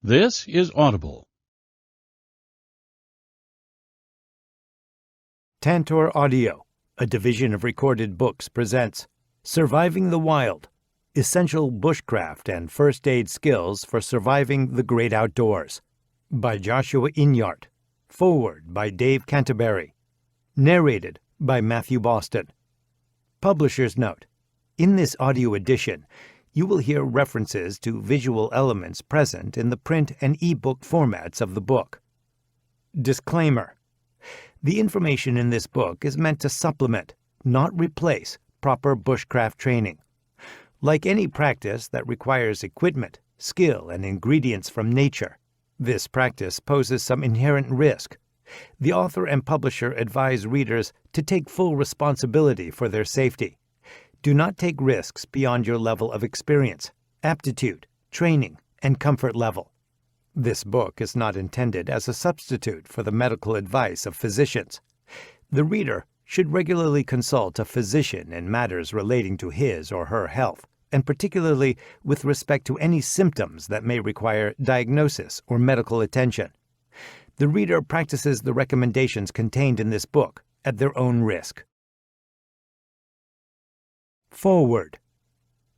This is Audible. Tantor Audio, a division of Recorded Books, presents Surviving the Wild, Essential Bushcraft and First Aid Skills for Surviving the Great Outdoors, by Joshua Inyart. Foreword by Dave Canterbury. Narrated by Matthew Boston. Publisher's note: in this audio edition, you will hear references to visual elements present in the print and e-book formats of the book. Disclaimer: the information in this book is meant to supplement, not replace, proper bushcraft training. Like any practice that requires equipment, skill, and ingredients from nature, this practice poses some inherent risk. The author and publisher advise readers to take full responsibility for their safety. Do not take risks beyond your level of experience, aptitude, training, and comfort level. This book is not intended as a substitute for the medical advice of physicians. The reader should regularly consult a physician in matters relating to his or her health, and particularly with respect to any symptoms that may require diagnosis or medical attention. The reader practices the recommendations contained in this book at their own risk. Foreword.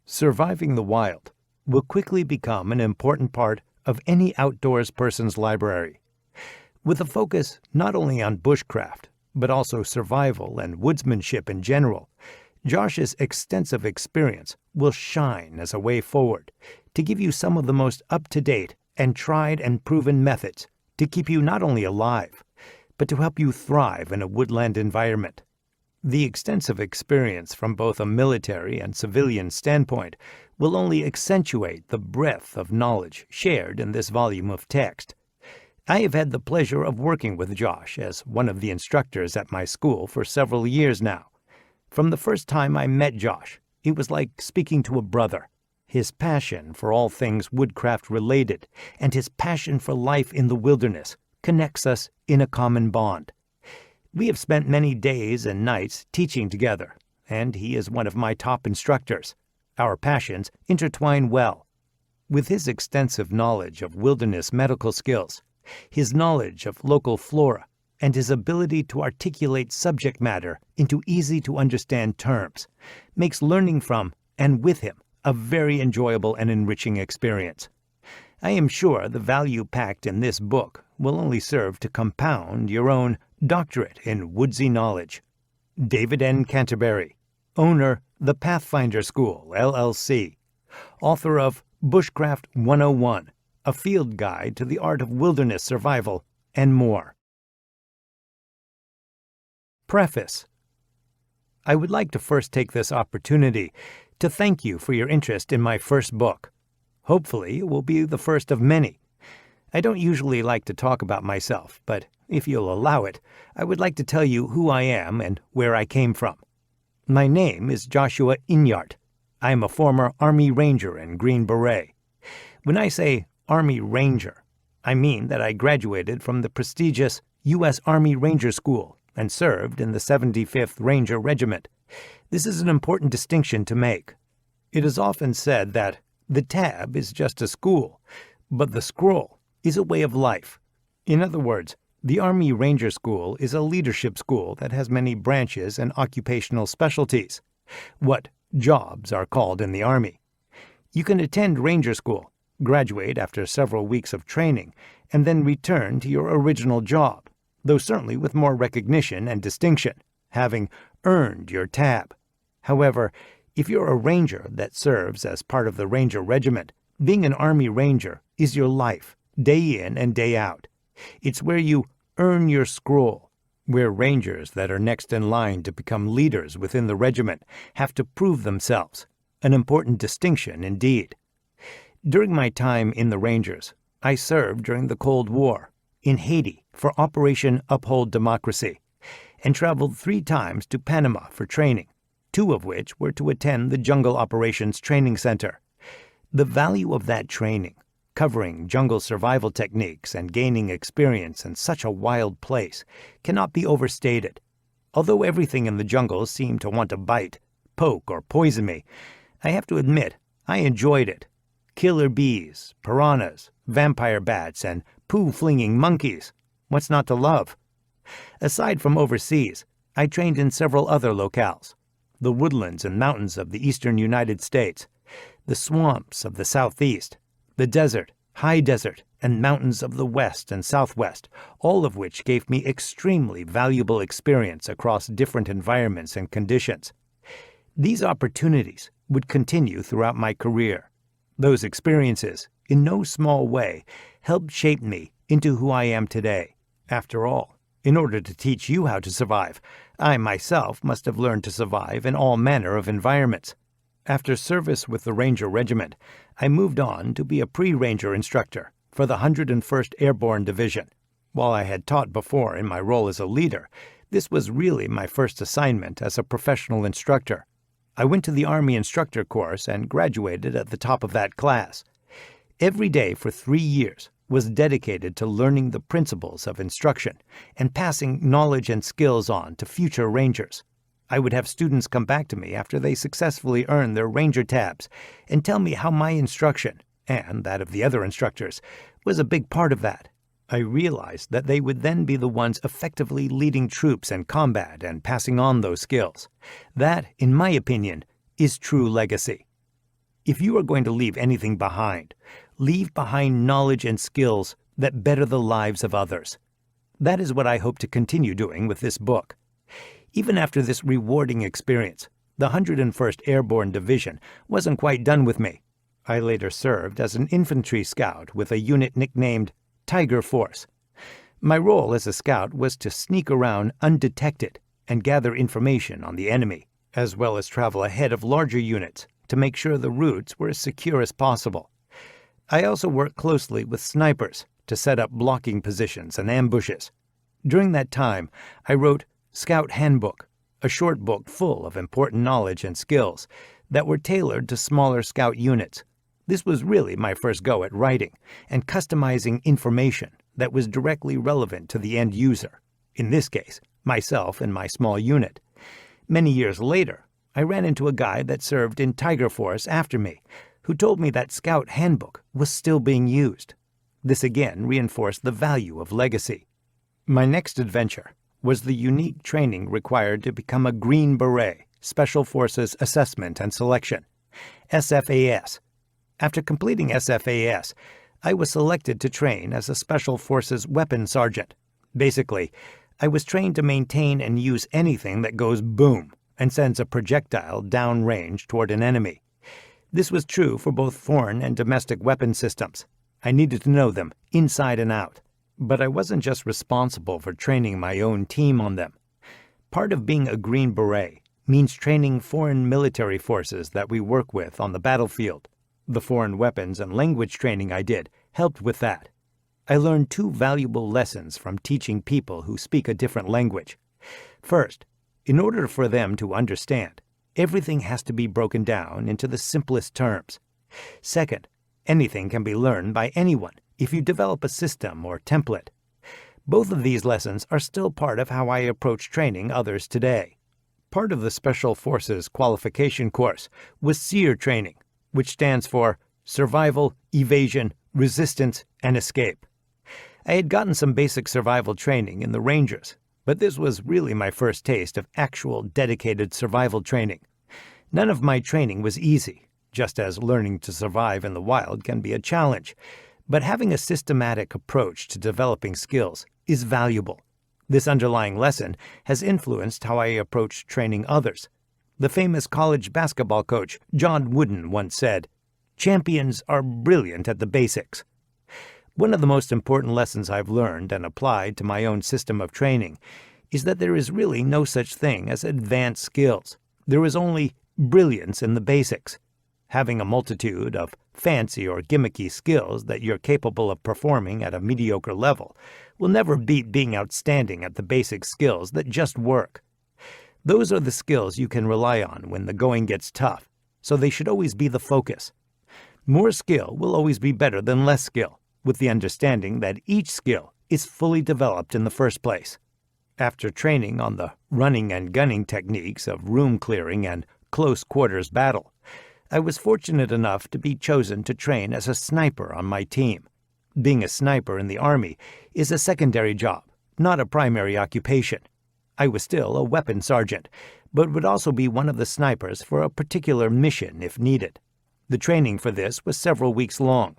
Surviving the Wild will quickly become an important part of any outdoors person's library. With a focus not only on bushcraft, but also survival and woodsmanship in general, Josh's extensive experience will shine as a way forward to give you some of the most up-to-date and tried and proven methods to keep you not only alive, but to help you thrive in a woodland environment. The extensive experience from both a military and civilian standpoint will only accentuate the breadth of knowledge shared in this volume of text. I have had the pleasure of working with Josh as one of the instructors at my school for several years now. From the first time I met Josh, it was like speaking to a brother. His passion for all things woodcraft related and his passion for life in the wilderness connects us in a common bond. We have spent many days and nights teaching together, and he is one of my top instructors. Our passions intertwine well. With his extensive knowledge of wilderness medical skills, his knowledge of local flora, and his ability to articulate subject matter into easy-to-understand terms, makes learning from and with him a very enjoyable and enriching experience. I am sure the value packed in this book will only serve to compound your own doctorate in woodsy knowledge. David N. Canterbury, owner, The Pathfinder School, LLC, author of Bushcraft 101, a field guide to the art of wilderness survival, and more. Preface. I would like to first take this opportunity to thank you for your interest in my first book. Hopefully, it will be the first of many. I don't usually like to talk about myself, but if you'll allow it, I would like to tell you who I am and where I came from. My name is Joshua Inyart. I am a former Army Ranger and Green Beret. When I say Army Ranger, I mean that I graduated from the prestigious U.S. Army Ranger School and served in the 75th Ranger Regiment. This is an important distinction to make. It is often said that the tab is just a school, but the scroll is a way of life. In other words, the Army Ranger School is a leadership school that has many branches and occupational specialties, what jobs are called in the Army. You can attend Ranger School, graduate after several weeks of training, and then return to your original job, though certainly with more recognition and distinction, having earned your tab. However, if you're a ranger that serves as part of the Ranger Regiment, being an Army Ranger is your life, day in and day out. It's where you earn your scroll, where rangers that are next in line to become leaders within the regiment have to prove themselves, an important distinction indeed. During my time in the Rangers, I served during the Cold War, in Haiti for Operation Uphold Democracy, and traveled 3 times to Panama for training, 2 of which were to attend the Jungle Operations Training Center. The value of that training, covering jungle survival techniques and gaining experience in such a wild place, cannot be overstated. Although everything in the jungle seemed to want to bite, poke, or poison me, I have to admit I enjoyed it. Killer bees, piranhas, vampire bats, and poo-flinging monkeys. What's not to love? Aside from overseas, I trained in several other locales: the woodlands and mountains of the eastern United States, the swamps of the southeast, the desert, high desert, and mountains of the west and southwest, all of which gave me extremely valuable experience across different environments and conditions. These opportunities would continue throughout my career. Those experiences, in no small way, helped shape me into who I am today. After all, in order to teach you how to survive, I myself must have learned to survive in all manner of environments. After service with the Ranger Regiment, I moved on to be a pre-Ranger instructor for the 101st Airborne Division. While I had taught before in my role as a leader, this was really my first assignment as a professional instructor. I went to the Army instructor course and graduated at the top of that class. Every day for 3 years was dedicated to learning the principles of instruction and passing knowledge and skills on to future Rangers. I would have students come back to me after they successfully earned their Ranger tabs and tell me how my instruction, and that of the other instructors, was a big part of that. I realized that they would then be the ones effectively leading troops in combat and passing on those skills. That, in my opinion, is true legacy. If you are going to leave anything behind, leave behind knowledge and skills that better the lives of others. That is what I hope to continue doing with this book. Even after this rewarding experience, the 101st Airborne Division wasn't quite done with me. I later served as an infantry scout with a unit nicknamed Tiger Force. My role as a scout was to sneak around undetected and gather information on the enemy, as well as travel ahead of larger units to make sure the routes were as secure as possible. I also worked closely with snipers to set up blocking positions and ambushes. During that time, I wrote Scout Handbook, a short book full of important knowledge and skills that were tailored to smaller scout units. This was really my first go at writing and customizing information that was directly relevant to the end user, in this case, myself and my small unit. Many years later, I ran into a guy that served in Tiger Force after me, who told me that Scout Handbook was still being used. This again reinforced the value of legacy. My next adventure was the unique training required to become a Green Beret, Special Forces Assessment and Selection, SFAS. After completing SFAS, I was selected to train as a Special Forces Weapons Sergeant. Basically, I was trained to maintain and use anything that goes boom and sends a projectile downrange toward an enemy. This was true for both foreign and domestic weapon systems. I needed to know them inside and out. But I wasn't just responsible for training my own team on them. Part of being a Green Beret means training foreign military forces that we work with on the battlefield. The foreign weapons and language training I did helped with that. I learned 2 valuable lessons from teaching people who speak a different language. First, in order for them to understand, everything has to be broken down into the simplest terms. Second, anything can be learned by anyone if you develop a system or template. Both of these lessons are still part of how I approach training others today. Part of the Special Forces qualification course was SEER training, which stands for Survival, Evasion, Resistance, and Escape. I had gotten some basic survival training in the Rangers, but this was really my first taste of actual dedicated survival training. None of my training was easy, just as learning to survive in the wild can be a challenge. But having a systematic approach to developing skills is valuable. This underlying lesson has influenced how I approach training others. The famous college basketball coach John Wooden once said, "Champions are brilliant at the basics." One of the most important lessons I've learned and applied to my own system of training is that there is really no such thing as advanced skills. There is only brilliance in the basics. Having a multitude of fancy or gimmicky skills that you're capable of performing at a mediocre level will never beat being outstanding at the basic skills that just work. Those are the skills you can rely on when the going gets tough, so they should always be the focus. More skill will always be better than less skill, with the understanding that each skill is fully developed in the first place. After training on the running and gunning techniques of room clearing and close quarters battle, I was fortunate enough to be chosen to train as a sniper on my team. Being a sniper in the Army is a secondary job, not a primary occupation. I was still a weapons sergeant, but would also be one of the snipers for a particular mission if needed. The training for this was several weeks long.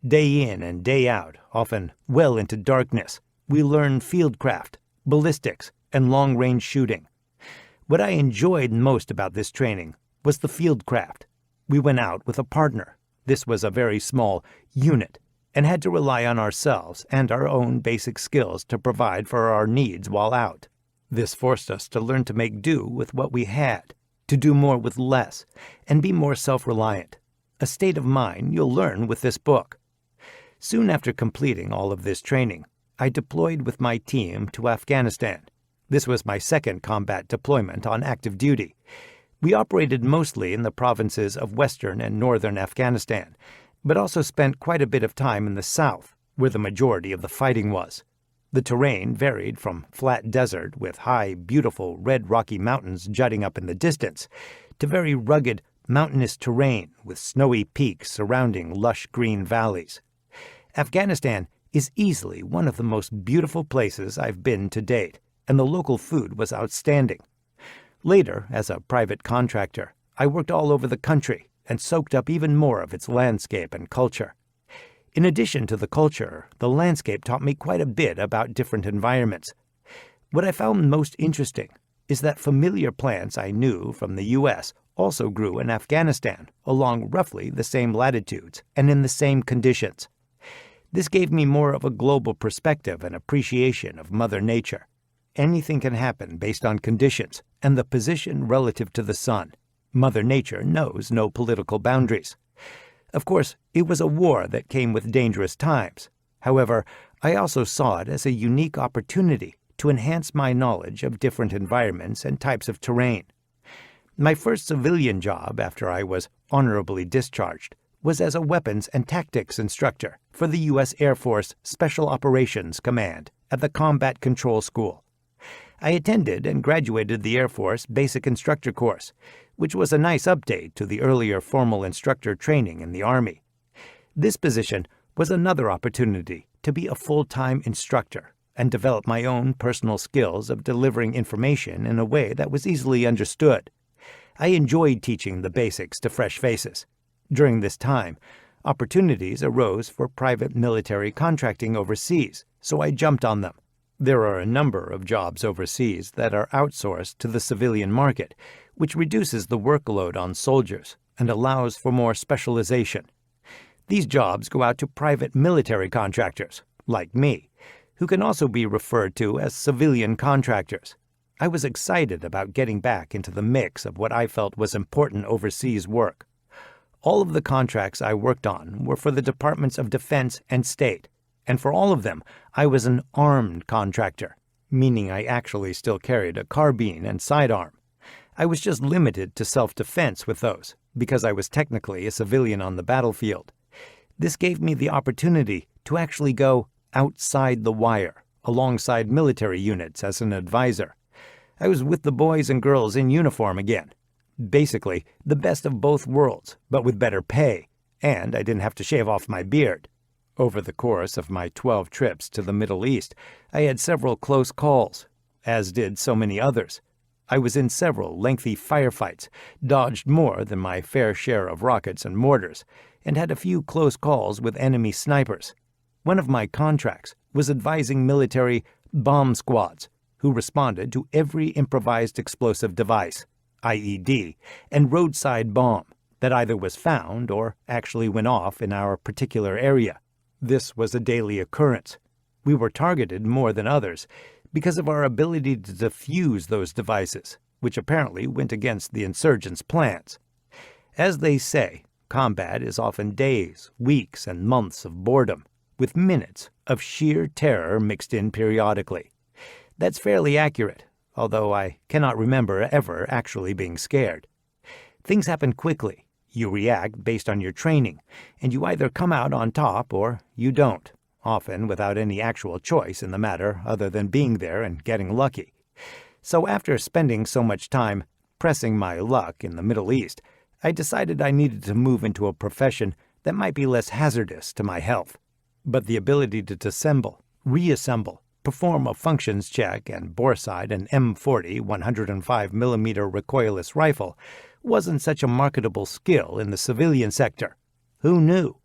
Day in and day out, often well into darkness, we learned fieldcraft, ballistics, and long-range shooting. What I enjoyed most about this training was the fieldcraft. We went out with a partner. This was a very small unit, and had to rely on ourselves and our own basic skills to provide for our needs while out. This forced us to learn to make do with what we had, to do more with less, and be more self-reliant. A state of mind you'll learn with this book. Soon after completing all of this training, I deployed with my team to Afghanistan. This was my second combat deployment on active duty. We operated mostly in the provinces of western and northern Afghanistan, but also spent quite a bit of time in the south, where the majority of the fighting was. The terrain varied from flat desert with high, beautiful red rocky mountains jutting up in the distance, to very rugged, mountainous terrain with snowy peaks surrounding lush green valleys. Afghanistan is easily one of the most beautiful places I've been to date, and the local food was outstanding. Later, as a private contractor, I worked all over the country and soaked up even more of its landscape and culture. In addition to the culture, the landscape taught me quite a bit about different environments. What I found most interesting is that familiar plants I knew from the U.S. also grew in Afghanistan along roughly the same latitudes and in the same conditions. This gave me more of a global perspective and appreciation of Mother Nature. Anything can happen based on conditions and the position relative to the sun. Mother Nature knows no political boundaries. Of course, it was a war that came with dangerous times. However, I also saw it as a unique opportunity to enhance my knowledge of different environments and types of terrain. My first civilian job after I was honorably discharged was as a weapons and tactics instructor for the U.S. Air Force Special Operations Command at the Combat Control School. I attended and graduated the Air Force Basic Instructor course, which was a nice update to the earlier formal instructor training in the Army. This position was another opportunity to be a full-time instructor and develop my own personal skills of delivering information in a way that was easily understood. I enjoyed teaching the basics to fresh faces. During this time, opportunities arose for private military contracting overseas, so I jumped on them. There are a number of jobs overseas that are outsourced to the civilian market, which reduces the workload on soldiers and allows for more specialization. These jobs go out to private military contractors, like me, who can also be referred to as civilian contractors. I was excited about getting back into the mix of what I felt was important overseas work. All of the contracts I worked on were for the Departments of Defense and State, and for all of them, I was an armed contractor, meaning I actually still carried a carbine and sidearm. I was just limited to self-defense with those, because I was technically a civilian on the battlefield. This gave me the opportunity to actually go outside the wire, alongside military units as an advisor. I was with the boys and girls in uniform again. Basically, the best of both worlds, but with better pay, and I didn't have to shave off my beard. Over the course of my 12 trips to the Middle East, I had several close calls, as did so many others. I was in several lengthy firefights, dodged more than my fair share of rockets and mortars, and had a few close calls with enemy snipers. One of my contracts was advising military bomb squads, who responded to every improvised explosive device, IED, and roadside bomb that either was found or actually went off in our particular area. This was a daily occurrence. We were targeted more than others because of our ability to defuse those devices, which apparently went against the insurgents' plans. As they say, combat is often days, weeks, and months of boredom, with minutes of sheer terror mixed in periodically. That's fairly accurate, although I cannot remember ever actually being scared. Things happen quickly. You react based on your training, and you either come out on top or you don't, often without any actual choice in the matter other than being there and getting lucky. So after spending so much time pressing my luck in the Middle East, I decided I needed to move into a profession that might be less hazardous to my health. but the ability to disassemble, reassemble, perform a functions check, and bore sight an M40 105mm recoilless rifle wasn't such a marketable skill in the civilian sector. Who knew?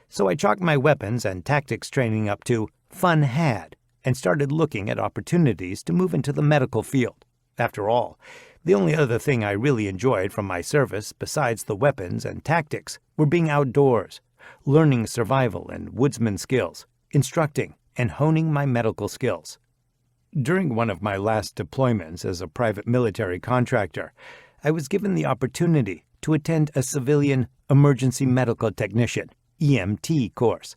So I chalked my weapons and tactics training up to fun had and started looking at opportunities to move into the medical field. After all, the only other thing I really enjoyed from my service besides the weapons and tactics were being outdoors, learning survival and woodsman skills, instructing, and honing my medical skills. During one of my last deployments as a private military contractor, I was given the opportunity to attend a civilian emergency medical technician (EMT) course.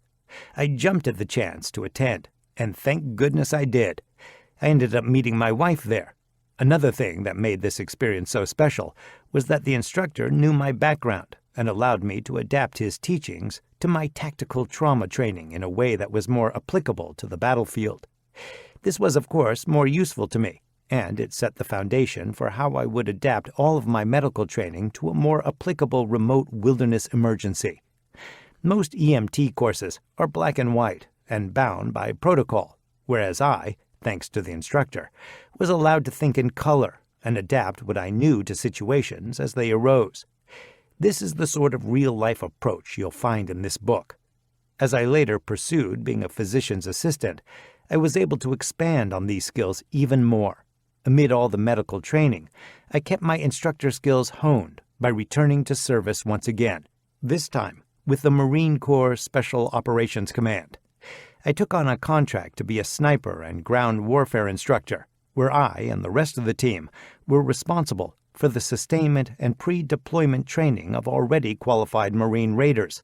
I jumped at the chance to attend, and thank goodness I did. I ended up meeting my wife there. Another thing that made this experience so special was that the instructor knew my background and allowed me to adapt his teachings to my tactical trauma training in a way that was more applicable to the battlefield. This was, of course, more useful to me, and it set the foundation for how I would adapt all of my medical training to a more applicable remote wilderness emergency. Most EMT courses are black and white and bound by protocol, whereas I, thanks to the instructor, was allowed to think in color and adapt what I knew to situations as they arose. This is the sort of real-life approach you'll find in this book. As I later pursued being a physician's assistant, I was able to expand on these skills even more. Amid all the medical training, I kept my instructor skills honed by returning to service once again, this time with the Marine Corps Special Operations Command. I took on a contract to be a sniper and ground warfare instructor, where I and the rest of the team were responsible for the sustainment and pre-deployment training of already qualified Marine Raiders.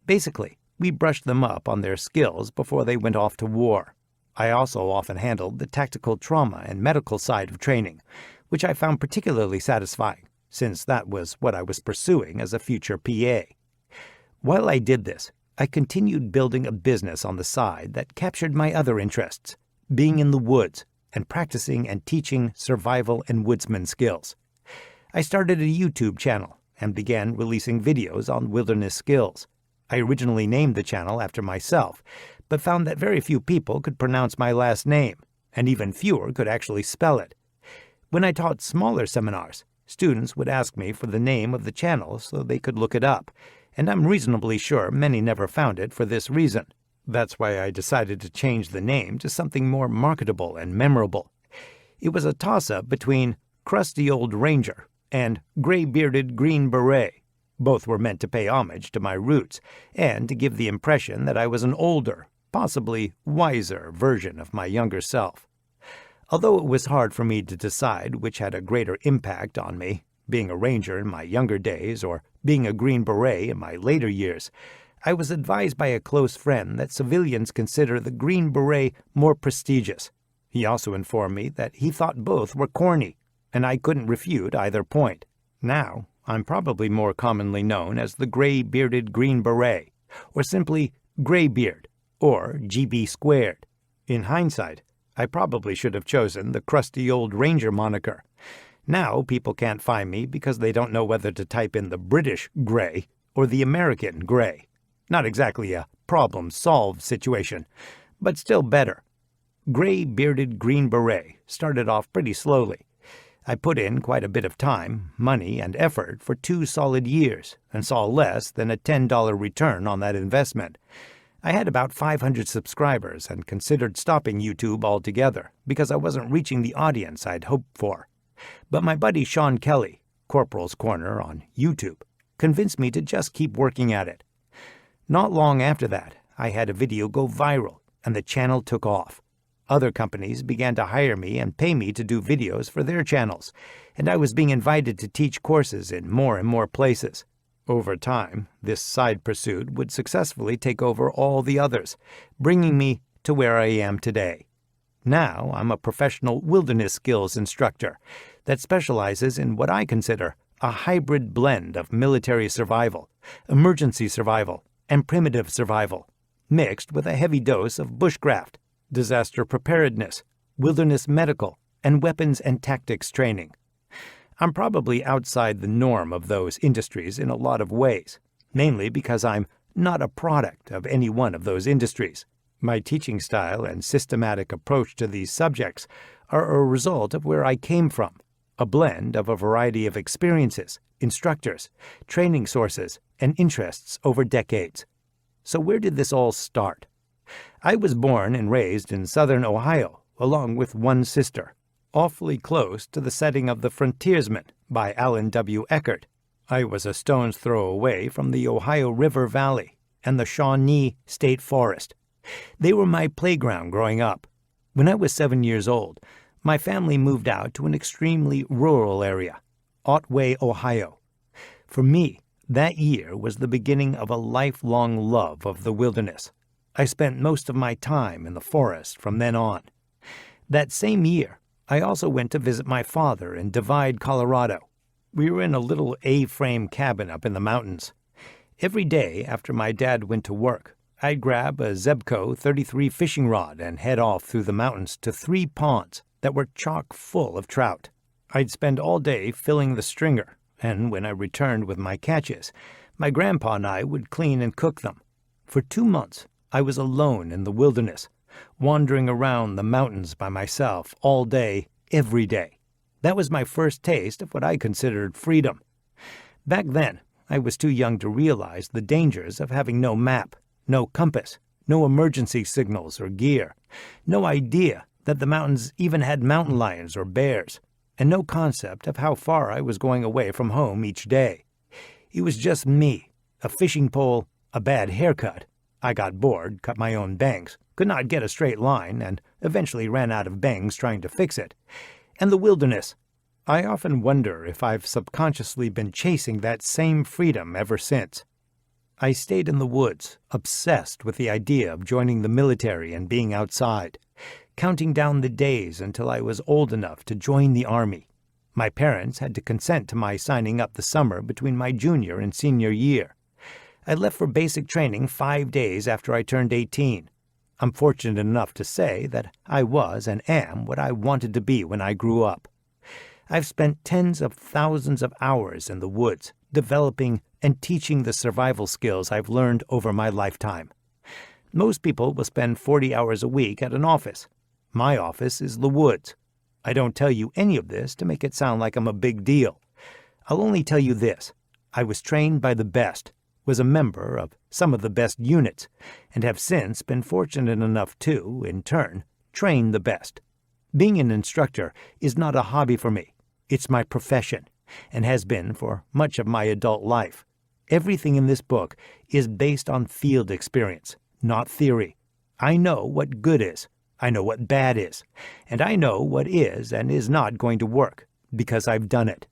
Basically, we brushed them up on their skills before they went off to war. I also often handled the tactical trauma and medical side of training, which I found particularly satisfying, since that was what I was pursuing as a future PA. While I did this, I continued building a business on the side that captured my other interests, being in the woods and practicing and teaching survival and woodsman skills. I started a YouTube channel and began releasing videos on wilderness skills. I originally named the channel after myself, but found that very few people could pronounce my last name, and even fewer could actually spell it. When I taught smaller seminars, students would ask me for the name of the channel so they could look it up, and I'm reasonably sure many never found it for this reason. That's why I decided to change the name to something more marketable and memorable. It was a toss-up between Crusty Old Ranger and Gray-Bearded Green Beret. Both were meant to pay homage to my roots and to give the impression that I was an older, possibly wiser version of my younger self. Although it was hard for me to decide which had a greater impact on me, being a ranger in my younger days or being a Green Beret in my later years, I was advised by a close friend that civilians consider the Green Beret more prestigious. He also informed me that he thought both were corny, and I couldn't refute either point. Now, I'm probably more commonly known as the Gray-Bearded Green Beret, or simply Graybeard, or GB squared. In hindsight, I probably should have chosen the Crusty Old Ranger moniker. Now people can't find me because they don't know whether to type in the British Gray or the American Gray. Not exactly a problem-solved situation, but still better. Gray-Bearded Green Beret started off pretty slowly. I put in quite a bit of time, money, and effort for 2 solid years and saw less than a $10 return on that investment. I had about 500 subscribers and considered stopping YouTube altogether because I wasn't reaching the audience I'd hoped for. But my buddy Sean Kelly, Corporal's Corner on YouTube, convinced me to just keep working at it. Not long after that, I had a video go viral, and the channel took off. Other companies began to hire me and pay me to do videos for their channels, and I was being invited to teach courses in more and more places. Over time, this side pursuit would successfully take over all the others, bringing me to where I am today. Now I'm a professional wilderness skills instructor that specializes in what I consider a hybrid blend of military survival, emergency survival, and primitive survival, mixed with a heavy dose of bushcraft, disaster preparedness, wilderness medical, and weapons and tactics training. I'm probably outside the norm of those industries in a lot of ways, mainly because I'm not a product of any one of those industries. My teaching style and systematic approach to these subjects are a result of where I came from, a blend of a variety of experiences, instructors, training sources, and interests over decades. So where did this all start? I was born and raised in southern Ohio, along with one sister, awfully close to the setting of The Frontiersman by Alan W. Eckert. I was a stone's throw away from the Ohio River Valley and the Shawnee State Forest. They were my playground growing up. When I was 7 years old, my family moved out to an extremely rural area, Otway, Ohio. For me, that year was the beginning of a lifelong love of the wilderness. I spent most of my time in the forest from then on. That same year, I also went to visit my father in Divide, Colorado. We were in a little A-frame cabin up in the mountains. Every day after my dad went to work, I'd grab a Zebco 33 fishing rod and head off through the mountains to 3 ponds that were chock full of trout. I'd spend all day filling the stringer, and when I returned with my catches, my grandpa and I would clean and cook them. For 2 months, I was alone in the wilderness, wandering around the mountains by myself all day, every day. That was my first taste of what I considered freedom. Back then, I was too young to realize the dangers of having no map, no compass, no emergency signals or gear, no idea that the mountains even had mountain lions or bears, and no concept of how far I was going away from home each day. It was just me, a fishing pole, a bad haircut. I got bored, cut my own bangs, could not get a straight line, and eventually ran out of bangs trying to fix it. And the wilderness. I often wonder if I've subconsciously been chasing that same freedom ever since. I stayed in the woods, obsessed with the idea of joining the military and being outside, counting down the days until I was old enough to join the Army. My parents had to consent to my signing up the summer between my junior and senior year. I left for basic training 5 days after I turned 18. I'm fortunate enough to say that I was and am what I wanted to be when I grew up. I've spent tens of thousands of hours in the woods, developing and teaching the survival skills I've learned over my lifetime. Most people will spend 40 hours a week at an office. My office is the woods. I don't tell you any of this to make it sound like I'm a big deal. I'll only tell you this. I was trained by the best, was a member of some of the best units, and have since been fortunate enough to, in turn, train the best. Being an instructor is not a hobby for me. It's my profession, and has been for much of my adult life. Everything in this book is based on field experience, not theory. I know what good is. I know what bad is. And I know what is and is not going to work, because I've done it.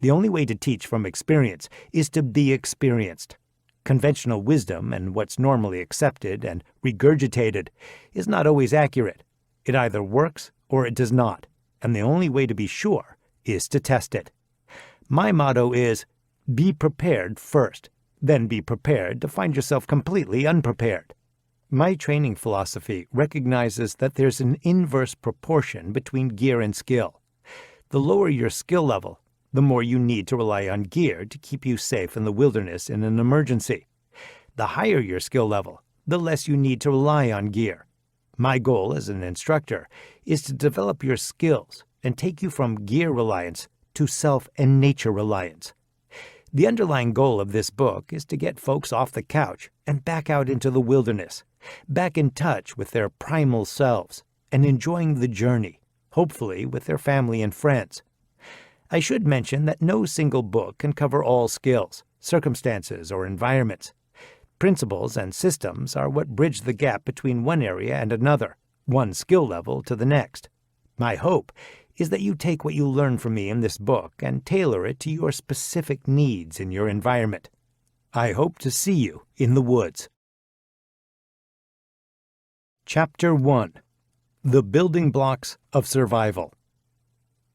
The only way to teach from experience is to be experienced. Conventional wisdom and what's normally accepted and regurgitated is not always accurate. It either works or it does not, and the only way to be sure is to test it. My motto is, be prepared first, then be prepared to find yourself completely unprepared. My training philosophy recognizes that there's an inverse proportion between gear and skill. The lower your skill level, the more you need to rely on gear to keep you safe in the wilderness in an emergency. The higher your skill level, the less you need to rely on gear. My goal as an instructor is to develop your skills and take you from gear reliance to self and nature reliance. The underlying goal of this book is to get folks off the couch and back out into the wilderness, back in touch with their primal selves and enjoying the journey, hopefully with their family and friends. I should mention that no single book can cover all skills, circumstances, or environments. Principles and systems are what bridge the gap between one area and another, one skill level to the next. My hope is that you take what you learn from me in this book and tailor it to your specific needs in your environment. I hope to see you in the woods. Chapter 1. The Building Blocks of Survival.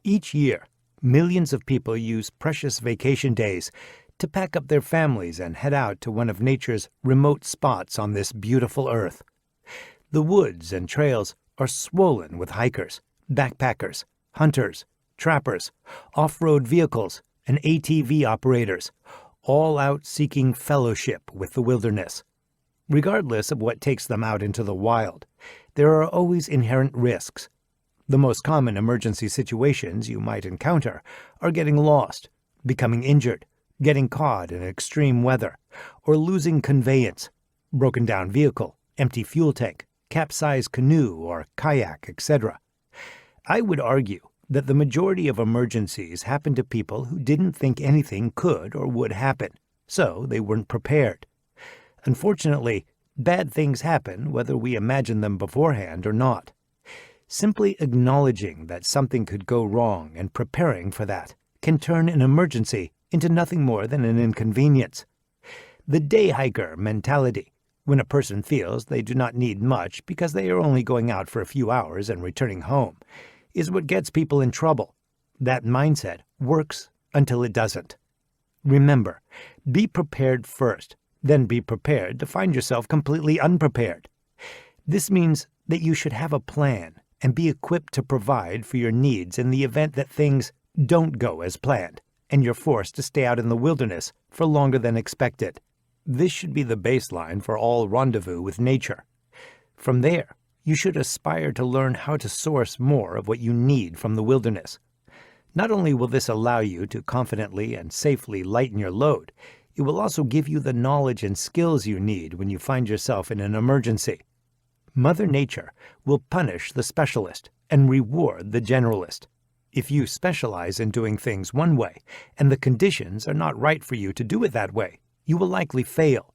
Each year, millions of people use precious vacation days to pack up their families and head out to one of nature's remote spots on this beautiful earth. The woods and trails are swollen with hikers, backpackers, hunters, trappers, off-road vehicles, and ATV operators, all out seeking fellowship with the wilderness. Regardless of what takes them out into the wild, there are always inherent risks. The most common emergency situations you might encounter are getting lost, becoming injured, getting caught in extreme weather, or losing conveyance, broken down vehicle, empty fuel tank, capsized canoe or kayak, etc. I would argue that the majority of emergencies happen to people who didn't think anything could or would happen, so they weren't prepared. Unfortunately, bad things happen whether we imagine them beforehand or not. Simply acknowledging that something could go wrong and preparing for that can turn an emergency into nothing more than an inconvenience. The day hiker mentality, when a person feels they do not need much because they are only going out for a few hours and returning home, is what gets people in trouble. That mindset works until it doesn't. Remember, be prepared first, then be prepared to find yourself completely unprepared. This means that you should have a plan and be equipped to provide for your needs in the event that things don't go as planned and you're forced to stay out in the wilderness for longer than expected. This should be the baseline for all rendezvous with nature. From there, you should aspire to learn how to source more of what you need from the wilderness. Not only will this allow you to confidently and safely lighten your load, it will also give you the knowledge and skills you need when you find yourself in an emergency. Mother Nature will punish the specialist and reward the generalist. If you specialize in doing things one way and the conditions are not right for you to do it that way, you will likely fail.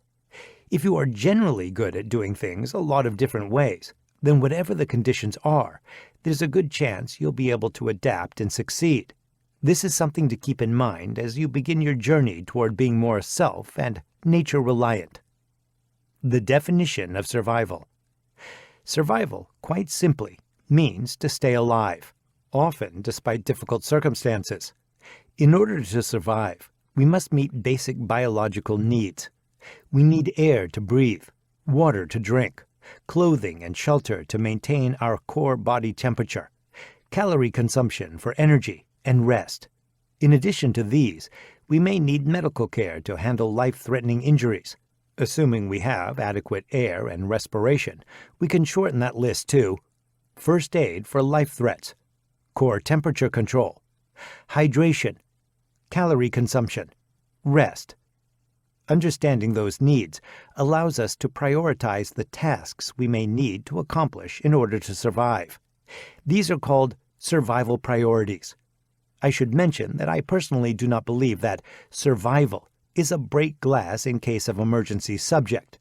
If you are generally good at doing things a lot of different ways, then whatever the conditions are, there's a good chance you'll be able to adapt and succeed. This is something to keep in mind as you begin your journey toward being more self- and nature-reliant. The definition of survival. Survival, quite simply, means to stay alive, often despite difficult circumstances. In order to survive, we must meet basic biological needs. We need air to breathe, water to drink, clothing and shelter to maintain our core body temperature, calorie consumption for energy, and rest. In addition to these, we may need medical care to handle life-threatening injuries. Assuming we have adequate air and respiration, we can shorten that list to first aid for life threats, core temperature control, hydration, calorie consumption, rest. Understanding those needs allows us to prioritize the tasks we may need to accomplish in order to survive. These are called survival priorities. I should mention that I personally do not believe that survival is a break glass in case of emergency subject,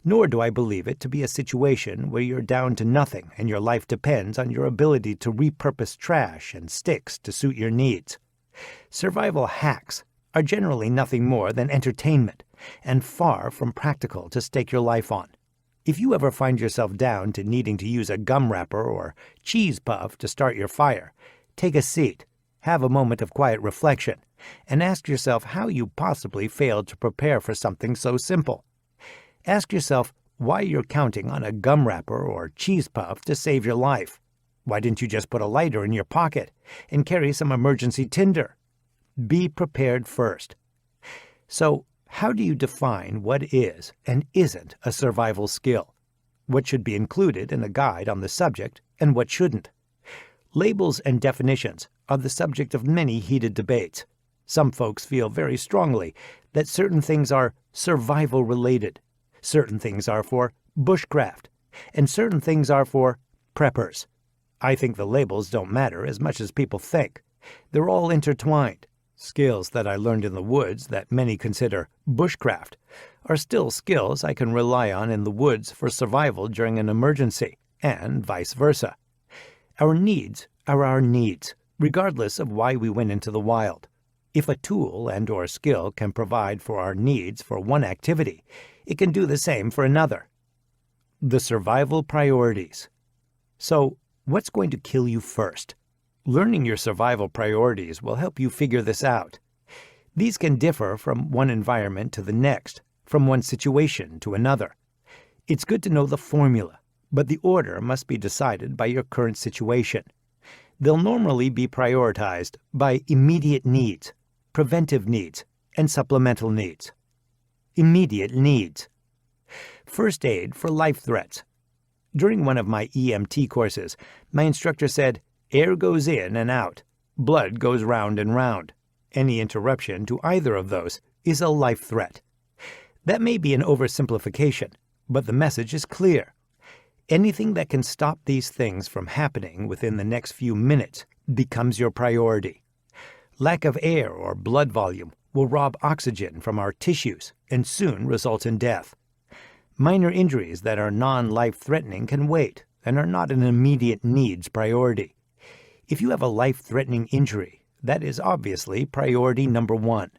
nor do I believe it to be a situation where you're down to nothing and your life depends on your ability to repurpose trash and sticks to suit your needs. Survival hacks are generally nothing more than entertainment and far from practical to stake your life on. If you ever find yourself down to needing to use a gum wrapper or cheese puff to start your fire, take a seat, have a moment of quiet reflection, and ask yourself how you possibly failed to prepare for something so simple. Ask yourself why you're counting on a gum wrapper or cheese puff to save your life. Why didn't you just put a lighter in your pocket and carry some emergency tinder? Be prepared first. So, how do you define what is and isn't a survival skill? What should be included in a guide on the subject and what shouldn't? Labels and definitions are the subject of many heated debates. Some folks feel very strongly that certain things are survival-related, certain things are for bushcraft, and certain things are for preppers. I think the labels don't matter as much as people think. They're all intertwined. Skills that I learned in the woods that many consider bushcraft are still skills I can rely on in the woods for survival during an emergency, and vice versa. Our needs are our needs, regardless of why we went into the wild. If a tool and/or skill can provide for our needs for one activity, it can do the same for another. The survival priorities. So, what's going to kill you first? Learning your survival priorities will help you figure this out. These can differ from one environment to the next, from one situation to another. It's good to know the formula, but the order must be decided by your current situation. They'll normally be prioritized by immediate needs, preventive needs, and supplemental needs. Immediate needs. First aid for life threats. During one of my EMT courses, my instructor said, "Air goes in and out. Blood goes round and round. Any interruption to either of those is a life threat." That may be an oversimplification, but the message is clear. Anything that can stop these things from happening within the next few minutes becomes your priority. Lack of air or blood volume will rob oxygen from our tissues and soon result in death. Minor injuries that are non-life-threatening can wait and are not an immediate needs priority. If you have a life-threatening injury, that is obviously priority number one.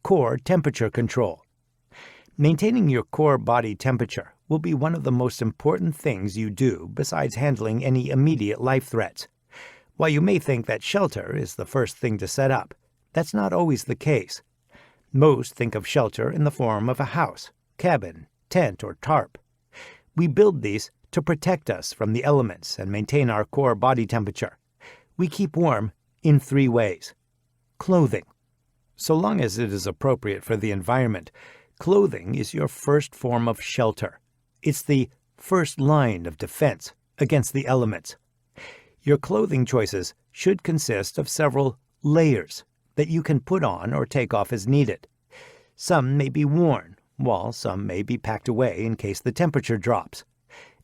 Core temperature control. Maintaining your core body temperature will be one of the most important things you do besides handling any immediate life threats. While you may think that shelter is the first thing to set up, that's not always the case. Most think of shelter in the form of a house, cabin, tent, or tarp. We build these to protect us from the elements and maintain our core body temperature. We keep warm in 3 ways. Clothing. So long as it is appropriate for the environment, clothing is your first form of shelter. It's the first line of defense against the elements. Your clothing choices should consist of several layers that you can put on or take off as needed. Some may be worn, while some may be packed away in case the temperature drops.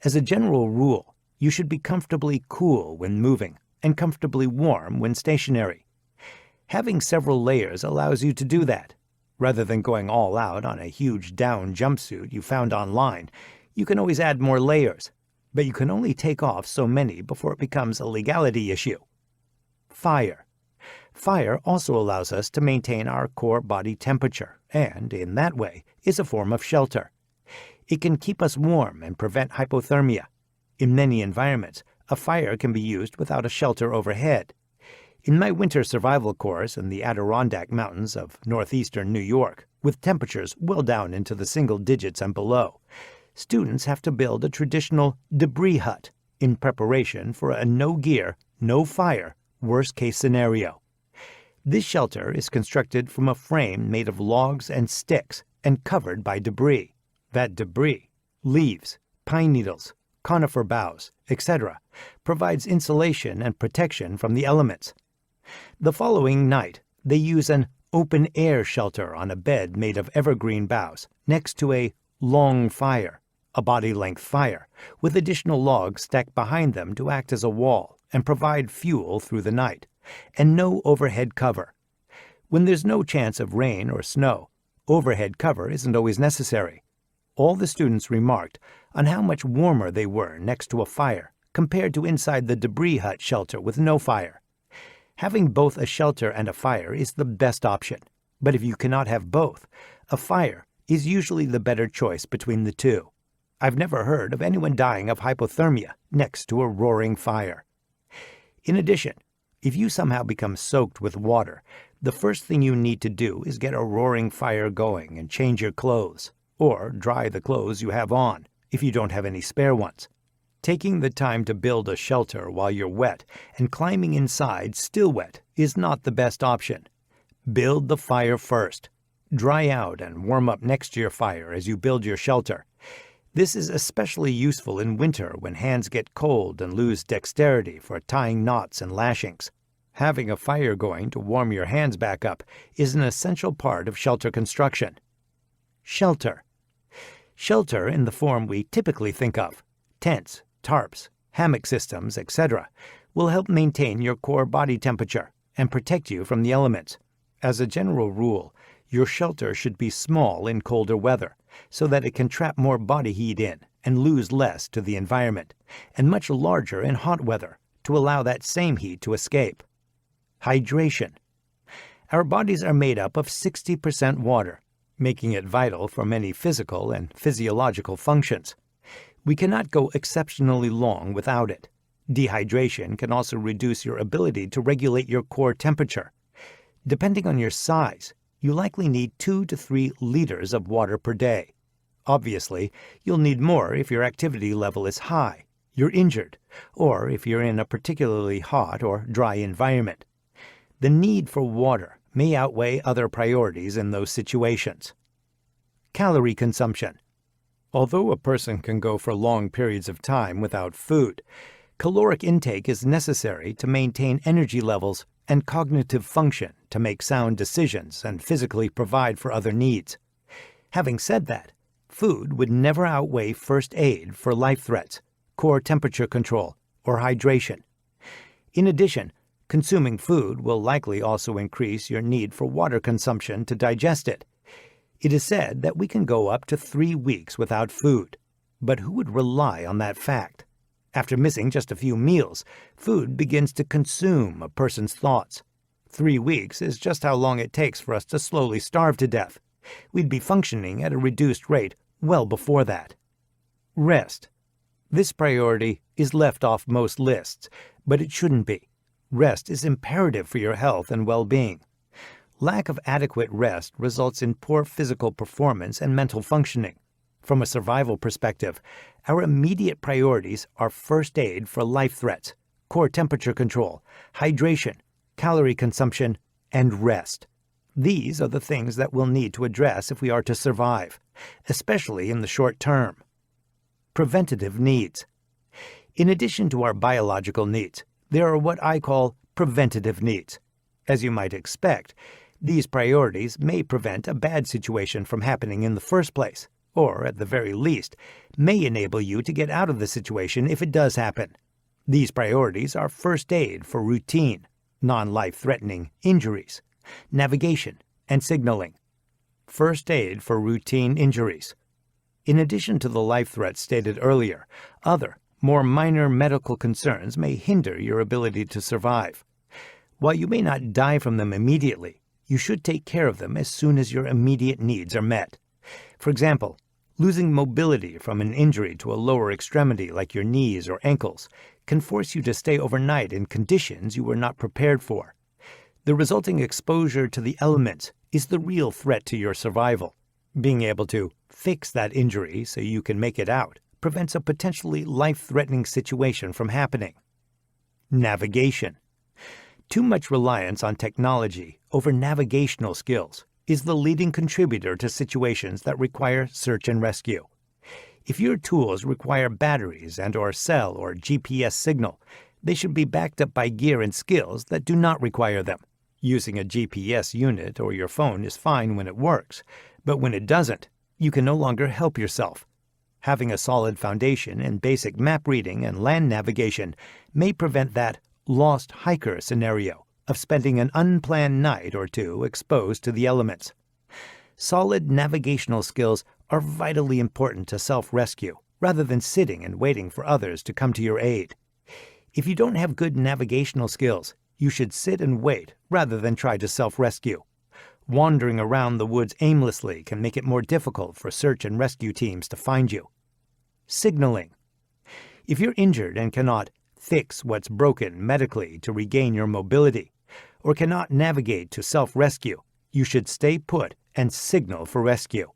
As a general rule, you should be comfortably cool when moving and comfortably warm when stationary. Having several layers allows you to do that. Rather than going all out on a huge down jumpsuit you found online, you can always add more layers, but you can only take off so many before it becomes a legality issue. Fire. Fire also allows us to maintain our core body temperature and, in that way, is a form of shelter. It can keep us warm and prevent hypothermia. In many environments, a fire can be used without a shelter overhead. In my winter survival course in the Adirondack Mountains of northeastern New York, with temperatures well down into the single digits and below, students have to build a traditional debris hut in preparation for a no-gear, no-fire, worst-case scenario. This shelter is constructed from a frame made of logs and sticks and covered by debris. That debris, leaves, pine needles, conifer boughs, etc., provides insulation and protection from the elements. The following night, they use an open-air shelter on a bed made of evergreen boughs next to a long fire, a body-length fire, with additional logs stacked behind them to act as a wall and provide fuel through the night, and no overhead cover. When there's no chance of rain or snow, overhead cover isn't always necessary. All the students remarked on how much warmer they were next to a fire compared to inside the debris hut shelter with no fire. Having both a shelter and a fire is the best option, but if you cannot have both, a fire is usually the better choice between the two. I've never heard of anyone dying of hypothermia next to a roaring fire. In addition, if you somehow become soaked with water, the first thing you need to do is get a roaring fire going and change your clothes, or dry the clothes you have on if you don't have any spare ones. Taking the time to build a shelter while you're wet and climbing inside still wet is not the best option. Build the fire first. Dry out and warm up next to your fire as you build your shelter. This is especially useful in winter when hands get cold and lose dexterity for tying knots and lashings. Having a fire going to warm your hands back up is an essential part of shelter construction. Shelter. Shelter in the form we typically think of, tents, tarps, hammock systems, etc., will help maintain your core body temperature and protect you from the elements. As a general rule, your shelter should be small in colder weather so that it can trap more body heat in and lose less to the environment, and much larger in hot weather to allow that same heat to escape. Hydration. Our bodies are made up of 60% water, making it vital for many physical and physiological functions. We cannot go exceptionally long without it. Dehydration can also reduce your ability to regulate your core temperature. Depending on your size, you likely need 2 to 3 liters of water per day. Obviously, you'll need more if your activity level is high, you're injured, or if you're in a particularly hot or dry environment. The need for water may outweigh other priorities in those situations. Calorie consumption. Although a person can go for long periods of time without food, caloric intake is necessary to maintain energy levels and cognitive function to make sound decisions and physically provide for other needs. Having said that, food would never outweigh first aid for life threats, core temperature control, or hydration. In addition, consuming food will likely also increase your need for water consumption to digest it. It is said that we can go up to 3 weeks without food, but who would rely on that fact? After missing just a few meals, food begins to consume a person's thoughts. 3 weeks is just how long it takes for us to slowly starve to death. We'd be functioning at a reduced rate well before that. Rest. This priority is left off most lists, but it shouldn't be. Rest is imperative for your health and well-being. Lack of adequate rest results in poor physical performance and mental functioning. From a survival perspective, our immediate priorities are first aid for life threats, core temperature control, hydration, calorie consumption, and rest. These are the things that we'll need to address if we are to survive, especially in the short term. Preventative needs. In addition to our biological needs, there are what I call preventative needs. As you might expect, these priorities may prevent a bad situation from happening in the first place, or at the very least, may enable you to get out of the situation if it does happen. These priorities are first aid for routine, non-life-threatening injuries, navigation, and signaling. First aid for routine injuries. In addition to the life threats stated earlier, other, more minor medical concerns may hinder your ability to survive. While you may not die from them immediately, you should take care of them as soon as your immediate needs are met. For example, losing mobility from an injury to a lower extremity like your knees or ankles can force you to stay overnight in conditions you were not prepared for. The resulting exposure to the elements is the real threat to your survival. Being able to fix that injury so you can make it out prevents a potentially life-threatening situation from happening. Navigation. Too much reliance on technology over navigational skills is the leading contributor to situations that require search and rescue. If your tools require batteries and/or cell or GPS signal, they should be backed up by gear and skills that do not require them. Using a GPS unit or your phone is fine when it works, but when it doesn't, you can no longer help yourself. Having a solid foundation in basic map reading and land navigation may prevent that lost hiker scenario of spending an unplanned night or two exposed to the elements. Solid navigational skills are vitally important to self-rescue rather than sitting and waiting for others to come to your aid. If you don't have good navigational skills, you should sit and wait rather than try to self-rescue. Wandering around the woods aimlessly can make it more difficult for search and rescue teams to find you. Signaling. If you're injured and cannot fix what's broken medically to regain your mobility, or cannot navigate to self-rescue, you should stay put and signal for rescue.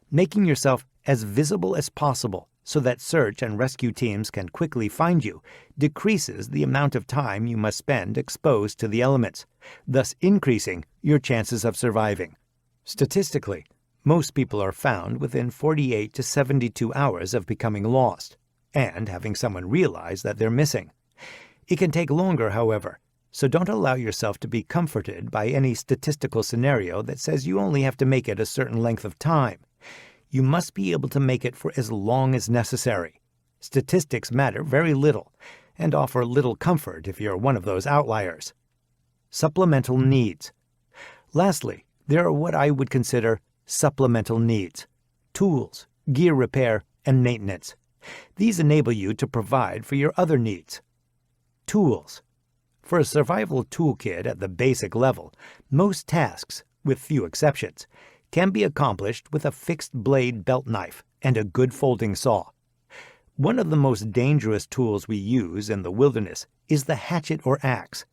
Making yourself as visible as possible so that search and rescue teams can quickly find you decreases the amount of time you must spend exposed to the elements, thus increasing your chances of surviving. Statistically, most people are found within 48 to 72 hours of becoming lost and having someone realize that they're missing. It can take longer, however, so don't allow yourself to be comforted by any statistical scenario that says you only have to make it a certain length of time. You must be able to make it for as long as necessary. Statistics matter very little and offer little comfort if you're one of those outliers. Supplemental needs. Lastly, there are what I would consider supplemental needs: tools, gear repair, and maintenance. These enable you to provide for your other needs. Tools. For a survival toolkit at the basic level, most tasks, with few exceptions, can be accomplished with a fixed-blade belt knife and a good folding saw. One of the most dangerous tools we use in the wilderness is the hatchet or axe.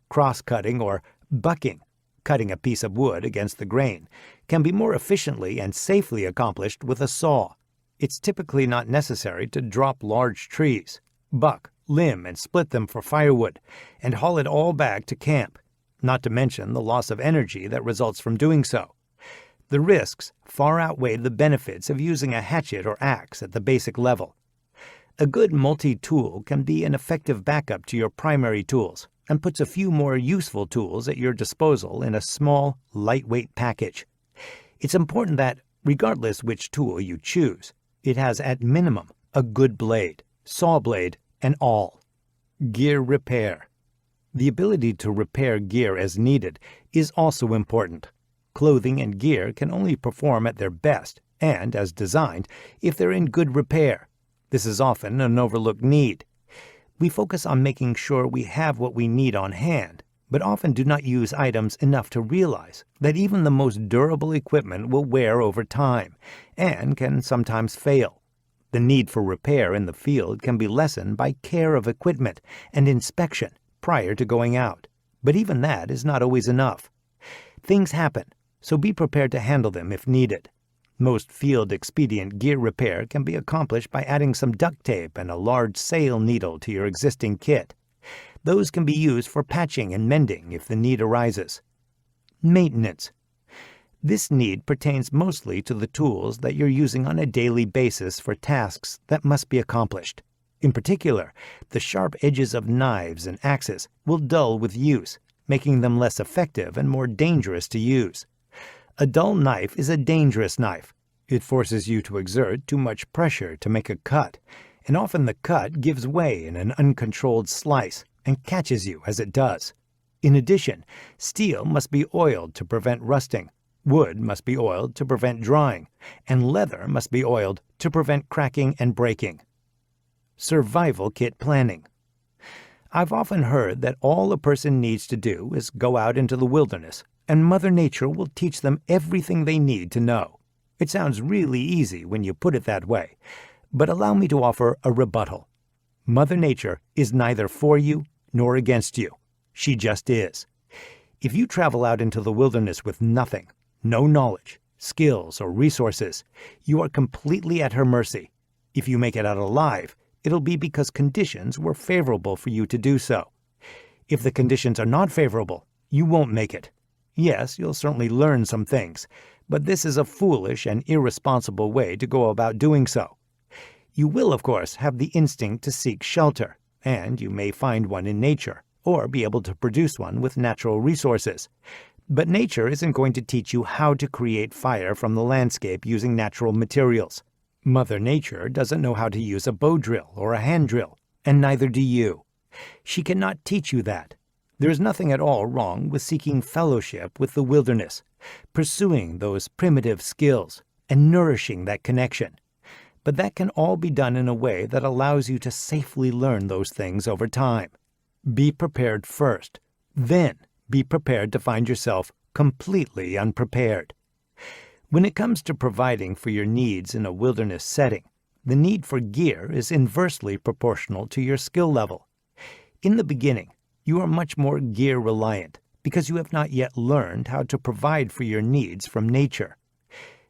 Cross-cutting or bucking, cutting a piece of wood against the grain, can be more efficiently and safely accomplished with a saw. It's typically not necessary to drop large trees, buck, limb, and split them for firewood, and haul it all back to camp, not to mention the loss of energy that results from doing so. The risks far outweigh the benefits of using a hatchet or axe at the basic level. A good multi-tool can be an effective backup to your primary tools and puts a few more useful tools at your disposal in a small, lightweight package. It's important that, regardless which tool you choose, it has at minimum a good blade, saw blade, and awl. Gear repair. The ability to repair gear as needed is also important. Clothing and gear can only perform at their best and, as designed, if they're in good repair. This is often an overlooked need. We focus on making sure we have what we need on hand, but often do not use items enough to realize that even the most durable equipment will wear over time and can sometimes fail. The need for repair in the field can be lessened by care of equipment and inspection prior to going out, but even that is not always enough. Things happen, so be prepared to handle them if needed. Most field-expedient gear repair can be accomplished by adding some duct tape and a large sail needle to your existing kit. Those can be used for patching and mending if the need arises. Maintenance. This need pertains mostly to the tools that you're using on a daily basis for tasks that must be accomplished. In particular, the sharp edges of knives and axes will dull with use, making them less effective and more dangerous to use. A dull knife is a dangerous knife. It forces you to exert too much pressure to make a cut, and often the cut gives way in an uncontrolled slice and catches you as it does. In addition, steel must be oiled to prevent rusting, wood must be oiled to prevent drying, and leather must be oiled to prevent cracking and breaking. Survival kit planning. I've often heard that all a person needs to do is go out into the wilderness, and Mother Nature will teach them everything they need to know. It sounds really easy when you put it that way, but allow me to offer a rebuttal. Mother Nature is neither for you nor against you. She just is. If you travel out into the wilderness with nothing, no knowledge, skills, or resources, you are completely at her mercy. If you make it out alive, it'll be because conditions were favorable for you to do so. If the conditions are not favorable, you won't make it. Yes, you'll certainly learn some things, but this is a foolish and irresponsible way to go about doing so. You will, of course, have the instinct to seek shelter, and you may find one in nature, or be able to produce one with natural resources. But nature isn't going to teach you how to create fire from the landscape using natural materials. Mother Nature doesn't know how to use a bow drill or a hand drill, and neither do you. She cannot teach you that. There is nothing at all wrong with seeking fellowship with the wilderness, pursuing those primitive skills, and nourishing that connection. But that can all be done in a way that allows you to safely learn those things over time. Be prepared first, then be prepared to find yourself completely unprepared. When it comes to providing for your needs in a wilderness setting, the need for gear is inversely proportional to your skill level. In the beginning, you are much more gear reliant because you have not yet learned how to provide for your needs from nature.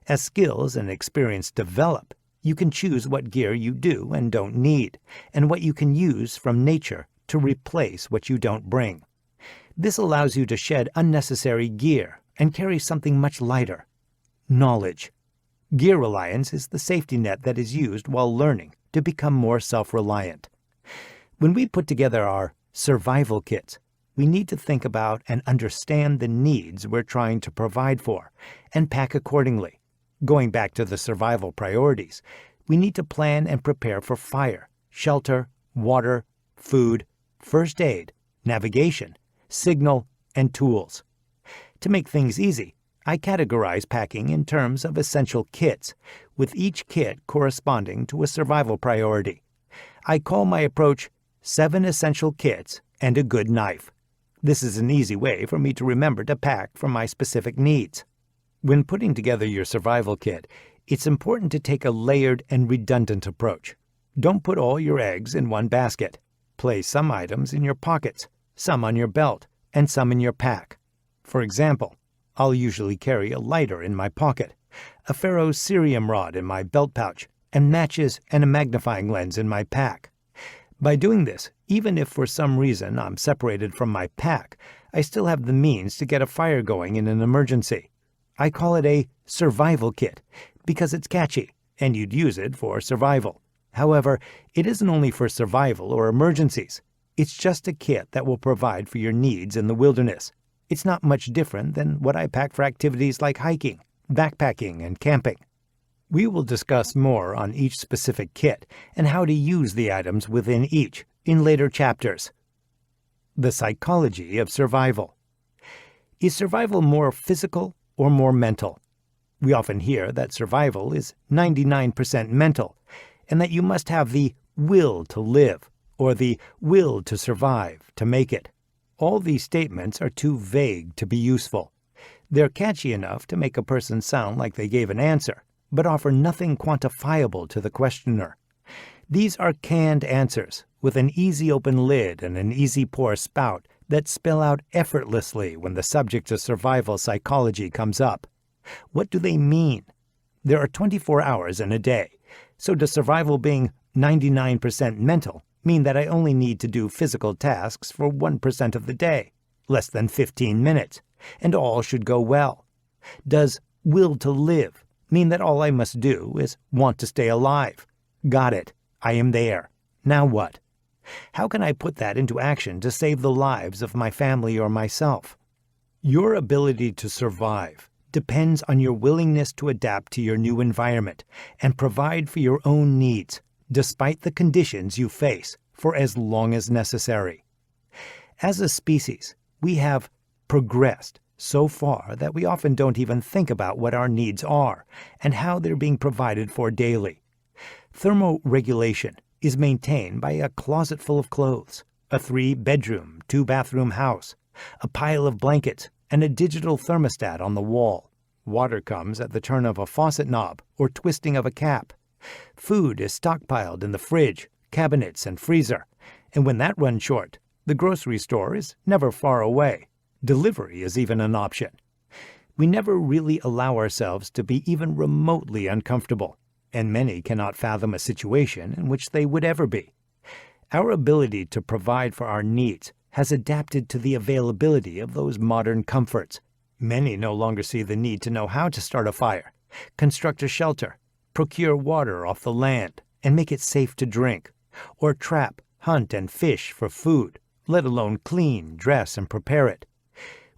As skills and experience develop, you can choose what gear you do and don't need, and what you can use from nature to replace what you don't bring. This allows you to shed unnecessary gear and carry something much lighter. Knowledge. Gear reliance is the safety net that is used while learning to become more self-reliant. When we put together our survival kits, we need to think about and understand the needs we're trying to provide for and pack accordingly. Going back to the survival priorities, we need to plan and prepare for fire, shelter, water, food, first aid, navigation, signal, and tools. To make things easy, I categorize packing in terms of essential kits, with each kit corresponding to a survival priority. I call my approach 7 essential kits and a good knife. This is an easy way for me to remember to pack for my specific needs. When putting together your survival kit, it's important to take a layered and redundant approach. Don't put all your eggs in one basket. Place some items in your pockets, some on your belt, and some in your pack. For example, I'll usually carry a lighter in my pocket, a ferrocerium rod in my belt pouch, and matches and a magnifying lens in my pack. By doing this, even if for some reason I'm separated from my pack, I still have the means to get a fire going in an emergency. I call it a survival kit because it's catchy and you'd use it for survival. However, it isn't only for survival or emergencies. It's just a kit that will provide for your needs in the wilderness. It's not much different than what I pack for activities like hiking, backpacking, and camping. We will discuss more on each specific kit and how to use the items within each in later chapters. The psychology of survival. Is survival more physical or more mental? We often hear that survival is 99% mental, and that you must have the will to live or the will to survive to make it. All these statements are too vague to be useful. They're catchy enough to make a person sound like they gave an answer, but offer nothing quantifiable to the questioner. These are canned answers with an easy open lid and an easy pour spout that spill out effortlessly when the subject of survival psychology comes up. What do they mean? There are 24 hours in a day, so does survival being 99% mental mean that I only need to do physical tasks for 1% of the day, less than 15 minutes, and all should go well? Does will to live mean that all I must do is want to stay alive? Got it. I am there. Now what? How can I put that into action to save the lives of my family or myself? Your ability to survive depends on your willingness to adapt to your new environment and provide for your own needs, despite the conditions you face, for as long as necessary. As a species, we have progressed so far that we often don't even think about what our needs are and how they're being provided for daily. Thermoregulation is maintained by a closet full of clothes, a 3-bedroom, 2-bathroom house, a pile of blankets, and a digital thermostat on the wall. Water comes at the turn of a faucet knob or twisting of a cap. Food is stockpiled in the fridge, cabinets, and freezer, and when that runs short, the grocery store is never far away. Delivery is even an option. We never really allow ourselves to be even remotely uncomfortable, and many cannot fathom a situation in which they would ever be. Our ability to provide for our needs has adapted to the availability of those modern comforts. Many no longer see the need to know how to start a fire, construct a shelter, procure water off the land, and make it safe to drink, or trap, hunt, and fish for food, let alone clean, dress, and prepare it.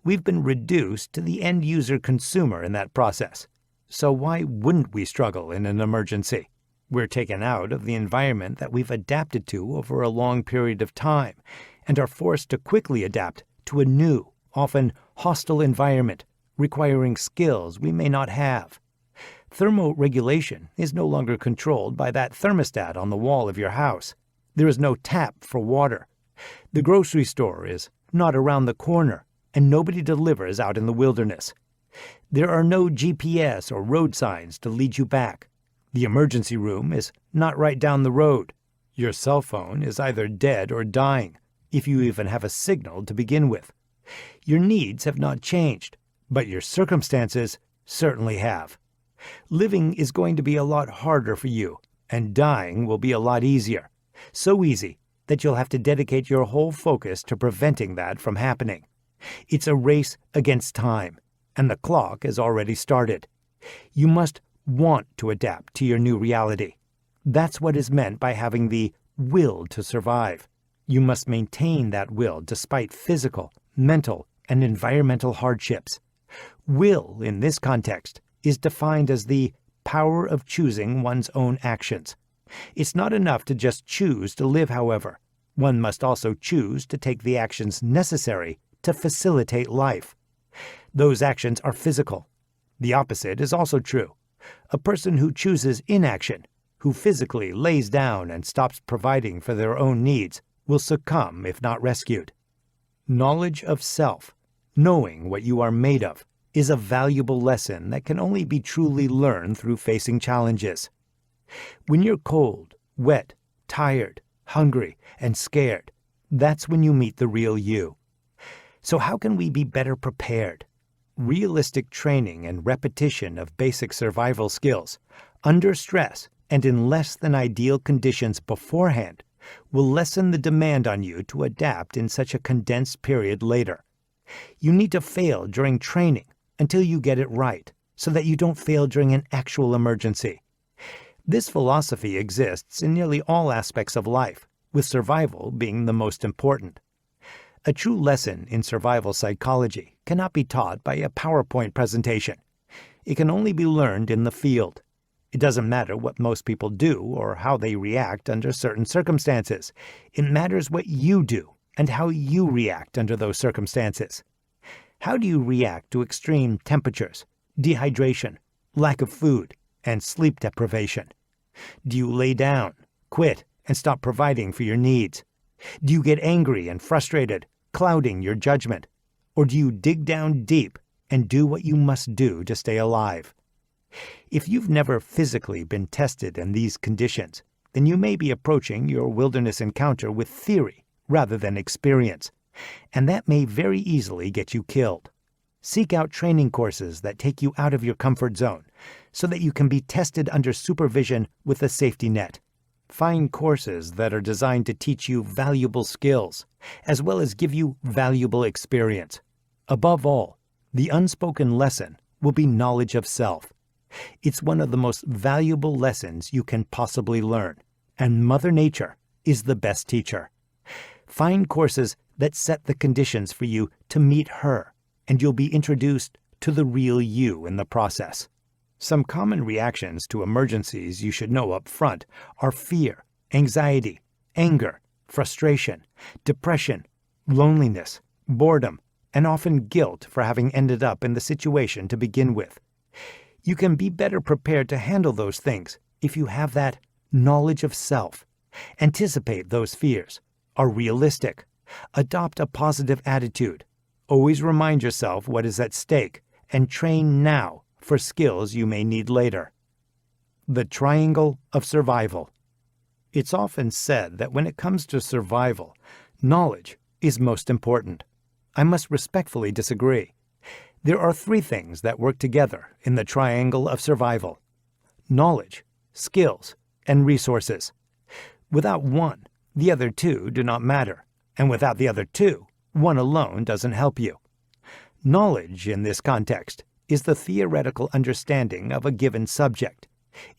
We've been reduced to the end-user consumer in that process. So why wouldn't we struggle in an emergency? We're taken out of the environment that we've adapted to over a long period of time and are forced to quickly adapt to a new, often hostile environment, requiring skills we may not have. Thermoregulation is no longer controlled by that thermostat on the wall of your house. There is no tap for water. The grocery store is not around the corner, and nobody delivers out in the wilderness. There are no GPS or road signs to lead you back. The emergency room is not right down the road. Your cell phone is either dead or dying, if you even have a signal to begin with. Your needs have not changed, but your circumstances certainly have. Living is going to be a lot harder for you, and dying will be a lot easier. So easy that you'll have to dedicate your whole focus to preventing that from happening. It's a race against time, and the clock has already started. You must want to adapt to your new reality. That's what is meant by having the will to survive. You must maintain that will despite physical, mental, and environmental hardships. Will, in this context, is defined as the power of choosing one's own actions. It's not enough to just choose to live, however. One must also choose to take the actions necessary to facilitate life. Those actions are physical. The opposite is also true. A person who chooses inaction, who physically lays down and stops providing for their own needs, will succumb if not rescued. Knowledge of self, knowing what you are made of, is a valuable lesson that can only be truly learned through facing challenges. When you're cold, wet, tired, hungry, and scared, that's when you meet the real you. So how can we be better prepared? Realistic training and repetition of basic survival skills, under stress and in less than ideal conditions beforehand, will lessen the demand on you to adapt in such a condensed period later. You need to fail during training until you get it right, so that you don't fail during an actual emergency. This philosophy exists in nearly all aspects of life, with survival being the most important. A true lesson in survival psychology cannot be taught by a PowerPoint presentation. It can only be learned in the field. It doesn't matter what most people do or how they react under certain circumstances. It matters what you do and how you react under those circumstances. How do you react to extreme temperatures, dehydration, lack of food, and sleep deprivation? Do you lay down, quit, and stop providing for your needs? Do you get angry and frustrated, clouding your judgment? Or do you dig down deep and do what you must do to stay alive? If you've never physically been tested in these conditions, then you may be approaching your wilderness encounter with theory rather than experience, and that may very easily get you killed. Seek out training courses that take you out of your comfort zone so that you can be tested under supervision with a safety net. Find courses that are designed to teach you valuable skills, as well as give you valuable experience. Above all, the unspoken lesson will be knowledge of self. It's one of the most valuable lessons you can possibly learn, and Mother Nature is the best teacher. Find courses that set the conditions for you to meet her, and you'll be introduced to the real you in the process. Some common reactions to emergencies you should know up front are fear, anxiety, anger, frustration, depression, loneliness, boredom, and often guilt for having ended up in the situation to begin with. You can be better prepared to handle those things if you have that knowledge of self. Anticipate those fears, are realistic, adopt a positive attitude, always remind yourself what is at stake, and train now for skills you may need later. The triangle of survival. It's often said that when it comes to survival, knowledge is most important. I must respectfully disagree. There are three things that work together in the triangle of survival: knowledge, skills, and resources. Without one, the other two do not matter, and without the other two, one alone doesn't help you. Knowledge, in this context, is the theoretical understanding of a given subject.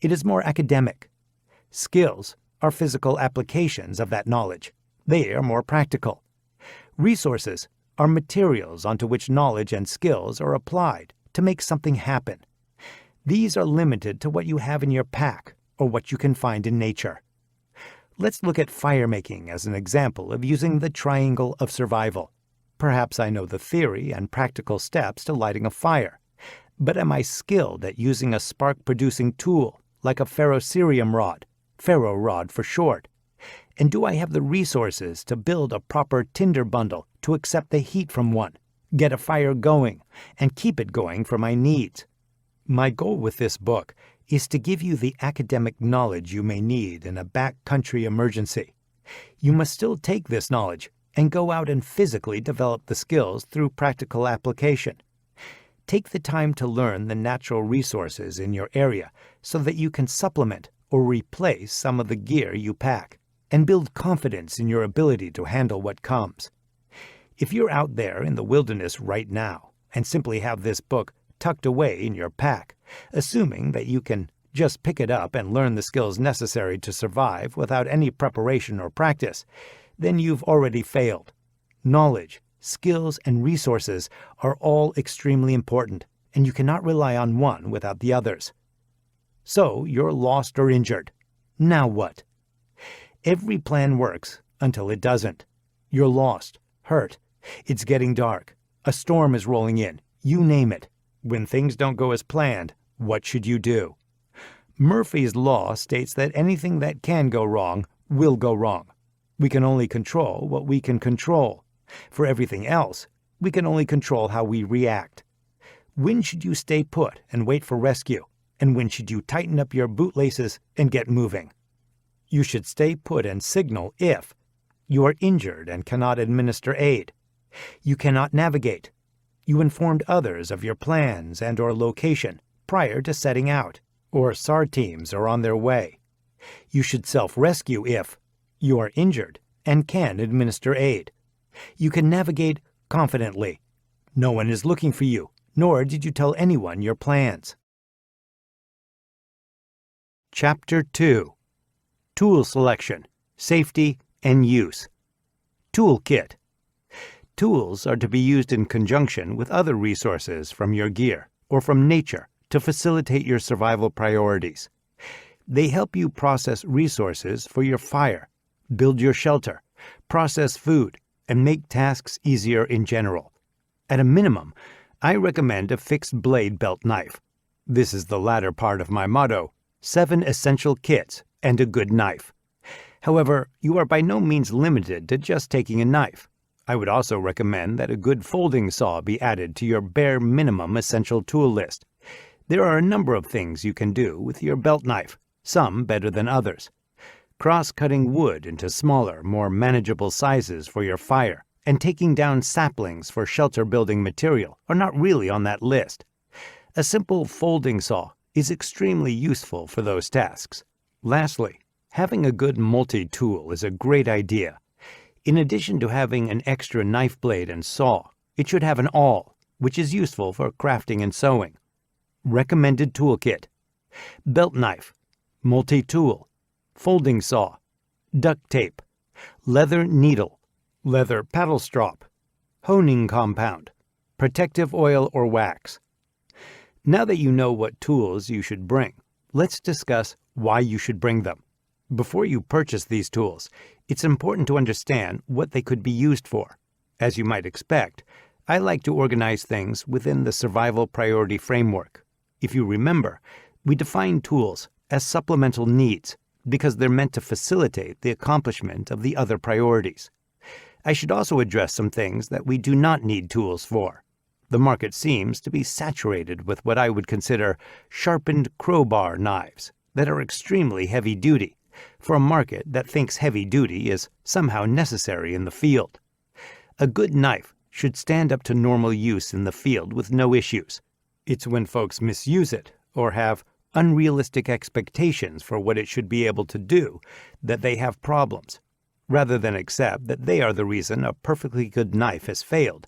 It is more academic. Skills are physical applications of that knowledge. They are more practical. Resources are materials onto which knowledge and skills are applied to make something happen. These are limited to what you have in your pack or what you can find in nature. Let's look at firemaking as an example of using the triangle of survival. Perhaps I know the theory and practical steps to lighting a fire, but am I skilled at using a spark-producing tool like a ferrocerium rod, ferro rod for short? And do I have the resources to build a proper tinder bundle to accept the heat from one, get a fire going, and keep it going for my needs? My goal with this book is to give you the academic knowledge you may need in a backcountry emergency. You must still take this knowledge and go out and physically develop the skills through practical application. Take the time to learn the natural resources in your area so that you can supplement or replace some of the gear you pack, and build confidence in your ability to handle what comes. If you're out there in the wilderness right now and simply have this book tucked away in your pack, assuming that you can just pick it up and learn the skills necessary to survive without any preparation or practice, then you've already failed. Knowledge, skills, and resources are all extremely important, and you cannot rely on one without the others. So you're lost or injured. Now what? Every plan works until it doesn't. You're lost, hurt. It's getting dark. A storm is rolling in. You name it. When things don't go as planned, what should you do? Murphy's Law states that anything that can go wrong will go wrong. We can only control what we can control. For everything else, we can only control how we react. When should you stay put and wait for rescue? And when should you tighten up your bootlaces and get moving? You should stay put and signal if you are injured and cannot administer aid. You cannot navigate. You informed others of your plans and/or location prior to setting out, or SAR teams are on their way. You should self-rescue if you are injured and can administer aid. You can navigate confidently. No one is looking for you. nor did you tell anyone your plans. Chapter 2. Tool Selection, Safety, and Use. Toolkit. Tools are to be used in conjunction with other resources from your gear or from nature to facilitate your survival priorities. They help you process resources for your fire, build your shelter, process food, and make tasks easier in general. At a minimum, I recommend a fixed blade belt knife. This is the latter part of my motto: 7 essential kits and a good knife. However, you are by no means limited to just taking a knife. I would also recommend that a good folding saw be added to your bare minimum essential tool list. There are a number of things you can do with your belt knife, some better than others. Cross-cutting wood into smaller, more manageable sizes for your fire, and taking down saplings for shelter-building material are not really on that list. A simple folding saw is extremely useful for those tasks. Lastly, having a good multi-tool is a great idea. In addition to having an extra knife blade and saw, it should have an awl, which is useful for crafting and sewing. Recommended toolkit: belt knife, multi-tool, folding saw, duct tape, leather needle, leather paddle strop, honing compound, protective oil or wax. Now that you know what tools you should bring, let's discuss why you should bring them. Before you purchase these tools, it's important to understand what they could be used for. As you might expect, I like to organize things within the survival priority framework. If you remember, we define tools as supplemental needs because they're meant to facilitate the accomplishment of the other priorities. I should also address some things that we do not need tools for. The market seems to be saturated with what I would consider sharpened crowbar knives that are extremely heavy-duty, for a market that thinks heavy duty is somehow necessary in the field. A good knife should stand up to normal use in the field with no issues. It's when folks misuse it or have unrealistic expectations for what it should be able to do that they have problems. Rather than accept that they are the reason a perfectly good knife has failed,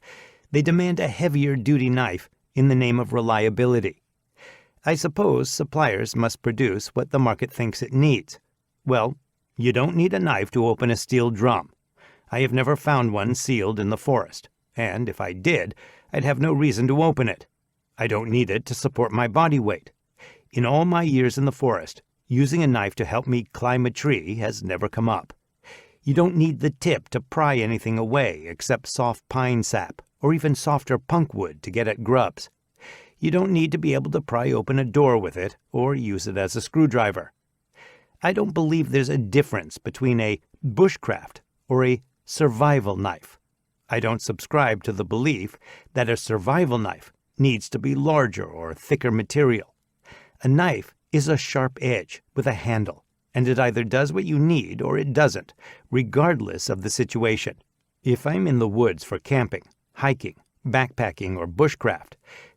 they demand a heavier duty knife in the name of reliability. I suppose suppliers must produce what the market thinks it needs. Well, you don't need a knife to open a steel drum. I have never found one sealed in the forest, and if I did, I'd have no reason to open it. I don't need it to support my body weight. In all my years in the forest, using a knife to help me climb a tree has never come up. You don't need the tip to pry anything away except soft pine sap or even softer punk wood to get at grubs. You don't need to be able to pry open a door with it or use it as a screwdriver. I don't believe there's a difference between a bushcraft or a survival knife. I don't subscribe to the belief that a survival knife needs to be larger or thicker material. A knife is a sharp edge with a handle, and it either does what you need or it doesn't, regardless of the situation. If I'm in the woods for camping, hiking, backpacking, or bushcraft,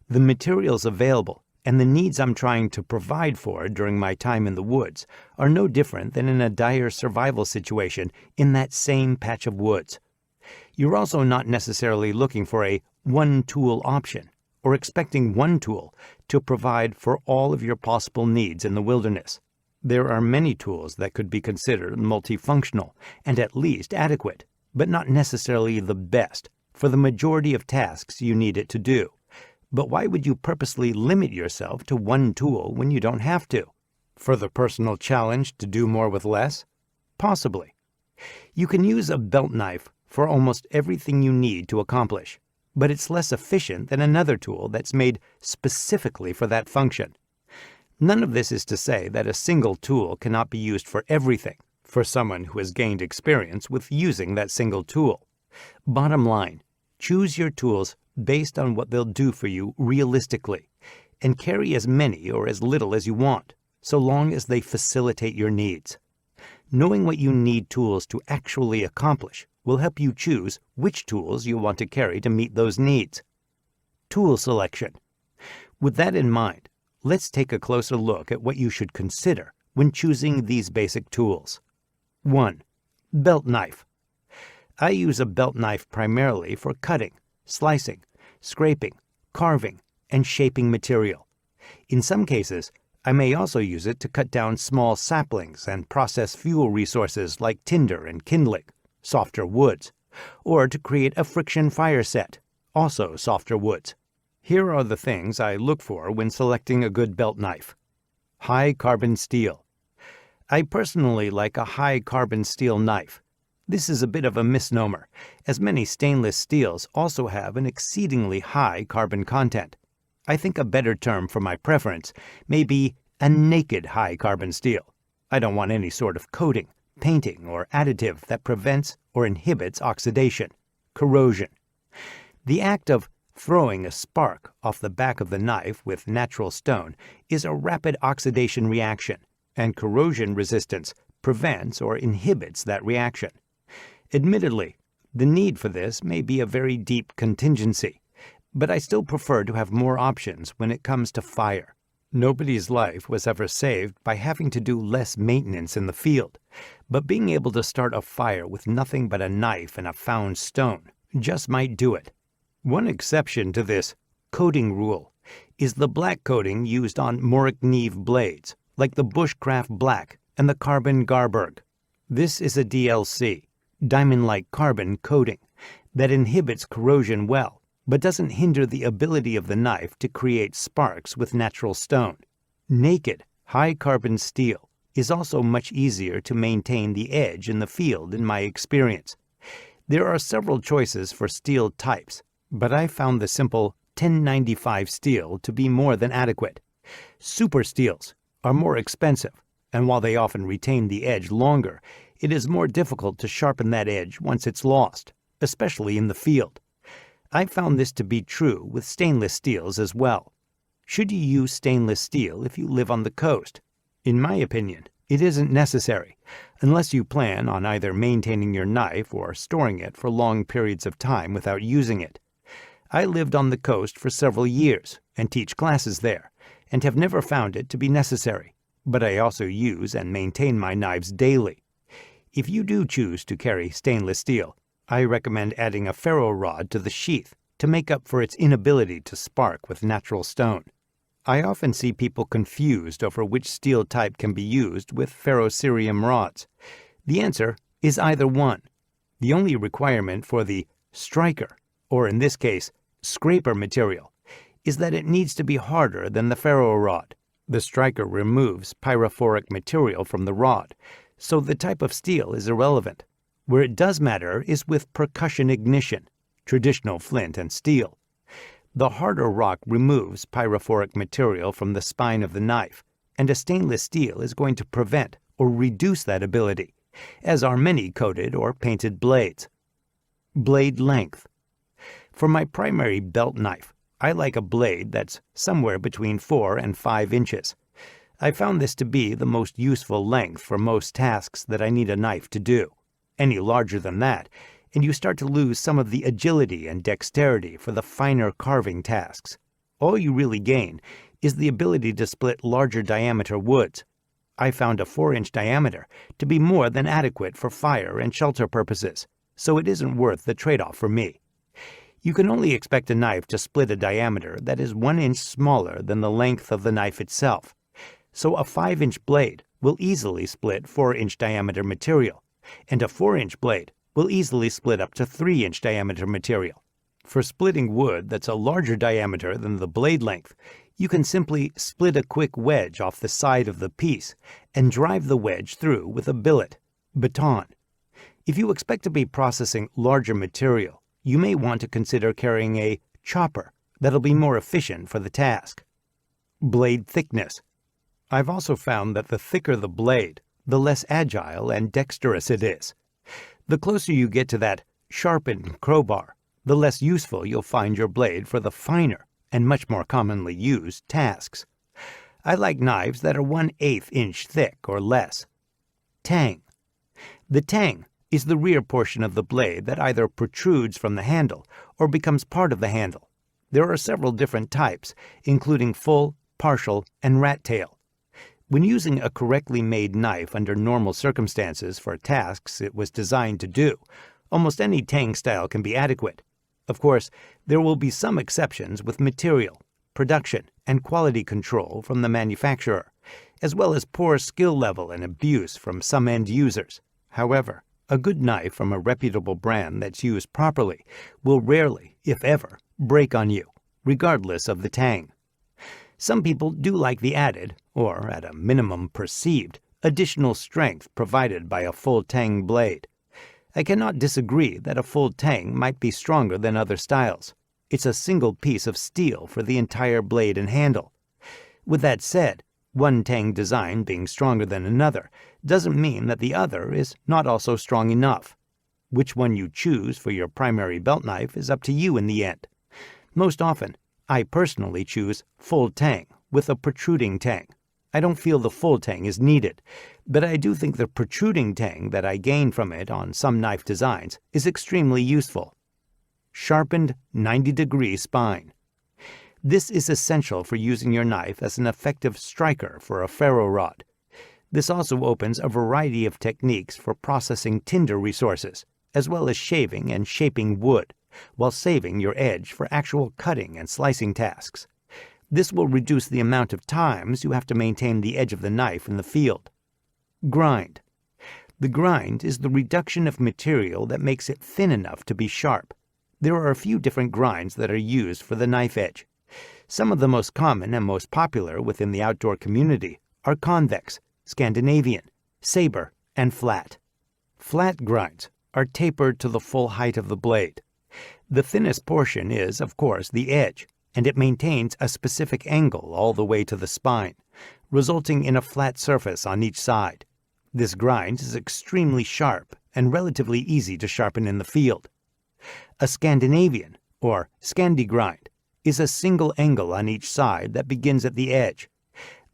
the materials available and the needs I'm trying to provide for during my time in the woods are no different than in a dire survival situation in that same patch of woods. You're also not necessarily looking for a one-tool option or expecting one tool to provide for all of your possible needs in the wilderness. There are many tools that could be considered multifunctional and at least adequate, but not necessarily the best for the majority of tasks you need it to do. But why would you purposely limit yourself to one tool when you don't have to? For the personal challenge to do more with less? Possibly. You can use a belt knife for almost everything you need to accomplish, but it's less efficient than another tool that's made specifically for that function. None of this is to say that a single tool cannot be used for everything for someone who has gained experience with using that single tool. Bottom line, choose your tools based on what they'll do for you realistically, and carry as many or as little as you want, so long as they facilitate your needs. Knowing what you need tools to actually accomplish will help you choose which tools you want to carry to meet those needs. Tool selection. With that in mind, let's take a closer look at what you should consider when choosing these basic tools. 1. Belt knife. I use a belt knife primarily for cutting, slicing, scraping, carving, and shaping material. In some cases, I may also use it to cut down small saplings and process fuel resources like tinder and kindling, softer woods, or to create a friction fire set, also softer woods. Here are the things I look for when selecting a good belt knife. High carbon steel. I personally like a high carbon steel knife. This is a bit of a misnomer, as many stainless steels also have an exceedingly high carbon content. I think a better term for my preference may be a naked high carbon steel. I don't want any sort of coating, painting, or additive that prevents or inhibits oxidation, corrosion. The act of throwing a spark off the back of the knife with natural stone is a rapid oxidation reaction, and corrosion resistance prevents or inhibits that reaction. Admittedly, the need for this may be a very deep contingency, but I still prefer to have more options when it comes to fire. Nobody's life was ever saved by having to do less maintenance in the field, but being able to start a fire with nothing but a knife and a found stone just might do it. One exception to this coating rule is the black coating used on Morik-Neve blades, like the Bushcraft Black and the Carbon Garberg. This is a DLC, diamond-like carbon coating, that inhibits corrosion well, but doesn't hinder the ability of the knife to create sparks with natural stone. Naked, high-carbon steel is also much easier to maintain the edge in the field in my experience. There are several choices for steel types, but I found the simple 1095 steel to be more than adequate. Super steels are more expensive, and while they often retain the edge longer, it is more difficult to sharpen that edge once it's lost, especially in the field. I found this to be true with stainless steels as well. Should you use stainless steel if you live on the coast? In my opinion, it isn't necessary, unless you plan on either maintaining your knife or storing it for long periods of time without using it. I lived on the coast for several years and teach classes there, and have never found it to be necessary, but I also use and maintain my knives daily. If you do choose to carry stainless steel, I recommend adding a ferro rod to the sheath to make up for its inability to spark with natural stone. I often see people confused over which steel type can be used with ferrocerium rods. The answer is either one. The only requirement for the striker, or in this case, scraper material, is that it needs to be harder than the ferro rod. The striker removes pyrophoric material from the rod, so the type of steel is irrelevant. Where it does matter is with percussion ignition, traditional flint and steel. The harder rock removes pyrophoric material from the spine of the knife, and a stainless steel is going to prevent or reduce that ability, as are many coated or painted blades. Blade length. For my primary belt knife, I like a blade that's somewhere between 4 and 5 inches. I found this to be the most useful length for most tasks that I need a knife to do. Any larger than that, and you start to lose some of the agility and dexterity for the finer carving tasks. All you really gain is the ability to split larger diameter woods. I found a 4-inch diameter to be more than adequate for fire and shelter purposes, so it isn't worth the trade-off for me. You can only expect a knife to split a diameter that is 1 inch smaller than the length of the knife itself, so a 5-inch blade will easily split 4-inch diameter material, and a 4-inch blade will easily split up to 3-inch diameter material. For splitting wood that's a larger diameter than the blade length, you can simply split a quick wedge off the side of the piece and drive the wedge through with a billet, baton. If you expect to be processing larger material, you may want to consider carrying a chopper that'll be more efficient for the task. Blade thickness. I've also found that the thicker the blade, the less agile and dexterous it is. The closer you get to that sharpened crowbar, the less useful you'll find your blade for the finer and much more commonly used tasks. I like knives that are 1/8 inch thick or less. Tang. The tang is the rear portion of the blade that either protrudes from the handle or becomes part of the handle. There are several different types, including full, partial, and rat tail. When using a correctly made knife under normal circumstances for tasks it was designed to do, almost any tang style can be adequate. Of course, there will be some exceptions with material. production, and quality control from the manufacturer, as well as poor skill level and abuse from some end users. However, a good knife from a reputable brand that's used properly will rarely, if ever, break on you, regardless of the tang. Some people do like the added, or at a minimum perceived, additional strength provided by a full tang blade. I cannot disagree that a full tang might be stronger than other styles. It's a single piece of steel for the entire blade and handle. With that said, one tang design being stronger than another doesn't mean that the other is not also strong enough. Which one you choose for your primary belt knife is up to you in the end. Most often, I personally choose full tang with a protruding tang. I don't feel the full tang is needed, but I do think the protruding tang that I gain from it on some knife designs is extremely useful. Sharpened 90-degree spine. This is essential for using your knife as an effective striker for a ferro rod. This also opens a variety of techniques for processing tinder resources, as well as shaving and shaping wood, while saving your edge for actual cutting and slicing tasks. This will reduce the amount of times you have to maintain the edge of the knife in the field. Grind. The grind is the reduction of material that makes it thin enough to be sharp. There are a few different grinds that are used for the knife edge. Some of the most common and most popular within the outdoor community are convex, Scandinavian, saber, and flat. Flat grinds are tapered to the full height of the blade. The thinnest portion is, of course, the edge, and it maintains a specific angle all the way to the spine, resulting in a flat surface on each side. This grind is extremely sharp and relatively easy to sharpen in the field. A Scandinavian, or Scandi grind, is a single angle on each side that begins at the edge.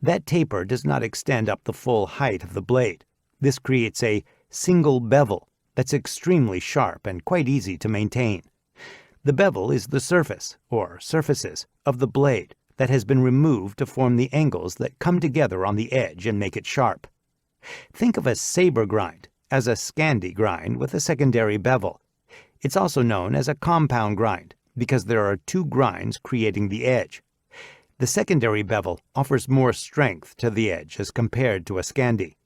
That taper does not extend up the full height of the blade. This creates a single bevel that's extremely sharp and quite easy to maintain. The bevel is the surface, or surfaces, of the blade that has been removed to form the angles that come together on the edge and make it sharp. Think of a saber grind as a Scandi grind with a secondary bevel. It's also known as a compound grind because there are two grinds creating the edge. The secondary bevel offers more strength to the edge as compared to a Scandi.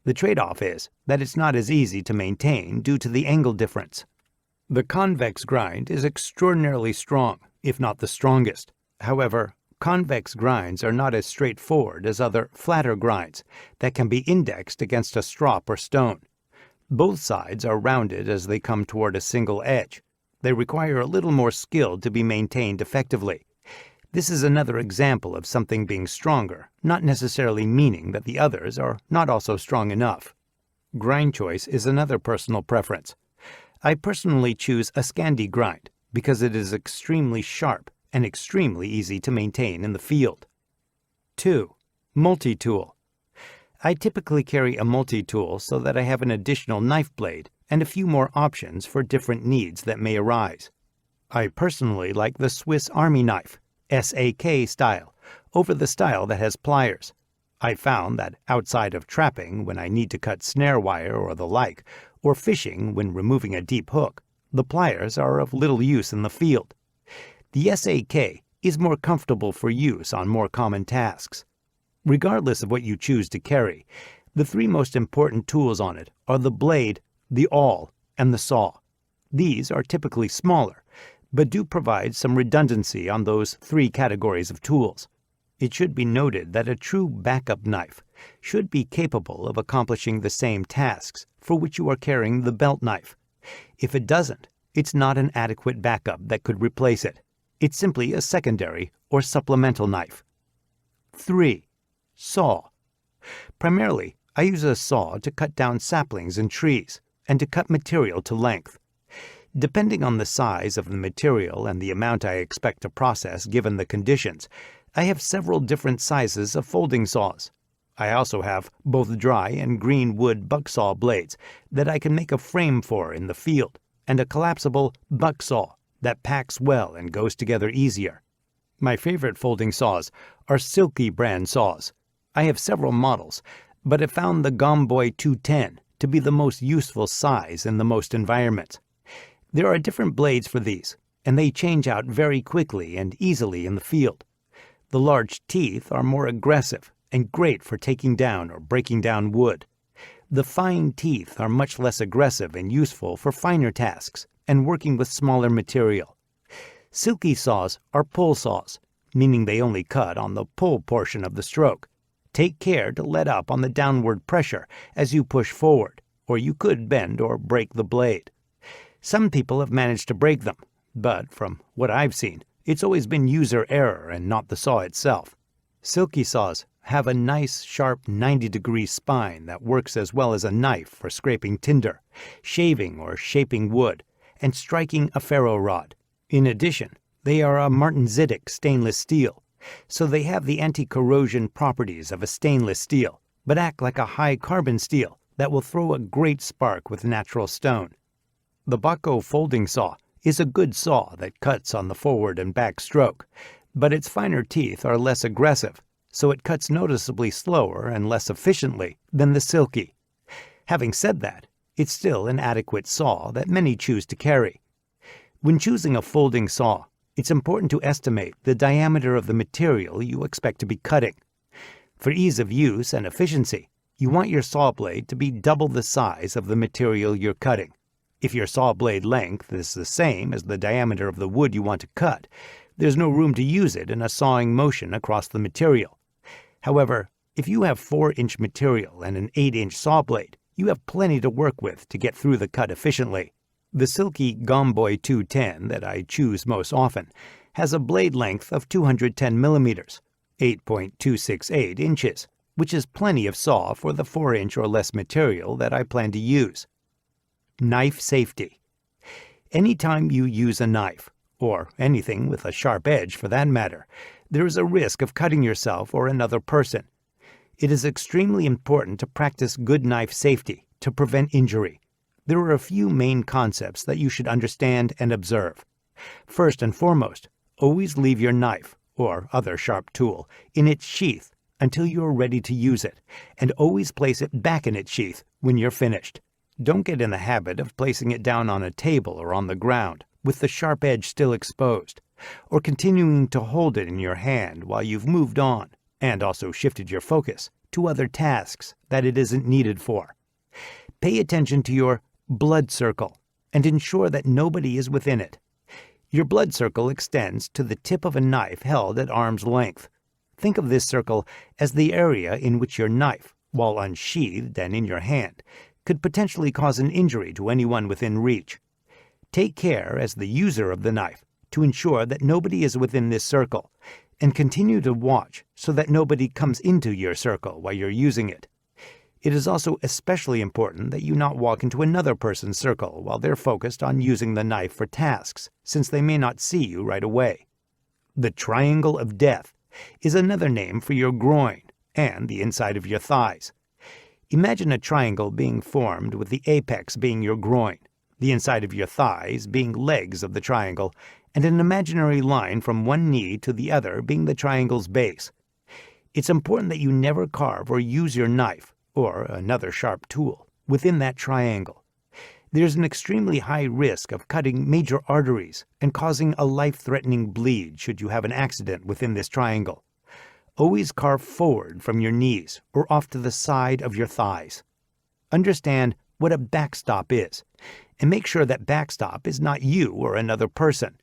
The trade-off is that it's not as easy to maintain due to the angle difference. The convex grind is extraordinarily strong, if not the strongest. However, convex grinds are not as straightforward as other flatter grinds that can be indexed against a strop or stone. Both sides are rounded as they come toward a single edge. They require a little more skill to be maintained effectively. This is another example of something being stronger, not necessarily meaning that the others are not also strong enough. Grind choice is another personal preference. I personally choose a Scandi grind because it is extremely sharp and extremely easy to maintain in the field. 2. Multi-tool. I typically carry a multi-tool so that I have an additional knife blade and a few more options for different needs that may arise. I personally like the Swiss Army knife, SAK style, over the style that has pliers. I found that outside of trapping when I need to cut snare wire or the like, or fishing when removing a deep hook, the pliers are of little use in the field. The SAK is more comfortable for use on more common tasks. Regardless of what you choose to carry, the three most important tools on it are the blade, the awl, and the saw. These are typically smaller, but do provide some redundancy on those three categories of tools. It should be noted that a true backup knife should be capable of accomplishing the same tasks for which you are carrying the belt knife. If it doesn't, it's not an adequate backup that could replace it. It's simply a secondary or supplemental knife. 3. Saw. Primarily, I use a saw to cut down saplings and trees, and to cut material to length. Depending on the size of the material and the amount I expect to process given the conditions, I have several different sizes of folding saws. I also have both dry and green wood bucksaw blades that I can make a frame for in the field, and a collapsible buck saw that packs well and goes together easier. My favorite folding saws are Silky brand saws. I have several models, but have found the Gomboy 210 to be the most useful size in the most environments. There are different blades for these, and they change out very quickly and easily in the field. The large teeth are more aggressive and great for taking down or breaking down wood. The fine teeth are much less aggressive and useful for finer tasks and working with smaller material. Silky saws are pull saws, meaning they only cut on the pull portion of the stroke. Take care to let up on the downward pressure as you push forward, or you could bend or break the blade. Some people have managed to break them, but from what I've seen, it's always been user error and not the saw itself. Silky saws have a nice, sharp 90-degree spine that works as well as a knife for scraping tinder, shaving or shaping wood, and striking a ferro rod. In addition, they are a martensitic stainless steel, so they have the anti-corrosion properties of a stainless steel, but act like a high-carbon steel that will throw a great spark with natural stone. The Bahco folding saw is a good saw that cuts on the forward and back stroke, but its finer teeth are less aggressive, so it cuts noticeably slower and less efficiently than the Silky. Having said that, it's still an adequate saw that many choose to carry. When choosing a folding saw, it's important to estimate the diameter of the material you expect to be cutting. For ease of use and efficiency, you want your saw blade to be double the size of the material you're cutting. If your saw blade length is the same as the diameter of the wood you want to cut, there's no room to use it in a sawing motion across the material. However, if you have 4-inch material and an 8-inch saw blade, you have plenty to work with to get through the cut efficiently. The Silky Gomboy 210 that I choose most often has a blade length of 210 millimeters, 8.268 inches, which is plenty of saw for the 4-inch or less material that I plan to use. Knife safety. Anytime you use a knife, or anything with a sharp edge for that matter, there is a risk of cutting yourself or another person. It is extremely important to practice good knife safety to prevent injury. There are a few main concepts that you should understand and observe. First and foremost, always leave your knife, or other sharp tool, in its sheath until you are ready to use it, and always place it back in its sheath when you're finished. Don't get in the habit of placing it down on a table or on the ground, with the sharp edge still exposed, or continuing to hold it in your hand while you've moved on, and also shifted your focus to other tasks that it isn't needed for. Pay attention to your blood circle, and ensure that nobody is within it. Your blood circle extends to the tip of a knife held at arm's length. Think of this circle as the area in which your knife, while unsheathed and in your hand, could potentially cause an injury to anyone within reach. Take care, as the user of the knife, to ensure that nobody is within this circle, and continue to watch so that nobody comes into your circle while you're using it. It is also especially important that you not walk into another person's circle while they're focused on using the knife for tasks, since they may not see you right away. The Triangle of Death is another name for your groin and the inside of your thighs. Imagine a triangle being formed with the apex being your groin, the inside of your thighs being legs of the triangle, and an imaginary line from one knee to the other being the triangle's base. It's important that you never carve or use your knife, or another sharp tool, within that triangle. There's an extremely high risk of cutting major arteries and causing a life-threatening bleed should you have an accident within this triangle. Always carve forward from your knees or off to the side of your thighs. Understand what a backstop is, and make sure that backstop is not you or another person.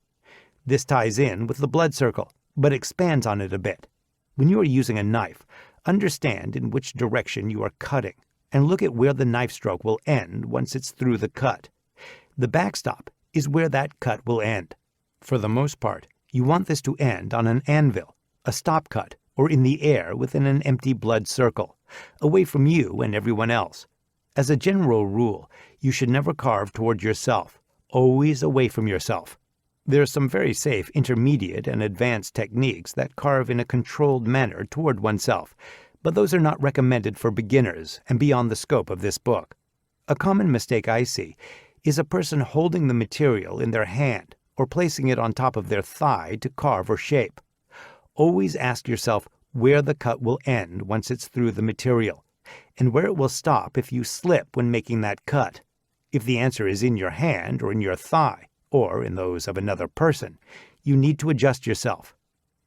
This ties in with the blood circle, but expands on it a bit. When you are using a knife, understand in which direction you are cutting, and look at where the knife stroke will end once it's through the cut. The backstop is where that cut will end. For the most part, you want this to end on an anvil, a stop cut, or in the air within an empty blood circle, away from you and everyone else. As a general rule, you should never carve toward yourself, always away from yourself. There are some very safe intermediate and advanced techniques that carve in a controlled manner toward oneself, but those are not recommended for beginners and beyond the scope of this book. A common mistake I see is a person holding the material in their hand or placing it on top of their thigh to carve or shape. Always ask yourself where the cut will end once it's through the material, and where it will stop if you slip when making that cut. If the answer is in your hand or in your thigh, or in those of another person, you need to adjust yourself.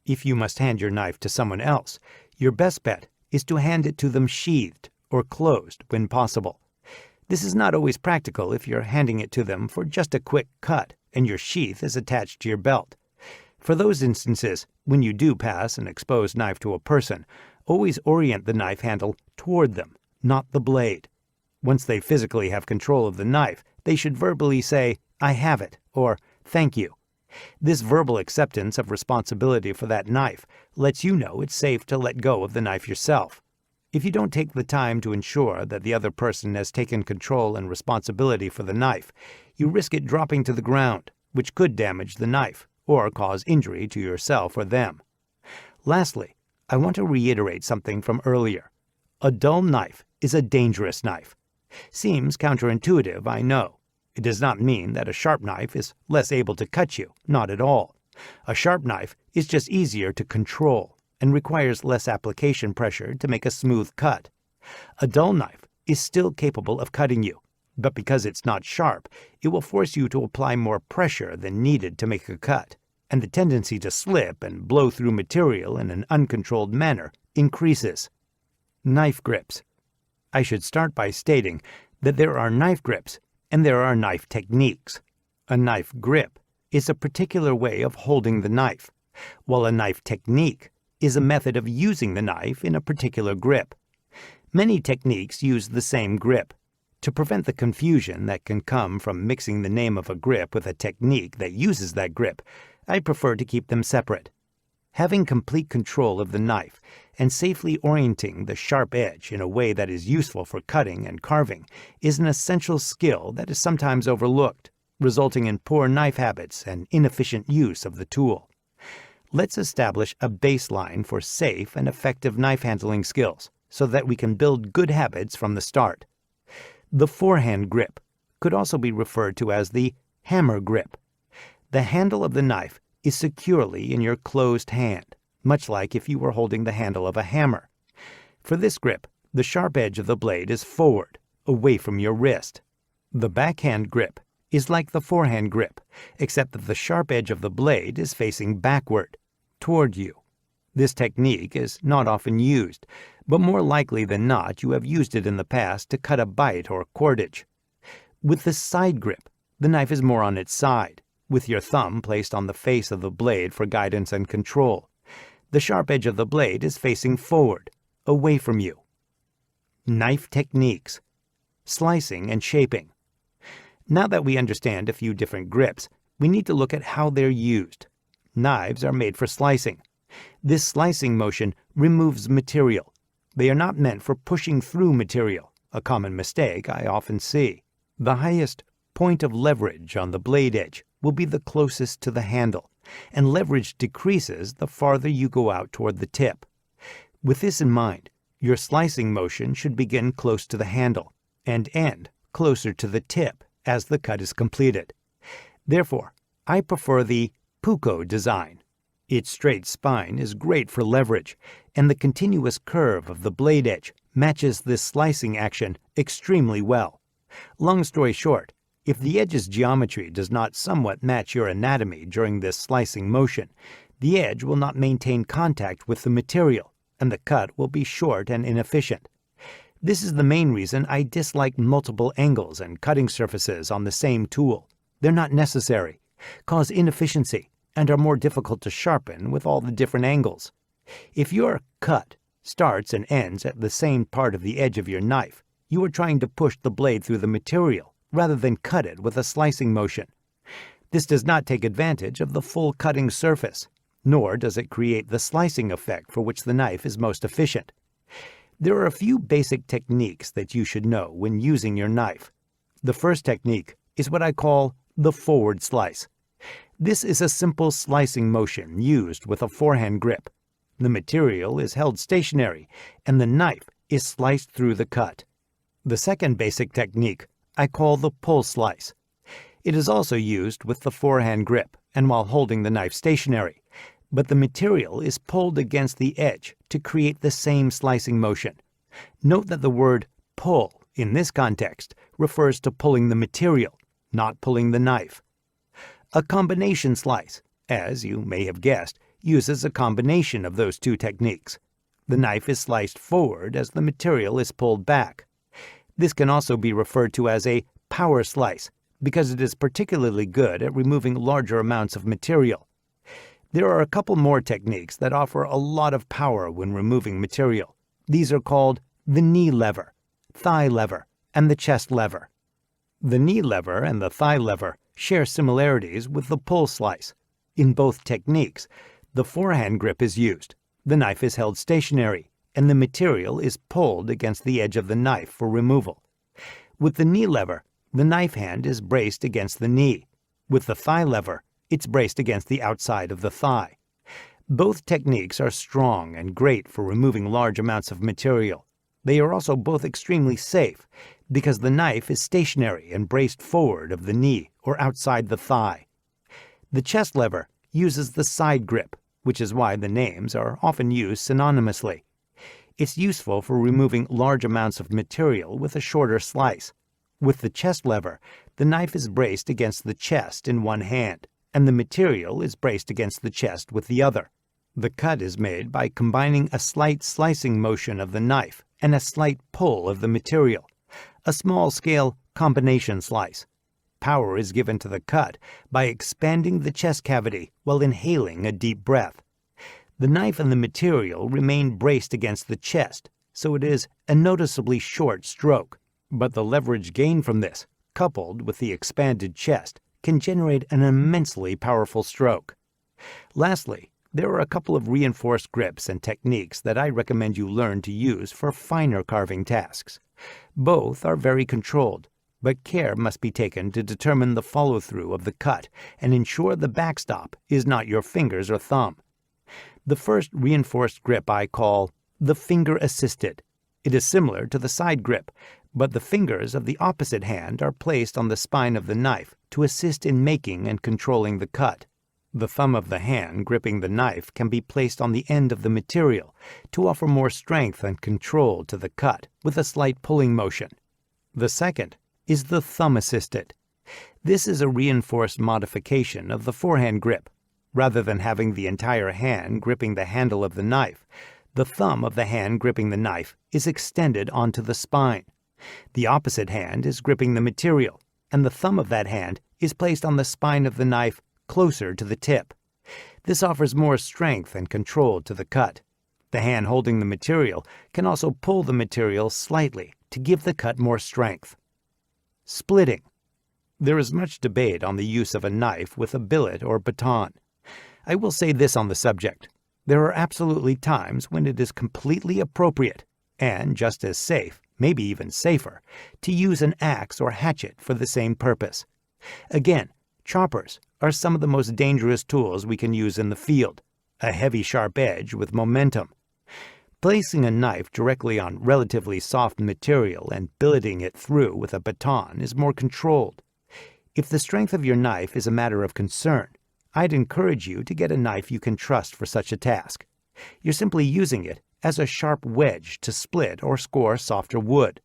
If you must hand your knife to someone else, your best bet is to hand it to them sheathed or closed when possible. This is not always practical if you're handing it to them for just a quick cut and your sheath is attached to your belt. For those instances, when you do pass an exposed knife to a person, always orient the knife handle toward them, not the blade. Once they physically have control of the knife, they should verbally say, "I have it," or "Thank you." This verbal acceptance of responsibility for that knife lets you know it's safe to let go of the knife yourself. If you don't take the time to ensure that the other person has taken control and responsibility for the knife, you risk it dropping to the ground, which could damage the knife or cause injury to yourself or them. Lastly, I want to reiterate something from earlier. A dull knife is a dangerous knife. Seems counterintuitive, I know. It does not mean that a sharp knife is less able to cut you, not at all. A sharp knife is just easier to control and requires less application pressure to make a smooth cut. A dull knife is still capable of cutting you, but because it's not sharp, it will force you to apply more pressure than needed to make a cut, and the tendency to slip and blow through material in an uncontrolled manner increases. Knife grips. I should start by stating that there are knife grips and there are knife techniques. A knife grip is a particular way of holding the knife, while a knife technique is a method of using the knife in a particular grip. Many techniques use the same grip. To prevent the confusion that can come from mixing the name of a grip with a technique that uses that grip, I prefer to keep them separate. Having complete control of the knife and safely orienting the sharp edge in a way that is useful for cutting and carving is an essential skill that is sometimes overlooked, resulting in poor knife habits and inefficient use of the tool. Let's establish a baseline for safe and effective knife handling skills so that we can build good habits from the start. The forehand grip could also be referred to as the hammer grip. The handle of the knife is securely in your closed hand, much like if you were holding the handle of a hammer. For this grip, the sharp edge of the blade is forward, away from your wrist. The backhand grip is like the forehand grip, except that the sharp edge of the blade is facing backward, toward you. This technique is not often used, but more likely than not you have used it in the past to cut a bite or cordage. With the side grip, the knife is more on its side, with your thumb placed on the face of the blade for guidance and control. The sharp edge of the blade is facing forward, away from you. Knife techniques. Slicing and shaping. Now that we understand a few different grips, we need to look at how they're used. Knives are made for slicing. This slicing motion removes material. They are not meant for pushing through material, a common mistake I often see. The highest point of leverage on the blade edge will be the closest to the handle, and leverage decreases the farther you go out toward the tip. With this in mind, your slicing motion should begin close to the handle and end closer to the tip as the cut is completed. Therefore, I prefer the puukko design. Its straight spine is great for leverage, and the continuous curve of the blade edge matches this slicing action extremely well. Long story short, if the edge's geometry does not somewhat match your anatomy during this slicing motion, the edge will not maintain contact with the material, and the cut will be short and inefficient. This is the main reason I dislike multiple angles and cutting surfaces on the same tool. They're not necessary, cause inefficiency, and are more difficult to sharpen with all the different angles. If your cut starts and ends at the same part of the edge of your knife, you are trying to push the blade through the material rather than cut it with a slicing motion. This does not take advantage of the full cutting surface, nor does it create the slicing effect for which the knife is most efficient. There are a few basic techniques that you should know when using your knife. The first technique is what I call the forward slice. This is a simple slicing motion used with a forehand grip. The material is held stationary, and the knife is sliced through the cut. The second basic technique I call the pull slice. It is also used with the forehand grip and while holding the knife stationary, but the material is pulled against the edge to create the same slicing motion. Note that the word pull in this context refers to pulling the material, not pulling the knife. A combination slice, as you may have guessed, uses a combination of those two techniques. The knife is sliced forward as the material is pulled back. This can also be referred to as a power slice because it is particularly good at removing larger amounts of material. There are a couple more techniques that offer a lot of power when removing material. These are called the knee lever, thigh lever, and the chest lever. The knee lever and the thigh lever share similarities with the pull slice. In both techniques, the forehand grip is used, the knife is held stationary, and the material is pulled against the edge of the knife for removal. With the knee lever, the knife hand is braced against the knee. With the thigh lever, it's braced against the outside of the thigh. Both techniques are strong and great for removing large amounts of material. They are also both extremely safe because the knife is stationary and braced forward of the knee or outside the thigh. The chest lever uses the side grip, which is why the names are often used synonymously. It's useful for removing large amounts of material with a shorter slice. With the chest lever, the knife is braced against the chest in one hand, and the material is braced against the chest with the other. The cut is made by combining a slight slicing motion of the knife and a slight pull of the material, a small-scale combination slice. Power is given to the cut by expanding the chest cavity while inhaling a deep breath. The knife and the material remain braced against the chest, so it is a noticeably short stroke. But the leverage gained from this, coupled with the expanded chest, can generate an immensely powerful stroke. Lastly, there are a couple of reinforced grips and techniques that I recommend you learn to use for finer carving tasks. Both are very controlled, but care must be taken to determine the follow-through of the cut and ensure the backstop is not your fingers or thumb. The first reinforced grip I call the finger-assisted. It is similar to the side grip, but the fingers of the opposite hand are placed on the spine of the knife to assist in making and controlling the cut. The thumb of the hand gripping the knife can be placed on the end of the material to offer more strength and control to the cut with a slight pulling motion. The second is the thumb-assisted. This is a reinforced modification of the forehand grip. Rather than having the entire hand gripping the handle of the knife, the thumb of the hand gripping the knife is extended onto the spine. The opposite hand is gripping the material, and the thumb of that hand is placed on the spine of the knife closer to the tip. This offers more strength and control to the cut. The hand holding the material can also pull the material slightly to give the cut more strength. Splitting. There is much debate on the use of a knife with a billet or baton. I will say this on the subject. There are absolutely times when it is completely appropriate, and just as safe, maybe even safer, to use an axe or hatchet for the same purpose. Again, choppers are some of the most dangerous tools we can use in the field, a heavy sharp edge with momentum. Placing a knife directly on relatively soft material and billeting it through with a baton is more controlled. If the strength of your knife is a matter of concern, I'd encourage you to get a knife you can trust for such a task. You're simply using it as a sharp wedge to split or score softer wood.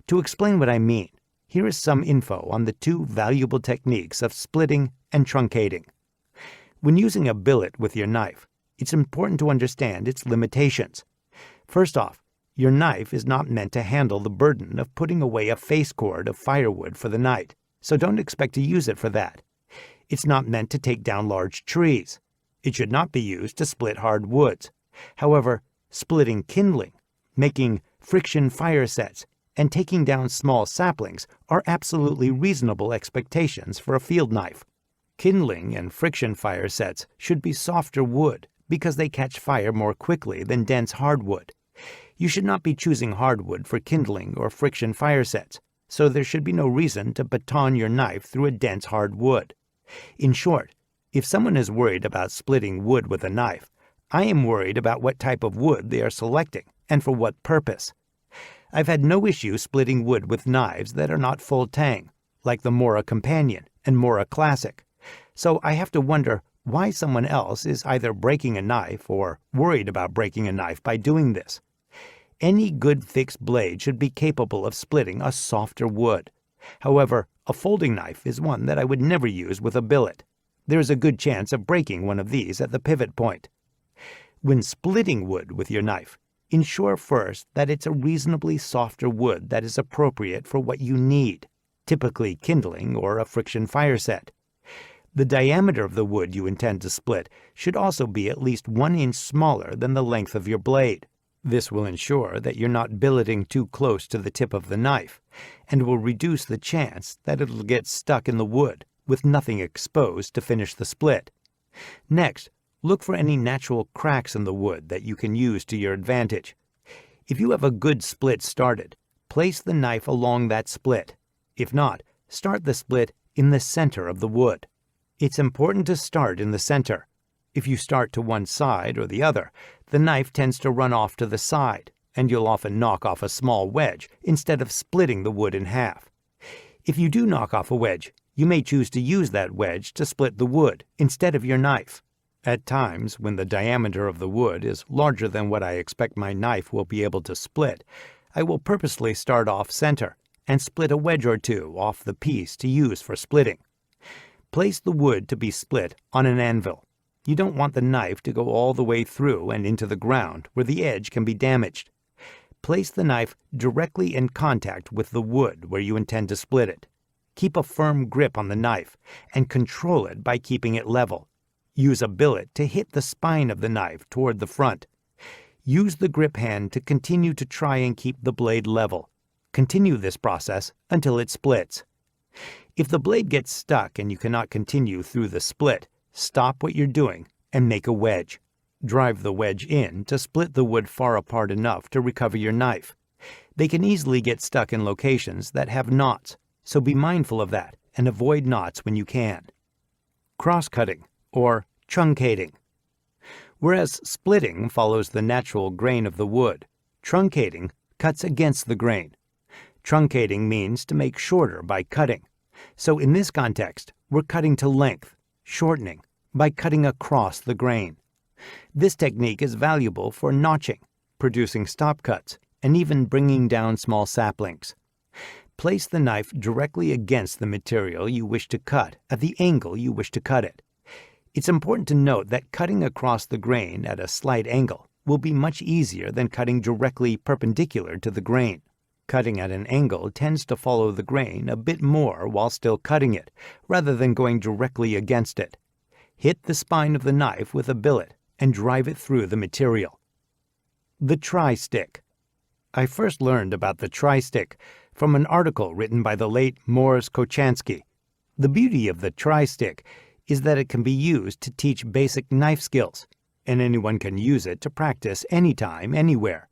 To explain what I mean, here is some info on the two valuable techniques of splitting and truncating. When using a billet with your knife, it's important to understand its limitations. First off, your knife is not meant to handle the burden of putting away a face cord of firewood for the night, so don't expect to use it for that. It's not meant to take down large trees. It should not be used to split hard woods. However, splitting kindling, making friction fire sets, and taking down small saplings are absolutely reasonable expectations for a field knife. Kindling and friction fire sets should be softer wood because they catch fire more quickly than dense hardwood. You should not be choosing hardwood for kindling or friction fire sets, so there should be no reason to baton your knife through a dense hardwood. In short, if someone is worried about splitting wood with a knife, I am worried about what type of wood they are selecting and for what purpose. I've had no issue splitting wood with knives that are not full tang, like the Mora Companion and Mora Classic, so I have to wonder why someone else is either breaking a knife or worried about breaking a knife by doing this. Any good fixed blade should be capable of splitting a softer wood. However, a folding knife is one that I would never use with a billet. There is a good chance of breaking one of these at the pivot point. When splitting wood with your knife, ensure first that it's a reasonably softer wood that is appropriate for what you need, typically kindling or a friction fire set. The diameter of the wood you intend to split should also be at least 1 inch smaller than the length of your blade. This will ensure that you're not billeting too close to the tip of the knife, and will reduce the chance that it'll get stuck in the wood with nothing exposed to finish the split. Next, look for any natural cracks in the wood that you can use to your advantage. If you have a good split started, place the knife along that split. If not, start the split in the center of the wood. It's important to start in the center. If you start to one side or the other, the knife tends to run off to the side, and you'll often knock off a small wedge instead of splitting the wood in half. If you do knock off a wedge, you may choose to use that wedge to split the wood instead of your knife. At times, when the diameter of the wood is larger than what I expect my knife will be able to split, I will purposely start off center and split a wedge or two off the piece to use for splitting. Place the wood to be split on an anvil. You don't want the knife to go all the way through and into the ground where the edge can be damaged. Place the knife directly in contact with the wood where you intend to split it. Keep a firm grip on the knife and control it by keeping it level. Use a billet to hit the spine of the knife toward the front. Use the grip hand to continue to try and keep the blade level. Continue this process until it splits. If the blade gets stuck and you cannot continue through the split, stop what you're doing and make a wedge. Drive the wedge in to split the wood far apart enough to recover your knife. They can easily get stuck in locations that have knots, so be mindful of that and avoid knots when you can. Cross-cutting, or truncating. Whereas splitting follows the natural grain of the wood, truncating cuts against the grain. Truncating means to make shorter by cutting. So in this context, we're cutting to length, shortening, by cutting across the grain. This technique is valuable for notching, producing stop cuts, and even bringing down small saplings. Place the knife directly against the material you wish to cut at the angle you wish to cut it. It's important to note that cutting across the grain at a slight angle will be much easier than cutting directly perpendicular to the grain. Cutting at an angle tends to follow the grain a bit more while still cutting it, rather than going directly against it. Hit the spine of the knife with a billet and drive it through the material. The tri-stick. I first learned about the tri-stick from an article written by the late Morris Kochanski. The beauty of the tri-stick is that it can be used to teach basic knife skills, and anyone can use it to practice anytime, anywhere.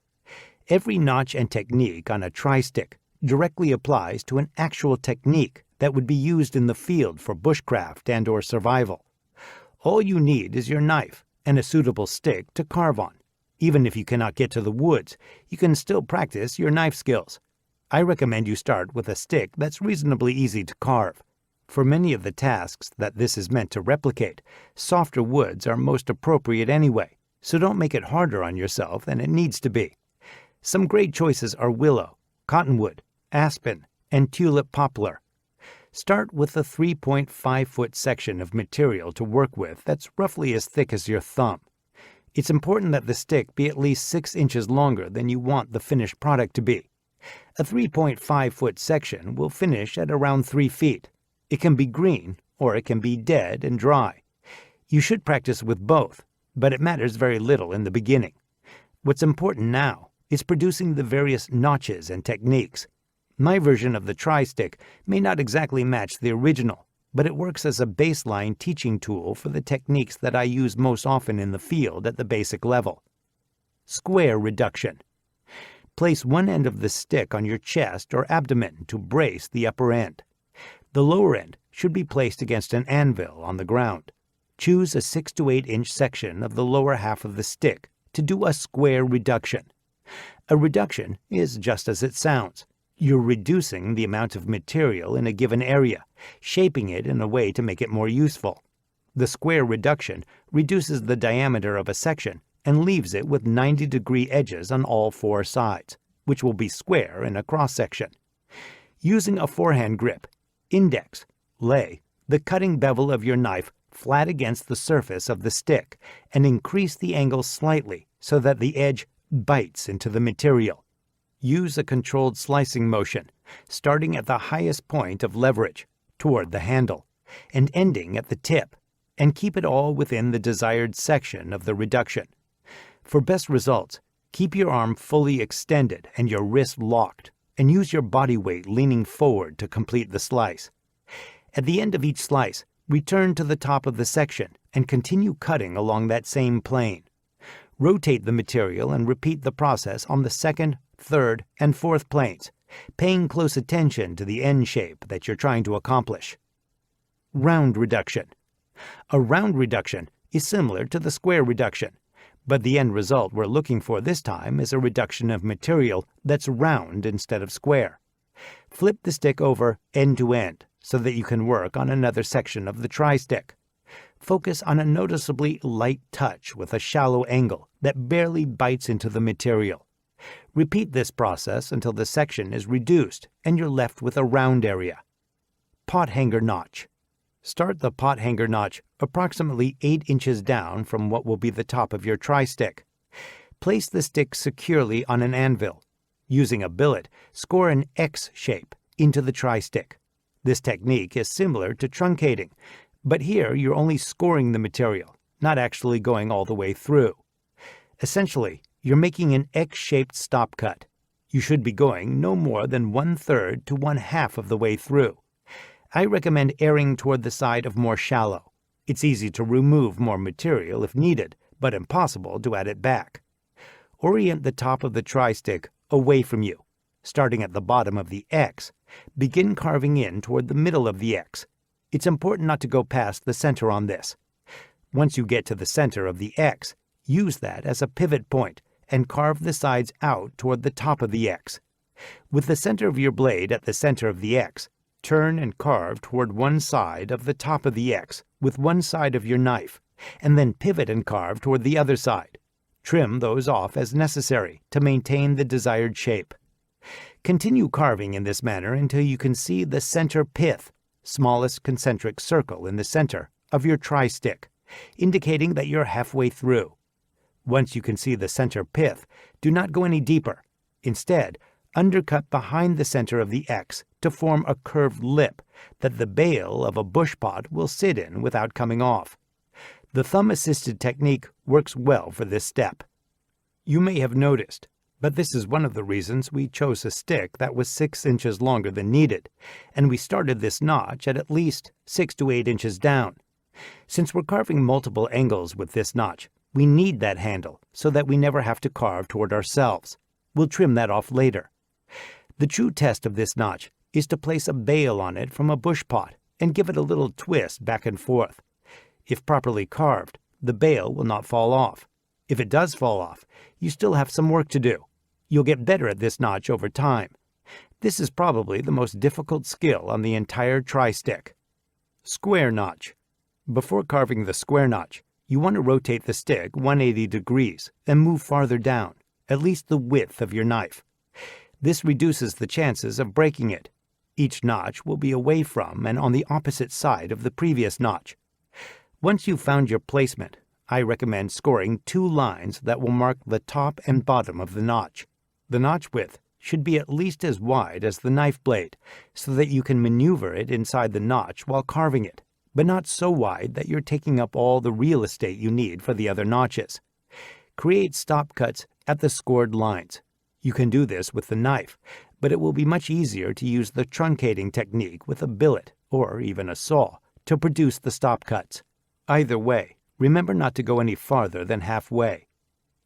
Every notch and technique on a tri-stick directly applies to an actual technique that would be used in the field for bushcraft and/or survival. All you need is your knife and a suitable stick to carve on. Even if you cannot get to the woods, you can still practice your knife skills. I recommend you start with a stick that's reasonably easy to carve. For many of the tasks that this is meant to replicate, softer woods are most appropriate anyway, so don't make it harder on yourself than it needs to be. Some great choices are willow, cottonwood, aspen, and tulip poplar. Start with a 3.5-foot section of material to work with that's roughly as thick as your thumb. It's important that the stick be at least 6 inches longer than you want the finished product to be. A 3.5-foot section will finish at around 3 feet. It can be green or it can be dead and dry. You should practice with both, but it matters very little in the beginning. What's important now is producing the various notches and techniques. My version of the tri-stick may not exactly match the original, but it works as a baseline teaching tool for the techniques that I use most often in the field at the basic level. Square reduction. Place one end of the stick on your chest or abdomen to brace the upper end. The lower end should be placed against an anvil on the ground. Choose a 6 to 8 inch section of the lower half of the stick to do a square reduction. A reduction is just as it sounds. You're reducing the amount of material in a given area, shaping it in a way to make it more useful. The square reduction reduces the diameter of a section and leaves it with 90-degree edges on all 4 sides, which will be square in a cross-section. Using a forehand grip, index, lay the cutting bevel of your knife flat against the surface of the stick and increase the angle slightly so that the edge bites into the material. Use a controlled slicing motion, starting at the highest point of leverage, toward the handle, and ending at the tip, and keep it all within the desired section of the reduction. For best results, keep your arm fully extended and your wrist locked, and use your body weight leaning forward to complete the slice. At the end of each slice, return to the top of the section and continue cutting along that same plane. Rotate the material and repeat the process on the second, third, and fourth planes, paying close attention to the end shape that you're trying to accomplish. Round reduction. A round reduction is similar to the square reduction, but the end result we're looking for this time is a reduction of material that's round instead of square. Flip the stick over end to end so that you can work on another section of the tri-stick. Focus on a noticeably light touch with a shallow angle that barely bites into the material. Repeat this process until the section is reduced and you're left with a round area. Pot hanger notch. Start the pot hanger notch approximately 8 inches down from what will be the top of your tri-stick. Place the stick securely on an anvil. Using a billet, score an X shape into the tri-stick. This technique is similar to truncating, but here you're only scoring the material, not actually going all the way through. Essentially, you're making an X-shaped stop cut. You should be going no more than 1/3 to 1/2 of the way through. I recommend erring toward the side of more shallow. It's easy to remove more material if needed, but impossible to add it back. Orient the top of the tri-stick away from you. Starting at the bottom of the X, begin carving in toward the middle of the X. It's important not to go past the center on this. Once you get to the center of the X, use that as a pivot point and carve the sides out toward the top of the X. With the center of your blade at the center of the X, turn and carve toward one side of the top of the X with one side of your knife, and then pivot and carve toward the other side. Trim those off as necessary to maintain the desired shape. Continue carving in this manner until you can see the center pith, smallest concentric circle in the center, of your tri-stick, indicating that you're halfway through. Once you can see the center pith, do not go any deeper. Instead, undercut behind the center of the X to form a curved lip that the bail of a bush pot will sit in without coming off. The thumb-assisted technique works well for this step. You may have noticed, but this is one of the reasons we chose a stick that was 6 inches longer than needed, and we started this notch at least 6 to 8 inches down. Since we're carving multiple angles with this notch, we need that handle so that we never have to carve toward ourselves. We'll trim that off later. The true test of this notch is to place a bail on it from a bush pot and give it a little twist back and forth. If properly carved, the bail will not fall off. If it does fall off, you still have some work to do. You'll get better at this notch over time. This is probably the most difficult skill on the entire tri-stick. Square notch. Before carving the square notch, you want to rotate the stick 180 degrees and move farther down, at least the width of your knife. This reduces the chances of breaking it. Each notch will be away from and on the opposite side of the previous notch. Once you've found your placement, I recommend scoring 2 lines that will mark the top and bottom of the notch. The notch width should be at least as wide as the knife blade, so that you can maneuver it inside the notch while carving it, but not so wide that you're taking up all the real estate you need for the other notches. Create stop cuts at the scored lines. You can do this with the knife, but it will be much easier to use the truncating technique with a billet, or even a saw, to produce the stop cuts. Either way, remember not to go any farther than halfway.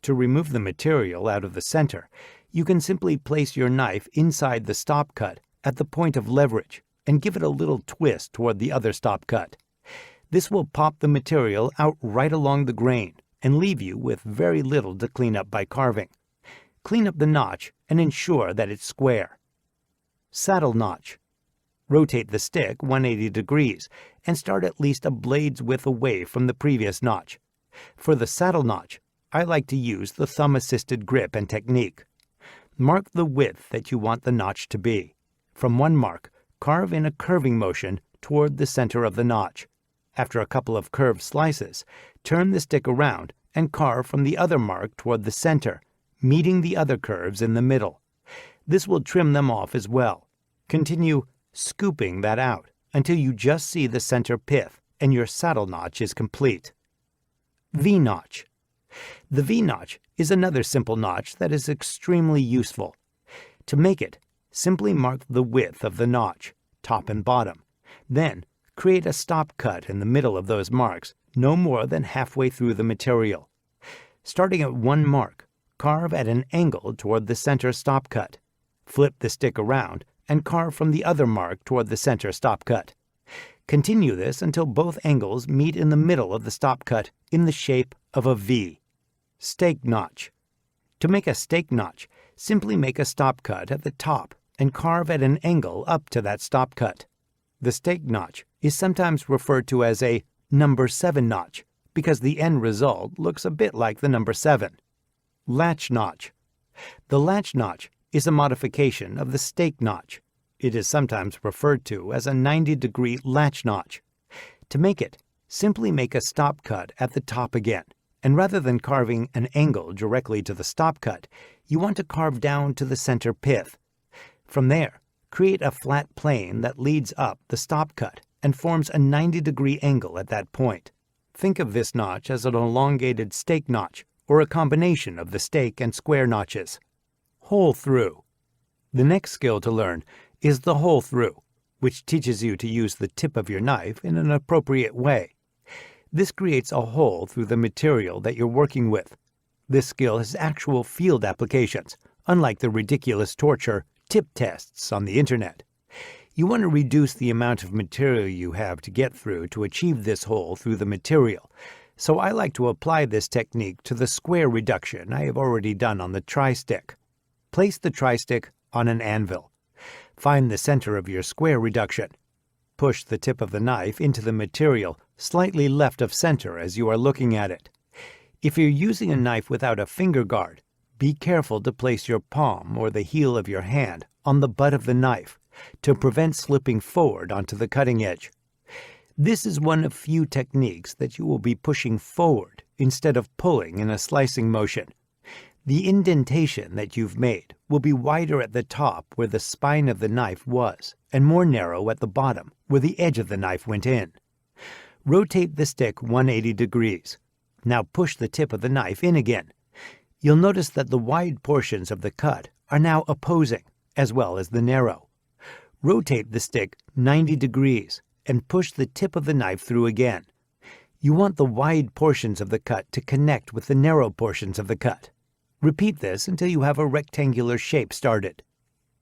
To remove the material out of the center, you can simply place your knife inside the stop cut at the point of leverage and give it a little twist toward the other stop cut. This will pop the material out right along the grain and leave you with very little to clean up by carving. Clean up the notch and ensure that it's square. Saddle notch. Rotate the stick 180 degrees and start at least a blade's width away from the previous notch. For the saddle notch, I like to use the thumb-assisted grip and technique. Mark the width that you want the notch to be. From one mark, carve in a curving motion toward the center of the notch. After a couple of curved slices, turn the stick around and carve from the other mark toward the center, meeting the other curves in the middle. This will trim them off as well. Continue scooping that out until you just see the center pith and your saddle notch is complete. V-notch. The V-notch is another simple notch that is extremely useful. To make it, simply mark the width of the notch, top and bottom. Then, create a stop cut in the middle of those marks, no more than halfway through the material. Starting at one mark, carve at an angle toward the center stop cut. Flip the stick around and carve from the other mark toward the center stop cut. Continue this until both angles meet in the middle of the stop cut in the shape of a V. Stake notch. To make a stake notch, simply make a stop cut at the top and carve at an angle up to that stop cut. The stake notch is sometimes referred to as a number 7 notch because the end result looks a bit like the number 7. Latch notch. The latch notch is a modification of the stake notch. It is sometimes referred to as a 90-degree latch notch. To make it, simply make a stop cut at the top again, and rather than carving an angle directly to the stop cut, you want to carve down to the center pith. From there, create a flat plane that leads up the stop cut and forms a 90-degree angle at that point. Think of this notch as an elongated stake notch, or a combination of the stake and square notches. Hole through. The next skill to learn is the hole through, which teaches you to use the tip of your knife in an appropriate way. This creates a hole through the material that you're working with. This skill has actual field applications, unlike the ridiculous torture tip tests on the internet. You want to reduce the amount of material you have to get through to achieve this hole through the material, so I like to apply this technique to the square reduction I have already done on the tri-stick. Place the tri-stick on an anvil. Find the center of your square reduction. Push the tip of the knife into the material slightly left of center as you are looking at it. If you're using a knife without a finger guard, be careful to place your palm or the heel of your hand on the butt of the knife to prevent slipping forward onto the cutting edge. This is one of few techniques that you will be pushing forward instead of pulling in a slicing motion. The indentation that you've made will be wider at the top where the spine of the knife was, and more narrow at the bottom where the edge of the knife went in. Rotate the stick 180 degrees. Now push the tip of the knife in again. You'll notice that the wide portions of the cut are now opposing, as well as the narrow. Rotate the stick 90 degrees and push the tip of the knife through again. You want the wide portions of the cut to connect with the narrow portions of the cut. Repeat this until you have a rectangular shape started.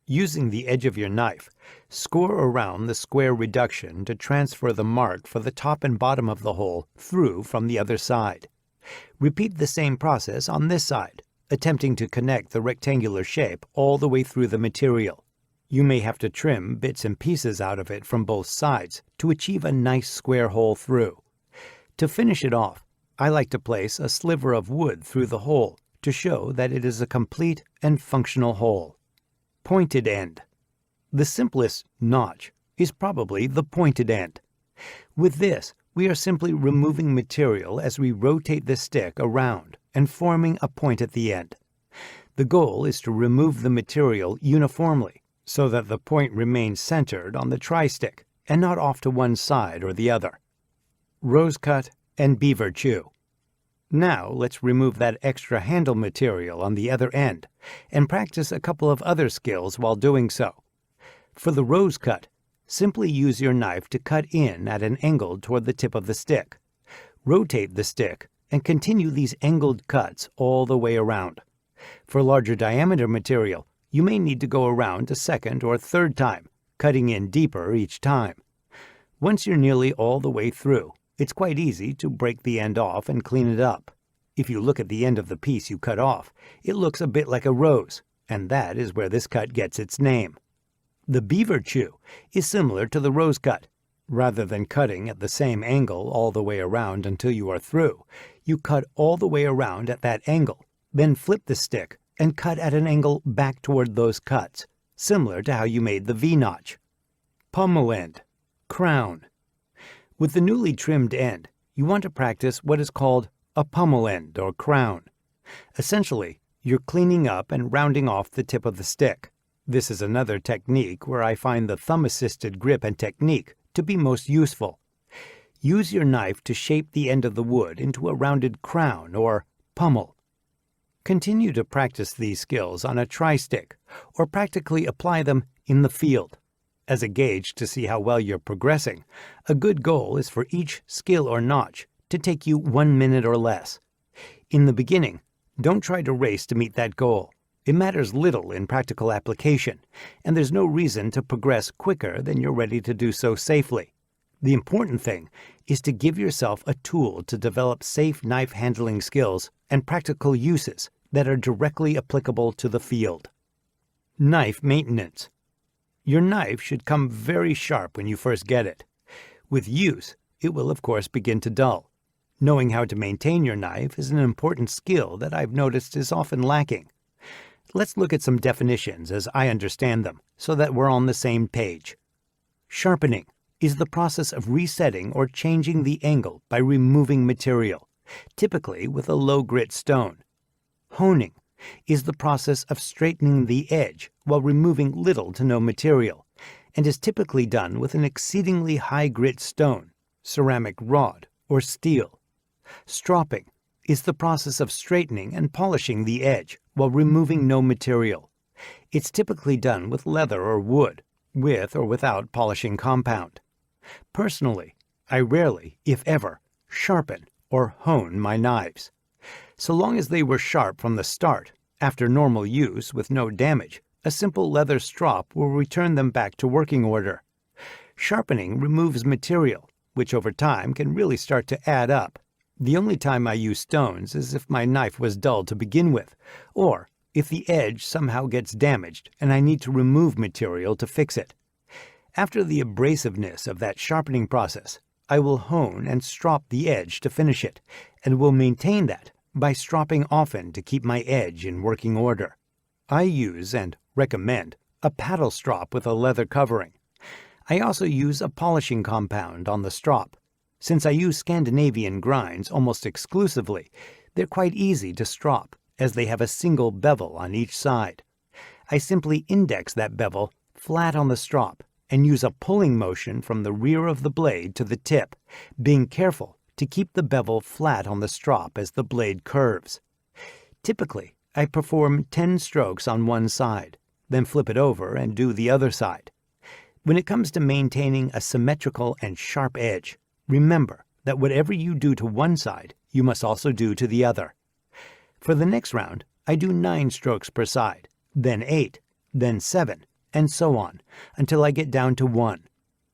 Using the edge of your knife, score around the square reduction to transfer the mark for the top and bottom of the hole through from the other side. Repeat the same process on this side, attempting to connect the rectangular shape all the way through the material. You may have to trim bits and pieces out of it from both sides to achieve a nice square hole through. To finish it off, I like to place a sliver of wood through the hole to show that it is a complete and functional hole. Pointed end. The simplest notch is probably the pointed end. With this, we are simply removing material as we rotate the stick around and forming a point at the end. The goal is to remove the material uniformly so that the point remains centered on the tri-stick and not off to one side or the other. Rose cut and beaver chew. Now let's remove that extra handle material on the other end and practice a couple of other skills while doing so. For the rose cut, simply use your knife to cut in at an angle toward the tip of the stick. Rotate the stick and continue these angled cuts all the way around. For larger diameter material, you may need to go around a second or third time, cutting in deeper each time. Once you're nearly all the way through, it's quite easy to break the end off and clean it up. If you look at the end of the piece you cut off, it looks a bit like a rose, and that is where this cut gets its name. The beaver chew is similar to the rose cut. Rather than cutting at the same angle all the way around until you are through, you cut all the way around at that angle, then flip the stick and cut at an angle back toward those cuts, similar to how you made the V-notch. Pommel end. Crown. With the newly trimmed end, you want to practice what is called a pommel end or crown. Essentially, you're cleaning up and rounding off the tip of the stick. This is another technique where I find the thumb-assisted grip and technique to be most useful. Use your knife to shape the end of the wood into a rounded crown or pommel. Continue to practice these skills on a tri-stick or practically apply them in the field. As a gauge to see how well you're progressing, a good goal is for each skill or notch to take you 1 minute or less. In the beginning, don't try to race to meet that goal. It matters little in practical application, and there's no reason to progress quicker than you're ready to do so safely. The important thing is to give yourself a tool to develop safe knife handling skills and practical uses that are directly applicable to the field. Knife maintenance. Your knife should come very sharp when you first get it. With use, it will of course begin to dull. Knowing how to maintain your knife is an important skill that I've noticed is often lacking. Let's look at some definitions as I understand them, so that we're on the same page. Sharpening is the process of resetting or changing the angle by removing material, typically with a low-grit stone. Honing is the process of straightening the edge while removing little to no material, and is typically done with an exceedingly high-grit stone, ceramic rod, or steel. Stropping is the process of straightening and polishing the edge while removing no material. It's typically done with leather or wood, with or without polishing compound. Personally, I rarely, if ever, sharpen or hone my knives. So long as they were sharp from the start, after normal use with no damage, a simple leather strop will return them back to working order. Sharpening removes material, which over time can really start to add up. The only time I use stones is if my knife was dull to begin with, or if the edge somehow gets damaged and I need to remove material to fix it. After the abrasiveness of that sharpening process, I will hone and strop the edge to finish it, and will maintain that by stropping often to keep my edge in working order. I use and recommend a paddle strop with a leather covering. I also use a polishing compound on the strop. Since I use Scandinavian grinds almost exclusively, they're quite easy to strop, as they have a single bevel on each side. I simply index that bevel flat on the strop and use a pulling motion from the rear of the blade to the tip, being careful to keep the bevel flat on the strop as the blade curves. Typically, I perform 10 strokes on one side, then flip it over and do the other side. When it comes to maintaining a symmetrical and sharp edge, remember that whatever you do to one side, you must also do to the other. For the next round, I do 9 strokes per side, then 8, then 7, and so on, until I get down to 1.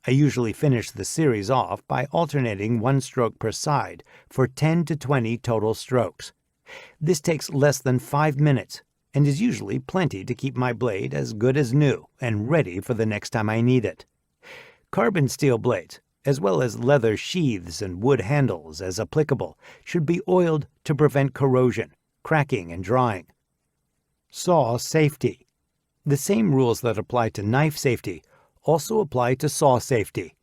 I usually finish the series off by alternating 1 stroke per side for 10 to 20 total strokes. This takes less than 5 minutes, and is usually plenty to keep my blade as good as new and ready for the next time I need it. Carbon steel blades, as well as leather sheaths and wood handles as applicable, should be oiled to prevent corrosion, cracking, and drying. Saw safety. The same rules that apply to knife safety also apply to saw safety.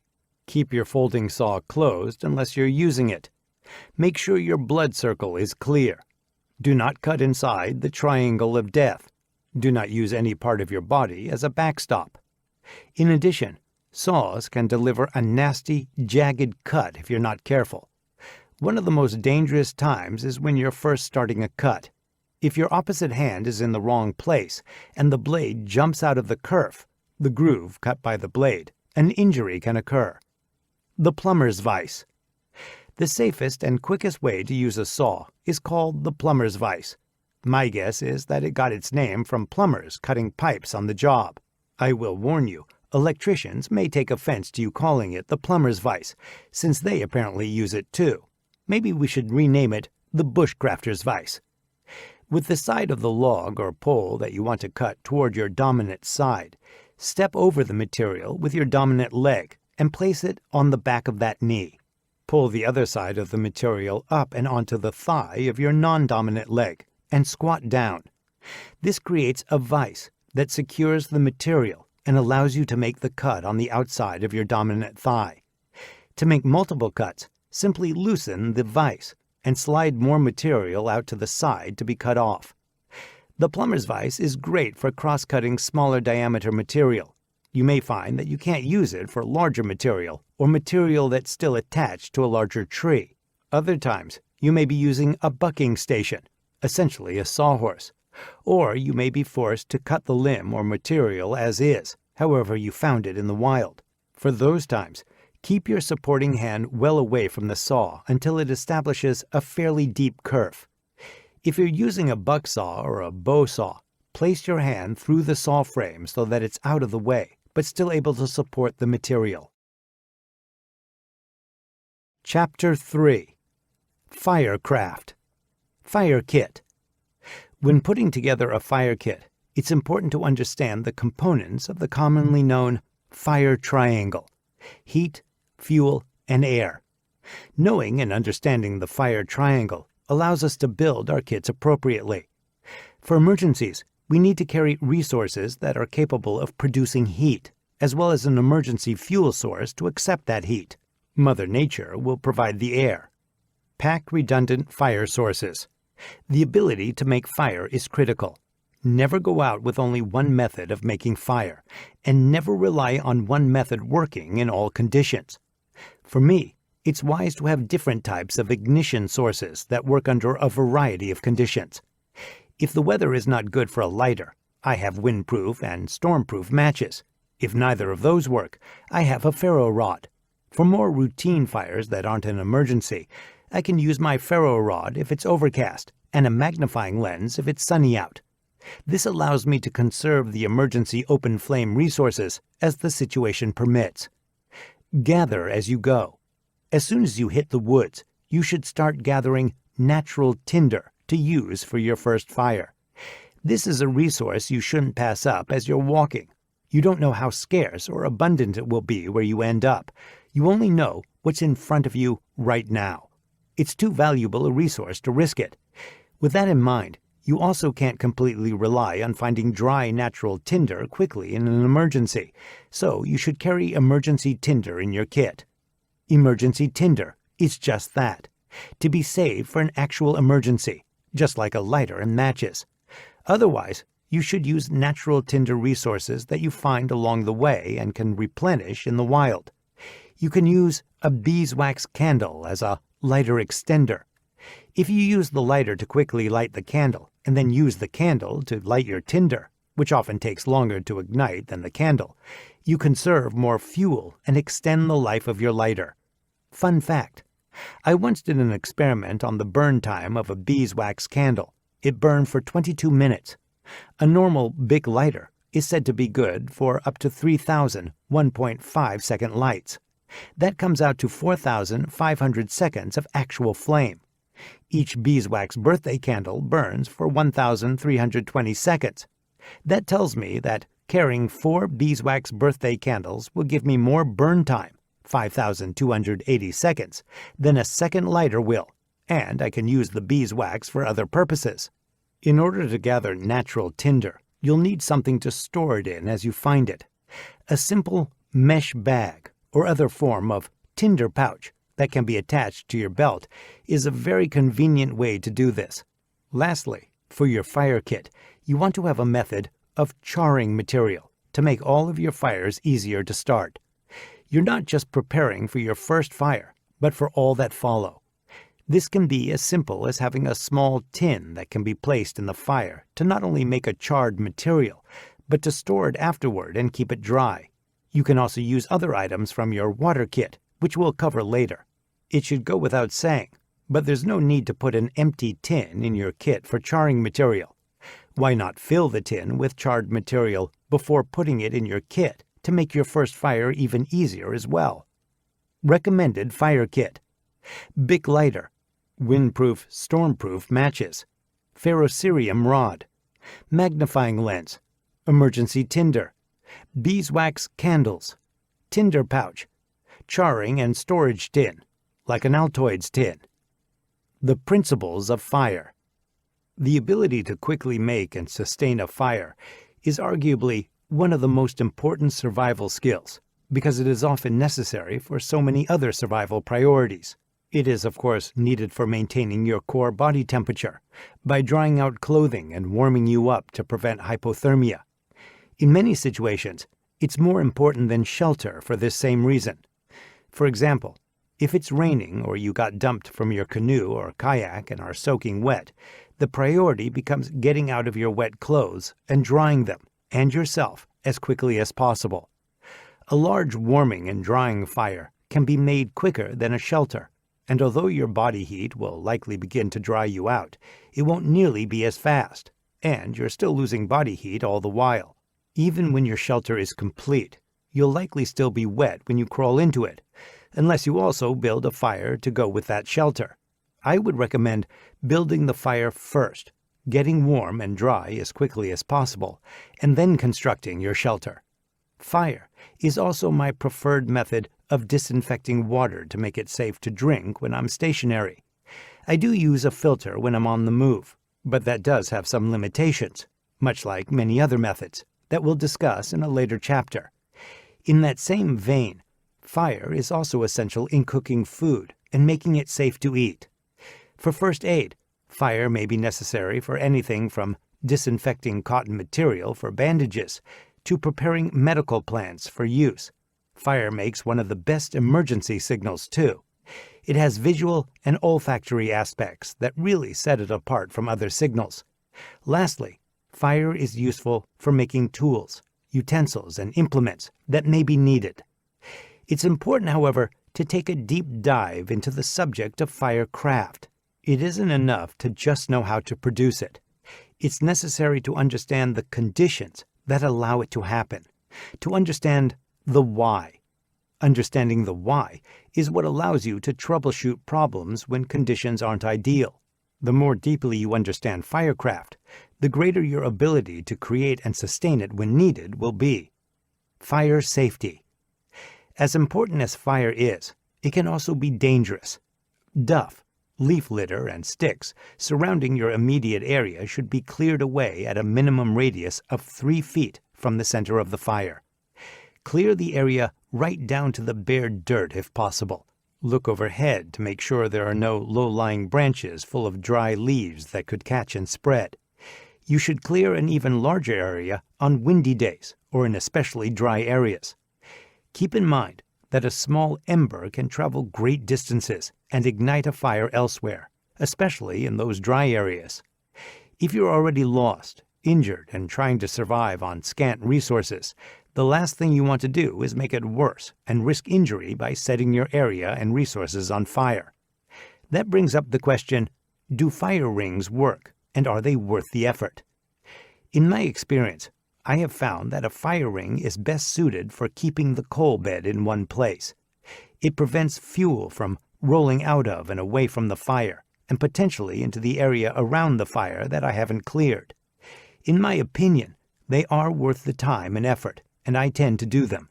Keep your folding saw closed unless you're using it. Make sure your blood circle is clear. Do not cut inside the triangle of death. Do not use any part of your body as a backstop. In addition, saws can deliver a nasty, jagged cut if you're not careful. One of the most dangerous times is when you're first starting a cut. If your opposite hand is in the wrong place and the blade jumps out of the kerf, the groove cut by the blade, an injury can occur. The plumber's vise. The safest and quickest way to use a saw is called the plumber's vise. My guess is that it got its name from plumbers cutting pipes on the job. I will warn you, electricians may take offense to you calling it the plumber's vise, since they apparently use it too. Maybe we should rename it the bushcrafter's vise. With the side of the log or pole that you want to cut toward your dominant side, step over the material with your dominant leg and place it on the back of that knee. Pull the other side of the material up and onto the thigh of your non-dominant leg and squat down. This creates a vise that secures the material and allows you to make the cut on the outside of your dominant thigh. To make multiple cuts, simply loosen the vise and slide more material out to the side to be cut off. The plumber's vise is great for cross-cutting smaller diameter material. You may find that you can't use it for larger material or material that's still attached to a larger tree. Other times, you may be using a bucking station, essentially a sawhorse, or you may be forced to cut the limb or material as is, however you found it in the wild. For those times, keep your supporting hand well away from the saw until it establishes a fairly deep curve. If you're using a buck saw or a bow saw, place your hand through the saw frame so that it's out of the way, but still able to support the material. Chapter 3. Firecraft. Fire kit. When putting together a fire kit, it's important to understand the components of the commonly known fire triangle: heat, fuel, and air. Knowing and understanding the fire triangle allows us to build our kits appropriately. For emergencies, we need to carry resources that are capable of producing heat, as well as an emergency fuel source to accept that heat. Mother Nature will provide the air. Pack redundant fire sources. The ability to make fire is critical. Never go out with only one method of making fire, and never rely on one method working in all conditions. For me, it's wise to have different types of ignition sources that work under a variety of conditions. If the weather is not good for a lighter, I have windproof and stormproof matches. If neither of those work, I have a ferro rod. For more routine fires that aren't an emergency, I can use my ferro rod if it's overcast and a magnifying lens if it's sunny out. This allows me to conserve the emergency open flame resources as the situation permits. Gather as you go. As soon as you hit the woods, you should start gathering natural tinder to use for your first fire. This is a resource you shouldn't pass up as you're walking. You don't know how scarce or abundant it will be where you end up. You only know what's in front of you right now. It's too valuable a resource to risk it. With that in mind, you also can't completely rely on finding dry natural tinder quickly in an emergency, so you should carry emergency tinder in your kit. Emergency tinder is just that, to be saved for an actual emergency, just like a lighter and matches. Otherwise, you should use natural tinder resources that you find along the way and can replenish in the wild. You can use a beeswax candle as a lighter extender. If you use the lighter to quickly light the candle, and then use the candle to light your tinder, which often takes longer to ignite than the candle, you conserve more fuel and extend the life of your lighter. Fun fact: I once did an experiment on the burn time of a beeswax candle. It burned for 22 minutes. A normal Bic lighter is said to be good for up to 3,000 1.5-second lights. That comes out to 4,500 seconds of actual flame. Each beeswax birthday candle burns for 1,320 seconds. That tells me that carrying 4 beeswax birthday candles will give me more burn time, 5,280 seconds, than a second lighter will, and I can use the beeswax for other purposes. In order to gather natural tinder, you'll need something to store it in as you find it. A simple mesh bag or other form of tinder pouch that can be attached to your belt is a very convenient way to do this. Lastly, for your fire kit, you want to have a method of charring material to make all of your fires easier to start. You're not just preparing for your first fire, but for all that follow. This can be as simple as having a small tin that can be placed in the fire to not only make a charred material, but to store it afterward and keep it dry. You can also use other items from your water kit, which we'll cover later. It should go without saying, but there's no need to put an empty tin in your kit for charring material. Why not fill the tin with charred material before putting it in your kit to make your first fire even easier as well? Recommended fire kit: Bic lighter, windproof, stormproof matches, ferrocerium rod, magnifying lens, emergency tinder, beeswax candles, tinder pouch, charring and storage tin, like an Altoids tin. The principles of fire. The ability to quickly make and sustain a fire is arguably one of the most important survival skills. because it is often necessary for so many other survival priorities. It is, of course, needed for maintaining your core body temperature, by drying out clothing and warming you up to prevent hypothermia. In many situations, it's more important than shelter for this same reason. For example, if it's raining or you got dumped from your canoe or kayak and are soaking wet, the priority becomes getting out of your wet clothes and drying them, and yourself, as quickly as possible. A large warming and drying fire can be made quicker than a shelter, and although your body heat will likely begin to dry you out, it won't nearly be as fast, and you're still losing body heat all the while. Even when your shelter is complete, you'll likely still be wet when you crawl into it, unless you also build a fire to go with that shelter. I would recommend building the fire first, getting warm and dry as quickly as possible, and then constructing your shelter. Fire is also my preferred method of disinfecting water to make it safe to drink when I'm stationary. I do use a filter when I'm on the move, but that does have some limitations, much like many other methods that we'll discuss in a later chapter. In that same vein, fire is also essential in cooking food and making it safe to eat. For first aid, fire may be necessary for anything from disinfecting cotton material for bandages to preparing medical plants for use. Fire makes one of the best emergency signals, too. It has visual and olfactory aspects that really set it apart from other signals. Lastly, fire is useful for making tools, utensils, and implements that may be needed. It's important, however, to take a deep dive into the subject of firecraft. It isn't enough to just know how to produce it. It's necessary to understand the conditions that allow it to happen, to understand the why. Understanding the why is what allows you to troubleshoot problems when conditions aren't ideal. The more deeply you understand firecraft, the greater your ability to create and sustain it when needed will be. Fire safety. As important as fire is, it can also be dangerous. Duff, leaf litter, and sticks surrounding your immediate area should be cleared away at a minimum radius of 3 feet from the center of the fire. Clear the area right down to the bare dirt if possible. Look overhead to make sure there are no low-lying branches full of dry leaves that could catch and spread. You should clear an even larger area on windy days or in especially dry areas. Keep in mind that a small ember can travel great distances and ignite a fire elsewhere, especially in those dry areas. If you're already lost, injured, and trying to survive on scant resources, the last thing you want to do is make it worse and risk injury by setting your area and resources on fire. That brings up the question, do fire rings work, and are they worth the effort? In my experience, I have found that a fire ring is best suited for keeping the coal bed in one place. It prevents fuel from rolling out of and away from the fire, and potentially into the area around the fire that I haven't cleared. In my opinion, they are worth the time and effort, and I tend to do them.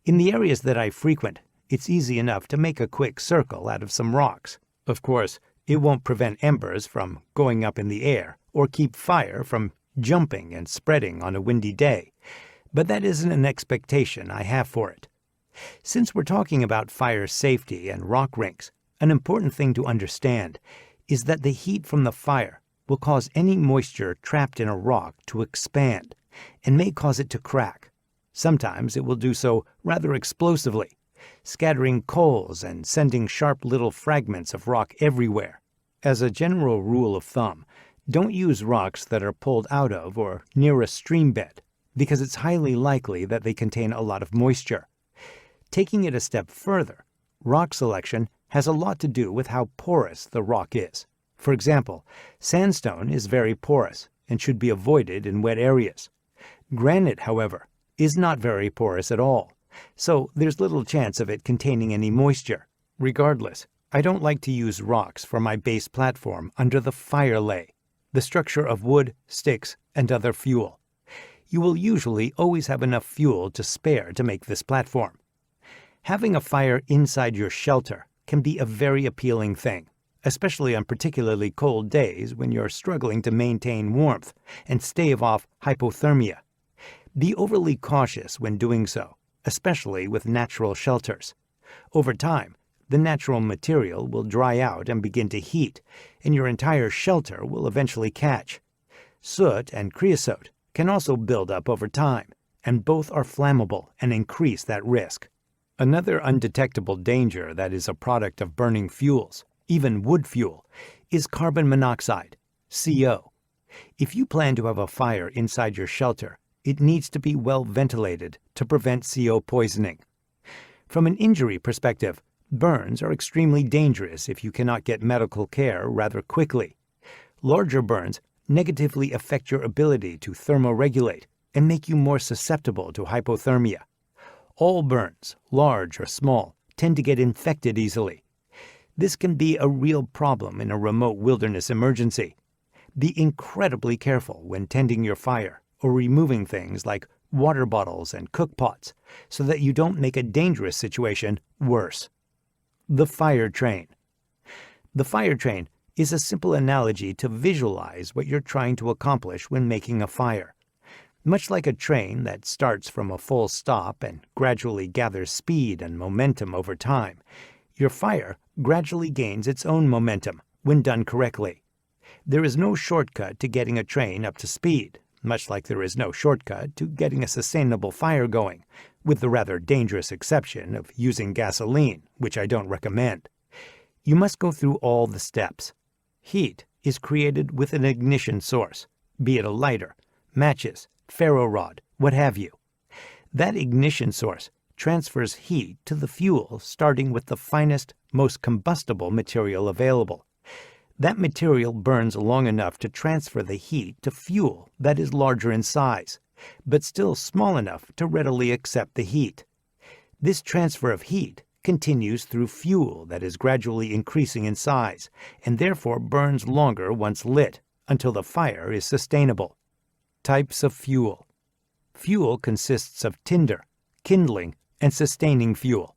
In the areas that I frequent, it's easy enough to make a quick circle out of some rocks. Of course, it won't prevent embers from going up in the air or keep fire from jumping and spreading on a windy day, but that isn't an expectation I have for it. Since we're talking about fire safety and rock rings, an important thing to understand is that the heat from the fire will cause any moisture trapped in a rock to expand and may cause it to crack. Sometimes it will do so rather explosively, scattering coals and sending sharp little fragments of rock everywhere. As a general rule of thumb, don't use rocks that are pulled out of or near a stream bed, because it's highly likely that they contain a lot of moisture. Taking it a step further, rock selection has a lot to do with how porous the rock is. For example, sandstone is very porous and should be avoided in wet areas. Granite, however, is not very porous at all, so there's little chance of it containing any moisture. Regardless, I don't like to use rocks for my base platform under the fire lay, the structure of wood, sticks, and other fuel. You will usually always have enough fuel to spare to make this platform. Having a fire inside your shelter can be a very appealing thing, especially on particularly cold days when you're struggling to maintain warmth and stave off hypothermia. Be overly cautious when doing so, especially with natural shelters. Over time, the natural material will dry out and begin to heat, and your entire shelter will eventually catch. Soot and creosote can also build up over time, and both are flammable and increase that risk. Another undetectable danger that is a product of burning fuels, even wood fuel, is carbon monoxide, CO. If you plan to have a fire inside your shelter, it needs to be well ventilated to prevent CO poisoning. From an injury perspective, burns are extremely dangerous if you cannot get medical care rather quickly. Larger burns negatively affect your ability to thermoregulate and make you more susceptible to hypothermia. All burns, large or small, tend to get infected easily. This can be a real problem in a remote wilderness emergency. Be incredibly careful when tending your fire or removing things like water bottles and cookpots so that you don't make a dangerous situation worse. The fire train. The fire train is a simple analogy to visualize what you're trying to accomplish when making a fire. Much like a train that starts from a full stop and gradually gathers speed and momentum over time, your fire gradually gains its own momentum when done correctly. There is no shortcut to getting a train up to speed, much like there is no shortcut to getting a sustainable fire going, with the rather dangerous exception of using gasoline, which I don't recommend. You must go through all the steps. Heat is created with an ignition source, be it a lighter, matches, ferro rod, what have you. That ignition source transfers heat to the fuel starting with the finest, most combustible material available. That material burns long enough to transfer the heat to fuel that is larger in size, but still small enough to readily accept the heat. This transfer of heat continues through fuel that is gradually increasing in size and therefore burns longer once lit until the fire is sustainable. Types of fuel. Fuel consists of tinder, kindling, and sustaining fuel.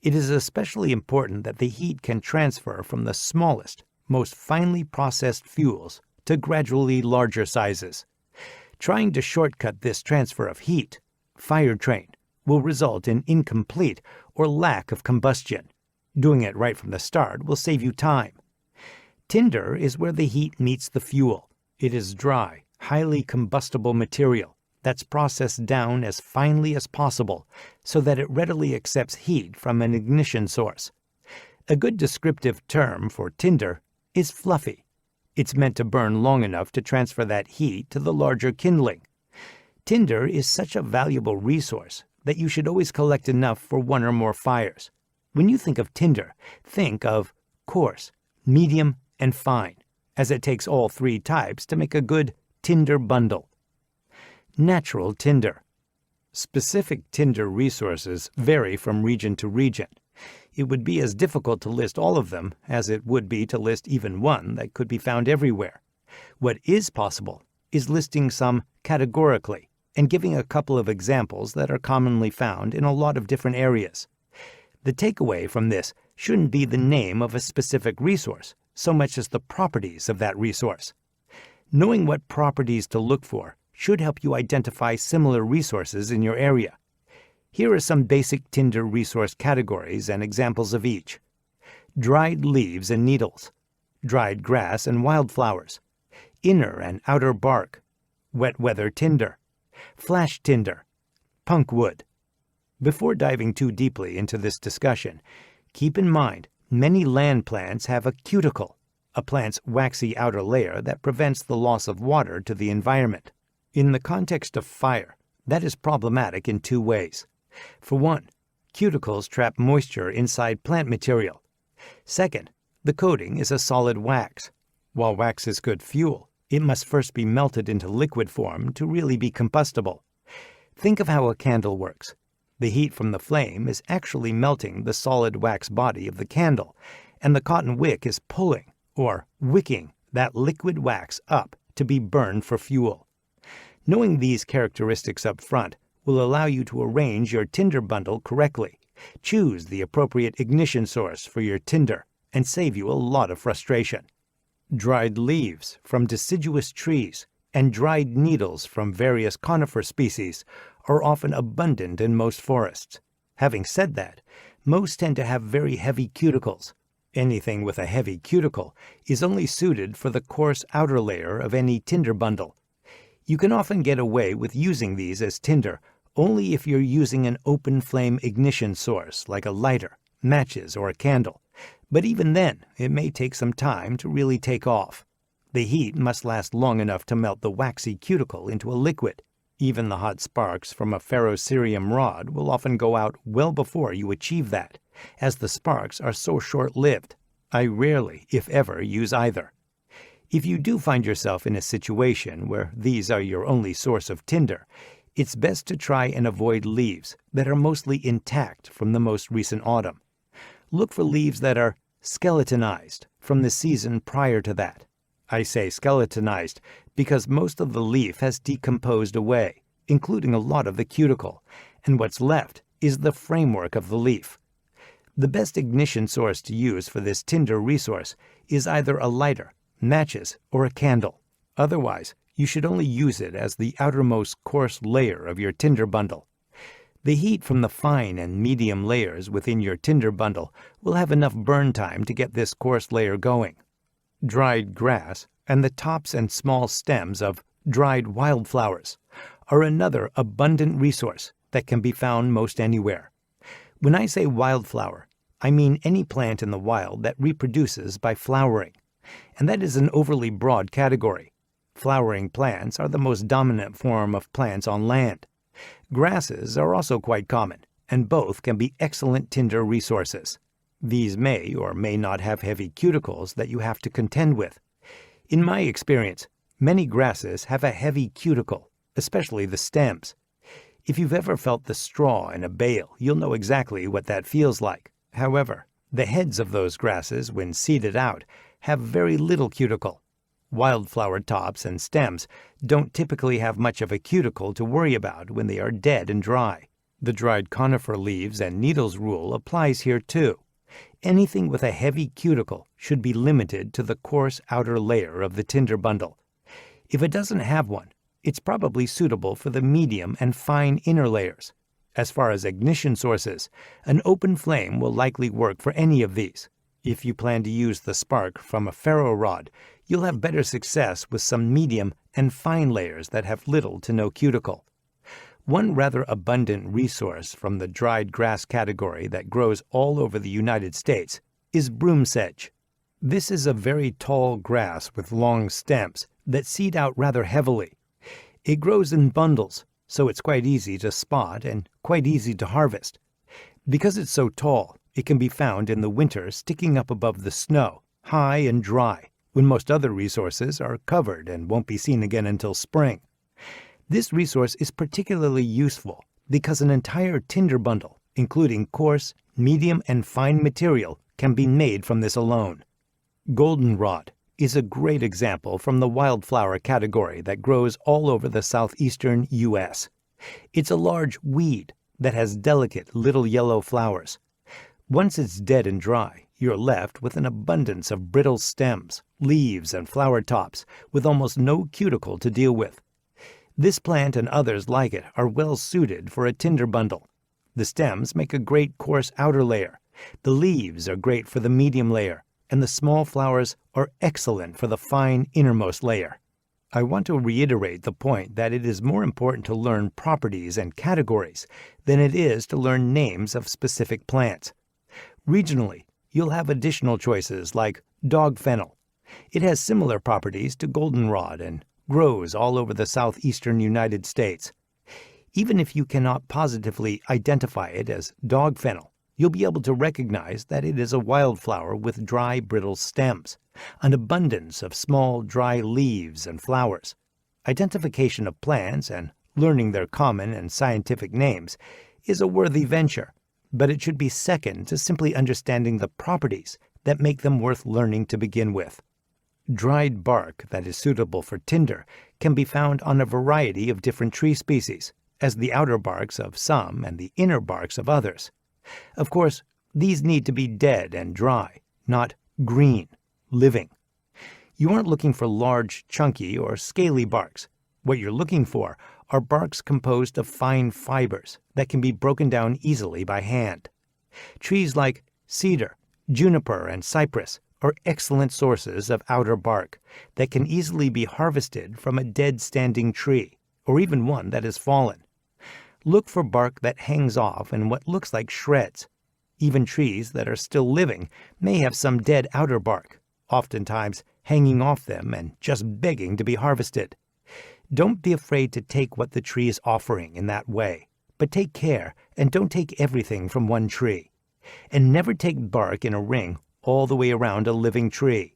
It is especially important that the heat can transfer from the smallest, most finely processed fuels to gradually larger sizes. Trying to shortcut this transfer of heat, fire train, will result in incomplete or lack of combustion. Doing it right from the start will save you time. Tinder is where the heat meets the fuel. It is dry, highly combustible material that's processed down as finely as possible so that it readily accepts heat from an ignition source. A good descriptive term for tinder is fluffy. It's meant to burn long enough to transfer that heat to the larger kindling. Tinder is such a valuable resource that you should always collect enough for one or more fires. When you think of tinder, think of coarse, medium, and fine, as it takes all three types to make a good tinder bundle. Natural tinder. Specific tinder resources vary from region to region. It would be as difficult to list all of them as it would be to list even one that could be found everywhere. What is possible is listing some categorically and giving a couple of examples that are commonly found in a lot of different areas. The takeaway from this shouldn't be the name of a specific resource so much as the properties of that resource. Knowing what properties to look for should help you identify similar resources in your area. Here are some basic tinder resource categories and examples of each. Dried leaves and needles, dried grass and wildflowers, inner and outer bark, wet weather tinder, flash tinder, punk wood. Before diving too deeply into this discussion, keep in mind many land plants have a cuticle, a plant's waxy outer layer that prevents the loss of water to the environment. In the context of fire, that is problematic in two ways. For one, cuticles trap moisture inside plant material. Second, the coating is a solid wax. While wax is good fuel, it must first be melted into liquid form to really be combustible. Think of how a candle works. The heat from the flame is actually melting the solid wax body of the candle, and the cotton wick is pulling, or wicking, that liquid wax up to be burned for fuel. Knowing these characteristics up front will allow you to arrange your tinder bundle correctly, choose the appropriate ignition source for your tinder, and save you a lot of frustration. Dried leaves from deciduous trees and dried needles from various conifer species are often abundant in most forests. Having said that, most tend to have very heavy cuticles. Anything with a heavy cuticle is only suited for the coarse outer layer of any tinder bundle. You can often get away with using these as tinder only if you're using an open flame ignition source like a lighter, matches, or a candle. But even then, it may take some time to really take off. The heat must last long enough to melt the waxy cuticle into a liquid. Even the hot sparks from a ferrocerium rod will often go out well before you achieve that, as the sparks are so short-lived. I rarely, if ever, use either. If you do find yourself in a situation where these are your only source of tinder, it's best to try and avoid leaves that are mostly intact from the most recent autumn. Look for leaves that are skeletonized from the season prior to that. I say skeletonized because most of the leaf has decomposed away, including a lot of the cuticle, and what's left is the framework of the leaf. The best ignition source to use for this tinder resource is either a lighter, matches, or a candle. Otherwise, you should only use it as the outermost coarse layer of your tinder bundle. The heat from the fine and medium layers within your tinder bundle will have enough burn time to get this coarse layer going. Dried grass and the tops and small stems of dried wildflowers are another abundant resource that can be found most anywhere. When I say wildflower, I mean any plant in the wild that reproduces by flowering, and that is an overly broad category. Flowering plants are the most dominant form of plants on land. Grasses are also quite common, and both can be excellent tinder resources. These may or may not have heavy cuticles that you have to contend with. In my experience, many grasses have a heavy cuticle, especially the stems. If you've ever felt the straw in a bale, you'll know exactly what that feels like. However, the heads of those grasses, when seeded out, have very little cuticle. Wildflower tops and stems don't typically have much of a cuticle to worry about when they are dead and dry. The dried conifer leaves and needles rule applies here too. Anything with a heavy cuticle should be limited to the coarse outer layer of the tinder bundle. If it doesn't have one, it's probably suitable for the medium and fine inner layers. As far as ignition sources, an open flame will likely work for any of these. If you plan to use the spark from a ferro rod, you'll have better success with some medium and fine layers that have little to no cuticle. One rather abundant resource from the dried grass category that grows all over the United States is broom sedge. This is a very tall grass with long stems that seed out rather heavily. It grows in bundles, so it's quite easy to spot and quite easy to harvest. Because it's so tall, it can be found in the winter sticking up above the snow, high and dry, when most other resources are covered and won't be seen again until spring. This resource is particularly useful because an entire tinder bundle, including coarse, medium, and fine material, can be made from this alone. Goldenrod is a great example from the wildflower category that grows all over the southeastern U.S. It's a large weed that has delicate little yellow flowers. Once it's dead and dry, you're left with an abundance of brittle stems, leaves, and flower tops with almost no cuticle to deal with. This plant and others like it are well suited for a tinder bundle. The stems make a great coarse outer layer, the leaves are great for the medium layer, and the small flowers are excellent for the fine innermost layer. I want to reiterate the point that it is more important to learn properties and categories than it is to learn names of specific plants. Regionally, you'll have additional choices like dog fennel. It has similar properties to goldenrod and grows all over the southeastern United States. Even if you cannot positively identify it as dog fennel, you'll be able to recognize that it is a wildflower with dry, brittle stems, an abundance of small, dry leaves and flowers. Identification of plants and learning their common and scientific names is a worthy venture, but it should be second to simply understanding the properties that make them worth learning to begin with. Dried bark that is suitable for tinder can be found on a variety of different tree species, as the outer barks of some and the inner barks of others. Of course, these need to be dead and dry, not green, living. You aren't looking for large, chunky, or scaly barks. What you're looking for are barks composed of fine fibers that can be broken down easily by hand. Trees like cedar, juniper, and cypress are excellent sources of outer bark that can easily be harvested from a dead standing tree, or even one that has fallen. Look for bark that hangs off in what looks like shreds. Even trees that are still living may have some dead outer bark, oftentimes hanging off them and just begging to be harvested. Don't be afraid to take what the tree is offering in that way, but take care and don't take everything from one tree. And never take bark in a ring all the way around a living tree.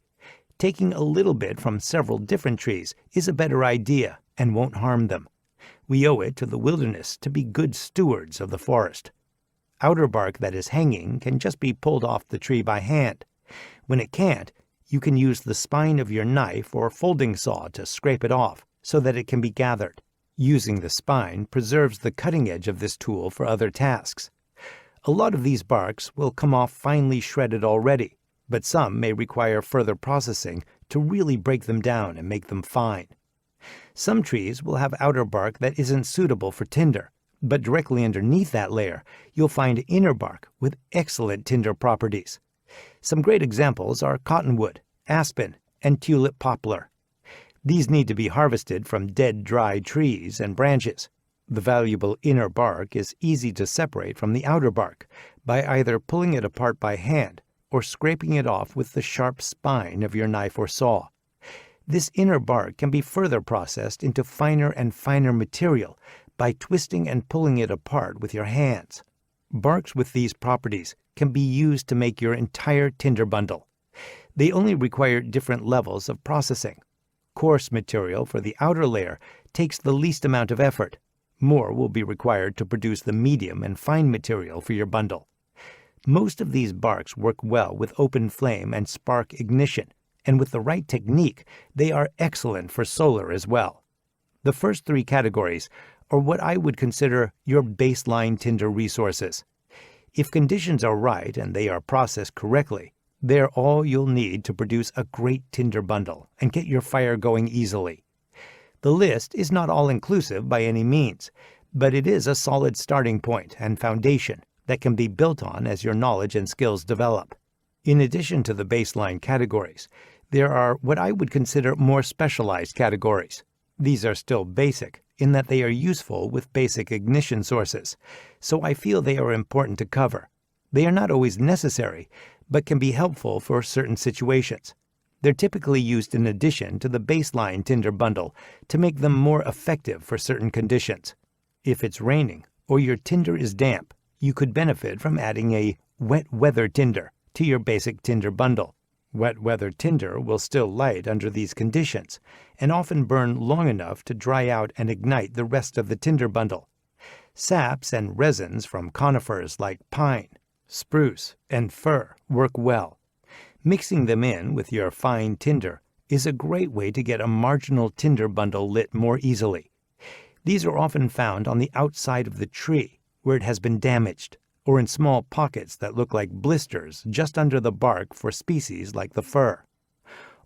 Taking a little bit from several different trees is a better idea and won't harm them. We owe it to the wilderness to be good stewards of the forest. Outer bark that is hanging can just be pulled off the tree by hand. When it can't, you can use the spine of your knife or folding saw to scrape it off so that it can be gathered. Using the spine preserves the cutting edge of this tool for other tasks. A lot of these barks will come off finely shredded already, but some may require further processing to really break them down and make them fine. Some trees will have outer bark that isn't suitable for tinder, but directly underneath that layer, you'll find inner bark with excellent tinder properties. Some great examples are cottonwood, aspen, and tulip poplar. These need to be harvested from dead, dry trees and branches. The valuable inner bark is easy to separate from the outer bark by either pulling it apart by hand or scraping it off with the sharp spine of your knife or saw. This inner bark can be further processed into finer and finer material by twisting and pulling it apart with your hands. Barks with these properties can be used to make your entire tinder bundle. They only require different levels of processing. Coarse material for the outer layer takes the least amount of effort. More will be required to produce the medium and fine material for your bundle. Most of these barks work well with open flame and spark ignition, and with the right technique, they are excellent for solar as well. The first three categories are what I would consider your baseline tinder resources. If conditions are right and they are processed correctly, they're all you'll need to produce a great tinder bundle and get your fire going easily. The list is not all-inclusive by any means, but it is a solid starting point and foundation that can be built on as your knowledge and skills develop. In addition to the baseline categories, there are what I would consider more specialized categories. These are still basic in that they are useful with basic ignition sources, so I feel they are important to cover. They are not always necessary, but can be helpful for certain situations. They're typically used in addition to the baseline tinder bundle to make them more effective for certain conditions. If it's raining or your tinder is damp, you could benefit from adding a wet weather tinder to your basic tinder bundle. Wet weather tinder will still light under these conditions and often burn long enough to dry out and ignite the rest of the tinder bundle. Saps and resins from conifers like pine, spruce, and fir work well. Mixing them in with your fine tinder is a great way to get a marginal tinder bundle lit more easily. These are often found on the outside of the tree where it has been damaged, or in small pockets that look like blisters just under the bark for species like the fir.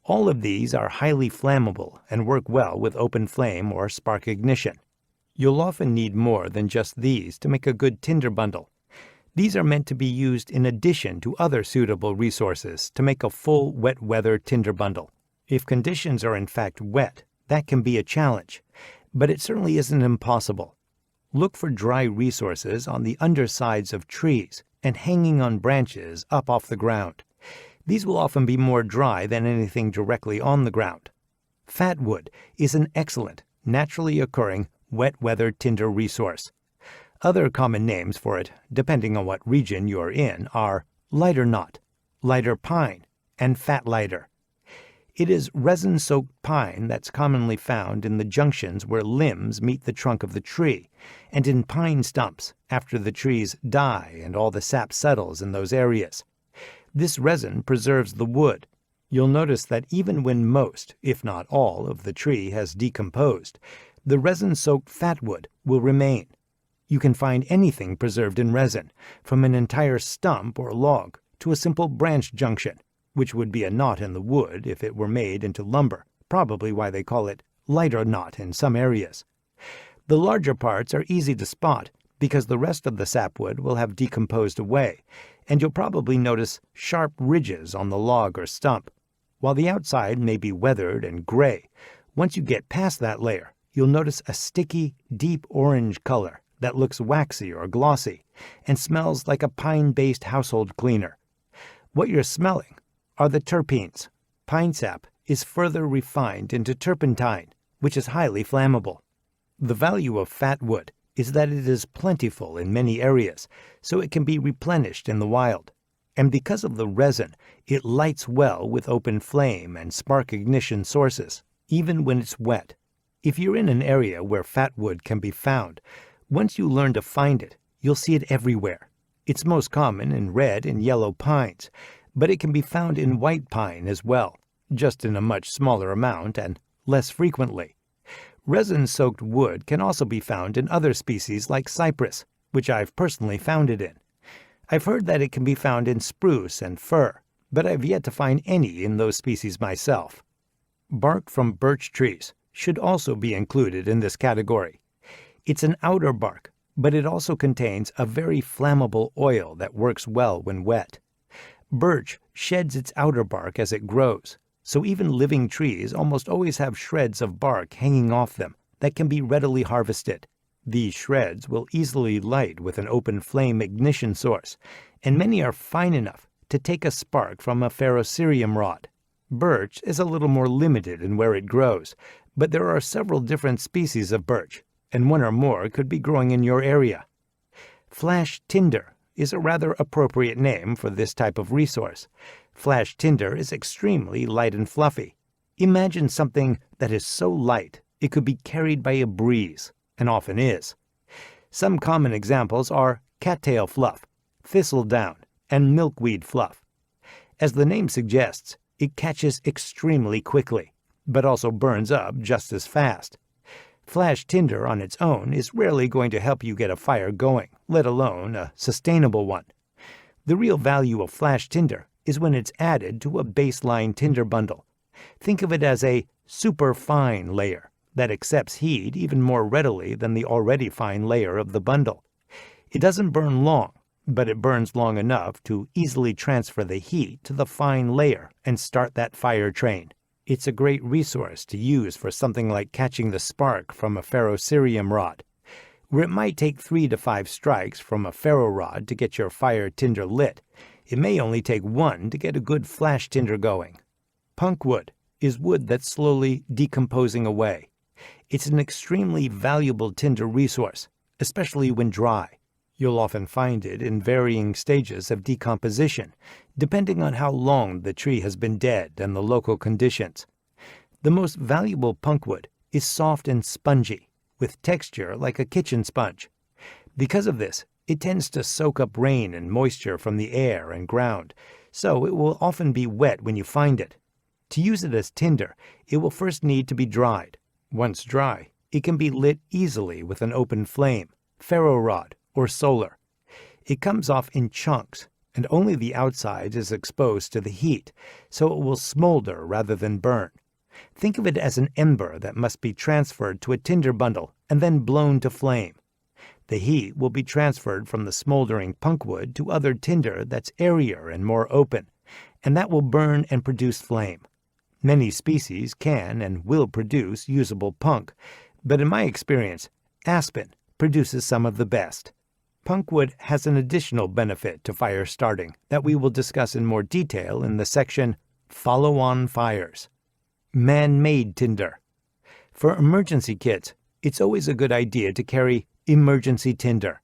All of these are highly flammable and work well with open flame or spark ignition. You'll often need more than just these to make a good tinder bundle. These are meant to be used in addition to other suitable resources to make a full wet weather tinder bundle. If conditions are in fact wet, that can be a challenge, but it certainly isn't impossible. Look for dry resources on the undersides of trees and hanging on branches up off the ground. These will often be more dry than anything directly on the ground. Fatwood is an excellent, naturally occurring wet weather tinder resource. Other common names for it, depending on what region you're in, are lighter knot, lighter pine, and fat lighter. It is resin-soaked pine that's commonly found in the junctions where limbs meet the trunk of the tree, and in pine stumps after the trees die and all the sap settles in those areas. This resin preserves the wood. You'll notice that even when most, if not all, of the tree has decomposed, the resin-soaked fatwood will remain. You can find anything preserved in resin, from an entire stump or log to a simple branch junction, which would be a knot in the wood if it were made into lumber, probably why they call it lighter knot in some areas. The larger parts are easy to spot because the rest of the sapwood will have decomposed away, and you'll probably notice sharp ridges on the log or stump. While the outside may be weathered and gray, once you get past that layer, you'll notice a sticky, deep orange color that looks waxy or glossy and smells like a pine-based household cleaner. What you're smelling are the terpenes. Pine sap is further refined into turpentine, which is highly flammable. The value of fat wood is that it is plentiful in many areas, so it can be replenished in the wild. And because of the resin, it lights well with open flame and spark ignition sources, even when it's wet. If you're in an area where fat wood can be found, once you learn to find it, you'll see it everywhere. It's most common in red and yellow pines, but it can be found in white pine as well, just in a much smaller amount and less frequently. Resin-soaked wood can also be found in other species like cypress, which I've personally found it in. I've heard that it can be found in spruce and fir, but I've yet to find any in those species myself. Bark from birch trees should also be included in this category. It's an outer bark, but it also contains a very flammable oil that works well when wet. Birch sheds its outer bark as it grows, so even living trees almost always have shreds of bark hanging off them that can be readily harvested. These shreds will easily light with an open flame ignition source, and many are fine enough to take a spark from a ferrocerium rod. Birch is a little more limited in where it grows, but there are several different species of birch, and one or more could be growing in your area. Flash tinder is a rather appropriate name for this type of resource. Flash tinder is extremely light and fluffy. Imagine something that is so light it could be carried by a breeze, and often is. Some common examples are cattail fluff, thistledown, and milkweed fluff. As the name suggests, it catches extremely quickly, but also burns up just as fast. Flash tinder on its own is rarely going to help you get a fire going, let alone a sustainable one. The real value of flash tinder is when it's added to a baseline tinder bundle. Think of it as a super fine layer that accepts heat even more readily than the already fine layer of the bundle. It doesn't burn long, but it burns long enough to easily transfer the heat to the fine layer and start that fire train. It's a great resource to use for something like catching the spark from a ferrocerium rod, where it might take 3 to 5 strikes from a ferro rod to get your fire tinder lit. It may only take 1 to get a good flash tinder going. Punk wood is wood that's slowly decomposing away. It's an extremely valuable tinder resource, especially when dry. You'll often find it in varying stages of decomposition, depending on how long the tree has been dead and the local conditions. The most valuable punkwood is soft and spongy, with texture like a kitchen sponge. Because of this, it tends to soak up rain and moisture from the air and ground, so it will often be wet when you find it. To use it as tinder, it will first need to be dried. Once dry, it can be lit easily with an open flame, ferro rod, or solar. It comes off in chunks, and only the outside is exposed to the heat, so it will smolder rather than burn. Think of it as an ember that must be transferred to a tinder bundle and then blown to flame. The heat will be transferred from the smoldering punkwood to other tinder that's airier and more open, and that will burn and produce flame. Many species can and will produce usable punk, but in my experience, aspen produces some of the best. Punkwood has an additional benefit to fire starting that we will discuss in more detail in the section Follow-on Fires. Man-made tinder. For emergency kits, it's always a good idea to carry emergency tinder.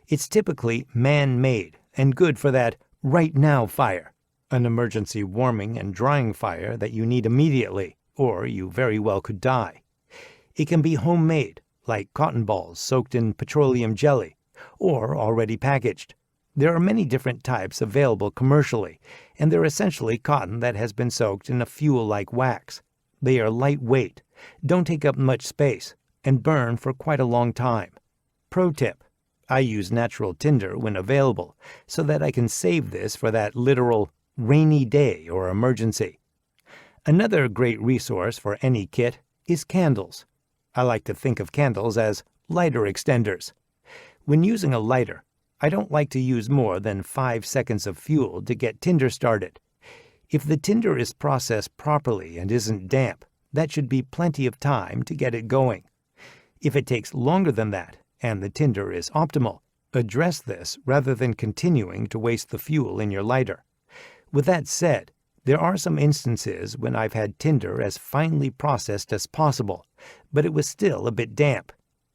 It's typically man-made and good for that right-now fire, an emergency warming and drying fire that you need immediately, or you very well could die. It can be homemade, like cotton balls soaked in petroleum jelly, or already packaged. There are many different types available commercially, and they're essentially cotton that has been soaked in a fuel-like wax. They are lightweight, don't take up much space, and burn for quite a long time. Pro tip: I use natural tinder when available, so that I can save this for that literal rainy day or emergency. Another great resource for any kit is candles. I like to think of candles as Lighter extenders. When using a lighter, I don't like to use more than 5 seconds of fuel to get tinder started. If the tinder is processed properly and isn't damp, that should be plenty of time to get it going. If it takes longer than that, and the tinder is optimal, address this rather than continuing to waste the fuel in your lighter. With that said, there are some instances when I've had tinder as finely processed as possible, but it was still a bit damp.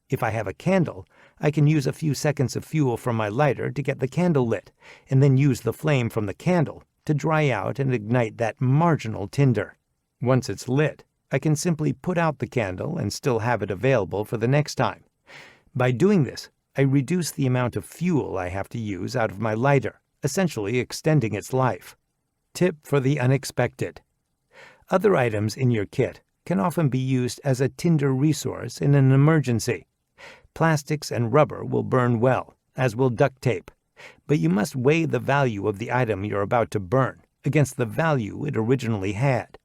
If I have a candle, I can use a few seconds of fuel from my lighter to get the candle lit, and then use the flame from the candle to dry out and ignite that marginal tinder. Once it's lit, I can simply put out the candle and still have it available for the next time. By doing this, I reduce the amount of fuel I have to use out of my lighter, essentially extending its life. Tip for the unexpected. Other items in your kit can often be used as a tinder resource in an emergency. Plastics and rubber will burn well, as will duct tape, but you must weigh the value of the item you're about to burn against the value it originally had.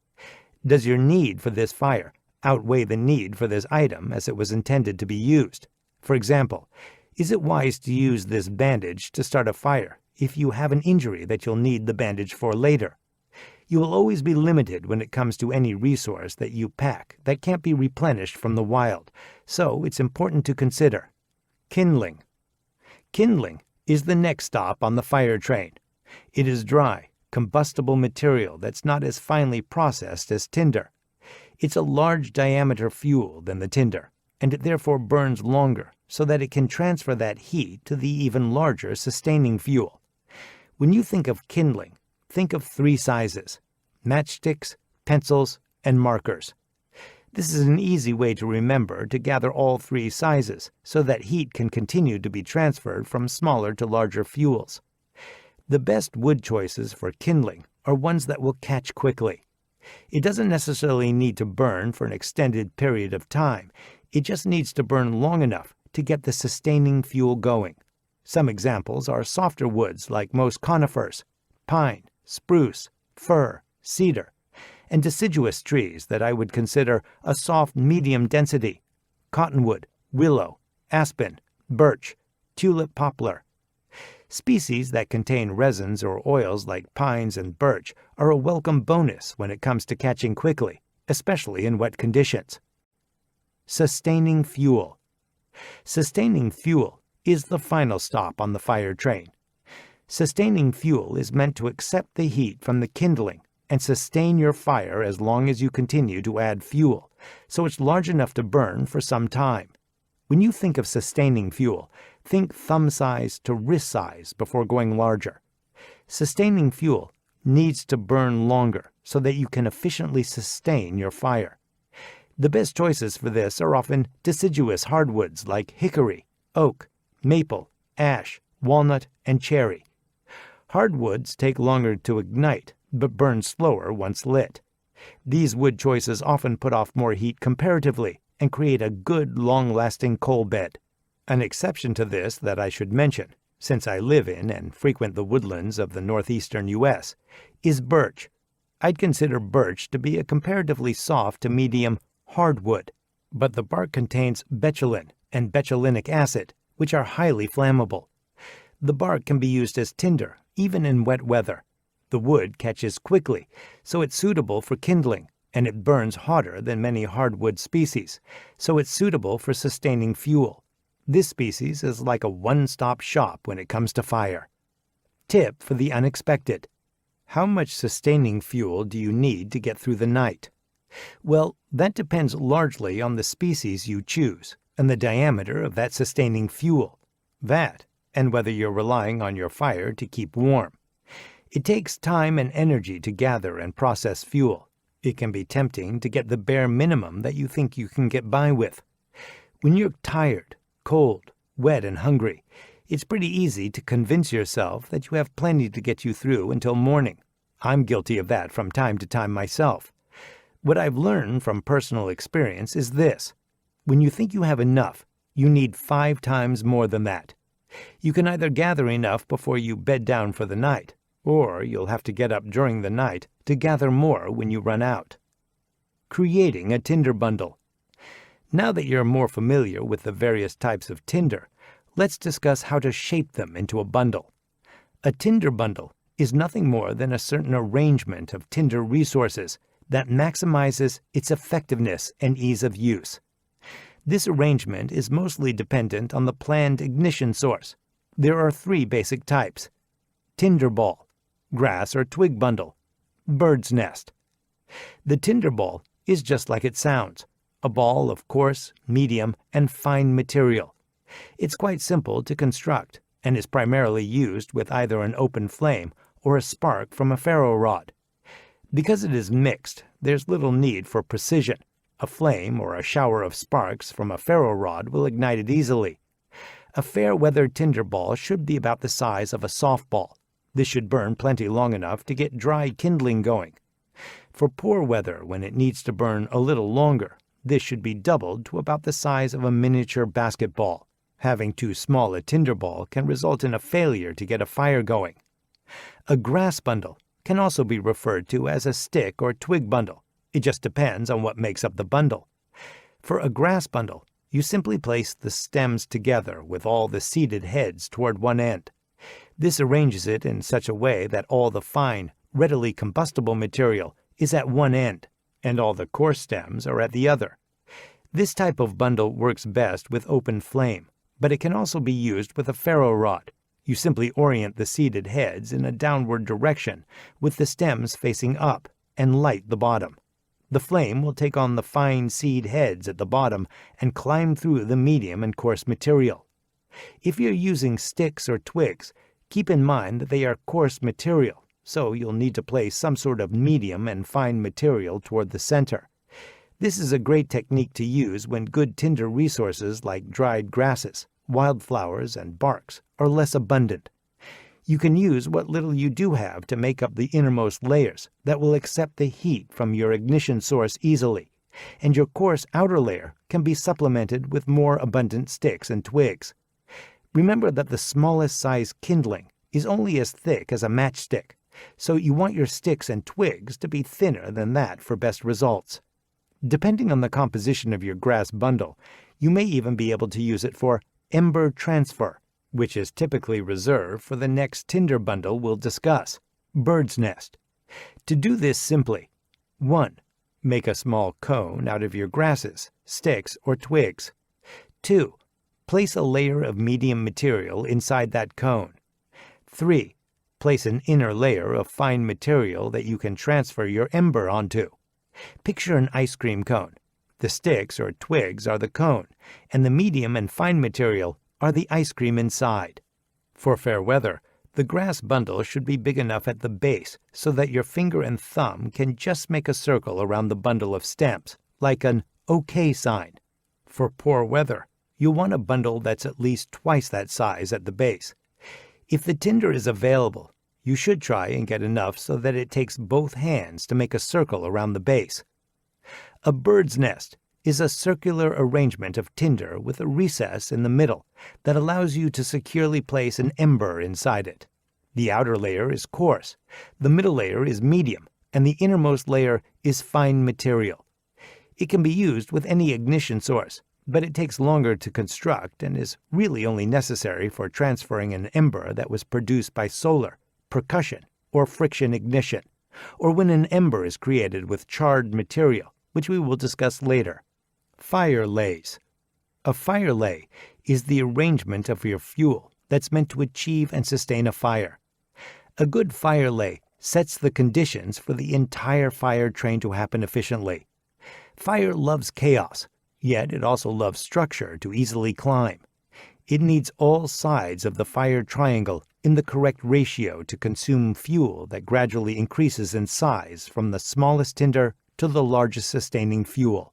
Does your need for this fire outweigh the need for this item as it was intended to be used? For example, is it wise to use this bandage to start a fire if you have an injury that you'll need the bandage for later? You will always be limited when it comes to any resource that you pack that can't be replenished from the wild, so it's important to consider. Kindling. Kindling is the next stop on the fire train. It is dry, combustible material that's not as finely processed as tinder. It's a large diameter fuel than the tinder, and it therefore burns longer so that it can transfer that heat to the even larger sustaining fuel. When you think of kindling, think of 3 sizes: matchsticks, pencils, and markers. This is an easy way to remember to gather all 3 sizes so that heat can continue to be transferred from smaller to larger fuels. The best wood choices for kindling are ones that will catch quickly. It doesn't necessarily need to burn for an extended period of time. It just needs to burn long enough to get the sustaining fuel going. Some examples are softer woods like most conifers, pine, spruce, fir, cedar, and deciduous trees that I would consider a soft medium density: cottonwood, willow, aspen, birch, tulip poplar. Species that contain resins or oils like pines and birch are a welcome bonus when it comes to catching quickly, especially in wet conditions. Sustaining fuel. Sustaining fuel is the final stop on the fire train. Sustaining fuel is meant to accept the heat from the kindling and sustain your fire as long as you continue to add fuel, so it's large enough to burn for some time. When you think of sustaining fuel, think thumb size to wrist size before going larger. Sustaining fuel needs to burn longer so that you can efficiently sustain your fire. The best choices for this are often deciduous hardwoods like hickory, oak, maple, ash, walnut, and cherry. Hardwoods take longer to ignite, but burn slower once lit. These wood choices often put off more heat comparatively and create a good, long-lasting coal bed. An exception to this that I should mention, since I live in and frequent the woodlands of the northeastern U.S., is birch. I'd consider birch to be a comparatively soft to medium hardwood, but the bark contains betulin and betulinic acid, which are highly flammable. The bark can be used as tinder, even in wet weather. The wood catches quickly, so it's suitable for kindling, and it burns hotter than many hardwood species, so it's suitable for sustaining fuel. This species is like a one-stop shop when it comes to fire. Tip for the unexpected. How much sustaining fuel do you need to get through the night? Well, that depends largely on the species you choose and the diameter of that sustaining fuel. That, and whether you're relying on your fire to keep warm. It takes time and energy to gather and process fuel. It can be tempting to get the bare minimum that you think you can get by with. When you're tired, cold, wet, and hungry, it's pretty easy to convince yourself that you have plenty to get you through until morning. I'm guilty of that from time to time myself. What I've learned from personal experience is this: when you think you have enough, you need 5 times more than that. You can either gather enough before you bed down for the night, or you'll have to get up during the night to gather more when you run out. Creating a tinder bundle. Now that you're more familiar with the various types of tinder, let's discuss how to shape them into a bundle. A tinder bundle is nothing more than a certain arrangement of tinder resources that maximizes its effectiveness and ease of use. This arrangement is mostly dependent on the planned ignition source. There are three basic types: tinder ball, grass or twig bundle, bird's nest. The tinder ball is just like it sounds, a ball of coarse, medium, and fine material. It's quite simple to construct and is primarily used with either an open flame or a spark from a ferro rod. Because it is mixed, there's little need for precision. A flame or a shower of sparks from a ferro rod will ignite it easily. A fair-weather tinder ball should be about the size of a softball. This should burn plenty long enough to get dry kindling going. For poor weather, when it needs to burn a little longer, this should be doubled to about the size of a miniature basketball. Having too small a tinder ball can result in a failure to get a fire going. A grass bundle can also be referred to as a stick or twig bundle. It just depends on what makes up the bundle. For a grass bundle, you simply place the stems together with all the seeded heads toward one end. This arranges it in such a way that all the fine, readily combustible material is at one end, and all the coarse stems are at the other. This type of bundle works best with open flame, but it can also be used with a ferro rod. You simply orient the seeded heads in a downward direction with the stems facing up and light the bottom. The flame will take on the fine seed heads at the bottom and climb through the medium and coarse material. If you're using sticks or twigs, keep in mind that they are coarse material, so you'll need to place some sort of medium and fine material toward the center. This is a great technique to use when good tinder resources like dried grasses, wildflowers, and barks are less abundant. You can use what little you do have to make up the innermost layers that will accept the heat from your ignition source easily, and your coarse outer layer can be supplemented with more abundant sticks and twigs. Remember that the smallest size kindling is only as thick as a matchstick, so you want your sticks and twigs to be thinner than that for best results. Depending on the composition of your grass bundle, you may even be able to use it for ember transfer, which is typically reserved for the next tinder bundle we'll discuss, bird's nest. To do this simply: 1. Make a small cone out of your grasses, sticks, or twigs. 2. Place a layer of medium material inside that cone. 3. Place an inner layer of fine material that you can transfer your ember onto. Picture an ice cream cone. The sticks or twigs are the cone, and the medium and fine material are the ice cream inside. For fair weather, the grass bundle should be big enough at the base so that your finger and thumb can just make a circle around the bundle of stems, like an OK sign. For poor weather, you'll want a bundle that's at least twice that size at the base. If the tinder is available, you should try and get enough so that it takes both hands to make a circle around the base. A bird's nest is a circular arrangement of tinder with a recess in the middle that allows you to securely place an ember inside it. The outer layer is coarse, the middle layer is medium, and the innermost layer is fine material. It can be used with any ignition source, but it takes longer to construct and is really only necessary for transferring an ember that was produced by solar, percussion, or friction ignition, or when an ember is created with charred material, which we will discuss later. Fire lays. A fire lay is the arrangement of your fuel that's meant to achieve and sustain a fire. A good fire lay sets the conditions for the entire fire train to happen efficiently. Fire loves chaos, yet it also loves structure to easily climb. It needs all sides of the fire triangle in the correct ratio to consume fuel that gradually increases in size from the smallest tinder to the largest sustaining fuel.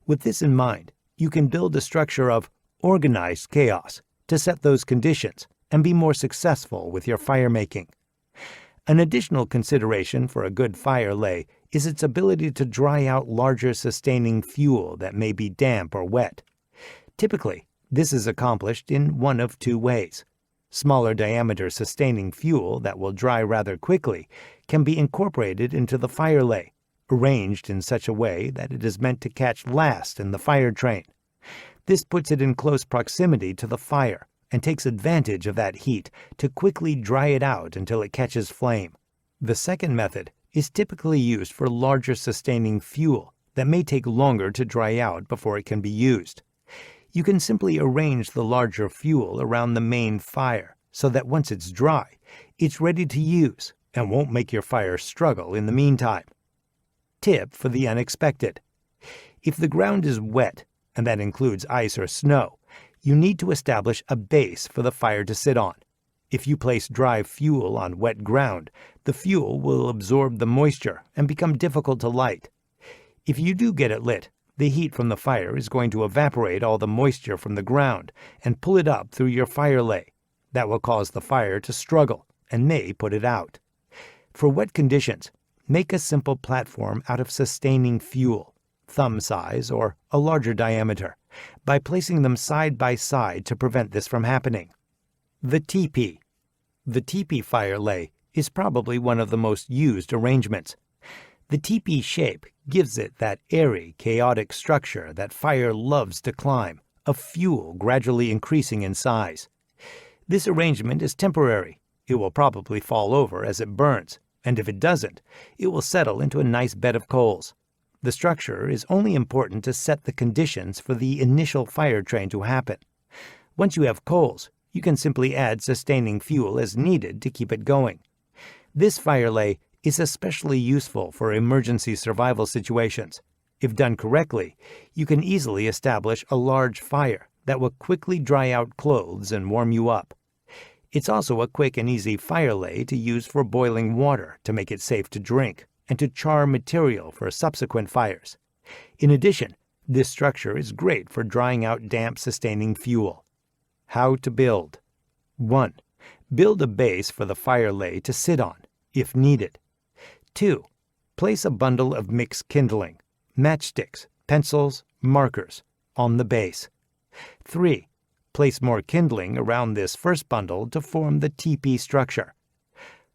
With this in mind, you can build a structure of organized chaos to set those conditions and be more successful with your fire making. An additional consideration for a good fire lay is its ability to dry out larger sustaining fuel that may be damp or wet. Typically, this is accomplished in one of two ways. Smaller diameter sustaining fuel that will dry rather quickly can be incorporated into the fire lay, arranged in such a way that it is meant to catch last in the fire train. This puts it in close proximity to the fire and takes advantage of that heat to quickly dry it out until it catches flame. The second method is typically used for larger sustaining fuel that may take longer to dry out before it can be used. You can simply arrange the larger fuel around the main fire so that once it's dry, it's ready to use and won't make your fire struggle in the meantime. Tip for the unexpected. If the ground is wet, and that includes ice or snow, you need to establish a base for the fire to sit on. If you place dry fuel on wet ground, the fuel will absorb the moisture and become difficult to light. If you do get it lit, the heat from the fire is going to evaporate all the moisture from the ground and pull it up through your fire lay. That will cause the fire to struggle and may put it out. For wet conditions, make a simple platform out of sustaining fuel, thumb size or a larger diameter, by placing them side by side to prevent this from happening. The teepee. The teepee fire lay is probably one of the most used arrangements. The teepee shape gives it that airy, chaotic structure that fire loves to climb, of fuel gradually increasing in size. This arrangement is temporary. It will probably fall over as it burns, and if it doesn't, it will settle into a nice bed of coals. The structure is only important to set the conditions for the initial fire train to happen. Once you have coals, you can simply add sustaining fuel as needed to keep it going. This fire lay is especially useful for emergency survival situations. If done correctly, you can easily establish a large fire that will quickly dry out clothes and warm you up. It's also a quick and easy fire lay to use for boiling water to make it safe to drink and to char material for subsequent fires. In addition, this structure is great for drying out damp sustaining fuel. How to build. 1. Build a base for the fire lay to sit on, if needed. 2. Place a bundle of mixed kindling, matchsticks, pencils, markers, on the base. 3. Place more kindling around this first bundle to form the teepee structure.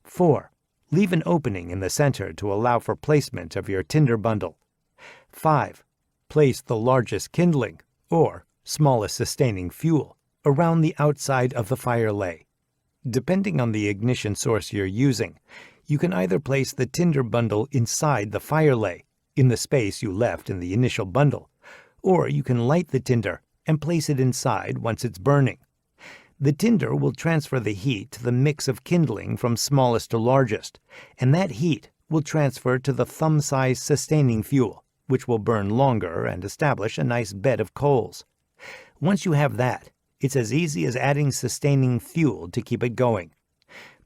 4. Leave an opening in the center to allow for placement of your tinder bundle. 5. Place the largest kindling, or smallest sustaining fuel, around the outside of the fire lay. Depending on the ignition source you're using, you can either place the tinder bundle inside the fire lay, in the space you left in the initial bundle, or you can light the tinder and place it inside once it's burning. The tinder will transfer the heat to the mix of kindling from smallest to largest, and that heat will transfer to the thumb-sized sustaining fuel, which will burn longer and establish a nice bed of coals. Once you have that, it's as easy as adding sustaining fuel to keep it going.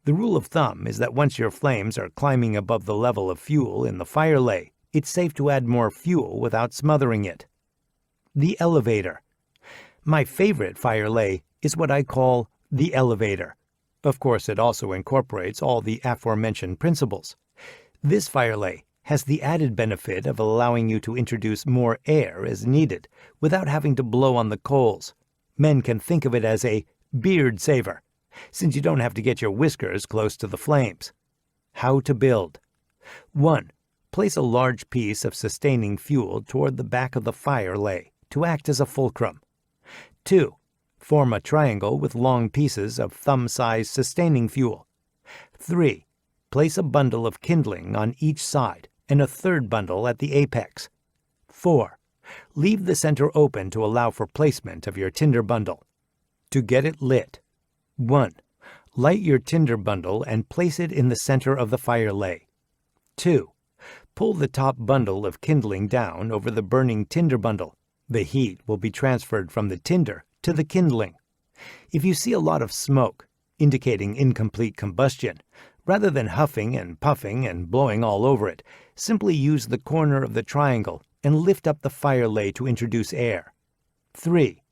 The rule of thumb is that once your flames are climbing above the level of fuel in the fire lay, it's safe to add more fuel without smothering it. The elevator. My favorite fire lay is what I call the elevator. Of course, it also incorporates all the aforementioned principles. This fire lay has the added benefit of allowing you to introduce more air as needed without having to blow on the coals. Men can think of it as a beard saver, since you don't have to get your whiskers close to the flames. How to build. 1. Place a large piece of sustaining fuel toward the back of the fire lay to act as a fulcrum. 2. Form a triangle with long pieces of thumb-sized sustaining fuel. 3. Place a bundle of kindling on each side and a third bundle at the apex. 4. Leave the center open to allow for placement of your tinder bundle. To get it lit. 1. Light your tinder bundle and place it in the center of the fire lay. 2. Pull the top bundle of kindling down over the burning tinder bundle. The heat will be transferred from the tinder to the kindling. If you see a lot of smoke, indicating incomplete combustion, rather than huffing and puffing and blowing all over it, simply use the corner of the triangle and lift up the fire lay to introduce air. 3.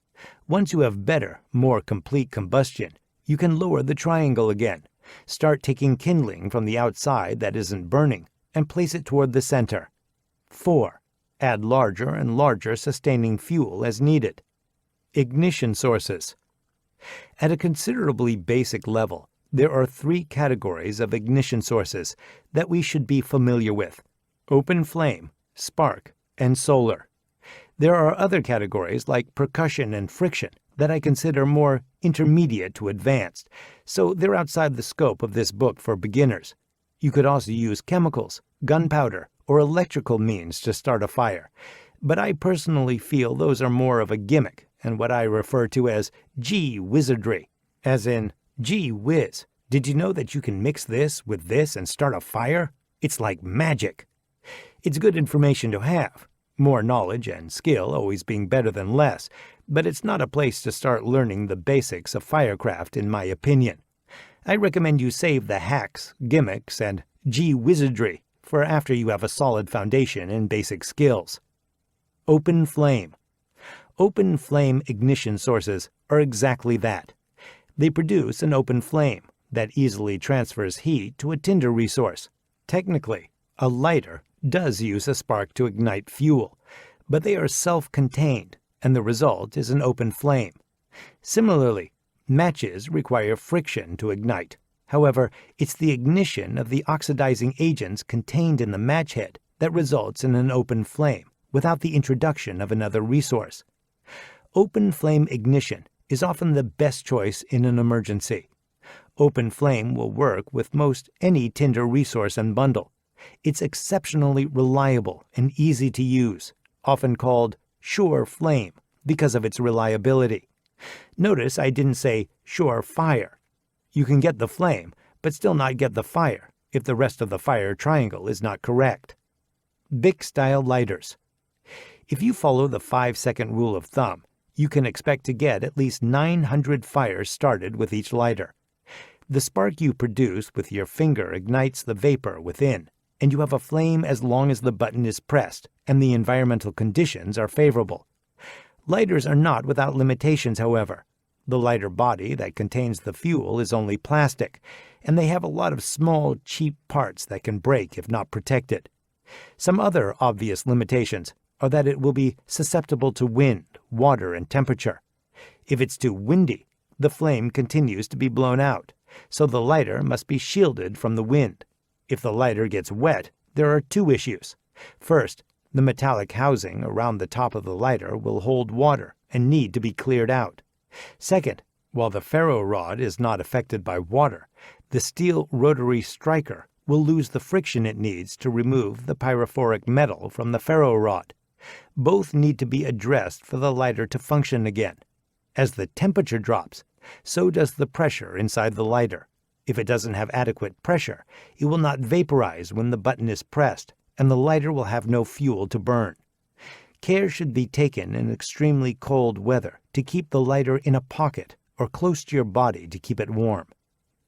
Once you have better, more complete combustion, you can lower the triangle again. Start taking kindling from the outside that isn't burning and place it toward the center. 4. Add larger and larger sustaining fuel as needed. Ignition sources. At a considerably basic level, there are 3 categories of ignition sources that we should be familiar with. open flame, spark, and solar. There are other categories like percussion and friction that I consider more intermediate to advanced, so they're outside the scope of this book for beginners. You could also use chemicals, gunpowder, or electrical means to start a fire, but I personally feel those are more of a gimmick and what I refer to as gee-wizardry, as in, gee whiz, did you know that you can mix this with this and start a fire? It's like magic. It's good information to have, more knowledge and skill always being better than less, but it's not a place to start learning the basics of firecraft in my opinion. I recommend you save the hacks, gimmicks, and gee-wizardry for after you have a solid foundation in basic skills. Open flame. Open flame ignition sources are exactly that. They produce an open flame that easily transfers heat to a tinder resource. Technically, a lighter does use a spark to ignite fuel, but they are self-contained, and the result is an open flame. Similarly, matches require friction to ignite. However, it's the ignition of the oxidizing agents contained in the match head that results in an open flame without the introduction of another resource. Open flame ignition is often the best choice in an emergency. Open flame will work with most any tinder resource and bundle. It's exceptionally reliable and easy to use, often called sure flame because of its reliability. Notice I didn't say sure fire. You can get the flame, but still not get the fire if the rest of the fire triangle is not correct. Bic-style lighters. If you follow the 5-second rule of thumb, you can expect to get at least 900 fires started with each lighter. The spark you produce with your finger ignites the vapor within, and you have a flame as long as the button is pressed and the environmental conditions are favorable. Lighters are not without limitations, however. The lighter body that contains the fuel is only plastic, and they have a lot of small, cheap parts that can break if not protected. Some other obvious limitations are that it will be susceptible to wind, water, and temperature. If it's too windy, the flame continues to be blown out, so the lighter must be shielded from the wind. If the lighter gets wet, there are two issues. First, the metallic housing around the top of the lighter will hold water and need to be cleared out. Second, while the ferro rod is not affected by water, the steel rotary striker will lose the friction it needs to remove the pyrophoric metal from the ferro rod. Both need to be addressed for the lighter to function again. As the temperature drops, so does the pressure inside the lighter. If it doesn't have adequate pressure, it will not vaporize when the button is pressed, and the lighter will have no fuel to burn. Care should be taken in extremely cold weather to keep the lighter in a pocket or close to your body to keep it warm.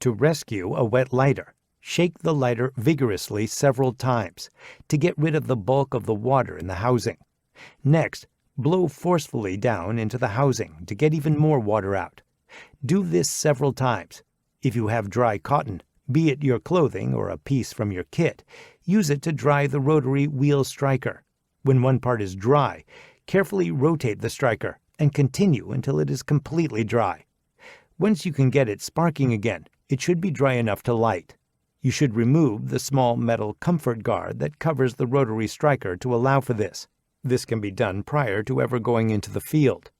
To rescue a wet lighter, shake the lighter vigorously several times to get rid of the bulk of the water in the housing. Next, blow forcefully down into the housing to get even more water out. Do this several times. If you have dry cotton, be it your clothing or a piece from your kit, use it to dry the rotary wheel striker. When one part is dry, carefully rotate the striker and continue until it is completely dry. Once you can get it sparking again, it should be dry enough to light. You should remove the small metal comfort guard that covers the rotary striker to allow for this. This can be done prior to ever going into the field.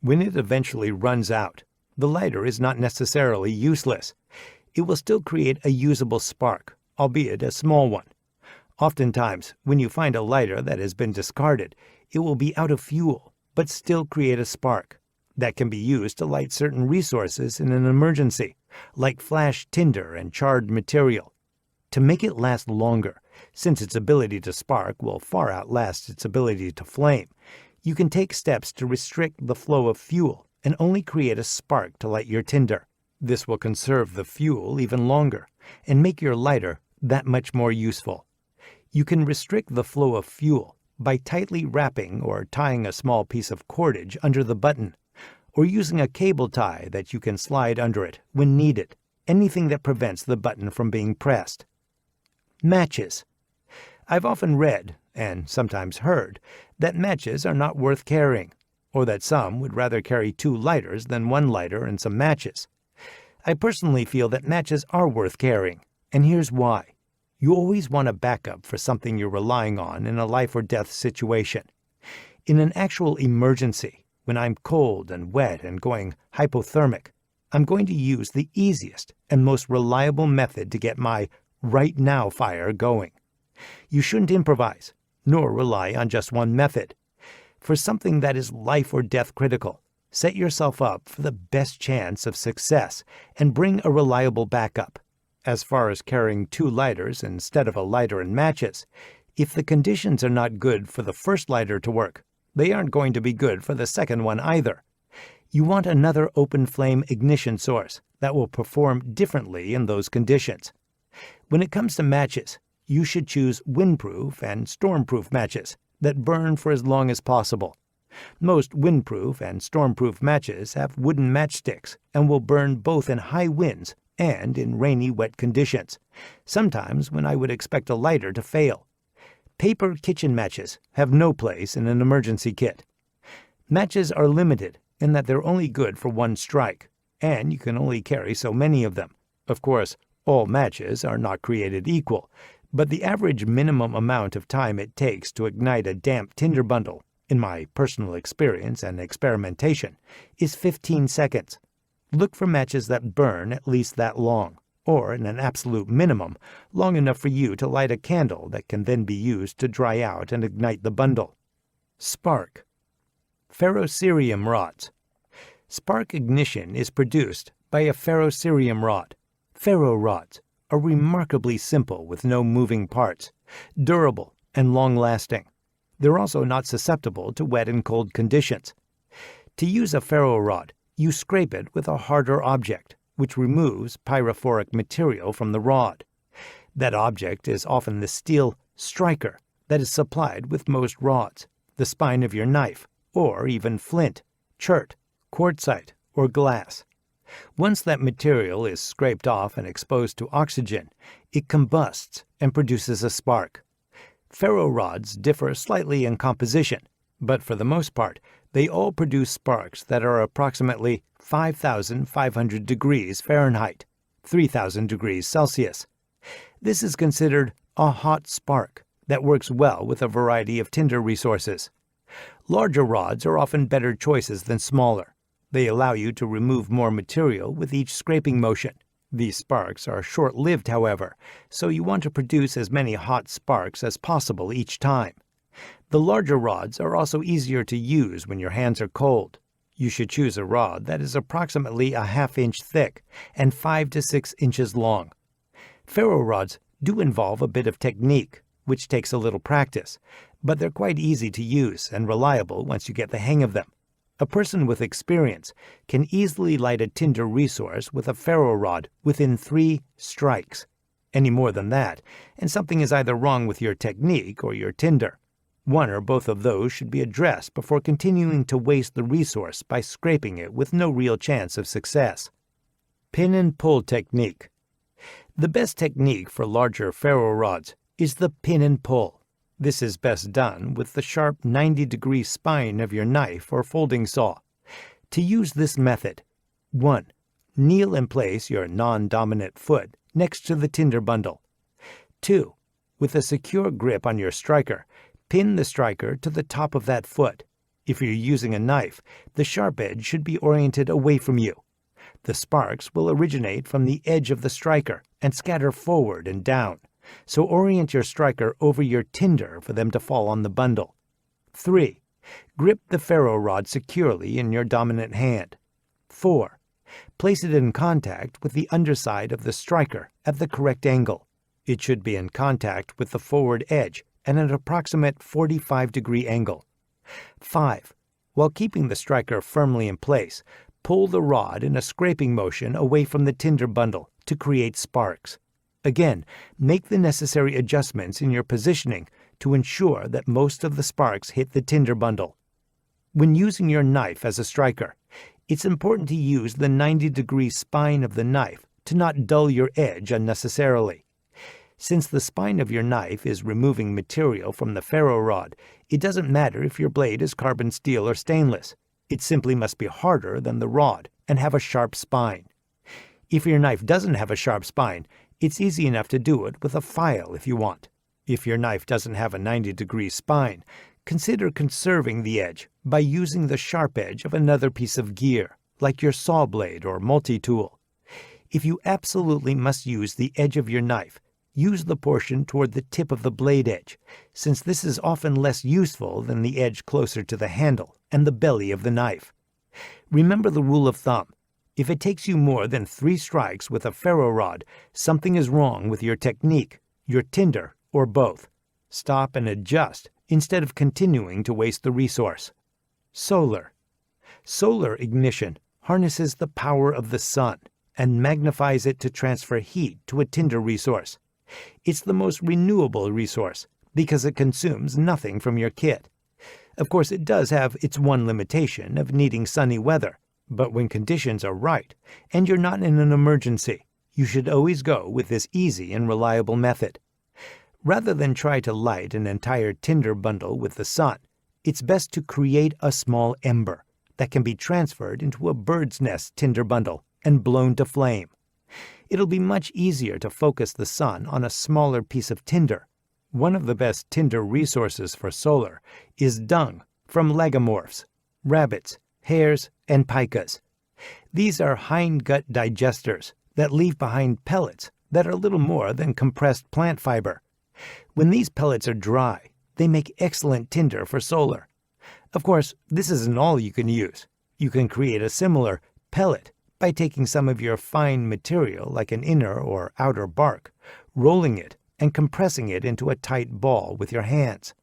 When it eventually runs out, the lighter is not necessarily useless. It will still create a usable spark, albeit a small one. Oftentimes, when you find a lighter that has been discarded, it will be out of fuel, but still create a spark. That can be used to light certain resources in an emergency, like flash tinder and charred material. To make it last longer, since its ability to spark will far outlast its ability to flame, you can take steps to restrict the flow of fuel and only create a spark to light your tinder. This will conserve the fuel even longer and make your lighter that much more useful. You can restrict the flow of fuel by tightly wrapping or tying a small piece of cordage under the button, or using a cable tie that you can slide under it when needed, anything that prevents the button from being pressed. Matches. I've often read, and sometimes heard, that matches are not worth carrying, or that some would rather carry 2 lighters than 1 lighter and some matches. I personally feel that matches are worth carrying, and here's why. You always want a backup for something you're relying on in a life or death situation. In an actual emergency, when I'm cold and wet and going hypothermic, I'm going to use the easiest and most reliable method to get my right now fire going. You shouldn't improvise, nor rely on just one method. For something that is life or death critical, set yourself up for the best chance of success and bring a reliable backup. As far as carrying 2 lighters instead of a lighter and matches, if the conditions are not good for the first lighter to work, they aren't going to be good for the second one either. You want another open flame ignition source that will perform differently in those conditions. When it comes to matches, you should choose windproof and stormproof matches that burn for as long as possible. Most windproof and stormproof matches have wooden matchsticks and will burn both in high winds and in rainy, wet conditions, sometimes when I would expect a lighter to fail. Paper kitchen matches have no place in an emergency kit. Matches are limited in that they're only good for one strike, and you can only carry so many of them. Of course, all matches are not created equal, but the average minimum amount of time it takes to ignite a damp tinder bundle, in my personal experience and experimentation, is 15 seconds. Look for matches that burn at least that long, or in an absolute minimum, long enough for you to light a candle that can then be used to dry out and ignite the bundle. Spark. Ferrocerium rods. Spark ignition is produced by a ferrocerium rod. Ferro rods are remarkably simple with no moving parts, durable and long-lasting. They're also not susceptible to wet and cold conditions. To use a ferro rod, you scrape it with a harder object, which removes pyrophoric material from the rod. That object is often the steel striker that is supplied with most rods, the spine of your knife, or even flint, chert, quartzite, or glass. Once that material is scraped off and exposed to oxygen, it combusts and produces a spark. Ferro rods differ slightly in composition, but for the most part, they all produce sparks that are approximately 5,500 degrees Fahrenheit, 3,000 degrees Celsius. This is considered a hot spark that works well with a variety of tinder resources. Larger rods are often better choices than smaller. They allow you to remove more material with each scraping motion. These sparks are short-lived, however, so you want to produce as many hot sparks as possible each time. The larger rods are also easier to use when your hands are cold. You should choose a rod that is approximately a ½ inch thick and 5 to 6 inches long. Ferro rods do involve a bit of technique, which takes a little practice, but they're quite easy to use and reliable once you get the hang of them. A person with experience can easily light a tinder resource with a ferro rod within 3 strikes. Any more than that, and something is either wrong with your technique or your tinder. One or both of those should be addressed before continuing to waste the resource by scraping it with no real chance of success. Pin and pull technique. The best technique for larger ferro rods is the pin and pull. This is best done with the sharp 90-degree spine of your knife or folding saw. To use this method, 1. Kneel and place your non-dominant foot next to the tinder bundle. 2. With a secure grip on your striker, pin the striker to the top of that foot. If you're using a knife, the sharp edge should be oriented away from you. The sparks will originate from the edge of the striker and scatter forward and down, so orient your striker over your tinder for them to fall on the bundle. 3. Grip the ferro rod securely in your dominant hand. 4. Place it in contact with the underside of the striker at the correct angle. It should be in contact with the forward edge at an approximate 45-degree angle. 5. While keeping the striker firmly in place, pull the rod in a scraping motion away from the tinder bundle to create sparks. Again, make the necessary adjustments in your positioning to ensure that most of the sparks hit the tinder bundle. When using your knife as a striker, it's important to use the 90-degree spine of the knife to not dull your edge unnecessarily. Since the spine of your knife is removing material from the ferro rod, it doesn't matter if your blade is carbon steel or stainless. It simply must be harder than the rod and have a sharp spine. If your knife doesn't have a sharp spine, It's easy enough to do it with a file if you want. If your knife doesn't have a 90-degree spine, consider conserving the edge by using the sharp edge of another piece of gear, like your saw blade or multi-tool. If you absolutely must use the edge of your knife, use the portion toward the tip of the blade edge, since this is often less useful than the edge closer to the handle and the belly of the knife. Remember the rule of thumb. If it takes you more than 3 strikes with a ferro rod, something is wrong with your technique, your tinder, or both. Stop and adjust instead of continuing to waste the resource. Solar. Solar ignition harnesses the power of the sun and magnifies it to transfer heat to a tinder resource. It's the most renewable resource because it consumes nothing from your kit. Of course, it does have its one limitation of needing sunny weather, but when conditions are right and you're not in an emergency, you should always go with this easy and reliable method. Rather than try to light an entire tinder bundle with the sun, it's best to create a small ember that can be transferred into a bird's nest tinder bundle and blown to flame. It'll be much easier to focus the sun on a smaller piece of tinder. One of the best tinder resources for solar is dung from lagomorphs, rabbits, hares, and pikas. These are hindgut digesters that leave behind pellets that are little more than compressed plant fiber. When these pellets are dry, they make excellent tinder for solar. Of course, this isn't all you can use. You can create a similar pellet by taking some of your fine material like an inner or outer bark, rolling it, and compressing it into a tight ball with your hands.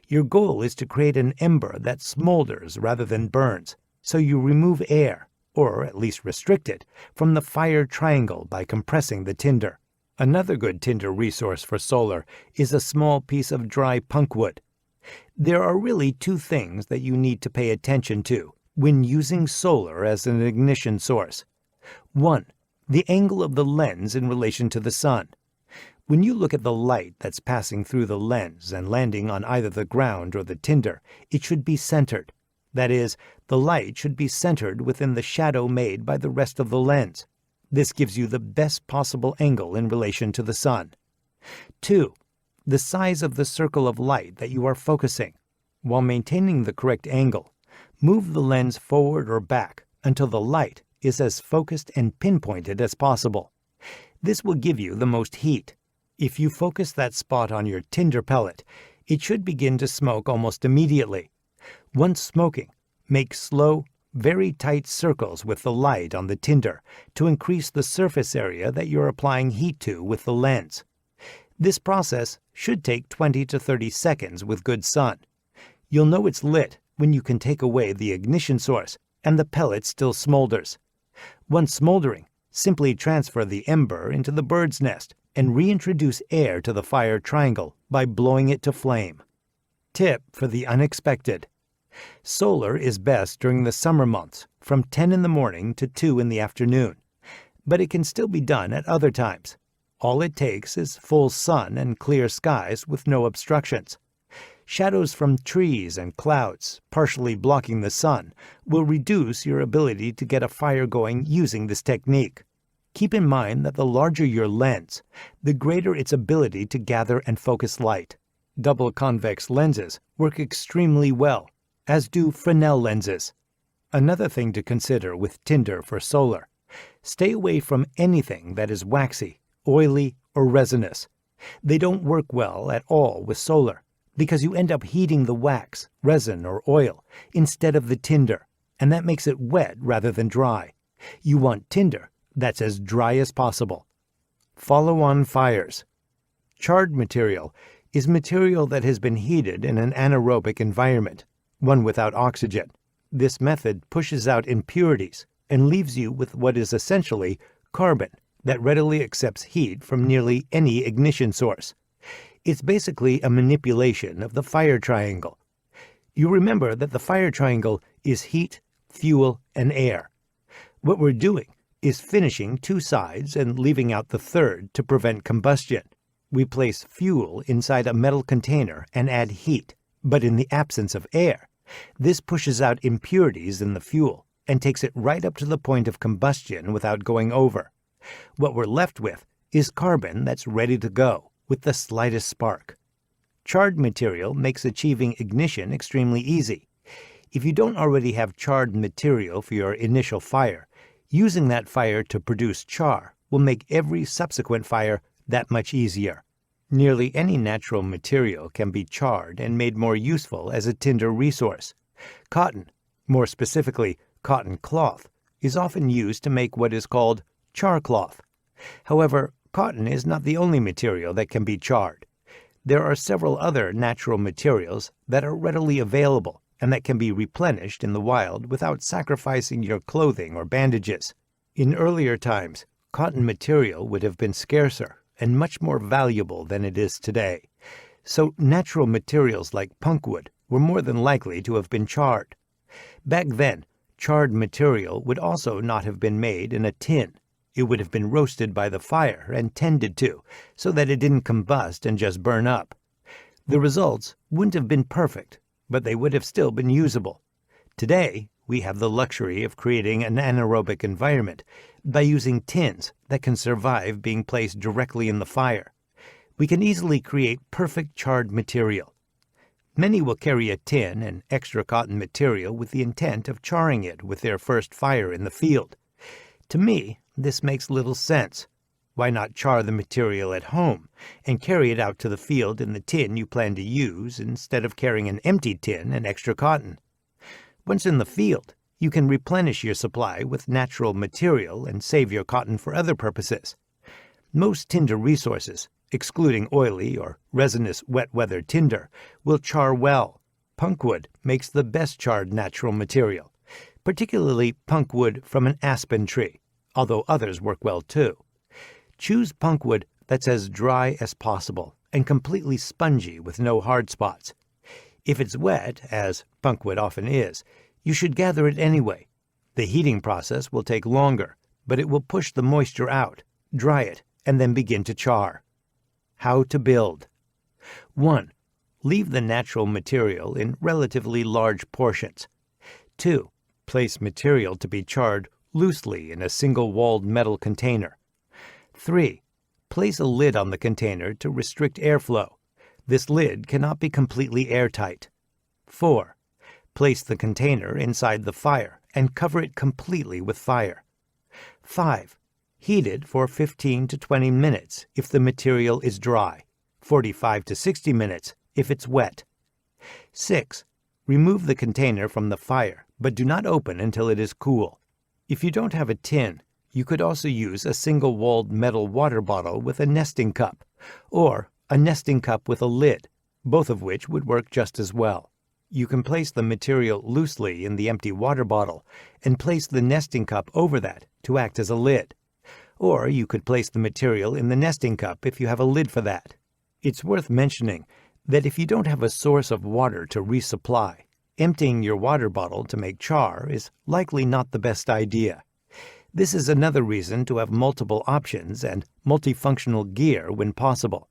Your goal is to create an ember that smolders rather than burns, so you remove air, or at least restrict it, from the fire triangle by compressing the tinder. Another good tinder resource for solar is a small piece of dry punkwood. There are really 2 things that you need to pay attention to when using solar as an ignition source. 1. The angle of the lens in relation to the sun. When you look at the light that's passing through the lens and landing on either the ground or the tinder, it should be centered. That is, the light should be centered within the shadow made by the rest of the lens. This gives you the best possible angle in relation to the sun. 2. The size of the circle of light that you are focusing. While maintaining the correct angle, move the lens forward or back until the light is as focused and pinpointed as possible. This will give you the most heat. If you focus that spot on your tinder pellet, it should begin to smoke almost immediately. Once smoking, make slow, very tight circles with the light on the tinder to increase the surface area that you're applying heat to with the lens. This process should take 20 to 30 seconds with good sun. You'll know it's lit when you can take away the ignition source and the pellet still smolders. Once smoldering, simply transfer the ember into the bird's nest and reintroduce air to the fire triangle by blowing it to flame. Tip for the unexpected. Solar is best during the summer months from 10 in the morning to 2 in the afternoon, but it can still be done at other times. All it takes is full sun and clear skies with no obstructions. Shadows from trees and clouds, partially blocking the sun, will reduce your ability to get a fire going using this technique. Keep in mind that the larger your lens, the greater its ability to gather and focus light. Double convex lenses work extremely well, as do Fresnel lenses. Another thing to consider with tinder for solar: stay away from anything that is waxy, oily, or resinous. They don't work well at all with solar, because you end up heating the wax, resin, or oil instead of the tinder, and that makes it wet rather than dry. You want tinder that's as dry as possible. Follow-on fires. Charred material is material that has been heated in an anaerobic environment, one without oxygen. This method pushes out impurities and leaves you with what is essentially carbon that readily accepts heat from nearly any ignition source. It's basically a manipulation of the fire triangle. You remember that the fire triangle is heat, fuel, and air. What we're doing is finishing 2 sides and leaving out the third to prevent combustion. We place fuel inside a metal container and add heat, but in the absence of air, this pushes out impurities in the fuel and takes it right up to the point of combustion without going over. What we're left with is carbon that's ready to go with the slightest spark. Charred material makes achieving ignition extremely easy. If you don't already have charred material for your initial fire, using that fire to produce char will make every subsequent fire that much easier. Nearly any natural material can be charred and made more useful as a tinder resource. Cotton, more specifically cotton cloth, is often used to make what is called char cloth. However, cotton is not the only material that can be charred. There are several other natural materials that are readily available and that can be replenished in the wild without sacrificing your clothing or bandages. In earlier times, cotton material would have been scarcer and much more valuable than it is today. So natural materials like punkwood were more than likely to have been charred. Back then, charred material would also not have been made in a tin. It would have been roasted by the fire and tended to, so that it didn't combust and just burn up. The results wouldn't have been perfect, but they would have still been usable. Today, we have the luxury of creating an anaerobic environment by using tins that can survive being placed directly in the fire. We can easily create perfect charred material. Many will carry a tin and extra cotton material with the intent of charring it with their first fire in the field. To me, this makes little sense. Why not char the material at home and carry it out to the field in the tin you plan to use instead of carrying an empty tin and extra cotton? Once in the field, you can replenish your supply with natural material and save your cotton for other purposes. Most tinder resources, excluding oily or resinous wet weather tinder, will char well. Punkwood makes the best charred natural material, particularly punkwood from an aspen tree, although others work well too. Choose punkwood that's as dry as possible and completely spongy with no hard spots. If it's wet, as punkwood often is, you should gather it anyway. The heating process will take longer, but it will push the moisture out, dry it, and then begin to char. How to build. 1. Leave the natural material in relatively large portions. 2. Place material to be charred loosely in a single-walled metal container. 3. Place a lid on the container to restrict airflow. This lid cannot be completely airtight. 4. Place the container inside the fire and cover it completely with fire. 5. Heat it for 15 to 20 minutes if the material is dry, 45 to 60 minutes if it's wet. 6. Remove the container from the fire, but do not open until it is cool. If you don't have a tin, you could also use a single-walled metal water bottle with a nesting cup, or a nesting cup with a lid, both of which would work just as well. You can place the material loosely in the empty water bottle and place the nesting cup over that to act as a lid. Or you could place the material in the nesting cup if you have a lid for that. It's worth mentioning that if you don't have a source of water to resupply, emptying your water bottle to make char is likely not the best idea. This is another reason to have multiple options and multifunctional gear when possible.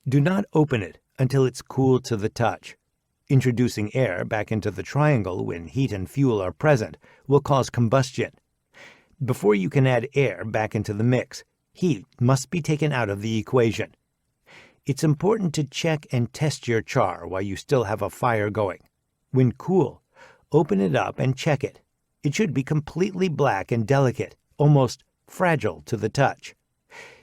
Do not open it until it's cool to the touch. Introducing air back into the triangle when heat and fuel are present will cause combustion. Before you can add air back into the mix, heat must be taken out of the equation. It's important to check and test your char while you still have a fire going. When cool, open it up and check it. It should be completely black and delicate, almost fragile to the touch.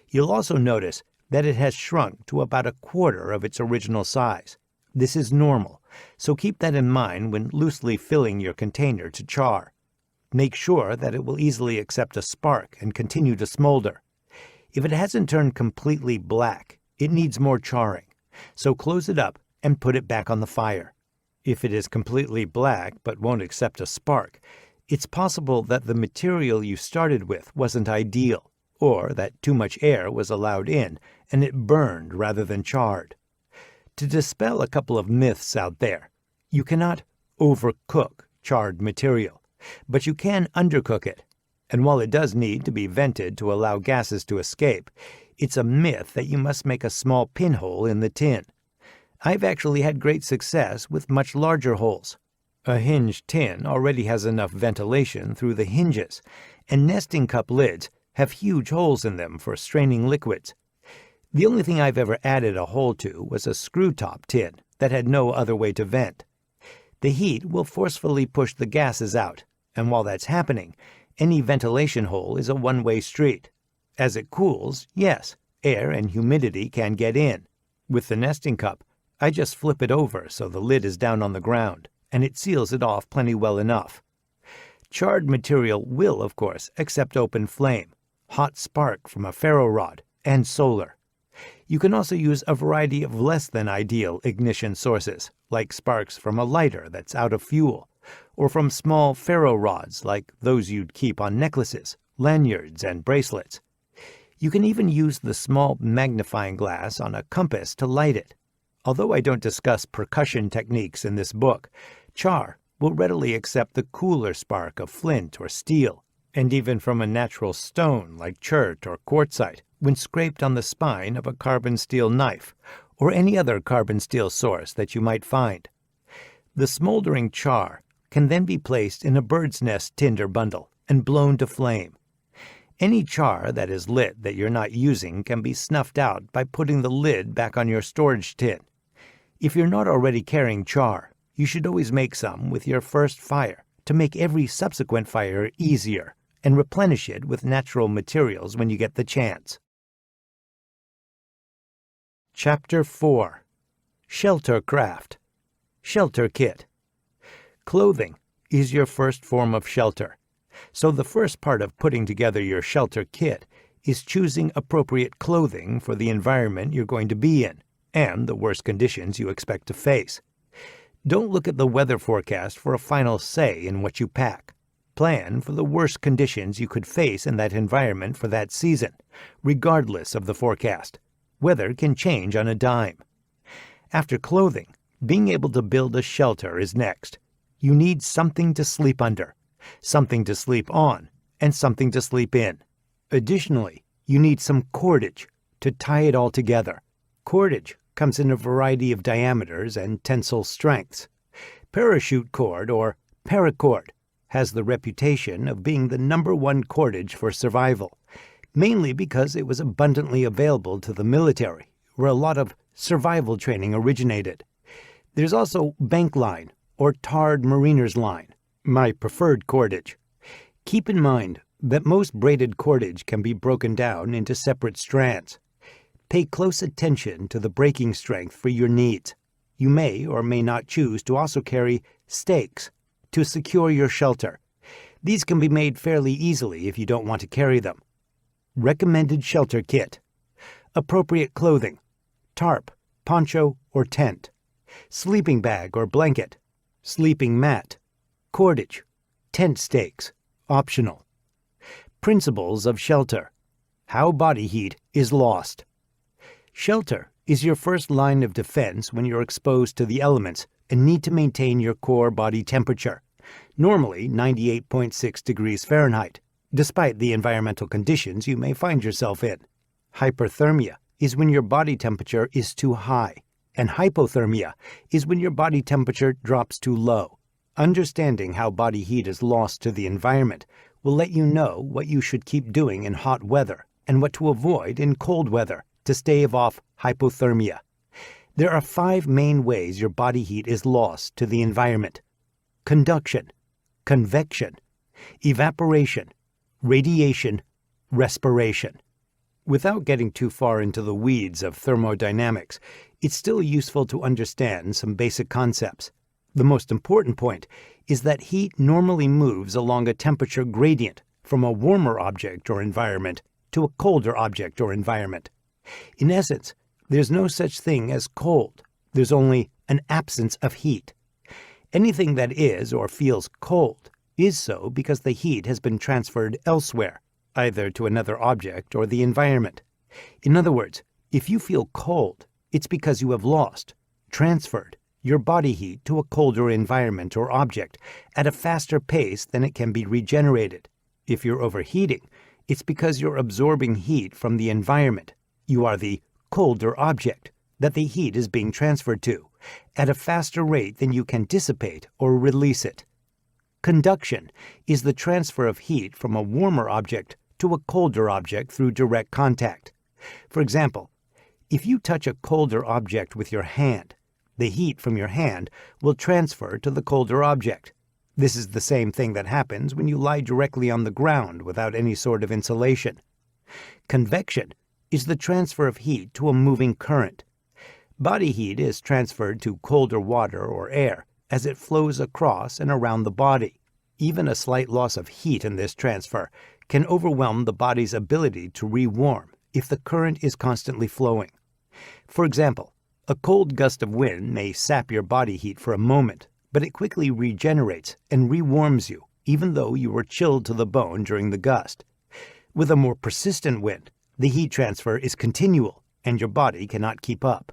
You'll also notice that it has shrunk to about a quarter of its original size. This is normal, so keep that in mind when loosely filling your container to char. Make sure that it will easily accept a spark and continue to smolder. If it hasn't turned completely black, it needs more charring, so close it up and put it back on the fire. If it is completely black but won't accept a spark, it's possible that the material you started with wasn't ideal, or that too much air was allowed in and it burned rather than charred. To dispel a couple of myths out there, you cannot overcook charred material, but you can undercook it. And while it does need to be vented to allow gases to escape, it's a myth that you must make a small pinhole in the tin. I've actually had great success with much larger holes. A hinged tin already has enough ventilation through the hinges, and nesting cup lids have huge holes in them for straining liquids. The only thing I've ever added a hole to was a screw-top tin that had no other way to vent. The heat will forcefully push the gases out, and while that's happening, any ventilation hole is a one-way street. As it cools, yes, air and humidity can get in. With the nesting cup, I just flip it over so the lid is down on the ground, and it seals it off plenty well enough. Charred material will, of course, accept open flame, hot spark from a ferro rod, and solar. You can also use a variety of less than ideal ignition sources, like sparks from a lighter that's out of fuel, or from small ferro rods like those you'd keep on necklaces, lanyards, and bracelets. You can even use the small magnifying glass on a compass to light it. Although I don't discuss percussion techniques in this book, char will readily accept the cooler spark of flint or steel, and even from a natural stone like chert or quartzite when scraped on the spine of a carbon steel knife or any other carbon steel source that you might find. The smoldering char can then be placed in a bird's nest tinder bundle and blown to flame. Any char that is lit that you're not using can be snuffed out by putting the lid back on your storage tin. If you're not already carrying char, you should always make some with your first fire to make every subsequent fire easier, and replenish it with natural materials when you get the chance. Chapter 4. Shelter Craft. Shelter Kit. Clothing is your first form of shelter, so the first part of putting together your shelter kit is choosing appropriate clothing for the environment you're going to be in and the worst conditions you expect to face. Don't look at the weather forecast for a final say in what you pack. Plan for the worst conditions you could face in that environment for that season, regardless of the forecast. Weather can change on a dime. After clothing, being able to build a shelter is next. You need something to sleep under, something to sleep on, and something to sleep in. Additionally, you need some cordage to tie it all together. Cordage comes in a variety of diameters and tensile strengths. Parachute cord, or paracord, has the reputation of being the #1 cordage for survival, mainly because it was abundantly available to the military, where a lot of survival training originated. There's also bank line, or tarred mariner's line, my preferred cordage. Keep in mind that most braided cordage can be broken down into separate strands. Pay close attention to the breaking strength for your needs. You may or may not choose to also carry stakes to secure your shelter. These can be made fairly easily if you don't want to carry them. Recommended shelter kit. Appropriate clothing: tarp, poncho, or tent. Sleeping bag or blanket. Sleeping mat. Cordage. Tent stakes. Optional. Principles of shelter. How body heat is lost. Shelter is your first line of defense when you're exposed to the elements and need to maintain your core body temperature, normally 98.6 degrees Fahrenheit, despite the environmental conditions you may find yourself in. Hyperthermia is when your body temperature is too high, and hypothermia is when your body temperature drops too low. Understanding how body heat is lost to the environment will let you know what you should keep doing in hot weather and what to avoid in cold weather to stave off hypothermia. There are 5 main ways your body heat is lost to the environment: conduction, convection, evaporation, radiation, respiration. Without getting too far into the weeds of thermodynamics, it's still useful to understand some basic concepts. The most important point is that heat normally moves along a temperature gradient from a warmer object or environment to a colder object or environment. In essence, there's no such thing as cold. There's only an absence of heat. Anything that is or feels cold is so because the heat has been transferred elsewhere, either to another object or the environment. In other words, if you feel cold, it's because you have lost, transferred, your body heat to a colder environment or object at a faster pace than it can be regenerated. If you're overheating, it's because you're absorbing heat from the environment. You are the colder object that the heat is being transferred to, at a faster rate than you can dissipate or release it. Conduction is the transfer of heat from a warmer object to a colder object through direct contact. For example, if you touch a colder object with your hand, the heat from your hand will transfer to the colder object. This is the same thing that happens when you lie directly on the ground without any sort of insulation. Convection is the transfer of heat to a moving current. Body heat is transferred to colder water or air as it flows across and around the body. Even a slight loss of heat in this transfer can overwhelm the body's ability to re-warm if the current is constantly flowing. For example, a cold gust of wind may sap your body heat for a moment, but it quickly regenerates and re-warms you, even though you were chilled to the bone during the gust. With a more persistent wind, the heat transfer is continual, and your body cannot keep up.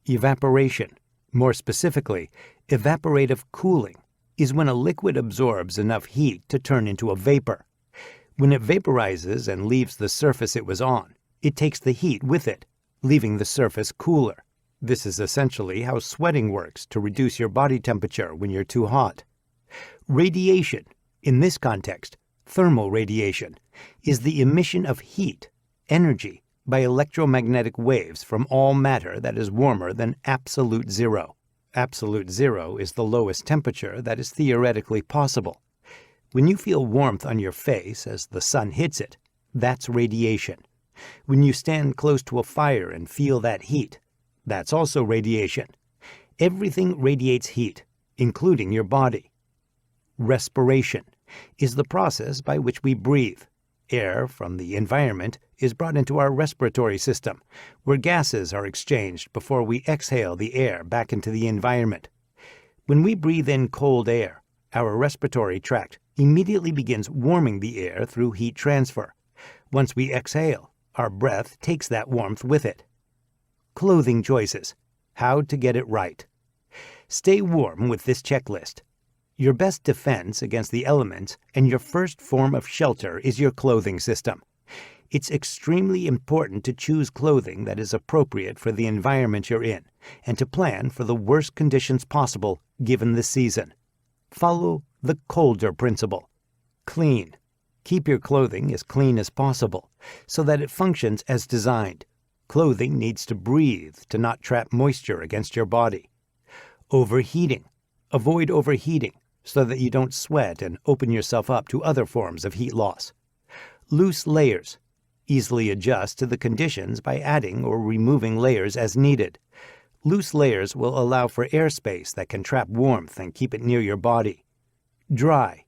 Evaporation, more specifically, evaporative cooling, is when a liquid absorbs enough heat to turn into a vapor. When it vaporizes and leaves the surface it was on, it takes the heat with it, leaving the surface cooler. This is essentially how sweating works to reduce your body temperature when you're too hot. Radiation, in this context, thermal radiation, is the emission of heat, energy, by electromagnetic waves from all matter that is warmer than absolute zero. Absolute zero is the lowest temperature that is theoretically possible. When you feel warmth on your face as the sun hits it, that's radiation. When you stand close to a fire and feel that heat, that's also radiation. Everything radiates heat, including your body. Respiration is the process by which we breathe. Air from the environment is brought into our respiratory system, where gases are exchanged before we exhale the air back into the environment. When we breathe in cold air, our respiratory tract immediately begins warming the air through heat transfer. Once we exhale, our breath takes that warmth with it. Clothing choices. How to get it right. Stay warm with this checklist. Your best defense against the elements and your first form of shelter is your clothing system. It's extremely important to choose clothing that is appropriate for the environment you're in and to plan for the worst conditions possible given the season. Follow the colder principle. Clean. Keep your clothing as clean as possible so that it functions as designed. Clothing needs to breathe to not trap moisture against your body. Overheating. Avoid overheating so that you don't sweat and open yourself up to other forms of heat loss. Loose layers. Easily adjust to the conditions by adding or removing layers as needed. Loose layers will allow for airspace that can trap warmth and keep it near your body. Dry.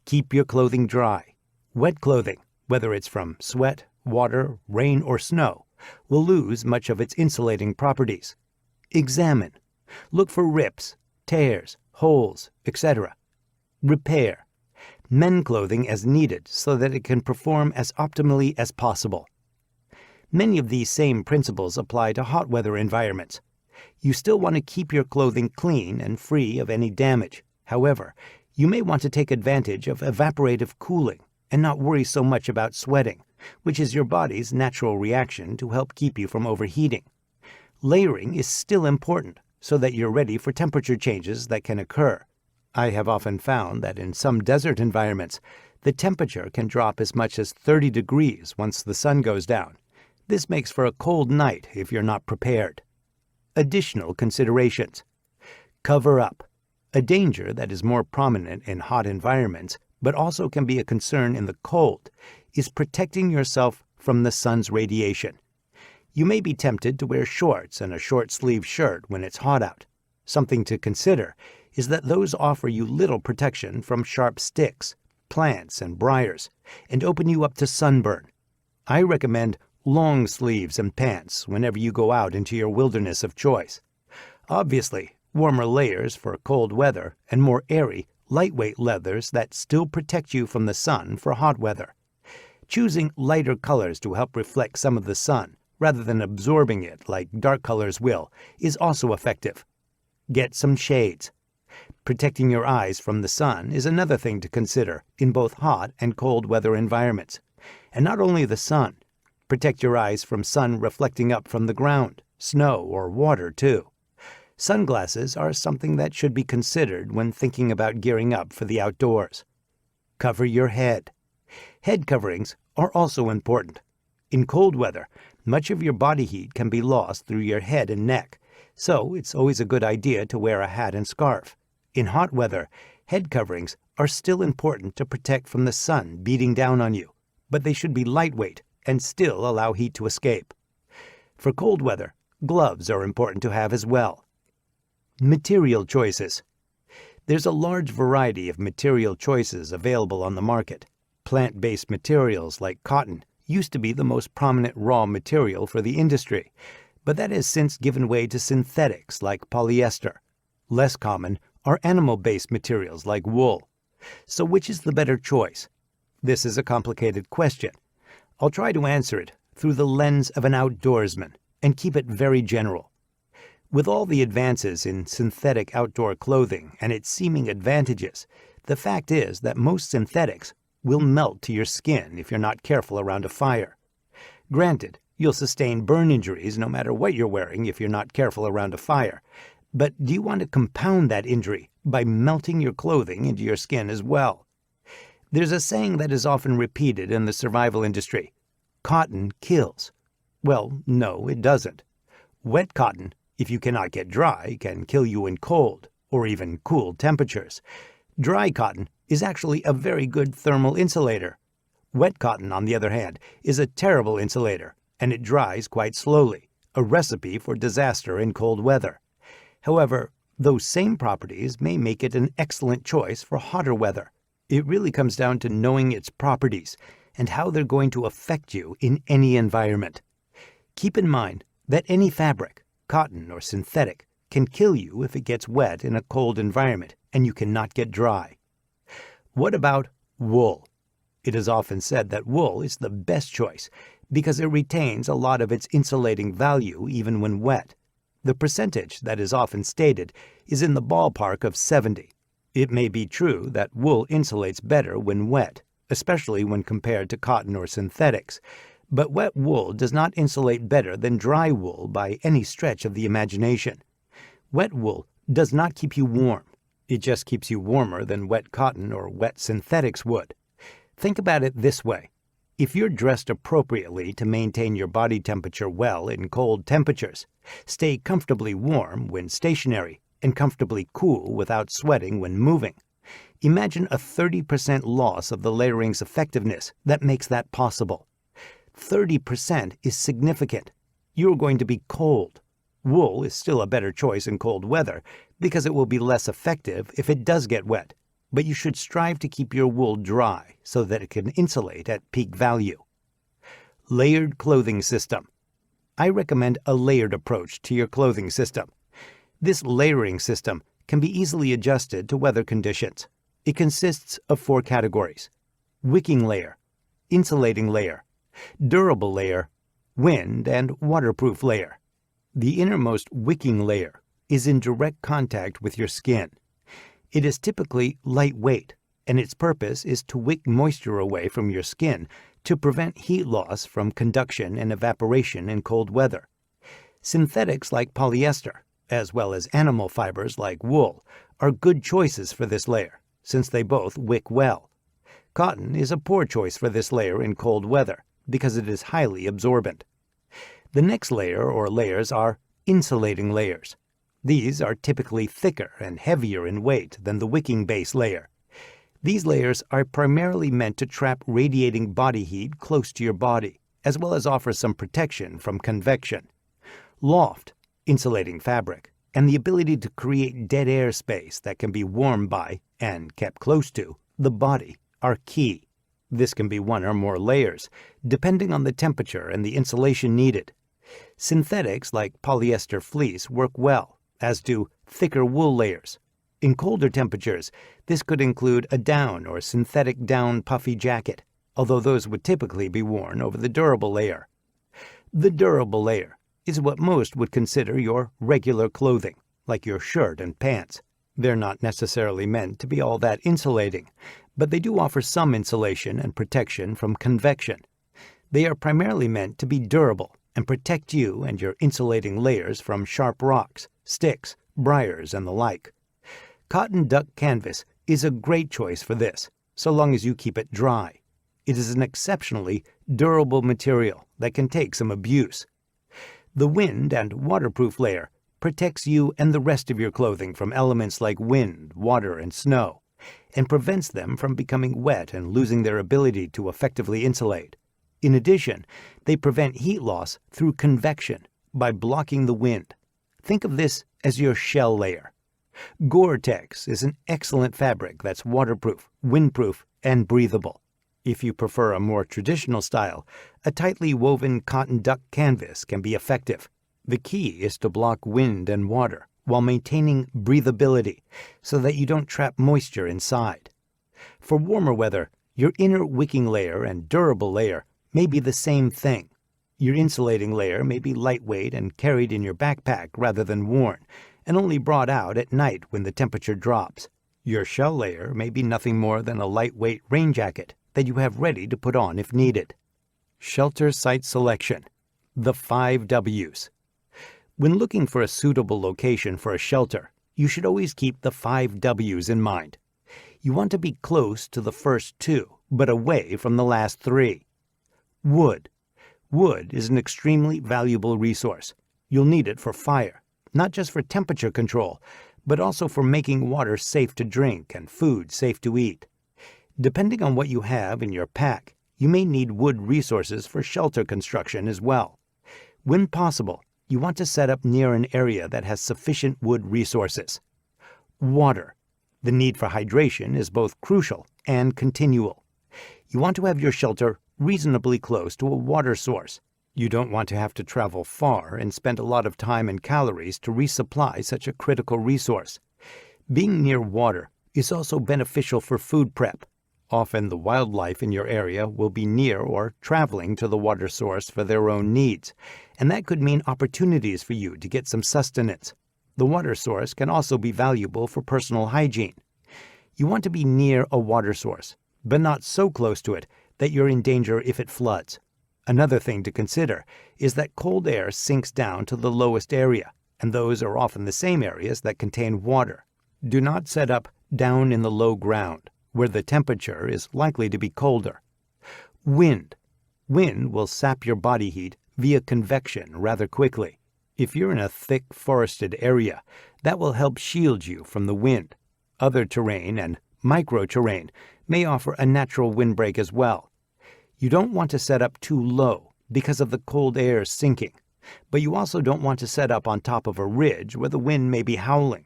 Keep your clothing dry. Wet clothing, whether it's from sweat, water, rain, or snow, will lose much of its insulating properties. Examine. Look for rips, tears, holes, etc. Repair. Mend clothing as needed so that it can perform as optimally as possible. Many of these same principles apply to hot weather environments. You still want to keep your clothing clean and free of any damage. However, you may want to take advantage of evaporative cooling and not worry so much about sweating, which is your body's natural reaction to help keep you from overheating. Layering is still important so that you're ready for temperature changes that can occur. I have often found that in some desert environments, the temperature can drop as much as 30 degrees once the sun goes down. This makes for a cold night if you're not prepared. Additional considerations. Cover up. A danger that is more prominent in hot environments, but also can be a concern in the cold, is protecting yourself from the sun's radiation. You may be tempted to wear shorts and a short-sleeved shirt when it's hot out. Something to consider is that those offer you little protection from sharp sticks, plants, and briars, and open you up to sunburn. I recommend long sleeves and pants whenever you go out into your wilderness of choice. Obviously, warmer layers for cold weather and more airy, lightweight leathers that still protect you from the sun for hot weather. Choosing lighter colors to help reflect some of the sun, rather than absorbing it like dark colors will, is also effective. Get some shades. Protecting your eyes from the sun is another thing to consider in both hot and cold weather environments. And not only the sun. Protect your eyes from sun reflecting up from the ground, snow, or water too. Sunglasses are something that should be considered when thinking about gearing up for the outdoors. Cover your head. Head coverings are also important. In cold weather, much of your body heat can be lost through your head and neck, so it's always a good idea to wear a hat and scarf. In hot weather, head coverings are still important to protect from the sun beating down on you, but they should be lightweight and still allow heat to escape. For cold weather, gloves are important to have as well. Material choices. There's a large variety of material choices available on the market. Plant-based materials like cotton used to be the most prominent raw material for the industry, but that has since given way to synthetics like polyester. Less common are animal-based materials like wool. So which is the better choice? This is a complicated question. I'll try to answer it through the lens of an outdoorsman and keep it very general. With all the advances in synthetic outdoor clothing and its seeming advantages, the fact is that most synthetics will melt to your skin if you're not careful around a fire. Granted, you'll sustain burn injuries no matter what you're wearing if you're not careful around a fire. But do you want to compound that injury by melting your clothing into your skin as well? There's a saying that is often repeated in the survival industry: cotton kills. Well, no, it doesn't. Wet cotton, if you cannot get dry, can kill you in cold or even cool temperatures. Dry cotton is actually a very good thermal insulator. Wet cotton, on the other hand, is a terrible insulator, and it dries quite slowly, a recipe for disaster in cold weather. However, those same properties may make it an excellent choice for hotter weather. It really comes down to knowing its properties and how they're going to affect you in any environment. Keep in mind that any fabric, cotton or synthetic, can kill you if it gets wet in a cold environment and you cannot get dry. What about wool? It is often said that wool is the best choice because it retains a lot of its insulating value even when wet. The percentage that is often stated is in the ballpark of 70. It may be true that wool insulates better when wet, especially when compared to cotton or synthetics, but wet wool does not insulate better than dry wool by any stretch of the imagination. Wet wool does not keep you warm. It just keeps you warmer than wet cotton or wet synthetics would. Think about it this way. If you're dressed appropriately to maintain your body temperature well in cold temperatures, stay comfortably warm when stationary, and comfortably cool without sweating when moving, imagine a 30% loss of the layering's effectiveness that makes that possible. 30% is significant. You're going to be cold. Wool is still a better choice in cold weather because it will be less effective if it does get wet, but you should strive to keep your wool dry so that it can insulate at peak value. Layered clothing system. I recommend a layered approach to your clothing system. This layering system can be easily adjusted to weather conditions. It consists of 4 categories: wicking layer, insulating layer, durable layer, wind and waterproof layer. The innermost wicking layer is in direct contact with your skin. It is typically lightweight, and its purpose is to wick moisture away from your skin to prevent heat loss from conduction and evaporation in cold weather. Synthetics like polyester, as well as animal fibers like wool, are good choices for this layer, since they both wick well. Cotton is a poor choice for this layer in cold weather because it is highly absorbent. The next layer or layers are insulating layers. These are typically thicker and heavier in weight than the wicking base layer. These layers are primarily meant to trap radiating body heat close to your body, as well as offer some protection from convection. Loft, insulating fabric, and the ability to create dead air space that can be warmed by, and kept close to, the body are key. This can be 1 or more layers, depending on the temperature and the insulation needed. Synthetics like polyester fleece work well, as do thicker wool layers. In colder temperatures, this could include a down or synthetic down puffy jacket, although those would typically be worn over the durable layer. The durable layer is what most would consider your regular clothing, like your shirt and pants. They're not necessarily meant to be all that insulating, but they do offer some insulation and protection from convection. They are primarily meant to be durable and protect you and your insulating layers from sharp rocks, sticks, briars, and the like. Cotton duck canvas is a great choice for this, so long as you keep it dry. It is an exceptionally durable material that can take some abuse. The wind and waterproof layer protects you and the rest of your clothing from elements like wind, water, and snow, and prevents them from becoming wet and losing their ability to effectively insulate. In addition, they prevent heat loss through convection by blocking the wind. Think of this as your shell layer. Gore-Tex is an excellent fabric that's waterproof, windproof, and breathable. If you prefer a more traditional style, a tightly woven cotton duck canvas can be effective. The key is to block wind and water while maintaining breathability so that you don't trap moisture inside. For warmer weather, your inner wicking layer and durable layer may be the same thing. Your insulating layer may be lightweight and carried in your backpack rather than worn, and only brought out at night when the temperature drops. Your shell layer may be nothing more than a lightweight rain jacket that you have ready to put on if needed. Shelter site selection. The 5 W's. When looking for a suitable location for a shelter, you should always keep the 5 W's in mind. You want to be close to the first 2, but away from the last 3. Wood. Wood is an extremely valuable resource. You'll need it for fire, not just for temperature control, but also for making water safe to drink and food safe to eat. Depending on what you have in your pack, you may need wood resources for shelter construction as well. When possible, you want to set up near an area that has sufficient wood resources. Water. The need for hydration is both crucial and continual. You want to have your shelter reasonably close to a water source. You don't want to have to travel far and spend a lot of time and calories to resupply such a critical resource. Being near water is also beneficial for food prep. Often the wildlife in your area will be near or traveling to the water source for their own needs, and that could mean opportunities for you to get some sustenance. The water source can also be valuable for personal hygiene. You want to be near a water source, but not so close to it that you're in danger if it floods. Another thing to consider is that cold air sinks down to the lowest area, and those are often the same areas that contain water. Do not set up down in the low ground, where the temperature is likely to be colder. Wind. Wind will sap your body heat via convection rather quickly. If you're in a thick forested area, that will help shield you from the wind. Other terrain and microterrain may offer a natural windbreak as well. You don't want to set up too low because of the cold air sinking, but you also don't want to set up on top of a ridge where the wind may be howling.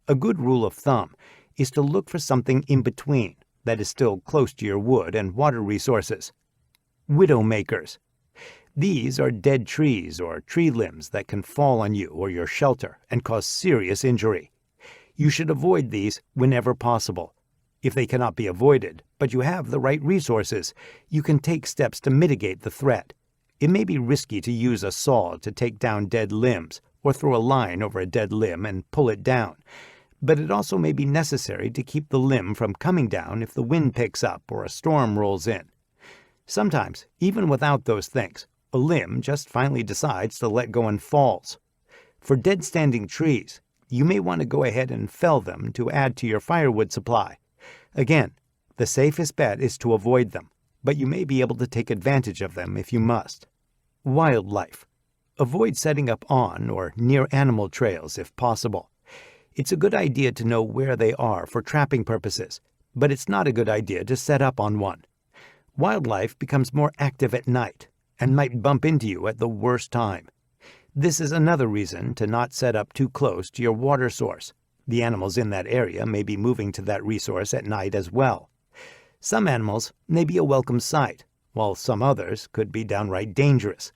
A good rule of thumb is to look for something in between that is still close to your wood and water resources. Widowmakers. These are dead trees or tree limbs that can fall on you or your shelter and cause serious injury. You should avoid these whenever possible. If they cannot be avoided, but you have the right resources, you can take steps to mitigate the threat. It may be risky to use a saw to take down dead limbs or throw a line over a dead limb and pull it down, but it also may be necessary to keep the limb from coming down if the wind picks up or a storm rolls in. Sometimes, even without those things, a limb just finally decides to let go and falls. For dead standing trees, you may want to go ahead and fell them to add to your firewood supply. Again, the safest bet is to avoid them, but you may be able to take advantage of them if you must. Wildlife. Avoid setting up on or near animal trails if possible. It's a good idea to know where they are for trapping purposes, but it's not a good idea to set up on one. Wildlife becomes more active at night and might bump into you at the worst time. This is another reason to not set up too close to your water source. The animals in that area may be moving to that resource at night as well. Some animals may be a welcome sight, while some others could be downright dangerous.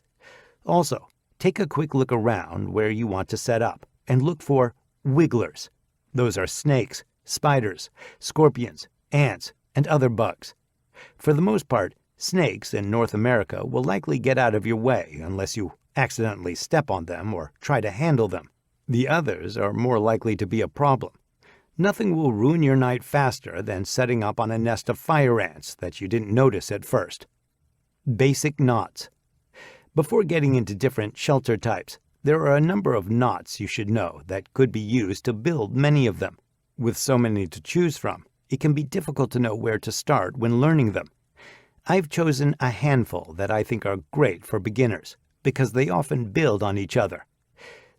Also, take a quick look around where you want to set up and look for wigglers. Those are snakes, spiders, scorpions, ants, and other bugs. For the most part, snakes in North America will likely get out of your way unless you accidentally step on them or try to handle them. The others are more likely to be a problem. Nothing will ruin your night faster than setting up on a nest of fire ants that you didn't notice at first. Basic knots. Before getting into different shelter types, there are a number of knots you should know that could be used to build many of them. With so many to choose from, it can be difficult to know where to start when learning them. I've chosen a handful that I think are great for beginners because they often build on each other.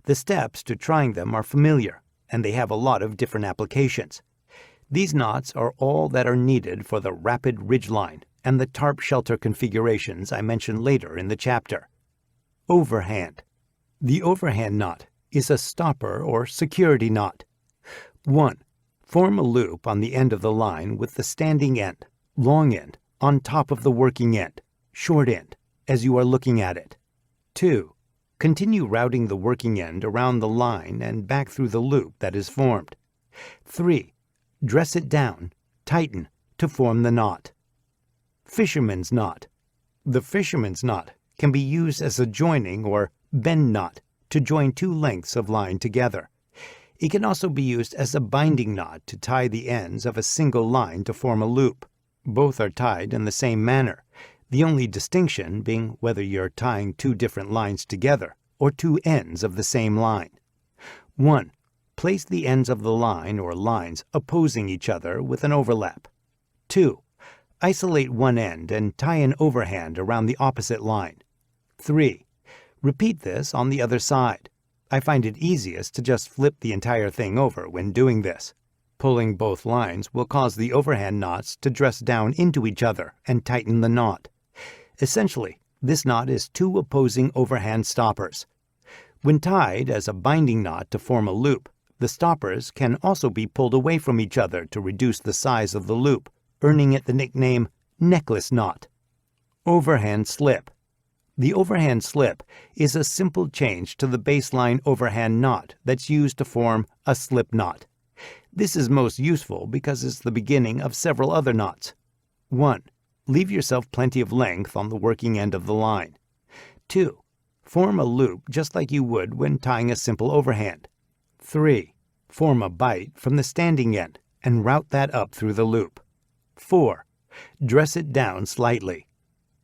The steps to trying them are familiar, and they have a lot of different applications. These knots are all that are needed for the rapid ridgeline and the tarp shelter configurations I mentioned later in the chapter. Overhand. The overhand knot is a stopper or security knot. 1. Form a loop on the end of the line with the standing end, long end, on top of the working end, short end, as you are looking at it. 2. Continue routing the working end around the line and back through the loop that is formed. 3. Dress it down, tighten, to form the knot. Fisherman's knot. The fisherman's knot can be used as a joining or bend knot to join two lengths of line together. It can also be used as a binding knot to tie the ends of a single line to form a loop. Both are tied in the same manner, the only distinction being whether you're tying two different lines together or two ends of the same line. 1. Place the ends of the line or lines opposing each other with an overlap. 2. Isolate one end and tie an overhand around the opposite line. 3. Repeat this on the other side. I find it easiest to just flip the entire thing over when doing this. Pulling both lines will cause the overhand knots to dress down into each other and tighten the knot. Essentially, this knot is two opposing overhand stoppers. When tied as a binding knot to form a loop, the stoppers can also be pulled away from each other to reduce the size of the loop, earning it the nickname necklace knot. Overhand slip. The overhand slip is a simple change to the baseline overhand knot that's used to form a slip knot. This is most useful because it's the beginning of several other knots. 1. Leave yourself plenty of length on the working end of the line. 2. Form a loop just like you would when tying a simple overhand. 3. Form a bite from the standing end and route that up through the loop. 4. Dress it down slightly.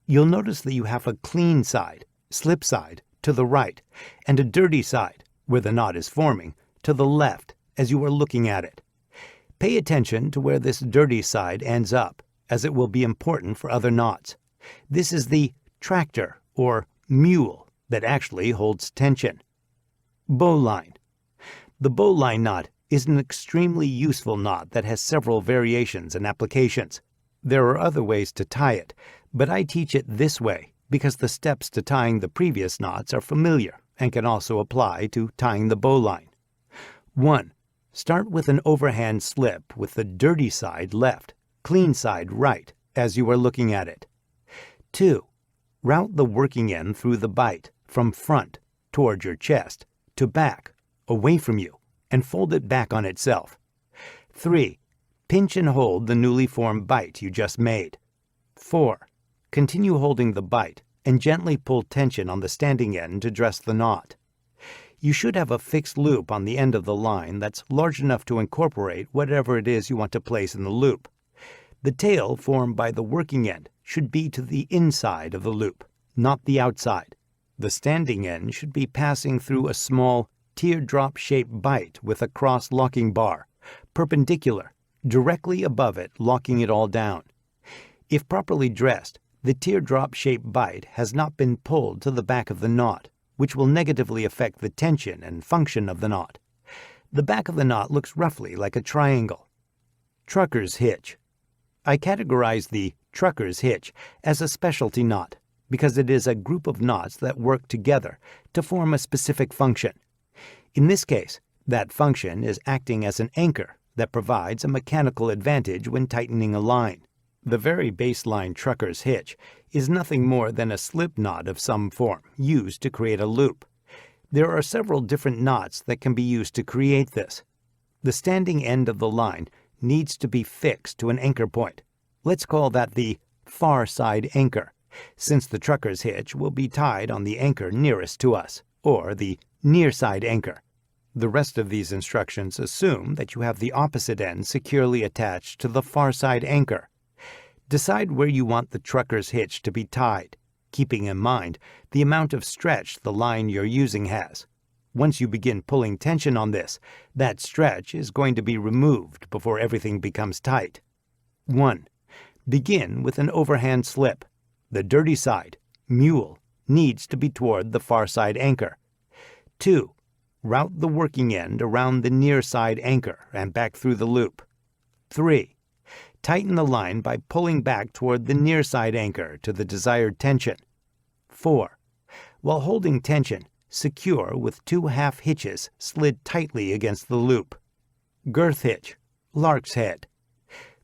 You'll notice that you have a clean side, slip side, to the right, and a dirty side, where the knot is forming, to the left as you are looking at it. Pay attention to where this dirty side ends up, as it will be important for other knots. This is the tractor, or mule, that actually holds tension. Bowline. The bowline knot is an extremely useful knot that has several variations and applications. There are other ways to tie it, but I teach it this way because the steps to tying the previous knots are familiar and can also apply to tying the bowline. 1. Start with an overhand slip with the dirty side left, clean side right, as you are looking at it. 2. Route the working end through the bite from front, toward your chest, to back, away from you, and fold it back on itself. 3. Pinch and hold the newly formed bite you just made. 4. Continue holding the bite and gently pull tension on the standing end to dress the knot. You should have a fixed loop on the end of the line that's large enough to incorporate whatever it is you want to place in the loop. The tail formed by the working end should be to the inside of the loop, not the outside. The standing end should be passing through a small teardrop-shaped bite with a cross-locking bar, perpendicular, directly above it, locking it all down. If properly dressed, the teardrop-shaped bite has not been pulled to the back of the knot, which will negatively affect the tension and function of the knot. The back of the knot looks roughly like a triangle. Trucker's hitch. I categorize the trucker's hitch as a specialty knot because it is a group of knots that work together to form a specific function. In this case, that function is acting as an anchor that provides a mechanical advantage when tightening a line. The very baseline trucker's hitch is nothing more than a slip knot of some form used to create a loop. There are several different knots that can be used to create this. The standing end of the line needs to be fixed to an anchor point. Let's call that the far side anchor, since the trucker's hitch will be tied on the anchor nearest to us, or the near side anchor. The rest of these instructions assume that you have the opposite end securely attached to the far side anchor. Decide where you want the trucker's hitch to be tied, keeping in mind the amount of stretch the line you're using has. Once you begin pulling tension on this, that stretch is going to be removed before everything becomes tight. 1. Begin with an overhand slip. The dirty side, mule, needs to be toward the far side anchor. 2. Route the working end around the near side anchor and back through the loop. 3. Tighten the line by pulling back toward the near side anchor to the desired tension. 4. While holding tension, secure with 2 half hitches slid tightly against the loop. Girth hitch, lark's head.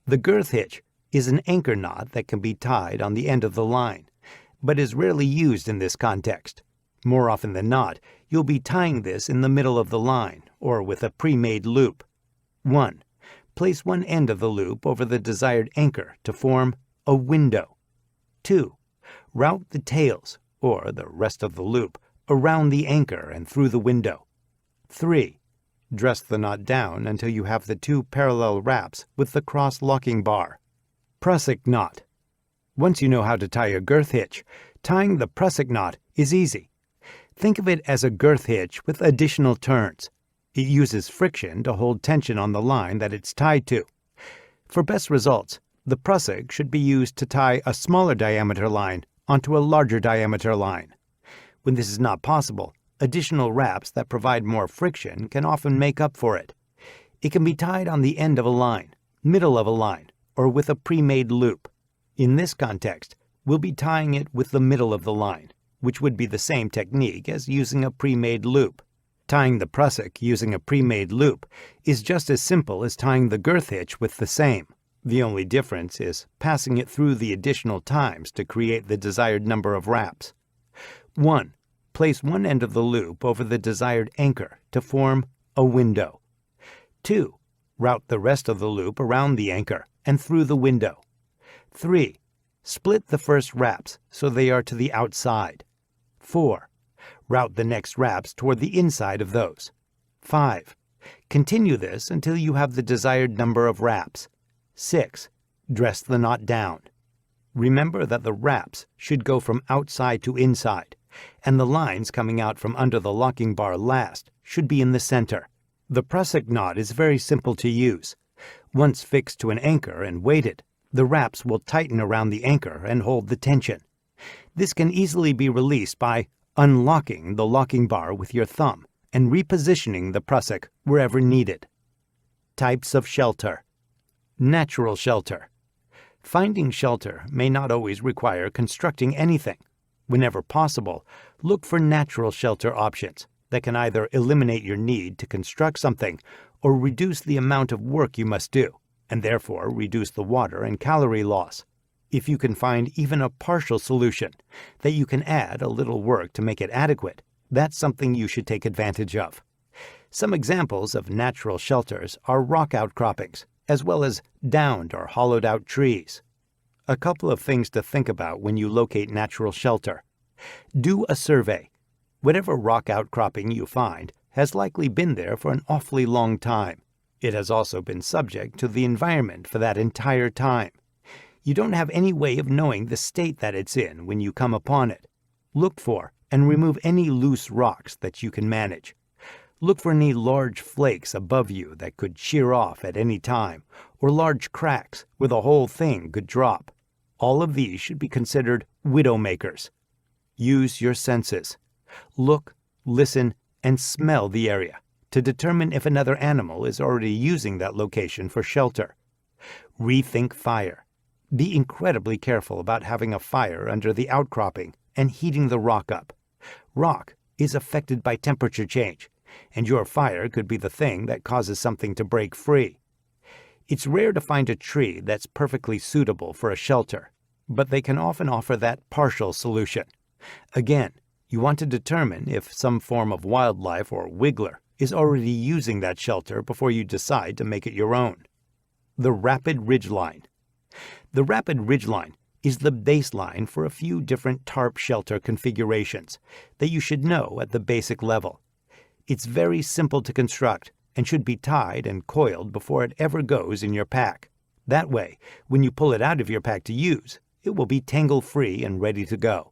The girth hitch is an anchor knot that can be tied on the end of the line, but is rarely used in this context. More often than not, you'll be tying this in the middle of the line or with a pre-made loop. 1. Place one end of the loop over the desired anchor to form a window. 2. Route the tails, or the rest of the loop, around the anchor and through the window. 3. Dress the knot down until you have the 2 parallel wraps with the cross-locking bar. Prusik knot. Once you know how to tie a girth hitch, tying the prusik knot is easy. Think of it as a girth hitch with additional turns. It uses friction to hold tension on the line that it's tied to. For best results, the prusik should be used to tie a smaller diameter line onto a larger diameter line. When this is not possible, additional wraps that provide more friction can often make up for it. It can be tied on the end of a line, middle of a line, or with a pre-made loop. In this context, we'll be tying it with the middle of the line, which would be the same technique as using a pre-made loop. Tying the prusik using a pre-made loop is just as simple as tying the girth hitch with the same. The only difference is passing it through the additional times to create the desired number of wraps. 1. Place one end of the loop over the desired anchor to form a window. 2. Route the rest of the loop around the anchor and through the window. 3. Split the first wraps so they are to the outside. 4. Route the next wraps toward the inside of those. 5. Continue this until you have the desired number of wraps. 6. Dress the knot down. Remember that the wraps should go from outside to inside, and the lines coming out from under the locking bar last should be in the center. The prusik knot is very simple to use. Once fixed to an anchor and weighted, the wraps will tighten around the anchor and hold the tension. This can easily be released by unlocking the locking bar with your thumb and repositioning the prusik wherever needed. Types of shelter. Natural shelter. Finding shelter may not always require constructing anything. Whenever possible, look for natural shelter options that can either eliminate your need to construct something or reduce the amount of work you must do, and therefore reduce the water and calorie loss. If you can find even a partial solution, that you can add a little work to make it adequate, that's something you should take advantage of. Some examples of natural shelters are rock outcroppings, as well as downed or hollowed out trees. A couple of things to think about when you locate natural shelter. Do a survey. Whatever rock outcropping you find has likely been there for an awfully long time. It has also been subject to the environment for that entire time. You don't have any way of knowing the state that it's in when you come upon it. Look for and remove any loose rocks that you can manage. Look for any large flakes above you that could shear off at any time, or large cracks where the whole thing could drop. All of these should be considered widowmakers. Use your senses. Look, listen, and smell the area to determine if another animal is already using that location for shelter. Rethink fire. Be incredibly careful about having a fire under the outcropping and heating the rock up. Rock is affected by temperature change, and your fire could be the thing that causes something to break free. It's rare to find a tree that's perfectly suitable for a shelter, but they can often offer that partial solution. Again, you want to determine if some form of wildlife or wiggler is already using that shelter before you decide to make it your own. The rapid ridgeline. The rapid ridgeline is the baseline for a few different tarp shelter configurations that you should know at the basic level. It's very simple to construct and should be tied and coiled before it ever goes in your pack. That way, when you pull it out of your pack to use, it will be tangle-free and ready to go.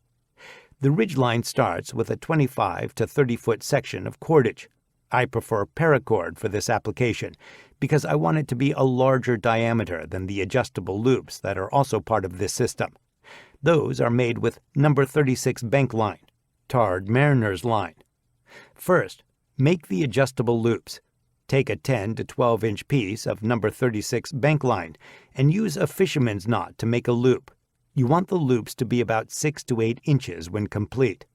The ridgeline starts with a 25 to 30 foot section of cordage. I prefer paracord for this application because I want it to be a larger diameter than the adjustable loops that are also part of this system. Those are made with number 36 bank line, tarred mariner's line. First, make the adjustable loops. Take a 10 to 12 inch piece of number 36 bank line and use a fisherman's knot to make a loop. You want the loops to be about 6 to 8 inches when complete.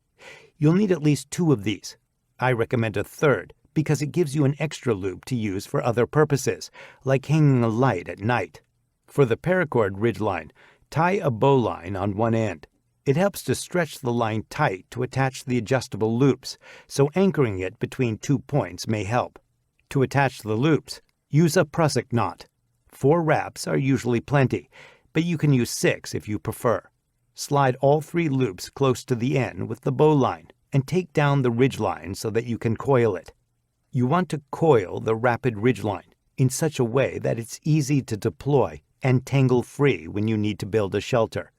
You'll need at least 2 of these. I recommend a third because it gives you an extra loop to use for other purposes, like hanging a light at night. For the paracord ridgeline, tie a bowline on one end. It helps to stretch the line tight to attach the adjustable loops, so anchoring it between 2 points may help. To attach the loops, use a prusik knot. 4 wraps are usually plenty, but you can use 6 if you prefer. Slide all 3 loops close to the end with the bowline and take down the ridgeline so that you can coil it. You want to coil the rapid ridgeline in such a way that it's easy to deploy and tangle-free when you need to build a shelter.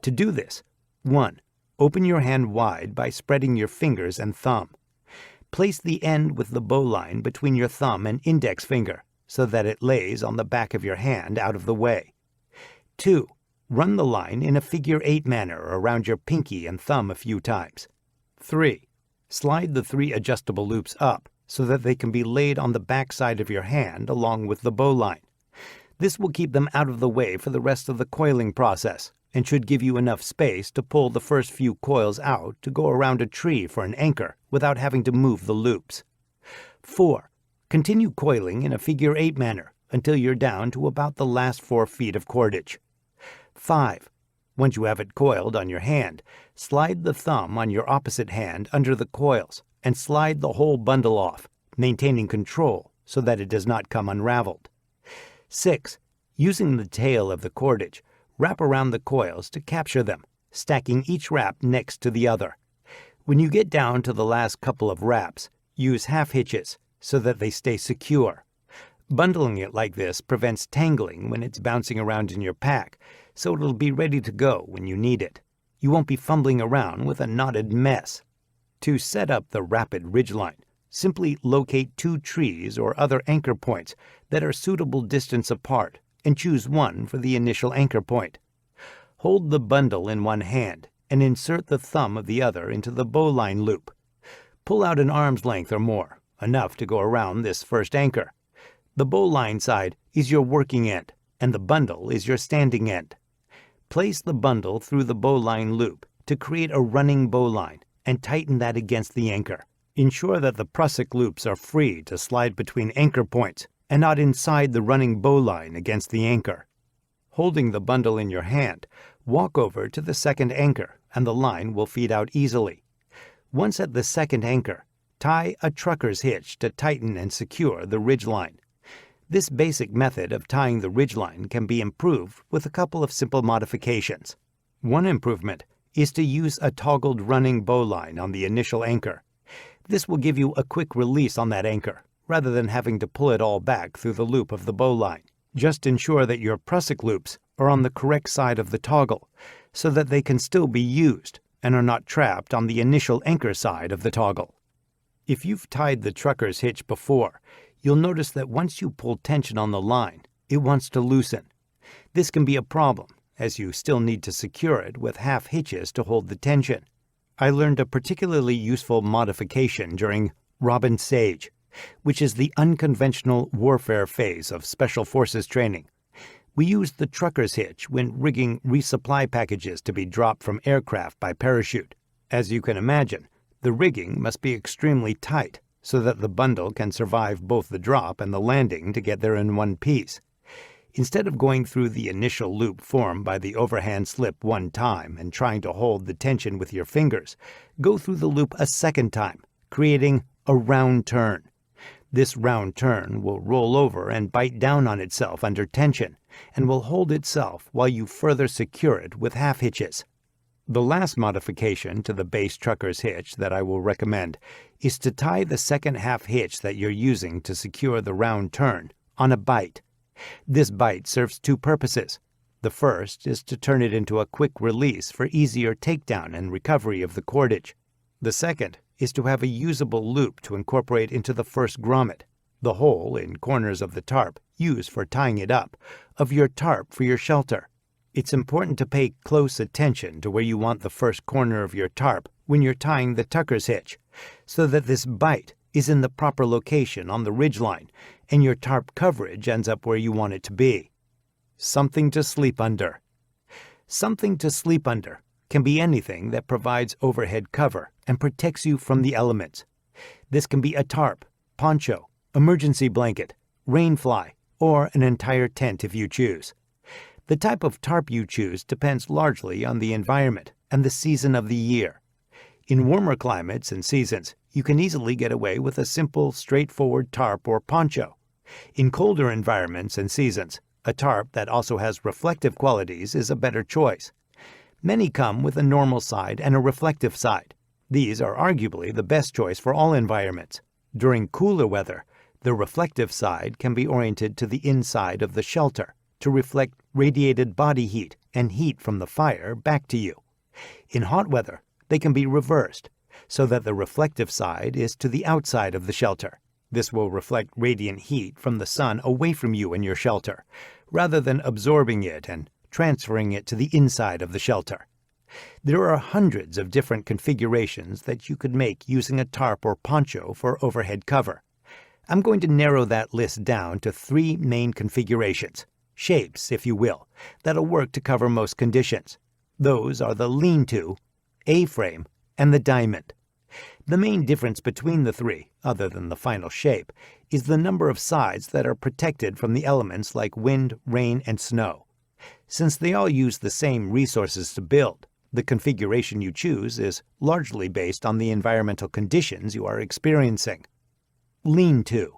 To do this, 1. Open your hand wide by spreading your fingers and thumb. Place the end with the bowline between your thumb and index finger so that it lays on the back of your hand out of the way. 2. Run the line in a figure 8 manner around your pinky and thumb a few times. 3. Slide the 3 adjustable loops up so that they can be laid on the back side of your hand along with the bowline. This will keep them out of the way for the rest of the coiling process and should give you enough space to pull the first few coils out to go around a tree for an anchor without having to move the loops. 4. Continue coiling in a figure 8 manner until you're down to about the last 4 feet of cordage. 5. Once you have it coiled on your hand, slide the thumb on your opposite hand under the coils and slide the whole bundle off, maintaining control so that it does not come unraveled. 6. Using the tail of the cordage, wrap around the coils to capture them, stacking each wrap next to the other. When you get down to the last couple of wraps, use half hitches so that they stay secure. Bundling it like this prevents tangling when it's bouncing around in your pack, so it'll be ready to go when you need it. You won't be fumbling around with a knotted mess. To set up the rapid ridgeline, simply locate 2 trees or other anchor points that are suitable distance apart and choose one for the initial anchor point. Hold the bundle in one hand and insert the thumb of the other into the bowline loop. Pull out an arm's length or more, enough to go around this first anchor. The bowline side is your working end, and the bundle is your standing end. Place the bundle through the bowline loop to create a running bowline and tighten that against the anchor. Ensure that the prusik loops are free to slide between anchor points and not inside the running bowline against the anchor. Holding the bundle in your hand, walk over to the second anchor and the line will feed out easily. Once at the second anchor, tie a trucker's hitch to tighten and secure the ridgeline. This basic method of tying the ridgeline can be improved with a couple of simple modifications. One improvement is to use a toggled running bowline on the initial anchor. This will give you a quick release on that anchor, rather than having to pull it all back through the loop of the bowline. Just ensure that your prusik loops are on the correct side of the toggle, so that they can still be used and are not trapped on the initial anchor side of the toggle. If you've tied the trucker's hitch before, you'll notice that once you pull tension on the line, it wants to loosen. This can be a problem, as you still need to secure it with half hitches to hold the tension. I learned a particularly useful modification during Robin Sage, which is the unconventional warfare phase of Special Forces training. We used the trucker's hitch when rigging resupply packages to be dropped from aircraft by parachute. As you can imagine, the rigging must be extremely tight so that the bundle can survive both the drop and the landing to get there in one piece. Instead of going through the initial loop formed by the overhand slip one time and trying to hold the tension with your fingers, go through the loop a second time, creating a round turn. This round turn will roll over and bite down on itself under tension, and will hold itself while you further secure it with half hitches. The last modification to the base trucker's hitch that I will recommend is to tie the second half hitch that you're using to secure the round turn on a bite. This bite serves 2 purposes. The first is to turn it into a quick release for easier takedown and recovery of the cordage. The second is to have a usable loop to incorporate into the first grommet. the hole in corners of the tarp used for tying it up, of your tarp for your shelter. It's important to pay close attention to where you want the first corner of your tarp when you're tying the tucker's hitch, so that this bite is in the proper location on the ridgeline and your tarp coverage ends up where you want it to be. Something to sleep under. Something to sleep under can be anything that provides overhead cover and protects you from the elements. This can be a tarp, poncho, emergency blanket, rain fly, or an entire tent if you choose. The type of tarp you choose depends largely on the environment and the season of the year. In warmer climates and seasons, you can easily get away with a simple, straightforward tarp or poncho. In colder environments and seasons, a tarp that also has reflective qualities is a better choice. Many come with a normal side and a reflective side. These are arguably the best choice for all environments. During cooler weather, the reflective side can be oriented to the inside of the shelter to reflect radiated body heat and heat from the fire back to you. In hot weather, they can be reversed, so that the reflective side is to the outside of the shelter. This will reflect radiant heat from the sun away from you and your shelter, rather than absorbing it and transferring it to the inside of the shelter. There are hundreds of different configurations that you could make using a tarp or poncho for overhead cover. I'm going to narrow that list down to 3 main configurations, shapes, if you will, that'll work to cover most conditions. Those are the lean-to, A-frame, and the diamond. The main difference between the 3, other than the final shape, is the number of sides that are protected from the elements like wind, rain, and snow. Since they all use the same resources to build, the configuration you choose is largely based on the environmental conditions you are experiencing. Lean-to.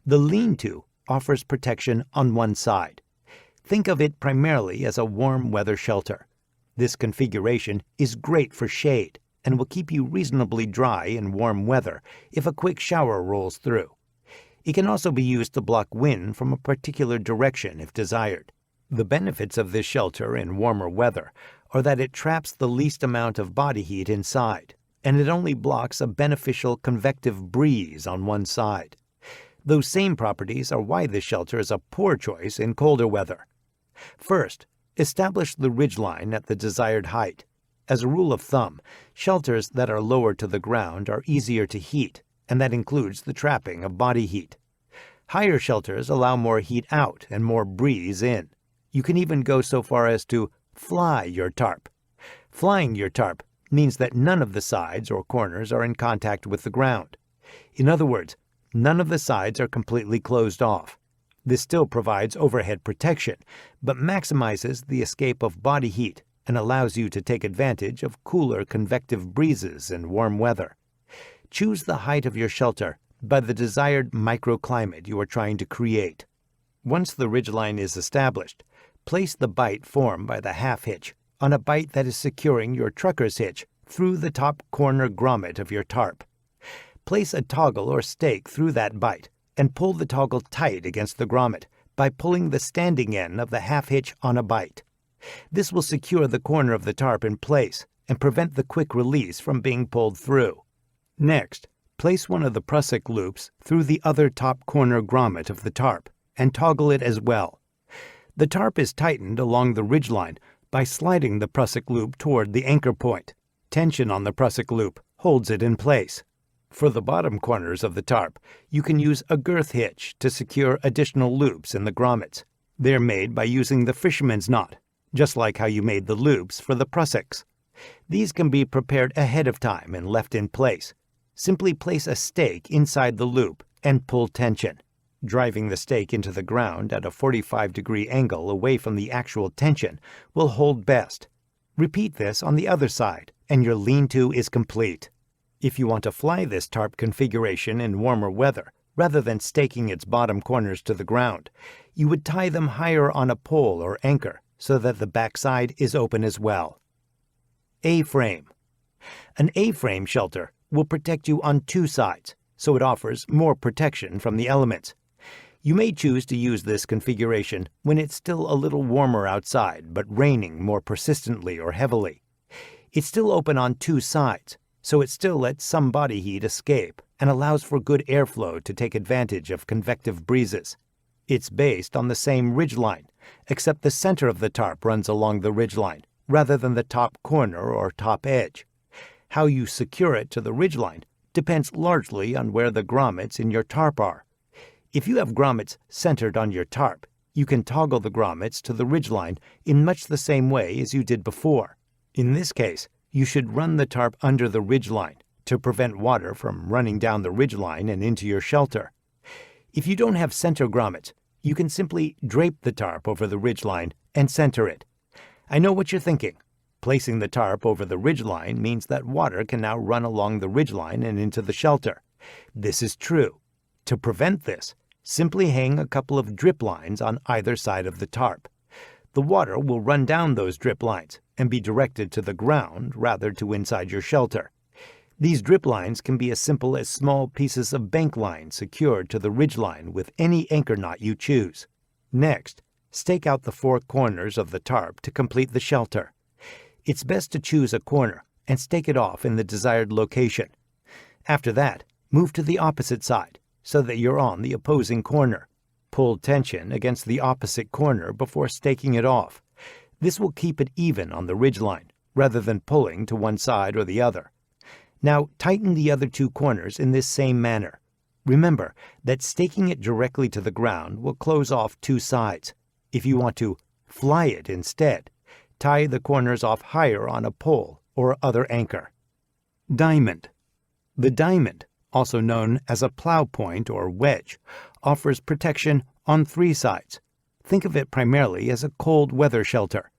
The lean-to offers protection on one side. Think of it primarily as a warm weather shelter. This configuration is great for shade and will keep you reasonably dry in warm weather if a quick shower rolls through. It can also be used to block wind from a particular direction if desired. The benefits of this shelter in warmer weather are that it traps the least amount of body heat inside, and it only blocks a beneficial convective breeze on one side. Those same properties are why this shelter is a poor choice in colder weather. First, establish the ridgeline at the desired height. As a rule of thumb, shelters that are lower to the ground are easier to heat, and that includes the trapping of body heat. Higher shelters allow more heat out and more breeze in. You can even go so far as to fly your tarp. Flying your tarp means that none of the sides or corners are in contact with the ground. In other words, none of the sides are completely closed off. This still provides overhead protection, but maximizes the escape of body heat and allows you to take advantage of cooler convective breezes in warm weather. Choose the height of your shelter by the desired microclimate you are trying to create. Once the ridgeline is established, place the bite formed by the half hitch on a bite that is securing your trucker's hitch through the top corner grommet of your tarp. Place a toggle or stake through that bite and pull the toggle tight against the grommet by pulling the standing end of the half hitch on a bite. This will secure the corner of the tarp in place and prevent the quick release from being pulled through. Next, place one of the prusik loops through the other top corner grommet of the tarp and toggle it as well. The tarp is tightened along the ridgeline by sliding the prusik loop toward the anchor point. Tension on the prusik loop holds it in place. For the bottom corners of the tarp, you can use a girth hitch to secure additional loops in the grommets. They're made by using the fisherman's knot, just like how you made the loops for the prusiks. These can be prepared ahead of time and left in place. Simply place a stake inside the loop and pull tension. Driving the stake into the ground at a 45-degree angle away from the actual tension will hold best. Repeat this on the other side, and your lean-to is complete. If you want to fly this tarp configuration in warmer weather, rather than staking its bottom corners to the ground, you would tie them higher on a pole or anchor so that the backside is open as well. A-frame. An A-frame shelter will protect you on 2 sides, so it offers more protection from the elements. You may choose to use this configuration when it's still a little warmer outside but raining more persistently or heavily. It's still open on 2 sides, so it still lets some body heat escape and allows for good airflow to take advantage of convective breezes. It's based on the same ridgeline, except the center of the tarp runs along the ridgeline, rather than the top corner or top edge. How you secure it to the ridgeline depends largely on where the grommets in your tarp are. If you have grommets centered on your tarp, you can toggle the grommets to the ridgeline in much the same way as you did before. In this case, you should run the tarp under the ridgeline to prevent water from running down the ridgeline and into your shelter. If you don't have center grommets, you can simply drape the tarp over the ridgeline and center it. I know what you're thinking. Placing the tarp over the ridgeline means that water can now run along the ridgeline and into the shelter. This is true. To prevent this, simply hang a couple of drip lines on either side of the tarp. The water will run down those drip lines and be directed to the ground rather to inside your shelter. These drip lines can be as simple as small pieces of bank line secured to the ridgeline with any anchor knot you choose. Next, stake out the four corners of the tarp to complete the shelter. It's best to choose a corner and stake it off in the desired location. After that, move to the opposite side so that you're on the opposing corner. Pull tension against the opposite corner before staking it off. This will keep it even on the ridgeline, rather than pulling to one side or the other. Now tighten the other two corners in this same manner. Remember that staking it directly to the ground will close off two sides. If you want to fly it instead, tie the corners off higher on a pole or other anchor. Diamond. The diamond, also known as a plow point or wedge, offers protection on three sides. Think of it primarily as a cold weather shelter.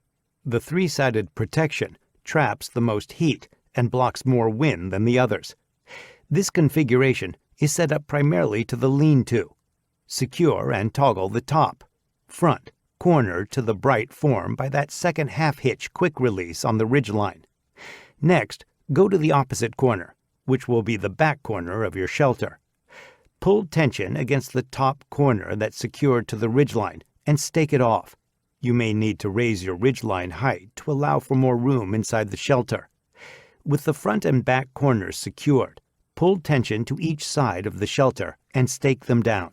The three-sided protection traps the most heat and blocks more wind than the others. This configuration is set up primarily to the lean-to. Secure and toggle the top, front, corner to the bright form by that second half-hitch quick release on the ridgeline. Next, go to the opposite corner, which will be the back corner of your shelter. Pull tension against the top corner that's secured to the ridgeline and stake it off. You may need to raise your ridgeline height to allow for more room inside the shelter. With the front and back corners secured, pull tension to each side of the shelter and stake them down.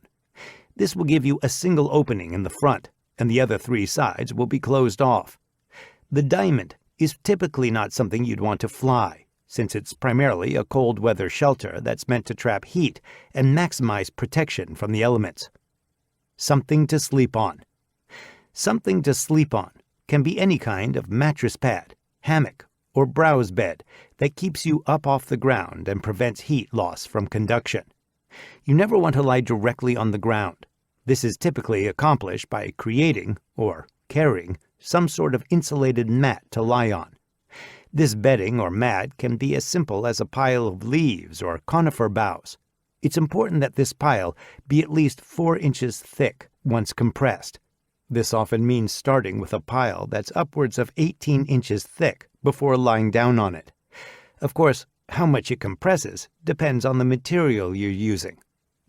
This will give you a single opening in the front, and the other three sides will be closed off. The diamond is typically not something you'd want to fly, since it's primarily a cold weather shelter that's meant to trap heat and maximize protection from the elements. Something to sleep on. Something to sleep on can be any kind of mattress pad, hammock, or browse bed that keeps you up off the ground and prevents heat loss from conduction. You never want to lie directly on the ground. This is typically accomplished by creating, or carrying, some sort of insulated mat to lie on. This bedding or mat can be as simple as a pile of leaves or conifer boughs. It's important that this pile be at least 4 inches thick once compressed. This often means starting with a pile that's upwards of 18 inches thick before lying down on it. Of course, how much it compresses depends on the material you're using.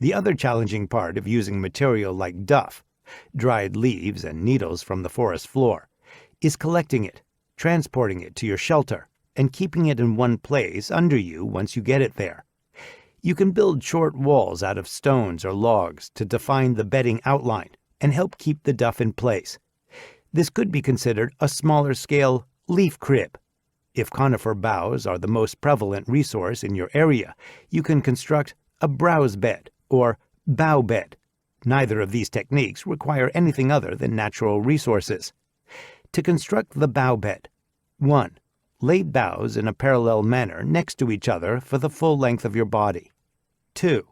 The other challenging part of using material like duff, dried leaves and needles from the forest floor, is collecting it, transporting it to your shelter, and keeping it in one place under you once you get it there. You can build short walls out of stones or logs to define the bedding outline and help keep the duff in place. This could be considered a smaller-scale leaf crib. If conifer boughs are the most prevalent resource in your area, you can construct a browse bed or bough bed. Neither of these techniques require anything other than natural resources. To construct the bough bed, 1. Lay boughs in a parallel manner next to each other for the full length of your body. 2.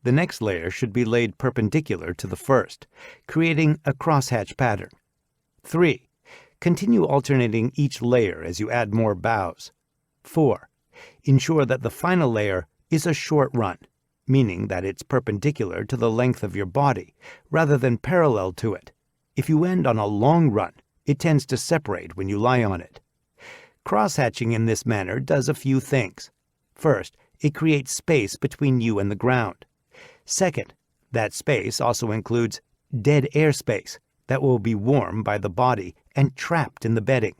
The next layer should be laid perpendicular to the first, creating a crosshatch pattern. 3. Continue alternating each layer as you add more boughs. 4. Ensure that the final layer is a short run, meaning that it's perpendicular to the length of your body, rather than parallel to it. If you end on a long run, it tends to separate when you lie on it. Crosshatching in this manner does a few things. First, it creates space between you and the ground. Second, that space also includes dead air space that will be warmed by the body and trapped in the bedding.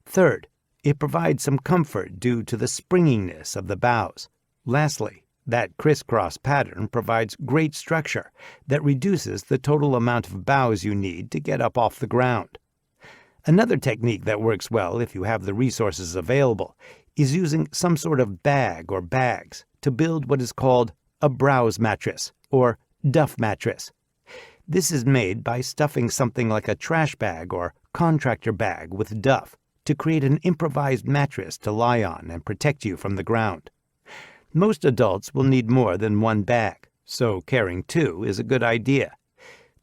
Third, It provides some comfort due to the springiness of the boughs. Lastly, that crisscross pattern provides great structure that reduces the total amount of boughs you need to get up off the ground. Another technique that works well if you have the resources available is using some sort of bag or bags to build what is called a browse mattress or duff mattress. This is made by stuffing something like a trash bag or contractor bag with duff to create an improvised mattress to lie on and protect you from the ground. Most adults will need more than one bag, so carrying two is a good idea.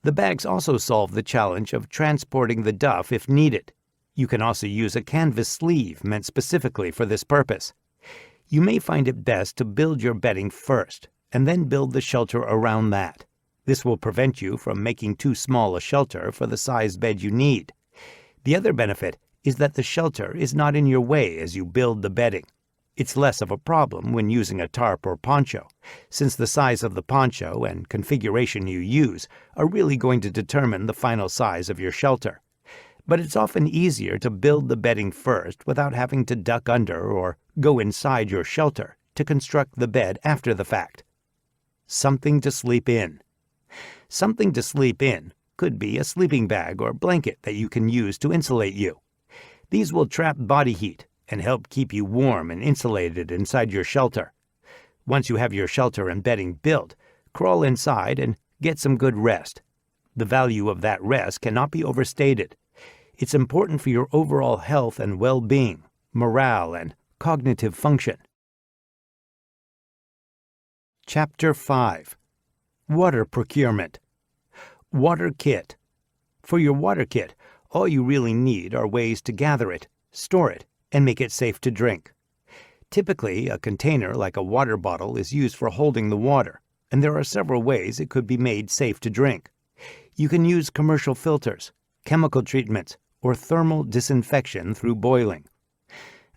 The bags also solve the challenge of transporting the duff if needed. You can also use a canvas sleeve meant specifically for this purpose. You may find it best to build your bedding first, and then build the shelter around that. This will prevent you from making too small a shelter for the size bed you need. The other benefit is that the shelter is not in your way as you build the bedding. It's less of a problem when using a tarp or poncho, since the size of the poncho and configuration you use are really going to determine the final size of your shelter. But it's often easier to build the bedding first without having to duck under or go inside your shelter to construct the bed after the fact. Something to sleep in. Something to sleep in could be a sleeping bag or blanket that you can use to insulate you. These will trap body heat and help keep you warm and insulated inside your shelter. Once you have your shelter and bedding built, crawl inside and get some good rest. The value of that rest cannot be overstated. It's important for your overall health and well-being, morale, and cognitive function. Chapter 5. Water Procurement. Water Kit. For your water kit, all you really need are ways to gather it, store it, and make it safe to drink. Typically, a container like a water bottle is used for holding the water, and there are several ways it could be made safe to drink. You can use commercial filters, chemical treatments, or thermal disinfection through boiling.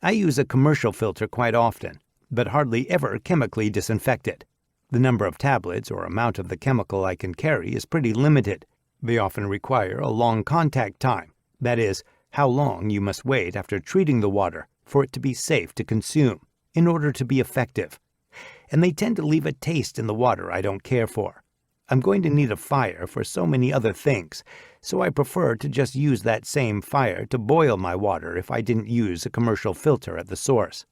I use a commercial filter quite often, but hardly ever chemically disinfect it. The number of tablets or amount of the chemical I can carry is pretty limited. They often require a long contact time, that is, how long you must wait after treating the water for it to be safe to consume in order to be effective. And they tend to leave a taste in the water I don't care for. I'm going to need a fire for so many other things, so I prefer to just use that same fire to boil my water if I didn't use a commercial filter at the source.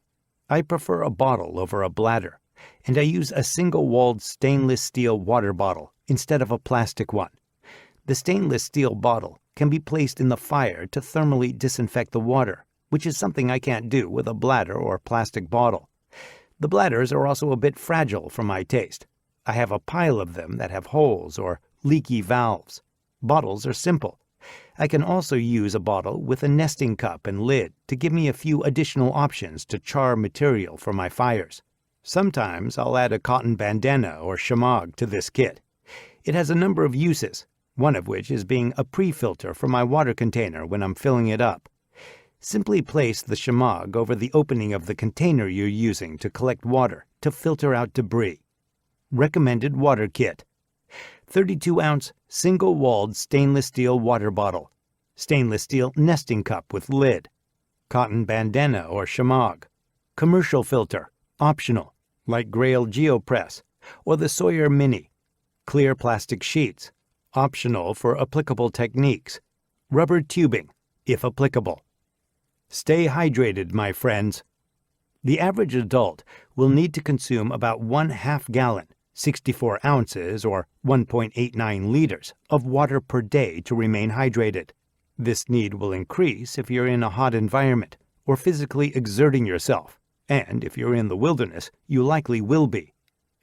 I prefer a bottle over a bladder, and I use a single-walled stainless steel water bottle instead of a plastic one. The stainless steel bottle can be placed in the fire to thermally disinfect the water, which is something I can't do with a bladder or plastic bottle. The bladders are also a bit fragile for my taste. I have a pile of them that have holes or leaky valves. Bottles are simple. I can also use a bottle with a nesting cup and lid to give me a few additional options to char material for my fires. Sometimes I'll add a cotton bandana or shemagh to this kit. It has a number of uses, one of which is being a pre-filter for my water container when I'm filling it up. Simply place the shemagh over the opening of the container you're using to collect water to filter out debris. Recommended water kit. 32-ounce single-walled stainless steel water bottle. Stainless steel nesting cup with lid. Cotton bandana or shemagh. Commercial filter, optional, like Grail GeoPress or the Sawyer Mini. Clear plastic sheets, optional for applicable techniques. Rubber tubing, if applicable. Stay hydrated, my friends. The average adult will need to consume about 1/2 gallon, 64 ounces or 1.89 liters of water per day to remain hydrated. This need will increase if you're in a hot environment or physically exerting yourself, and if you're in the wilderness, you likely will be.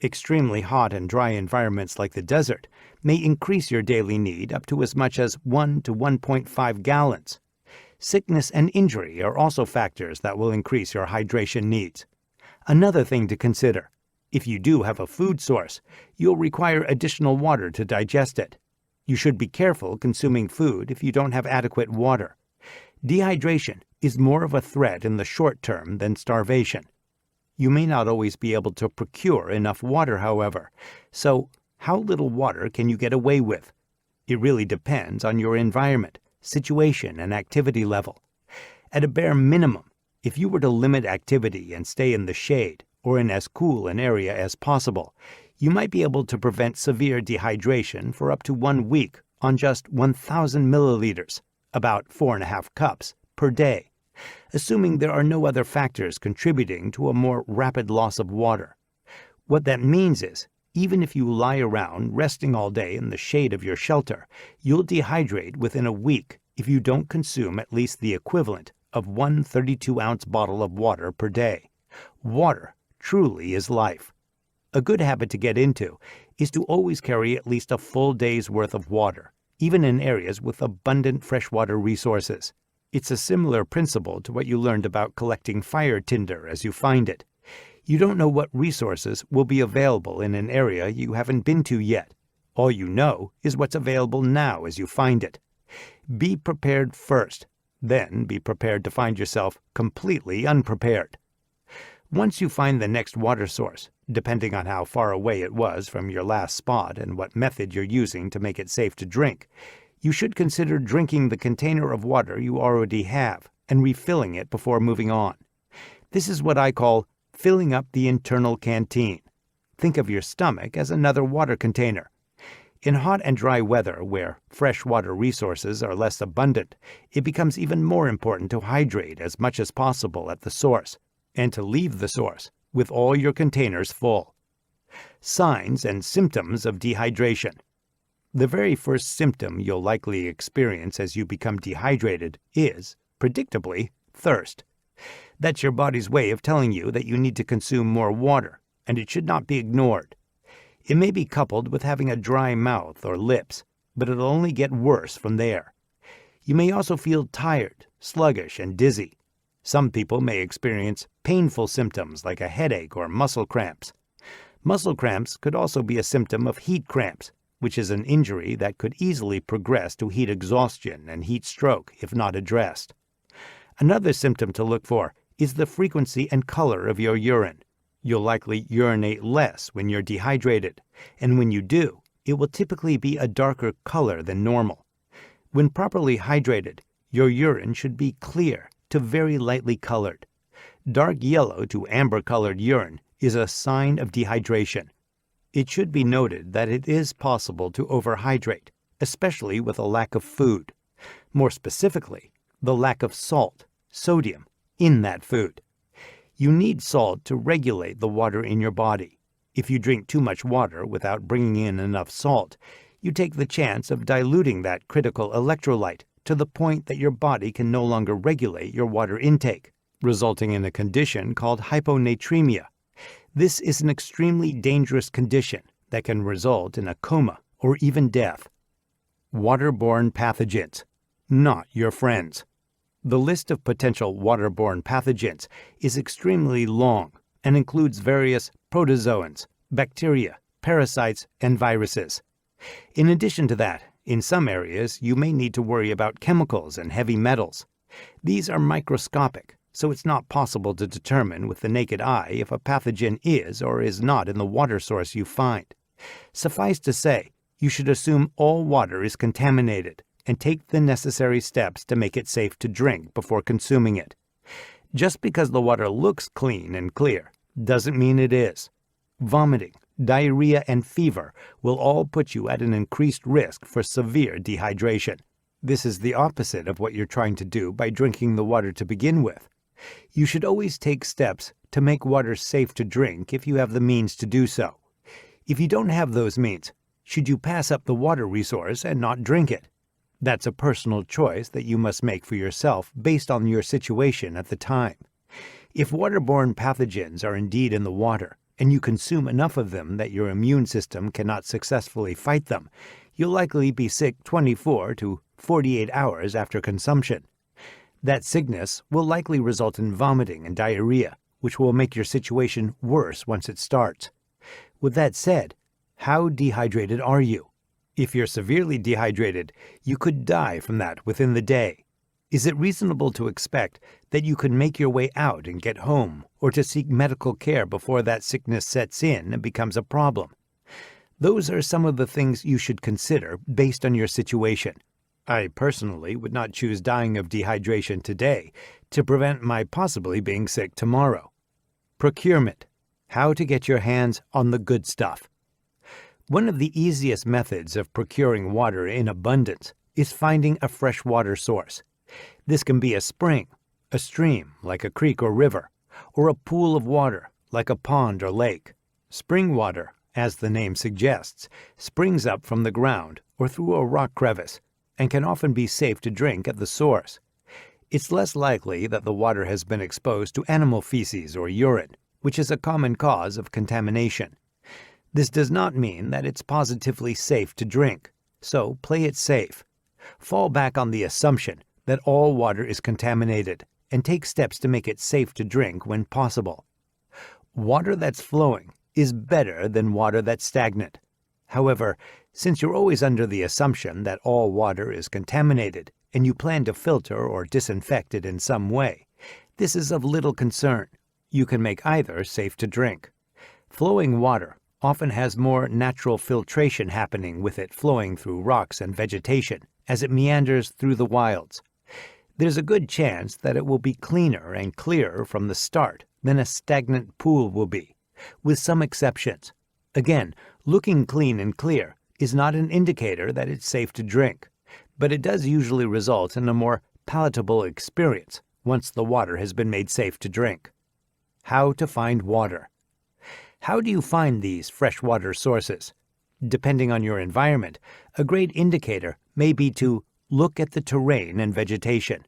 Extremely hot and dry environments like the desert may increase your daily need up to as much as 1 to 1.5 gallons. Sickness and injury are also factors that will increase your hydration needs. Another thing to consider: if you do have a food source, you'll require additional water to digest it. You should be careful consuming food if you don't have adequate water. Dehydration is more of a threat in the short term than starvation. You may not always be able to procure enough water, however, so how little water can you get away with? It really depends on your environment, situation, and activity level. At a bare minimum, If you were to limit activity and stay in the shade or in as cool an area as possible, you might be able to prevent severe dehydration for up to 1 week on just 1,000 milliliters, about 4.5 cups, per day, assuming there are no other factors contributing to a more rapid loss of water. What that means is, even if you lie around resting all day in the shade of your shelter, you'll dehydrate within a week if you don't consume at least the equivalent of 1 32-ounce bottle of water per day. Water truly is life. A good habit to get into is to always carry at least a full day's worth of water, even in areas with abundant freshwater resources. It's a similar principle to what you learned about collecting fire tinder as you find it. You don't know what resources will be available in an area you haven't been to yet. All you know is what's available now as you find it. Be prepared first, then be prepared to find yourself completely unprepared. Once you find the next water source, depending on how far away it was from your last spot and what method you're using to make it safe to drink, you should consider drinking the container of water you already have and refilling it before moving on. This is what I call filling up the internal canteen. Think of your stomach as another water container. In hot and dry weather, where fresh water resources are less abundant, it becomes even more important to hydrate as much as possible at the source, and to leave the source with all your containers full. Signs and symptoms of dehydration. The very first symptom you'll likely experience as you become dehydrated is, predictably, thirst. That's your body's way of telling you that you need to consume more water, and it should not be ignored. It may be coupled with having a dry mouth or lips, but it'll only get worse from there. You may also feel tired, sluggish, and dizzy. Some people may experience painful symptoms like a headache or muscle cramps. Muscle cramps could also be a symptom of heat cramps, which is an injury that could easily progress to heat exhaustion and heat stroke if not addressed. Another symptom to look for is the frequency and color of your urine. You'll likely urinate less when you're dehydrated, and when you do, it will typically be a darker color than normal. When properly hydrated, your urine should be clear to very lightly colored. Dark yellow to amber-colored urine is a sign of dehydration. It should be noted that it is possible to overhydrate, especially with a lack of food. More specifically, the lack of salt, sodium, in that food. You need salt to regulate the water in your body. If you drink too much water without bringing in enough salt, you take the chance of diluting that critical electrolyte to the point that your body can no longer regulate your water intake, resulting in a condition called hyponatremia. This is an extremely dangerous condition that can result in a coma or even death. Waterborne pathogens, not your friends. The list of potential waterborne pathogens is extremely long and includes various protozoans, bacteria, parasites, and viruses. In addition to that, in some areas you may need to worry about chemicals and heavy metals. These are microscopic, so it's not possible to determine with the naked eye if a pathogen is or is not in the water source you find. Suffice to say, you should assume all water is contaminated and take the necessary steps to make it safe to drink before consuming it. Just because the water looks clean and clear doesn't mean it is. Vomiting, diarrhea, and fever will all put you at an increased risk for severe dehydration. This is the opposite of what you're trying to do by drinking the water to begin with. You should always take steps to make water safe to drink if you have the means to do so. If you don't have those means, should you pass up the water resource and not drink it? That's a personal choice that you must make for yourself based on your situation at the time. If waterborne pathogens are indeed in the water, and you consume enough of them that your immune system cannot successfully fight them, you'll likely be sick 24 to 48 hours after consumption. That sickness will likely result in vomiting and diarrhea, which will make your situation worse once it starts. With that said, how dehydrated are you? If you're severely dehydrated, you could die from that within the day. Is it reasonable to expect that you can make your way out and get home, or to seek medical care before that sickness sets in and becomes a problem? Those are some of the things you should consider based on your situation. I personally would not choose dying of dehydration today to prevent my possibly being sick tomorrow. Procurement. How to get your hands on the good stuff. One of the easiest methods of procuring water in abundance is finding a fresh water source. This can be a spring, a stream like a creek or river, or a pool of water like a pond or lake. Spring water, as the name suggests, springs up from the ground or through a rock crevice and can often be safe to drink at the source. It's less likely that the water has been exposed to animal feces or urine, which is a common cause of contamination. This does not mean that it's positively safe to drink, so play it safe. Fall back on the assumption that all water is contaminated and take steps to make it safe to drink when possible. Water that's flowing is better than water that's stagnant. However, since you're always under the assumption that all water is contaminated and you plan to filter or disinfect it in some way, this is of little concern. You can make either safe to drink. Flowing water often has more natural filtration happening with it flowing through rocks and vegetation as it meanders through the wilds. There's a good chance that it will be cleaner and clearer from the start than a stagnant pool will be, with some exceptions. Again, looking clean and clear is not an indicator that it's safe to drink, but it does usually result in a more palatable experience once the water has been made safe to drink. How to find water. How do you find these freshwater sources? Depending on your environment, a great indicator may be to look at the terrain and vegetation.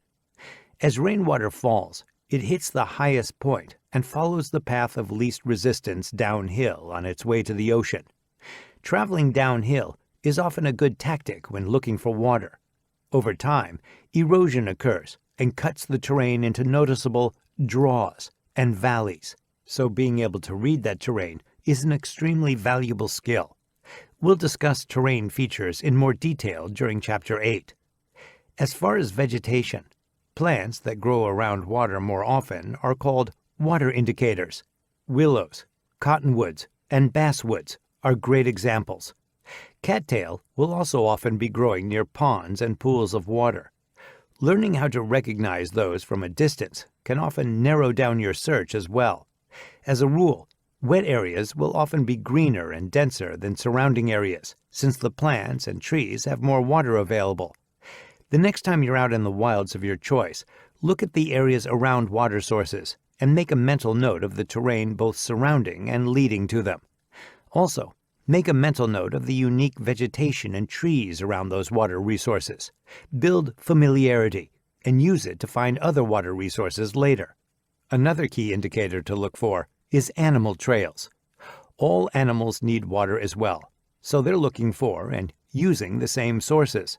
As rainwater falls, it hits the highest point and follows the path of least resistance downhill on its way to the ocean. Traveling downhill is often a good tactic when looking for water. Over time, erosion occurs and cuts the terrain into noticeable draws and valleys, so being able to read that terrain is an extremely valuable skill. We'll discuss terrain features in more detail during Chapter 8. As far as vegetation, plants that grow around water more often are called water indicators. Willows, cottonwoods, and basswoods are great examples. Cattail will also often be growing near ponds and pools of water. Learning how to recognize those from a distance can often narrow down your search as well. As a rule, wet areas will often be greener and denser than surrounding areas, since the plants and trees have more water available. The next time you're out in the wilds of your choice, look at the areas around water sources and make a mental note of the terrain both surrounding and leading to them. Also, make a mental note of the unique vegetation and trees around those water resources. Build familiarity and use it to find other water resources later. Another key indicator to look for is animal trails. All animals need water as well, so they're looking for and using the same sources.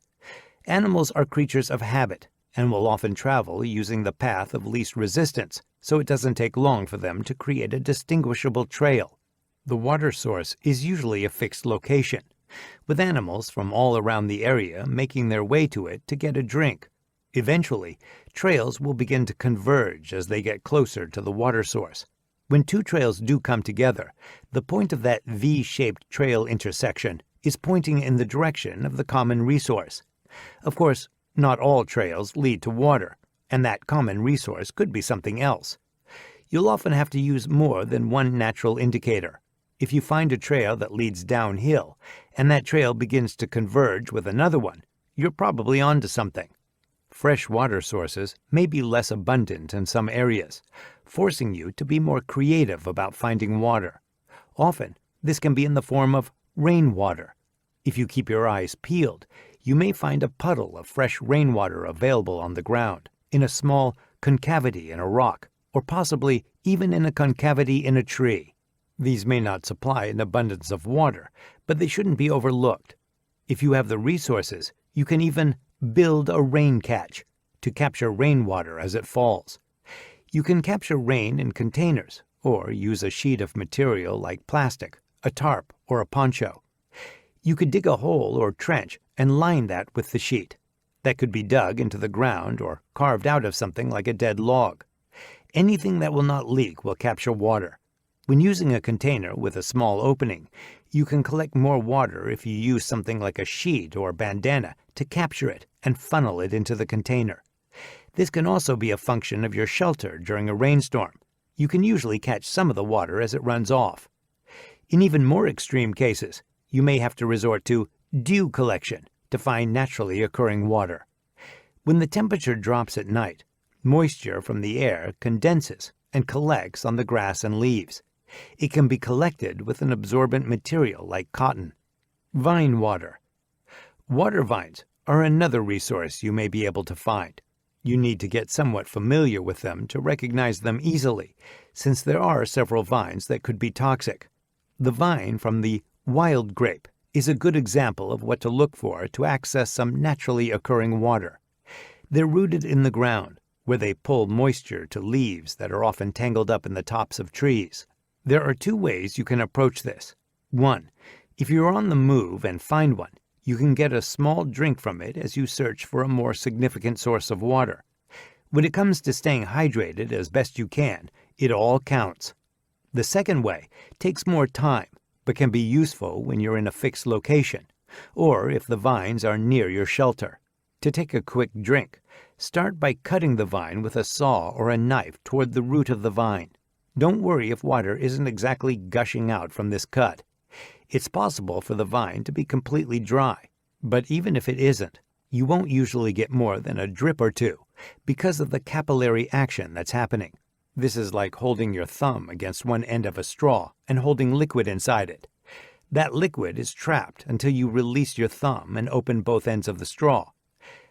Animals are creatures of habit and will often travel using the path of least resistance, so it doesn't take long for them to create a distinguishable trail. The water source is usually a fixed location, with animals from all around the area making their way to it to get a drink. Eventually, trails will begin to converge as they get closer to the water source. When two trails do come together, the point of that V-shaped trail intersection is pointing in the direction of the common resource. Of course, not all trails lead to water, and that common resource could be something else. You'll often have to use more than one natural indicator. If you find a trail that leads downhill, and that trail begins to converge with another one, you're probably onto something. Fresh water sources may be less abundant in some areas, forcing you to be more creative about finding water. Often, this can be in the form of rainwater. If you keep your eyes peeled, you may find a puddle of fresh rainwater available on the ground, in a small concavity in a rock, or possibly even in a concavity in a tree. These may not supply an abundance of water, but they shouldn't be overlooked. If you have the resources, you can even build a rain catch to capture rainwater as it falls. You can capture rain in containers, or use a sheet of material like plastic, a tarp, or a poncho. You could dig a hole or trench and line that with the sheet. That could be dug into the ground or carved out of something like a dead log. Anything that will not leak will capture water. When using a container with a small opening, you can collect more water if you use something like a sheet or bandana to capture it and funnel it into the container. This can also be a function of your shelter during a rainstorm. You can usually catch some of the water as it runs off. In even more extreme cases, you may have to resort to dew collection to find naturally occurring water. When the temperature drops at night, moisture from the air condenses and collects on the grass and leaves. It can be collected with an absorbent material like cotton. Vine water. Water vines are another resource you may be able to find. You need to get somewhat familiar with them to recognize them easily, since there are several vines that could be toxic. The vine from the wild grape is a good example of what to look for to access some naturally occurring water. They're rooted in the ground, where they pull moisture to leaves that are often tangled up in the tops of trees. There are two ways you can approach this. One, if you're on the move and find one, you can get a small drink from it as you search for a more significant source of water. When it comes to staying hydrated as best you can, it all counts. The second way takes more time, but can be useful when you're in a fixed location, or if the vines are near your shelter. To take a quick drink, start by cutting the vine with a saw or a knife toward the root of the vine. Don't worry if water isn't exactly gushing out from this cut. It's possible for the vine to be completely dry, but even if it isn't, you won't usually get more than a drip or two because of the capillary action that's happening. This is like holding your thumb against one end of a straw and holding liquid inside it. That liquid is trapped until you release your thumb and open both ends of the straw.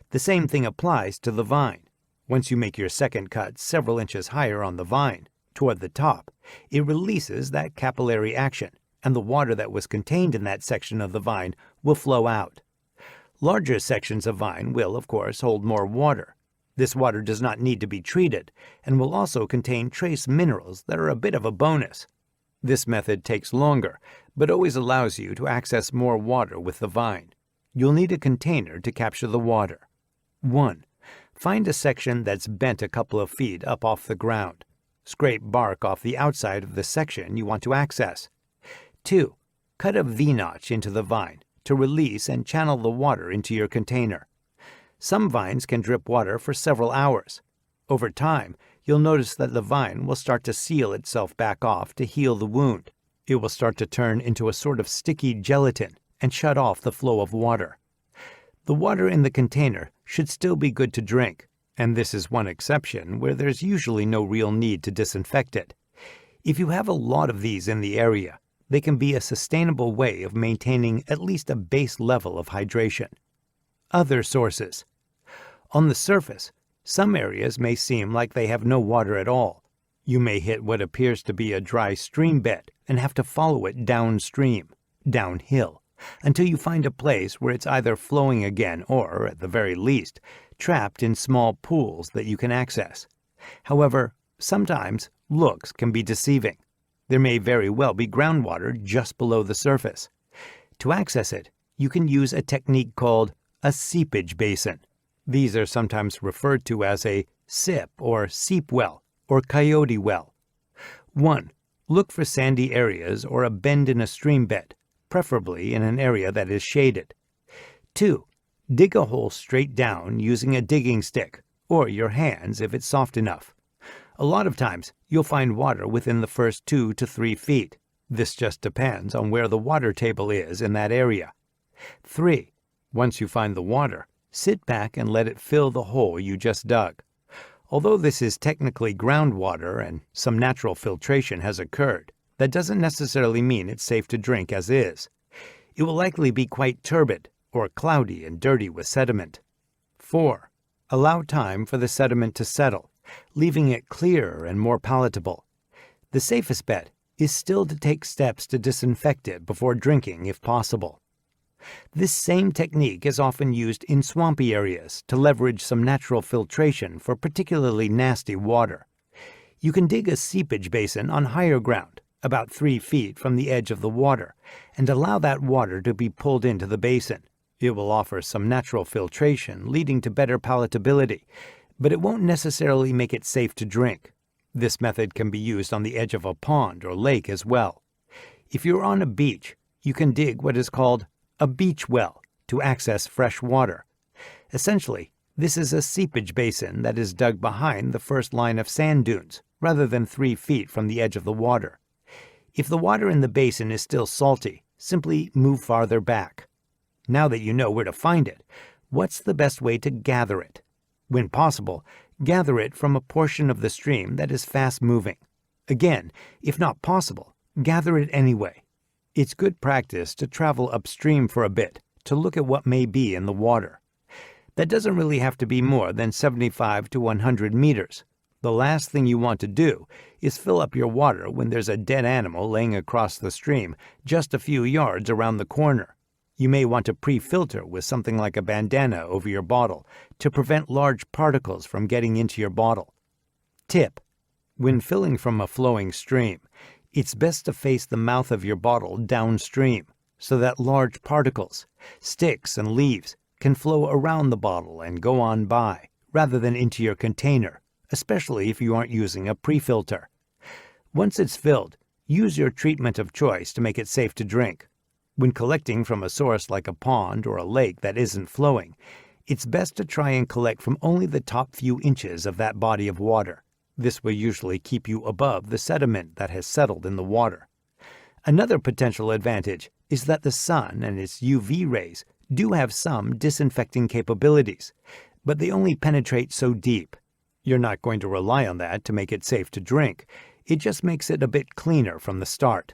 The same thing applies to the vine. Once you make your second cut several inches higher on the vine, toward the top, it releases that capillary action, and the water that was contained in that section of the vine will flow out. Larger sections of vine will, of course, hold more water. This water does not need to be treated, and will also contain trace minerals that are a bit of a bonus. This method takes longer, but always allows you to access more water with the vine. You'll need a container to capture the water. 1. Find a section that's bent a couple of feet up off the ground. Scrape bark off the outside of the section you want to access. 2. Cut a V-notch into the vine to release and channel the water into your container. Some vines can drip water for several hours. Over time, you'll notice that the vine will start to seal itself back off to heal the wound. It will start to turn into a sort of sticky gelatin and shut off the flow of water. The water in the container should still be good to drink, and this is one exception where there's usually no real need to disinfect it. If you have a lot of these in the area, they can be a sustainable way of maintaining at least a base level of hydration. Other sources. On the surface, some areas may seem like they have no water at all. You may hit what appears to be a dry stream bed and have to follow it downstream, downhill, until you find a place where it's either flowing again or, at the very least, trapped in small pools that you can access. However, sometimes looks can be deceiving. There may very well be groundwater just below the surface. To access it, you can use a technique called a seepage basin. These are sometimes referred to as a sip or seep well or coyote well. 1. Look for sandy areas or a bend in a stream bed, preferably in an area that is shaded. 2. Dig a hole straight down using a digging stick, or your hands if it's soft enough. A lot of times, you'll find water within the first 2 to 3 feet. This just depends on where the water table is in that area. 3. Once you find the water, sit back and let it fill the hole you just dug. Although this is technically groundwater and some natural filtration has occurred, that doesn't necessarily mean it's safe to drink as is. It will likely be quite turbid or cloudy and dirty with sediment. 4. Allow time for the sediment to settle, leaving it clearer and more palatable. The safest bet is still to take steps to disinfect it before drinking if possible. This same technique is often used in swampy areas to leverage some natural filtration for particularly nasty water. You can dig a seepage basin on higher ground, about 3 feet from the edge of the water, and allow that water to be pulled into the basin. It will offer some natural filtration, leading to better palatability, but it won't necessarily make it safe to drink. This method can be used on the edge of a pond or lake as well. If you're on a beach, you can dig what is called a beach well to access fresh water. Essentially, this is a seepage basin that is dug behind the first line of sand dunes, rather than 3 feet from the edge of the water. If the water in the basin is still salty, simply move farther back. Now that you know where to find it, what's the best way to gather it? When possible, gather it from a portion of the stream that is fast-moving. Again, if not possible, gather it anyway. It's good practice to travel upstream for a bit to look at what may be in the water. That doesn't really have to be more than 75 to 100 meters. The last thing you want to do is fill up your water when there's a dead animal laying across the stream just a few yards around the corner. You may want to pre-filter with something like a bandana over your bottle to prevent large particles from getting into your bottle. Tip: when filling from a flowing stream, it's best to face the mouth of your bottle downstream so that large particles, sticks and leaves can flow around the bottle and go on by, rather than into your container, especially if you aren't using a pre-filter. Once it's filled, use your treatment of choice to make it safe to drink. When collecting from a source like a pond or a lake that isn't flowing, it's best to try and collect from only the top few inches of that body of water. This will usually keep you above the sediment that has settled in the water. Another potential advantage is that the sun and its UV rays do have some disinfecting capabilities, but they only penetrate so deep. You're not going to rely on that to make it safe to drink. It just makes it a bit cleaner from the start.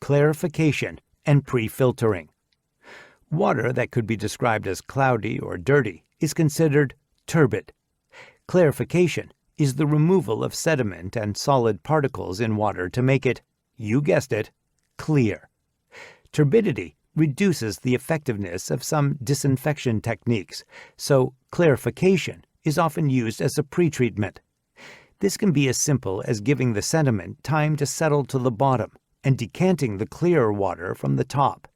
Clarification and pre-filtering. Water that could be described as cloudy or dirty is considered turbid. Clarification is the removal of sediment and solid particles in water to make it, you guessed it, clear. Turbidity reduces the effectiveness of some disinfection techniques, so clarification is often used as a pre-treatment. This can be as simple as giving the sediment time to settle to the bottom and decanting the clearer water from the top.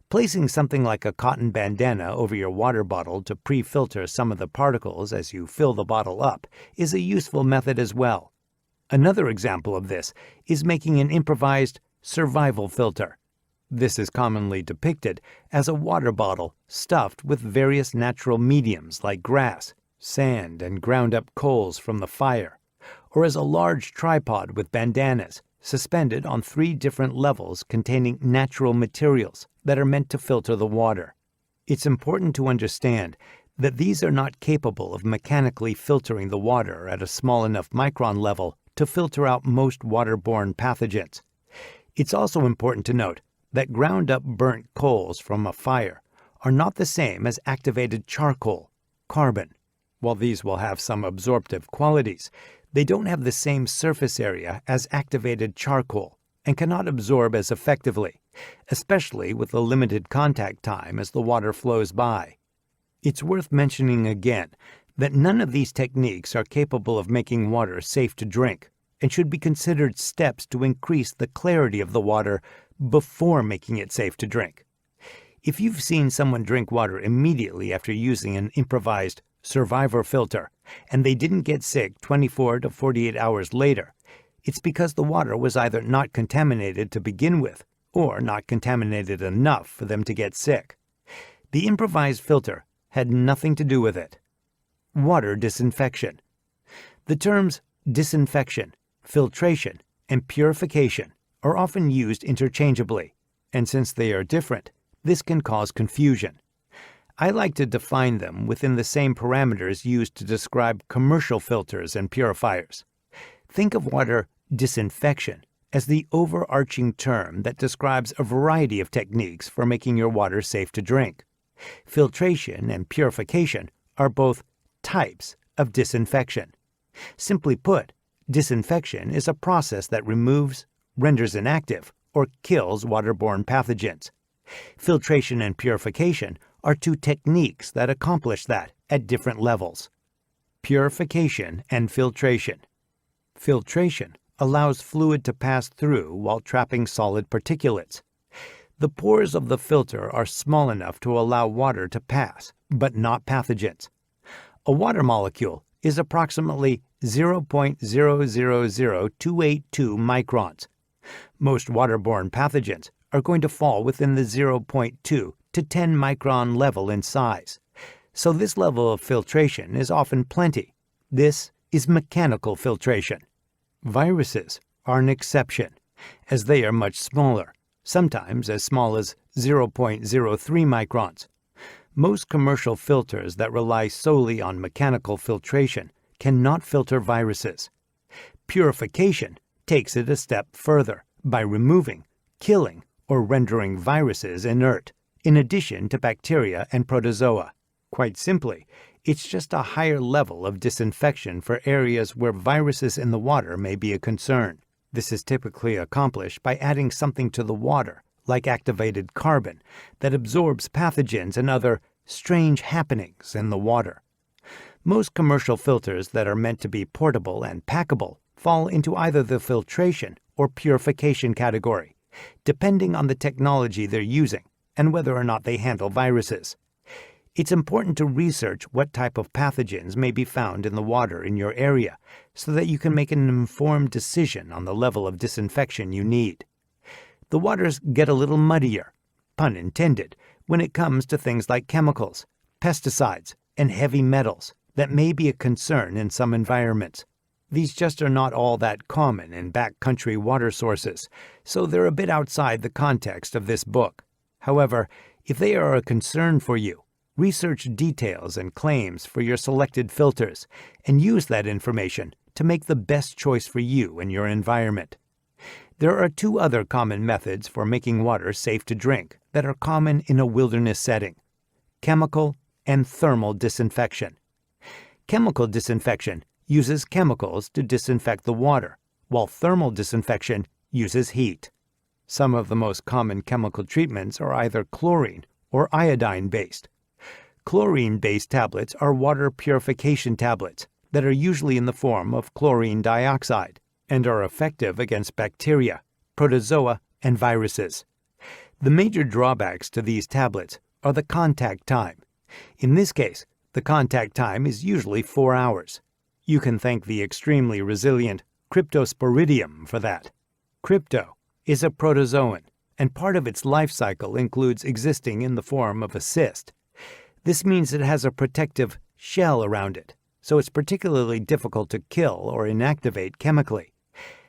Placing something like a cotton bandana over your water bottle to pre-filter some of the particles as you fill the bottle up is a useful method as well. Another example of this is making an improvised survival filter. This is commonly depicted as a water bottle stuffed with various natural mediums like grass, sand, and ground-up coals from the fire, or as a large tripod with bandanas suspended on 3 different levels containing natural materials that are meant to filter the water. It's important to understand that these are not capable of mechanically filtering the water at a small enough micron level to filter out most waterborne pathogens. It's also important to note that ground-up burnt coals from a fire are not the same as activated charcoal, carbon. While these will have some absorptive qualities, they don't have the same surface area as activated charcoal and cannot absorb as effectively, especially with the limited contact time as the water flows by. It's worth mentioning again that none of these techniques are capable of making water safe to drink and should be considered steps to increase the clarity of the water before making it safe to drink. If you've seen someone drink water immediately after using an improvised survivor filter and they didn't get sick 24 to 48 hours later, it's because the water was either not contaminated to begin with or not contaminated enough for them to get sick. The improvised filter had nothing to do with it. Water disinfection. The terms disinfection, filtration, and purification are often used interchangeably, and since they are different, this can cause confusion. I like to define them within the same parameters used to describe commercial filters and purifiers. Think of water disinfection as the overarching term that describes a variety of techniques for making your water safe to drink. Filtration and purification are both types of disinfection. Simply put, disinfection is a process that removes, renders inactive, or kills waterborne pathogens. Filtration and purification are 2 techniques that accomplish that at different levels. Purification and filtration. Filtration allows fluid to pass through while trapping solid particulates. The pores of the filter are small enough to allow water to pass, but not pathogens. A water molecule is approximately 0.000282 microns. Most waterborne pathogens are going to fall within the 0.2 to 10 micron level in size. So this level of filtration is often plenty. This is mechanical filtration. Viruses are an exception, as they are much smaller, sometimes as small as 0.03 microns. Most commercial filters that rely solely on mechanical filtration cannot filter viruses. Purification takes it a step further by removing, killing, or rendering viruses inert, in addition to bacteria and protozoa. Quite simply, it's just a higher level of disinfection for areas where viruses in the water may be a concern. This is typically accomplished by adding something to the water, like activated carbon, that absorbs pathogens and other strange happenings in the water. Most commercial filters that are meant to be portable and packable fall into either the filtration or purification category, depending on the technology they're using and whether or not they handle viruses. It's important to research what type of pathogens may be found in the water in your area so that you can make an informed decision on the level of disinfection you need. The waters get a little muddier, pun intended, when it comes to things like chemicals, pesticides, and heavy metals that may be a concern in some environments. These just are not all that common in backcountry water sources, so they're a bit outside the context of this book. However, if they are a concern for you, research details and claims for your selected filters and use that information to make the best choice for you and your environment. There are two other common methods for making water safe to drink that are common in a wilderness setting: chemical and thermal disinfection. Chemical disinfection uses chemicals to disinfect the water, while thermal disinfection uses heat. Some of the most common chemical treatments are either chlorine or iodine-based. Chlorine-based tablets are water purification tablets that are usually in the form of chlorine dioxide and are effective against bacteria, protozoa, and viruses. The major drawbacks to these tablets are the contact time. In this case, the contact time is usually 4 hours. You can thank the extremely resilient Cryptosporidium for that. Crypto is a protozoan, and part of its life cycle includes existing in the form of a cyst. This means it has a protective shell around it, so it's particularly difficult to kill or inactivate chemically.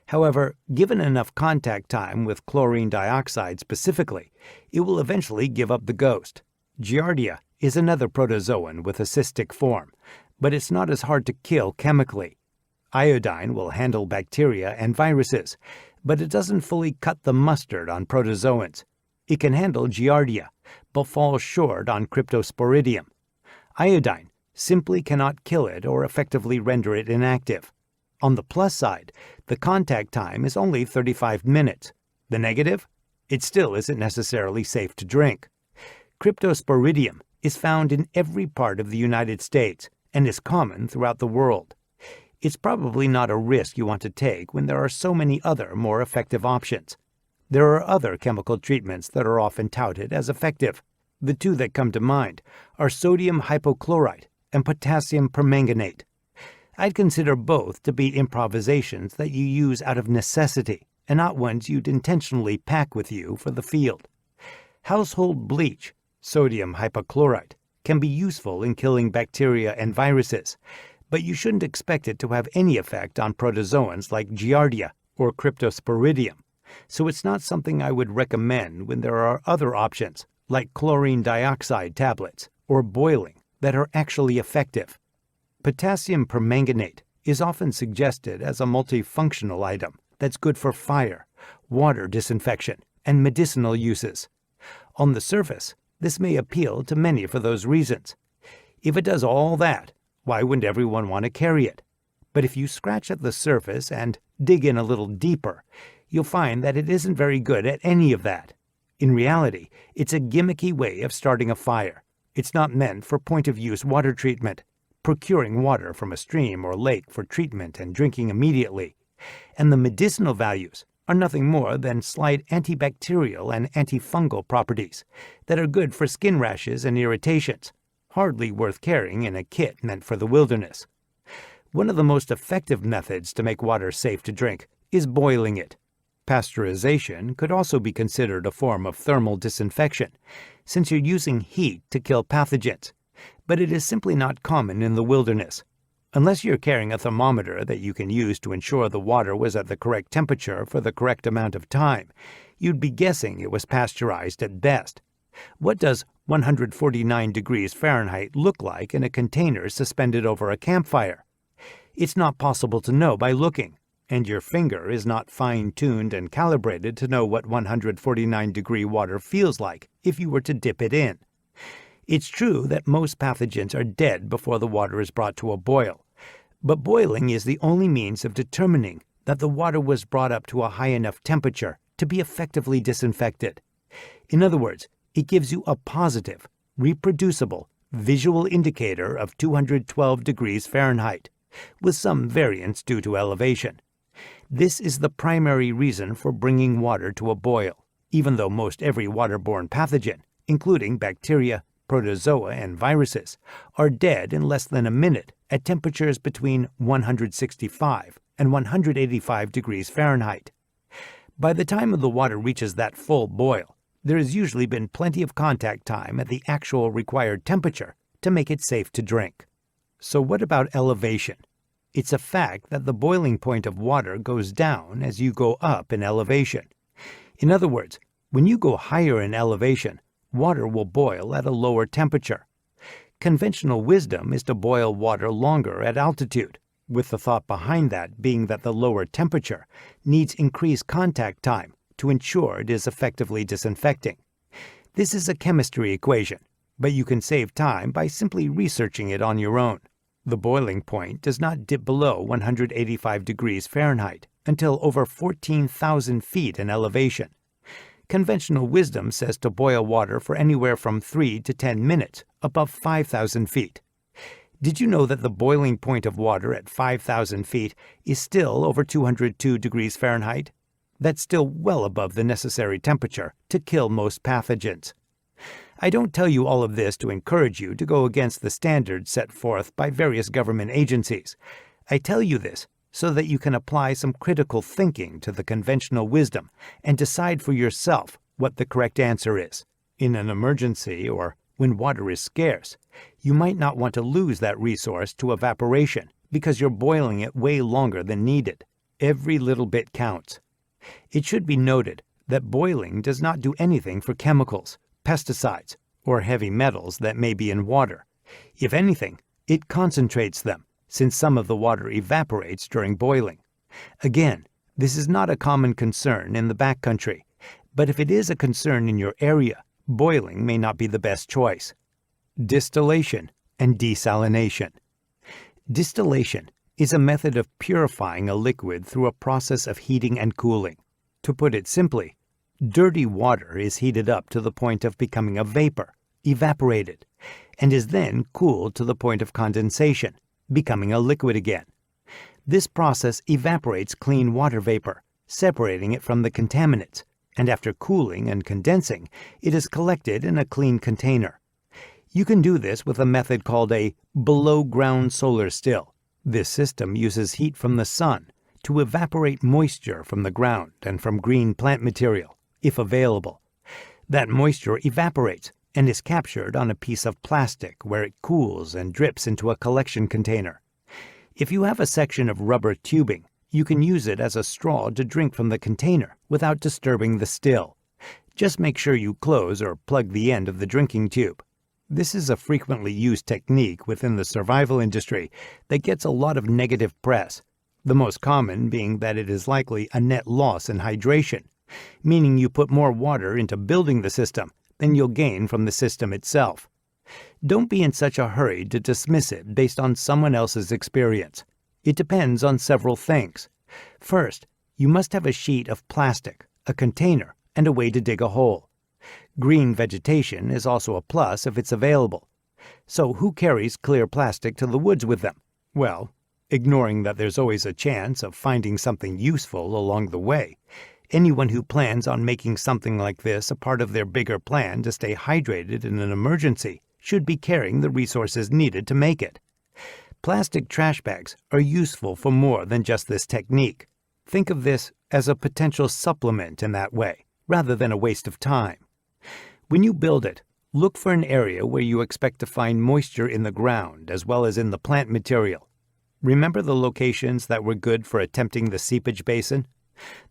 However, given enough contact time with chlorine dioxide specifically, it will eventually give up the ghost. Giardia is another protozoan with a cystic form, but it's not as hard to kill chemically. Iodine will handle bacteria and viruses, but it doesn't fully cut the mustard on protozoans. It can handle Giardia, but falls short on Cryptosporidium. Iodine simply cannot kill it or effectively render it inactive. On the plus side, the contact time is only 35 minutes. The negative? It still isn't necessarily safe to drink. Cryptosporidium is found in every part of the United States and is common throughout the world. It's probably not a risk you want to take when there are so many other more effective options. There are other chemical treatments that are often touted as effective. The two that come to mind are sodium hypochlorite and potassium permanganate. I'd consider both to be improvisations that you use out of necessity and not ones you'd intentionally pack with you for the field. Household bleach, sodium hypochlorite, can be useful in killing bacteria and viruses, but you shouldn't expect it to have any effect on protozoans like Giardia or Cryptosporidium, so it's not something I would recommend when there are other options like chlorine dioxide tablets or boiling that are actually effective. Potassium permanganate is often suggested as a multifunctional item that's good for fire, water disinfection, and medicinal uses. On the surface, this may appeal to many for those reasons. If it does all that, why wouldn't everyone want to carry it? But if you scratch at the surface and dig in a little deeper, you'll find that it isn't very good at any of that. In reality, it's a gimmicky way of starting a fire. It's not meant for point-of-use water treatment, procuring water from a stream or lake for treatment and drinking immediately. And the medicinal values are nothing more than slight antibacterial and antifungal properties that are good for skin rashes and irritations, hardly worth carrying in a kit meant for the wilderness. One of the most effective methods to make water safe to drink is boiling it. Pasteurization could also be considered a form of thermal disinfection, since you're using heat to kill pathogens, but it is simply not common in the wilderness. Unless you're carrying a thermometer that you can use to ensure the water was at the correct temperature for the correct amount of time, you'd be guessing it was pasteurized at best. What does 149 degrees Fahrenheit look like in a container suspended over a campfire? It's not possible to know by looking, and your finger is not fine-tuned and calibrated to know what 149-degree water feels like if you were to dip it in. It's true that most pathogens are dead before the water is brought to a boil, but boiling is the only means of determining that the water was brought up to a high enough temperature to be effectively disinfected. In other words, it gives you a positive, reproducible, visual indicator of 212 degrees Fahrenheit, with some variance due to elevation. This is the primary reason for bringing water to a boil, even though most every waterborne pathogen, including bacteria, protozoa, and viruses, are dead in less than a minute at temperatures between 165 and 185 degrees Fahrenheit. By the time the water reaches that full boil, there has usually been plenty of contact time at the actual required temperature to make it safe to drink. So what about elevation? It's a fact that the boiling point of water goes down as you go up in elevation. In other words, when you go higher in elevation, water will boil at a lower temperature. Conventional wisdom is to boil water longer at altitude, with the thought behind that being that the lower temperature needs increased contact time to ensure it is effectively disinfecting. This is a chemistry equation, but you can save time by simply researching it on your own. The boiling point does not dip below 185 degrees Fahrenheit until over 14,000 feet in elevation. Conventional wisdom says to boil water for anywhere from 3 to 10 minutes above 5,000 feet. Did you know that the boiling point of water at 5,000 feet is still over 202 degrees Fahrenheit? That's still well above the necessary temperature to kill most pathogens. I don't tell you all of this to encourage you to go against the standards set forth by various government agencies. I tell you this so that you can apply some critical thinking to the conventional wisdom and decide for yourself what the correct answer is. In an emergency or when water is scarce, you might not want to lose that resource to evaporation because you're boiling it way longer than needed. Every little bit counts. It should be noted that boiling does not do anything for chemicals, pesticides, or heavy metals that may be in water. If anything, it concentrates them, since some of the water evaporates during boiling. Again, this is not a common concern in the backcountry, but if it is a concern in your area, boiling may not be the best choice. Distillation and desalination. Distillation is a method of purifying a liquid through a process of heating and cooling. To put it simply, dirty water is heated up to the point of becoming a vapor, evaporated, and is then cooled to the point of condensation, becoming a liquid again. This process evaporates clean water vapor, separating it from the contaminants, and after cooling and condensing, it is collected in a clean container. You can do this with a method called a below-ground solar still. This system uses heat from the sun to evaporate moisture from the ground and from green plant material, if available. That moisture evaporates and is captured on a piece of plastic where it cools and drips into a collection container. If you have a section of rubber tubing, you can use it as a straw to drink from the container without disturbing the still. Just make sure you close or plug the end of the drinking tube. This is a frequently used technique within the survival industry that gets a lot of negative press, the most common being that it is likely a net loss in hydration, meaning you put more water into building the system than you'll gain from the system itself. Don't be in such a hurry to dismiss it based on someone else's experience. It depends on several things. First, you must have a sheet of plastic, a container, and a way to dig a hole. Green vegetation is also a plus if it's available. So who carries clear plastic to the woods with them? Well, ignoring that there's always a chance of finding something useful along the way, anyone who plans on making something like this a part of their bigger plan to stay hydrated in an emergency should be carrying the resources needed to make it. Plastic trash bags are useful for more than just this technique. Think of this as a potential supplement in that way, rather than a waste of time. When you build it, look for an area where you expect to find moisture in the ground as well as in the plant material. Remember the locations that were good for attempting the seepage basin?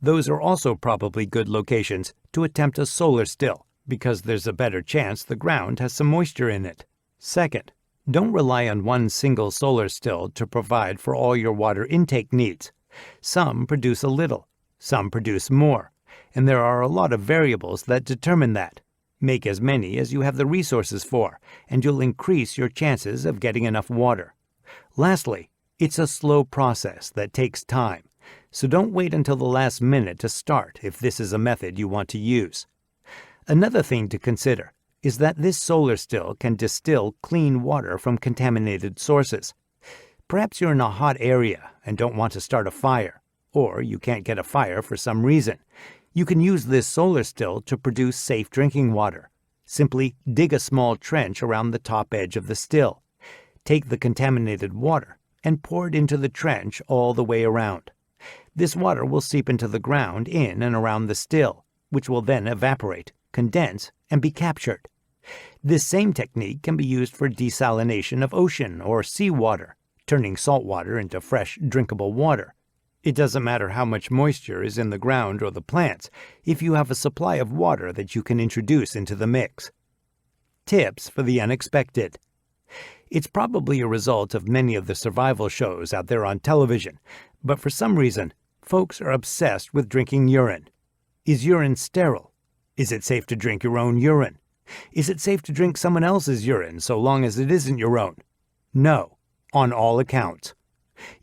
Those are also probably good locations to attempt a solar still, because there's a better chance the ground has some moisture in it. Second, don't rely on one single solar still to provide for all your water intake needs. Some produce a little, some produce more, and there are a lot of variables that determine that. Make as many as you have the resources for, and you'll increase your chances of getting enough water. Lastly, it's a slow process that takes time, so don't wait until the last minute to start if this is a method you want to use. Another thing to consider is that this solar still can distill clean water from contaminated sources. Perhaps you're in a hot area and don't want to start a fire, or you can't get a fire for some reason. You can use this solar still to produce safe drinking water. Simply dig a small trench around the top edge of the still. Take the contaminated water and pour it into the trench all the way around. This water will seep into the ground in and around the still, which will then evaporate, condense, and be captured. This same technique can be used for desalination of ocean or seawater, turning salt water into fresh, drinkable water. It doesn't matter how much moisture is in the ground or the plants if you have a supply of water that you can introduce into the mix. Tips for the unexpected. It's probably a result of many of the survival shows out there on television, but for some reason, folks are obsessed with drinking urine. Is urine sterile? Is it safe to drink your own urine? Is it safe to drink someone else's urine so long as it isn't your own? No, on all accounts.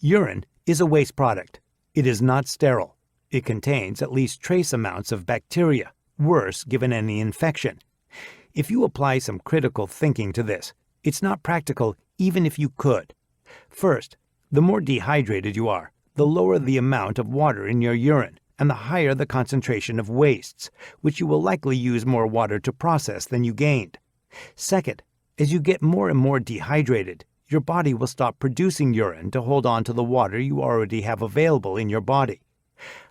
Urine is a waste product. It is not sterile. It contains at least trace amounts of bacteria, worse given any infection. If you apply some critical thinking to this, it's not practical even if you could. First, the more dehydrated you are, the lower the amount of water in your urine, and the higher the concentration of wastes, which you will likely use more water to process than you gained. Second, as you get more and more dehydrated, your body will stop producing urine to hold on to the water you already have available in your body.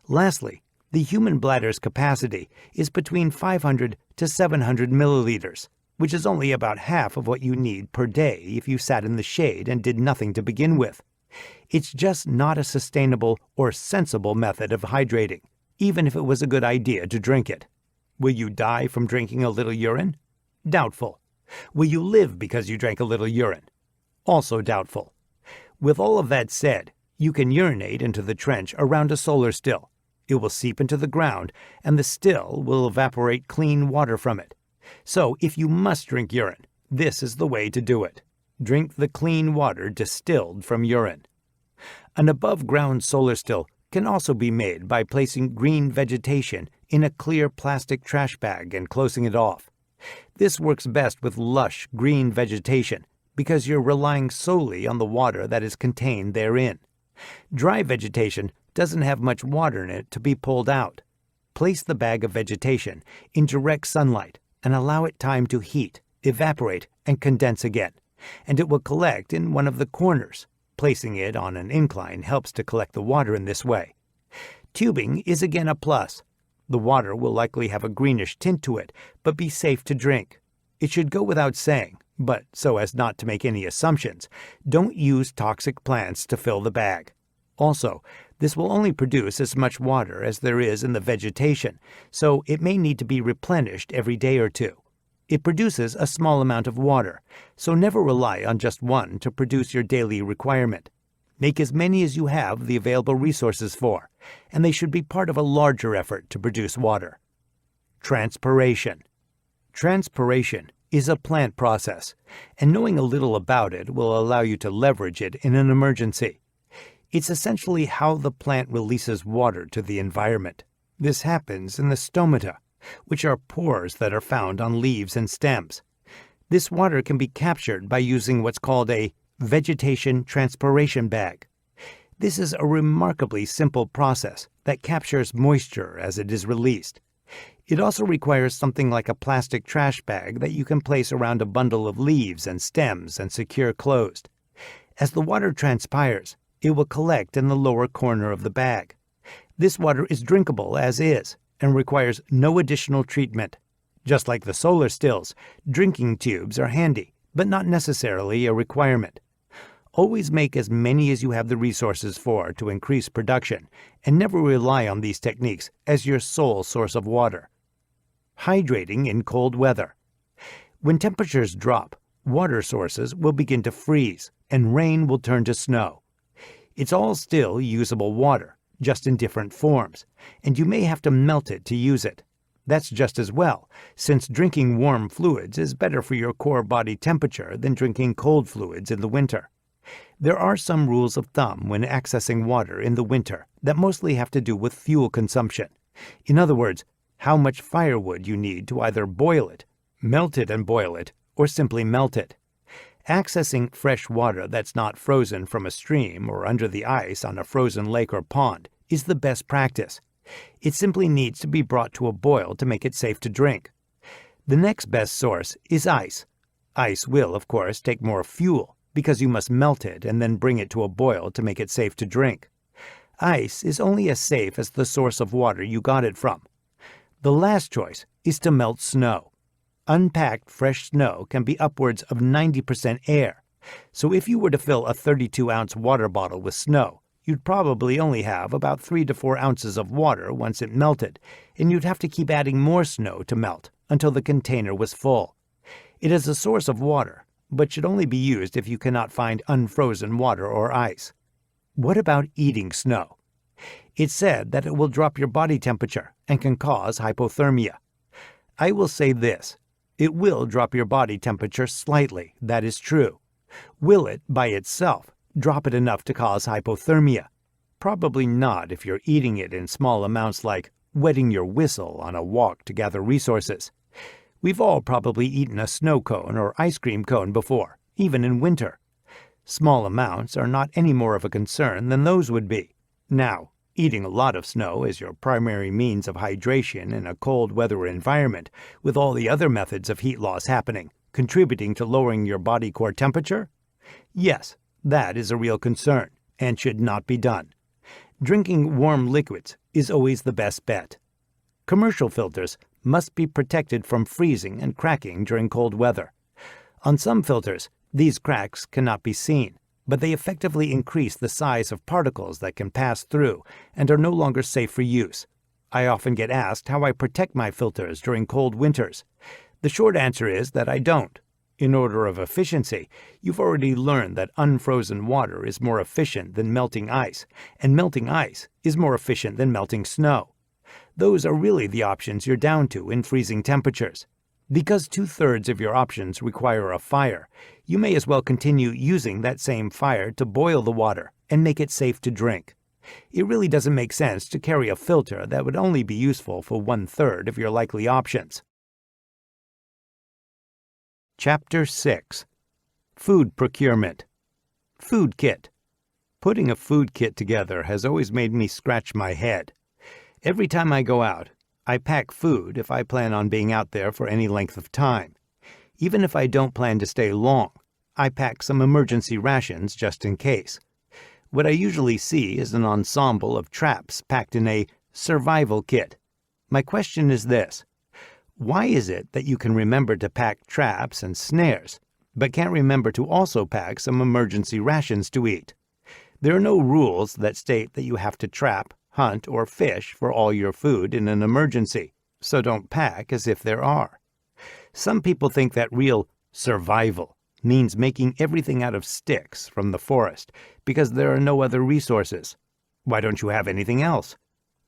Lastly, the human bladder's capacity is between 500 to 700 milliliters, which is only about half of what you need per day if you sat in the shade and did nothing to begin with. It's just not a sustainable or sensible method of hydrating, even if it was a good idea to drink it. Will you die from drinking a little urine? Doubtful. Will you live because you drank a little urine? Also doubtful. With all of that said, you can urinate into the trench around a solar still. It will seep into the ground, and the still will evaporate clean water from it. So if you must drink urine, this is the way to do it. Drink the clean water distilled from urine. An above-ground solar still can also be made by placing green vegetation in a clear plastic trash bag and closing it off. This works best with lush green vegetation because you're relying solely on the water that is contained therein. Dry vegetation doesn't have much water in it to be pulled out. Place the bag of vegetation in direct sunlight and allow it time to heat, evaporate, and condense again, and it will collect in one of the corners. Placing it on an incline helps to collect the water in this way. Tubing is again a plus. The water will likely have a greenish tint to it, but be safe to drink. It should go without saying, but so as not to make any assumptions, don't use toxic plants to fill the bag. Also, this will only produce as much water as there is in the vegetation, so it may need to be replenished every day or two. It produces a small amount of water, so never rely on just one to produce your daily requirement. Make as many as you have the available resources for, and they should be part of a larger effort to produce water. Transpiration. Transpiration is a plant process, and knowing a little about it will allow you to leverage it in an emergency. It's essentially how the plant releases water to the environment. This happens in the stomata, which are pores that are found on leaves and stems. This water can be captured by using what's called a vegetation transpiration bag. This is a remarkably simple process that captures moisture as it is released. It also requires something like a plastic trash bag that you can place around a bundle of leaves and stems and secure closed. As the water transpires, it will collect in the lower corner of the bag. This water is drinkable as is and requires no additional treatment. Just like the solar stills, drinking tubes are handy, but not necessarily a requirement. Always make as many as you have the resources for to increase production, and never rely on these techniques as your sole source of water. Hydrating in cold weather. When temperatures drop, water sources will begin to freeze, and rain will turn to snow. It's all still usable water, just in different forms, and you may have to melt it to use it. That's just as well, since drinking warm fluids is better for your core body temperature than drinking cold fluids in the winter. There are some rules of thumb when accessing water in the winter that mostly have to do with fuel consumption. In other words, how much firewood you need to either boil it, melt it and boil it, or simply melt it. Accessing fresh water that's not frozen from a stream or under the ice on a frozen lake or pond is the best practice. It simply needs to be brought to a boil to make it safe to drink. The next best source is ice. Ice will, of course, take more fuel because you must melt it and then bring it to a boil to make it safe to drink. Ice is only as safe as the source of water you got it from. The last choice is to melt snow. Unpacked fresh snow can be upwards of 90% air, so if you were to fill a 32-ounce water bottle with snow, you'd probably only have about 3 to 4 ounces of water once it melted, and you'd have to keep adding more snow to melt until the container was full. It is a source of water, but should only be used if you cannot find unfrozen water or ice. What about eating snow? It's said that it will drop your body temperature and can cause hypothermia. I will say this. It will drop your body temperature slightly, that is true. Will it, by itself, drop it enough to cause hypothermia? Probably not if you're eating it in small amounts like wetting your whistle on a walk to gather resources. We've all probably eaten a snow cone or ice cream cone before, even in winter. Small amounts are not any more of a concern than those would be. Now, eating a lot of snow as your primary means of hydration in a cold weather environment, with all the other methods of heat loss happening, contributing to lowering your body core temperature? Yes, that is a real concern, and should not be done. Drinking warm liquids is always the best bet. Commercial filters must be protected from freezing and cracking during cold weather. On some filters, these cracks cannot be seen, but they effectively increase the size of particles that can pass through and are no longer safe for use. I often get asked how I protect my filters during cold winters. The short answer is that I don't. In order of efficiency, you've already learned that unfrozen water is more efficient than melting ice, and melting ice is more efficient than melting snow. Those are really the options you're down to in freezing temperatures. Because 2/3 of your options require a fire, you may as well continue using that same fire to boil the water and make it safe to drink. It really doesn't make sense to carry a filter that would only be useful for 1/3 of your likely options. Chapter 6. Food Procurement. Food Kit. Putting a food kit together has always made me scratch my head. Every time I go out, I pack food if I plan on being out there for any length of time. Even if I don't plan to stay long, I pack some emergency rations just in case. What I usually see is an ensemble of traps packed in a survival kit. My question is this: why is it that you can remember to pack traps and snares, but can't remember to also pack some emergency rations to eat? There are no rules that state that you have to trap, hunt, or fish for all your food in an emergency, so don't pack as if there are. Some people think that real survival means making everything out of sticks from the forest because there are no other resources. Why don't you have anything else?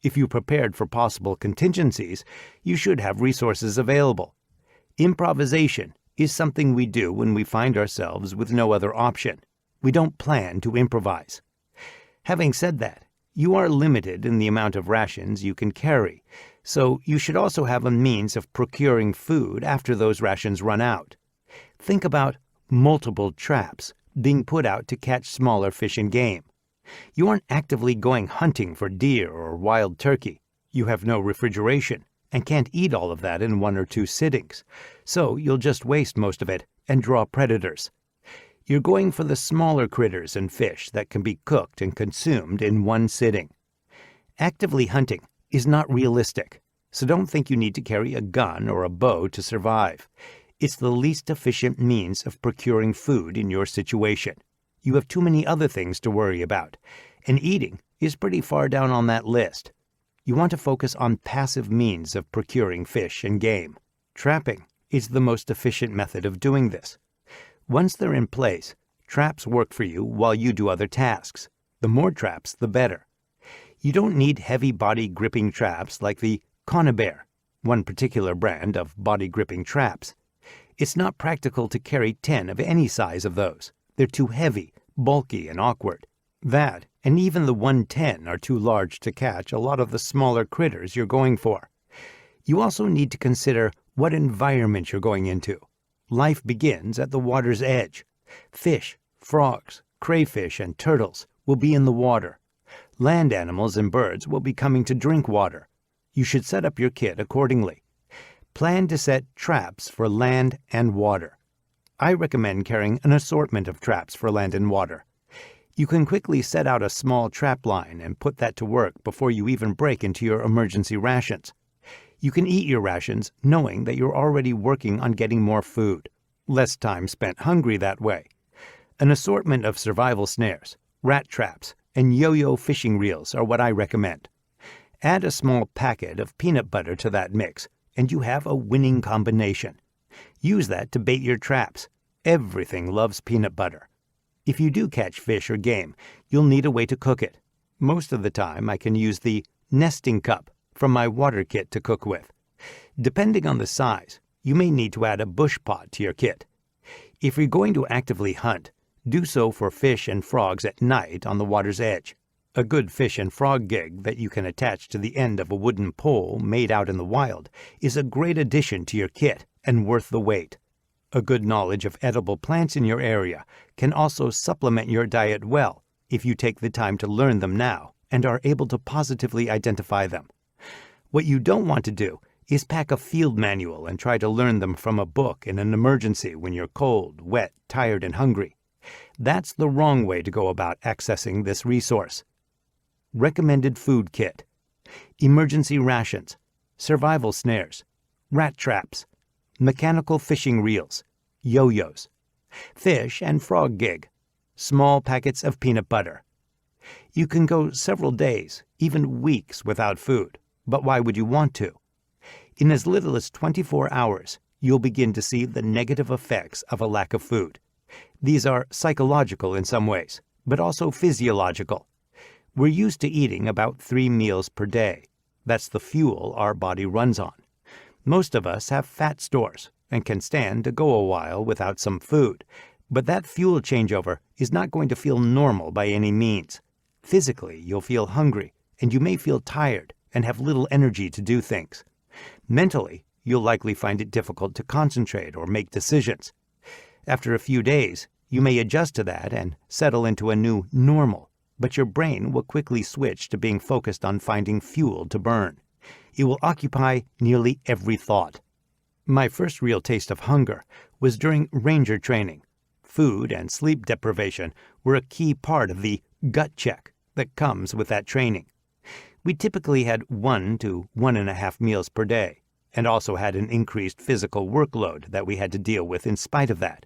If you prepared for possible contingencies, you should have resources available. Improvisation is something we do when we find ourselves with no other option. We don't plan to improvise. Having said that, you are limited in the amount of rations you can carry, so you should also have a means of procuring food after those rations run out. Think about multiple traps being put out to catch smaller fish and game. You aren't actively going hunting for deer or wild turkey. You have no refrigeration and can't eat all of that in 1 or 2 sittings, so you'll just waste most of it and draw predators. You're going for the smaller critters and fish that can be cooked and consumed in one sitting. Actively hunting is not realistic, so don't think you need to carry a gun or a bow to survive. It's the least efficient means of procuring food in your situation. You have too many other things to worry about, and eating is pretty far down on that list. You want to focus on passive means of procuring fish and game. Trapping is the most efficient method of doing this. Once they're in place, traps work for you while you do other tasks. The more traps, the better. You don't need heavy body gripping traps like the Conibear, one particular brand of body gripping traps. It's not practical to carry 10 of any size of those. They're too heavy, bulky, and awkward. That, and even the 110 are too large to catch a lot of the smaller critters you're going for. You also need to consider what environment you're going into. Life begins at the water's edge. Fish, frogs, crayfish, and turtles will be in the water. Land animals and birds will be coming to drink water. You should set up your kit accordingly. Plan to set traps for land and water. I recommend carrying an assortment of traps for land and water. You can quickly set out a small trap line and put that to work before you even break into your emergency rations. You can eat your rations knowing that you're already working on getting more food. Less time spent hungry that way. An assortment of survival snares, rat traps, and yo-yo fishing reels are what I recommend. Add a small packet of peanut butter to that mix, and you have a winning combination. Use that to bait your traps. Everything loves peanut butter. If you do catch fish or game, you'll need a way to cook it. Most of the time, I can use the nesting cup from my water kit to cook with. Depending on the size, you may need to add a bush pot to your kit. If you're going to actively hunt, do so for fish and frogs at night on the water's edge. A good fish and frog gig that you can attach to the end of a wooden pole made out in the wild is a great addition to your kit and worth the wait. A good knowledge of edible plants in your area can also supplement your diet well if you take the time to learn them now and are able to positively identify them. What you don't want to do is pack a field manual and try to learn them from a book in an emergency when you're cold, wet, tired, and hungry. That's the wrong way to go about accessing this resource. Recommended food kit: emergency rations, survival snares, rat traps, mechanical fishing reels, yo-yos, fish and frog gig, small packets of peanut butter. You can go several days, even weeks without food, but why would you want to? In as little as 24 hours, you'll begin to see the negative effects of a lack of food. These are psychological in some ways, but also physiological. We're used to eating about 3 meals per day. That's the fuel our body runs on. Most of us have fat stores and can stand to go a while without some food, but that fuel changeover is not going to feel normal by any means. Physically, you'll feel hungry, and you may feel tired and have little energy to do things. Mentally, you'll likely find it difficult to concentrate or make decisions. After a few days, you may adjust to that and settle into a new normal, but your brain will quickly switch to being focused on finding fuel to burn. It will occupy nearly every thought. My first real taste of hunger was during ranger training. Food and sleep deprivation were a key part of the gut check that comes with that training. We typically had 1 to 1.5 meals per day, and also had an increased physical workload that we had to deal with in spite of that.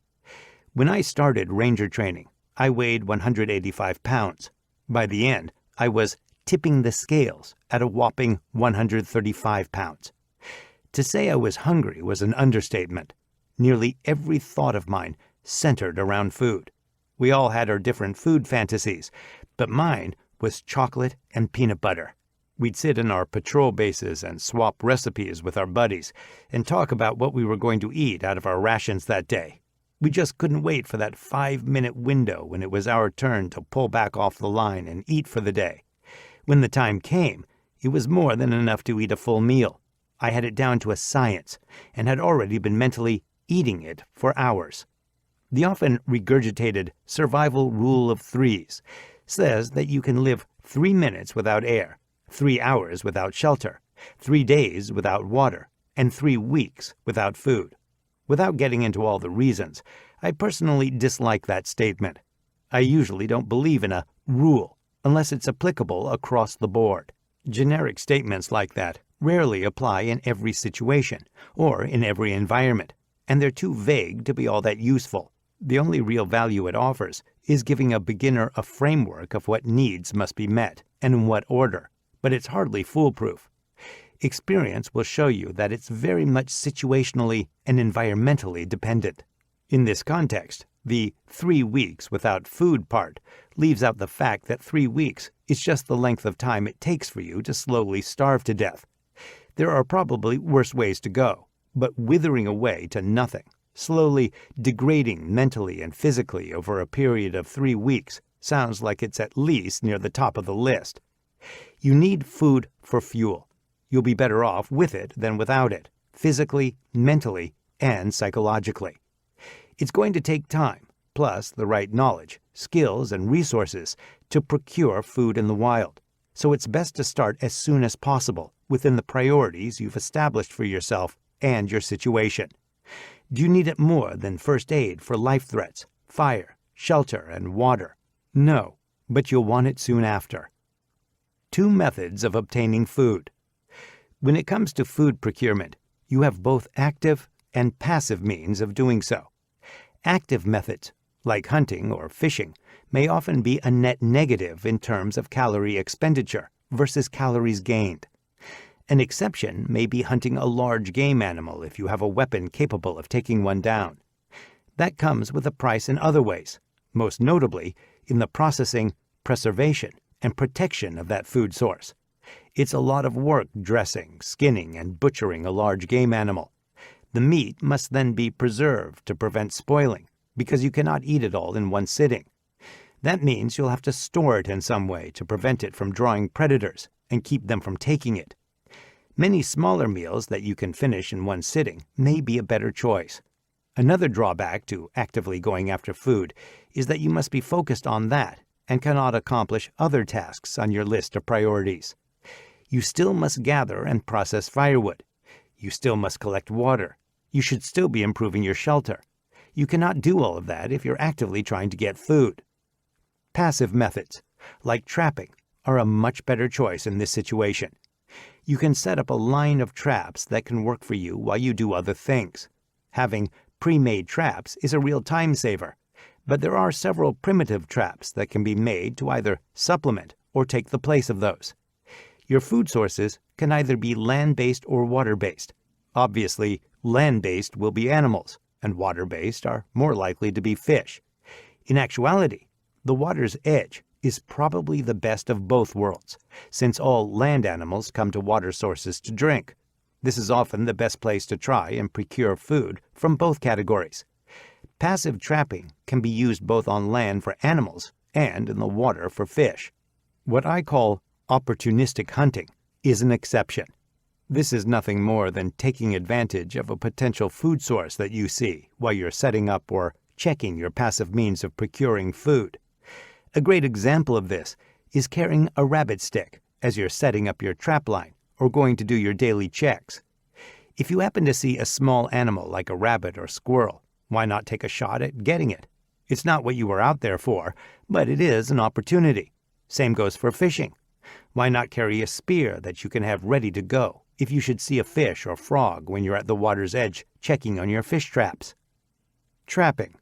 When I started ranger training, I weighed 185 pounds. By the end, I was tipping the scales at a whopping 135 pounds. To say I was hungry was an understatement. Nearly every thought of mine centered around food. We all had our different food fantasies, but mine was chocolate and peanut butter. We'd sit in our patrol bases and swap recipes with our buddies and talk about what we were going to eat out of our rations that day. We just couldn't wait for that 5-minute window when it was our turn to pull back off the line and eat for the day. When the time came, it was more than enough to eat a full meal. I had it down to a science and had already been mentally eating it for hours. The often regurgitated survival rule of threes says that you can live 3 minutes without air, 3 hours without shelter, 3 days without water, and 3 weeks without food. Without getting into all the reasons, I personally dislike that statement. I usually don't believe in a rule unless it's applicable across the board. Generic statements like that rarely apply in every situation or in every environment, and they're too vague to be all that useful. The only real value it offers is giving a beginner a framework of what needs must be met and in what order, but it's hardly foolproof. Experience will show you that it's very much situationally and environmentally dependent. In this context, the 3 weeks without food part leaves out the fact that 3 weeks is just the length of time it takes for you to slowly starve to death. There are probably worse ways to go, but withering away to nothing, slowly degrading mentally and physically over a period of 3 weeks, sounds like it's at least near the top of the list. You need food for fuel. You'll be better off with it than without it, physically, mentally, and psychologically. It's going to take time, plus the right knowledge, skills, and resources to procure food in the wild, so it's best to start as soon as possible within the priorities you've established for yourself and your situation. Do you need it more than first aid for life threats, fire, shelter, and water? No, but you'll want it soon after. 2 methods of obtaining food. When it comes to food procurement, you have both active and passive means of doing so. Active methods, like hunting or fishing, may often be a net negative in terms of calorie expenditure versus calories gained. An exception may be hunting a large game animal if you have a weapon capable of taking one down. That comes with a price in other ways, most notably in the processing, preservation, and protection of that food source. It's a lot of work dressing, skinning, and butchering a large game animal. The meat must then be preserved to prevent spoiling, because you cannot eat it all in one sitting. That means you'll have to store it in some way to prevent it from drawing predators and keep them from taking it. Many smaller meals that you can finish in one sitting may be a better choice. Another drawback to actively going after food is that you must be focused on that and cannot accomplish other tasks on your list of priorities. You still must gather and process firewood. You still must collect water. You should still be improving your shelter. You cannot do all of that if you're actively trying to get food. Passive methods, like trapping, are a much better choice in this situation. You can set up a line of traps that can work for you while you do other things. Having pre-made traps is a real time saver, but there are several primitive traps that can be made to either supplement or take the place of those. Your food sources can either be land-based or water-based. Obviously, land-based will be animals, and water-based are more likely to be fish. In actuality, the water's edge is probably the best of both worlds, since all land animals come to water sources to drink. This is often the best place to try and procure food from both categories. Passive trapping can be used both on land for animals and in the water for fish. What I call opportunistic hunting is an exception. This is nothing more than taking advantage of a potential food source that you see while you're setting up or checking your passive means of procuring food. A great example of this is carrying a rabbit stick as you're setting up your trap line or going to do your daily checks. If you happen to see a small animal like a rabbit or squirrel, why not take a shot at getting it? It's not what you were out there for, but it is an opportunity. Same goes for fishing. Why not carry a spear that you can have ready to go if you should see a fish or frog when you're at the water's edge checking on your fish traps? Trapping.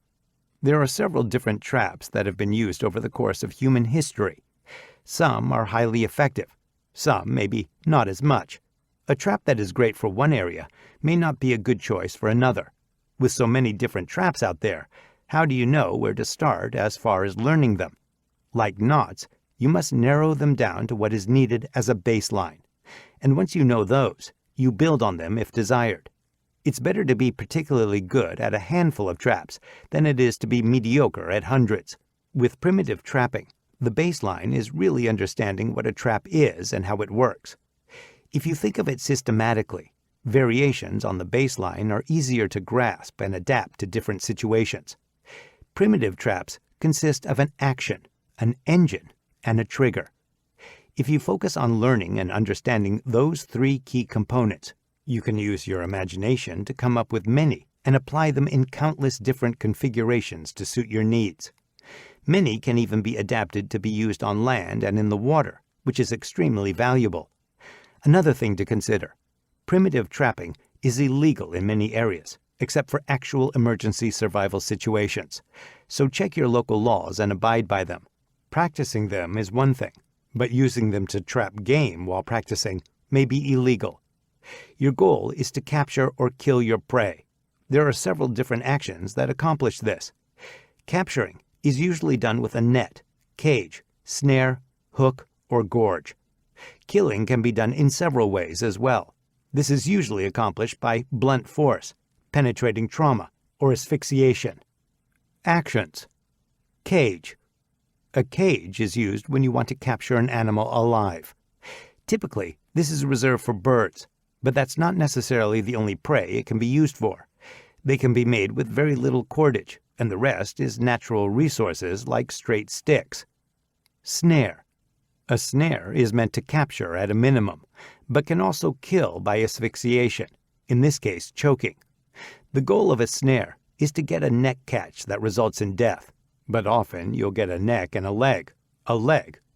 There are several different traps that have been used over the course of human history. Some are highly effective. Some maybe not as much. A trap that is great for one area may not be a good choice for another. With so many different traps out there, how do you know where to start as far as learning them? Like knots, you must narrow them down to what is needed as a baseline. And once you know those, you build on them if desired. It's better to be particularly good at a handful of traps than it is to be mediocre at hundreds. With primitive trapping, the baseline is really understanding what a trap is and how it works. If you think of it systematically, variations on the baseline are easier to grasp and adapt to different situations. Primitive traps consist of an action, an engine, and a trigger. If you focus on learning and understanding those 3 key components, you can use your imagination to come up with many and apply them in countless different configurations to suit your needs. Many can even be adapted to be used on land and in the water, which is extremely valuable. Another thing to consider: primitive trapping is illegal in many areas, except for actual emergency survival situations, so check your local laws and abide by them. Practicing them is one thing, but using them to trap game while practicing may be illegal. Your goal is to capture or kill your prey. There are several different actions that accomplish this. Capturing is usually done with a net, cage, snare, hook, or gorge. Killing can be done in several ways as well. This is usually accomplished by blunt force, penetrating trauma, or asphyxiation. Actions. Cage. A cage is used when you want to capture an animal alive. Typically, this is reserved for birds, but that's not necessarily the only prey it can be used for. They can be made with very little cordage, and the rest is natural resources like straight sticks. Snare. A snare is meant to capture at a minimum, but can also kill by asphyxiation, in this case choking. The goal of a snare is to get a neck catch that results in death, but often you'll get a neck and a leg,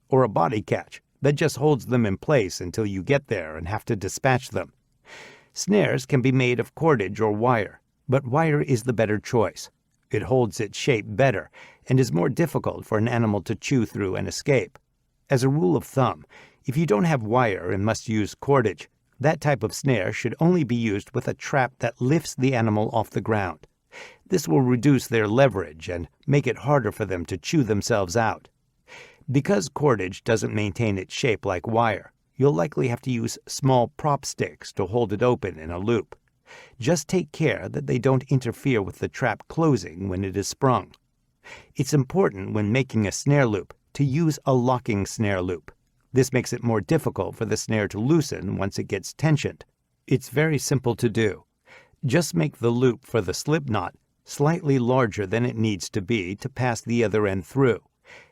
or a body catch that just holds them in place until you get there and have to dispatch them. Snares can be made of cordage or wire, but wire is the better choice. It holds its shape better and is more difficult for an animal to chew through and escape. As a rule of thumb, if you don't have wire and must use cordage, that type of snare should only be used with a trap that lifts the animal off the ground. This will reduce their leverage and make it harder for them to chew themselves out. Because cordage doesn't maintain its shape like wire, you'll likely have to use small prop sticks to hold it open in a loop. Just take care that they don't interfere with the trap closing when it is sprung. It's important when making a snare loop to use a locking snare loop. This makes it more difficult for the snare to loosen once it gets tensioned. It's very simple to do. Just make the loop for the slip knot slightly larger than it needs to be to pass the other end through,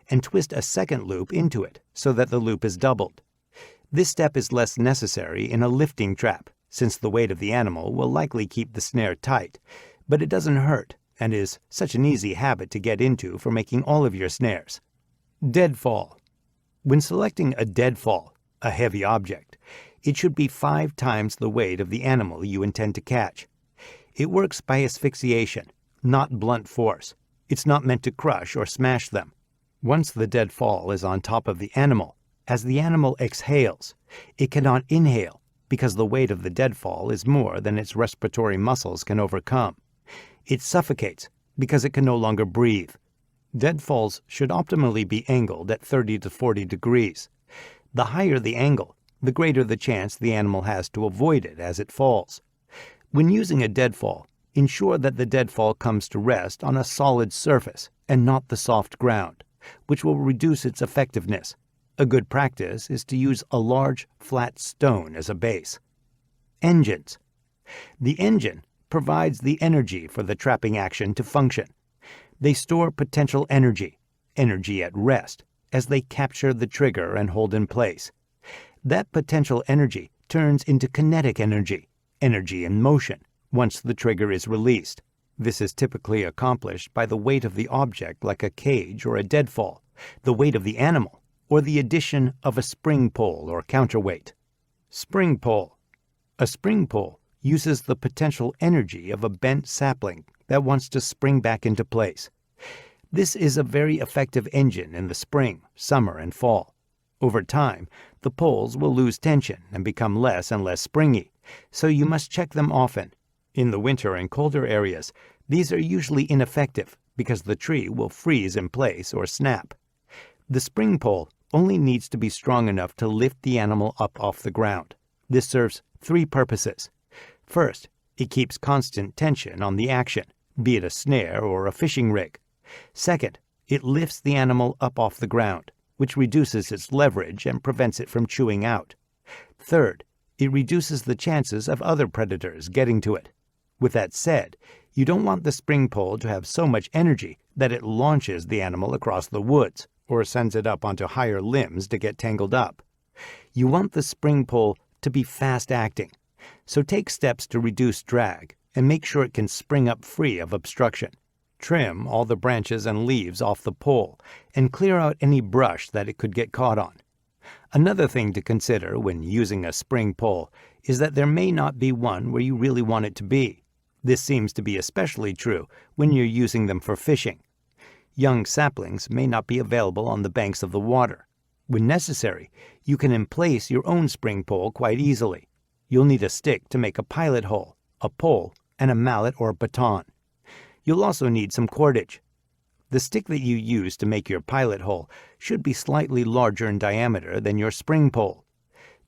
and twist a second loop into it so that the loop is doubled. This step is less necessary in a lifting trap, since the weight of the animal will likely keep the snare tight, but it doesn't hurt and is such an easy habit to get into for making all of your snares. Deadfall. When selecting a deadfall, a heavy object, it should be 5 times the weight of the animal you intend to catch. It works by asphyxiation, not blunt force. It's not meant to crush or smash them. Once the deadfall is on top of the animal, as the animal exhales, it cannot inhale because the weight of the deadfall is more than its respiratory muscles can overcome. It suffocates because it can no longer breathe. Deadfalls should optimally be angled at 30 to 40 degrees. The higher the angle, the greater the chance the animal has to avoid it as it falls. When using a deadfall, ensure that the deadfall comes to rest on a solid surface and not the soft ground, which will reduce its effectiveness. A good practice is to use a large, flat stone as a base. Engines. The engine provides the energy for the trapping action to function. They store potential energy at rest, as they capture the trigger and hold in place. That potential energy turns into kinetic energy in motion, once the trigger is released. This is typically accomplished by the weight of the object like a cage or a deadfall, the weight of the animal, or the addition of a spring pole or counterweight. Spring pole. A spring pole uses the potential energy of a bent sapling that wants to spring back into place. This is a very effective engine in the spring, summer, and fall. Over time, the poles will lose tension and become less and less springy, so you must check them often. In the winter and colder areas, these are usually ineffective because the tree will freeze in place or snap. The spring pole only needs to be strong enough to lift the animal up off the ground. This serves 3 purposes. First, it keeps constant tension on the action, be it a snare or a fishing rig. Second, it lifts the animal up off the ground, which reduces its leverage and prevents it from chewing out. Third, it reduces the chances of other predators getting to it. With that said, you don't want the spring pole to have so much energy that it launches the animal across the woods or sends it up onto higher limbs to get tangled up. You want the spring pole to be fast-acting, so take steps to reduce drag and make sure it can spring up free of obstruction. Trim all the branches and leaves off the pole and clear out any brush that it could get caught on. Another thing to consider when using a spring pole is that there may not be one where you really want it to be. This seems to be especially true when you're using them for fishing. Young saplings may not be available on the banks of the water. When necessary, you can emplace your own spring pole quite easily. You'll need a stick to make a pilot hole, a pole, and a mallet or baton. You'll also need some cordage. The stick that you use to make your pilot hole should be slightly larger in diameter than your spring pole.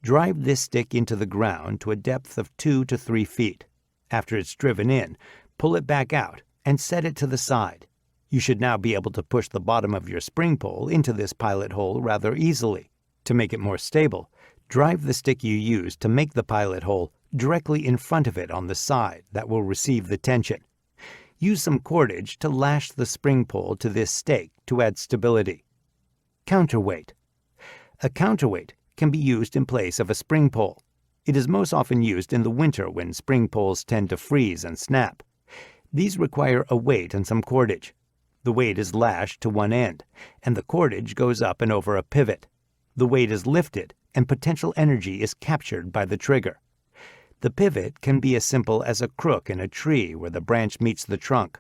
Drive this stick into the ground to a depth of 2 to 3 feet. After it's driven in, pull it back out and set it to the side. You should now be able to push the bottom of your spring pole into this pilot hole rather easily. To make it more stable, drive the stick you use to make the pilot hole directly in front of it on the side that will receive the tension. Use some cordage to lash the spring pole to this stake to add stability. Counterweight. A counterweight can be used in place of a spring pole. It is most often used in the winter when spring poles tend to freeze and snap. These require a weight and some cordage. The weight is lashed to one end, and the cordage goes up and over a pivot. The weight is lifted, and potential energy is captured by the trigger. The pivot can be as simple as a crook in a tree where the branch meets the trunk.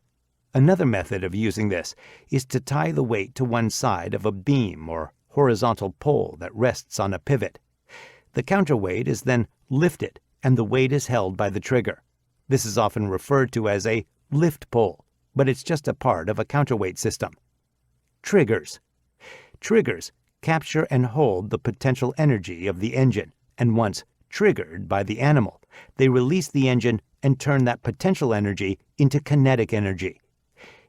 Another method of using this is to tie the weight to one side of a beam or horizontal pole that rests on a pivot. The counterweight is then lifted, and the weight is held by the trigger. This is often referred to as a lift pole, but it's just a part of a counterweight system. Triggers. Triggers capture and hold the potential energy of the engine, and once triggered by the animal, they release the engine and turn that potential energy into kinetic energy.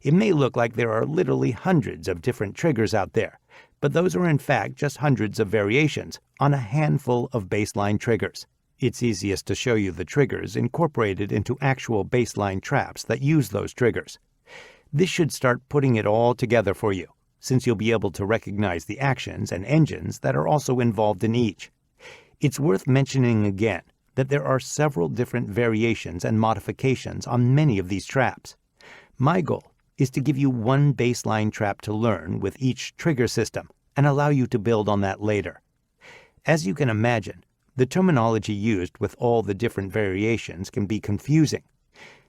It may look like there are literally hundreds of different triggers out there, but those are in fact just hundreds of variations on a handful of baseline triggers. It's easiest to show you the triggers incorporated into actual baseline traps that use those triggers. This should start putting it all together for you, since you'll be able to recognize the actions and engines that are also involved in each. It's worth mentioning again that there are several different variations and modifications on many of these traps. My goal is to give you one baseline trap to learn with each trigger system and allow you to build on that later. As you can imagine, the terminology used with all the different variations can be confusing.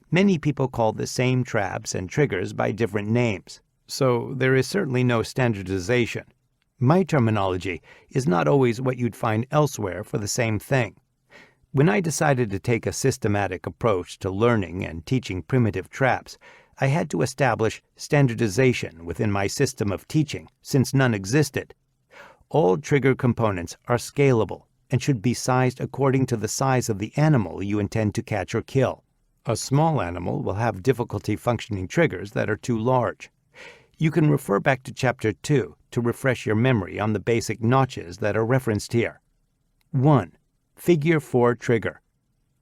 Many people call the same traps and triggers by different names, so there is certainly no standardization. My terminology is not always what you'd find elsewhere for the same thing. When I decided to take a systematic approach to learning and teaching primitive traps, I had to establish standardization within my system of teaching, since none existed. All trigger components are scalable and should be sized according to the size of the animal you intend to catch or kill. A small animal will have difficulty functioning triggers that are too large. You can refer back to Chapter 2 to refresh your memory on the basic notches that are referenced here. 1. Figure 4 trigger.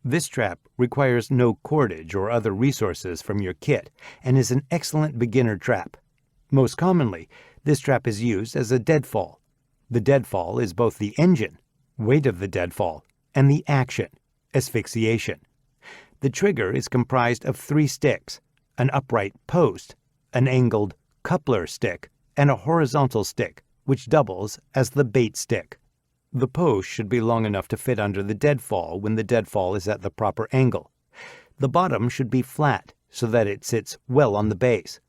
This trap requires no cordage or other resources from your kit and is an excellent beginner trap. Most commonly, this trap is used as a deadfall. The deadfall is both the engine, weight of the deadfall, and the action, asphyxiation. The trigger is comprised of 3 sticks, an upright post, an angled coupler stick, and a horizontal stick, which doubles as the bait stick. The post should be long enough to fit under the deadfall when the deadfall is at the proper angle. The bottom should be flat so that it sits well on the base.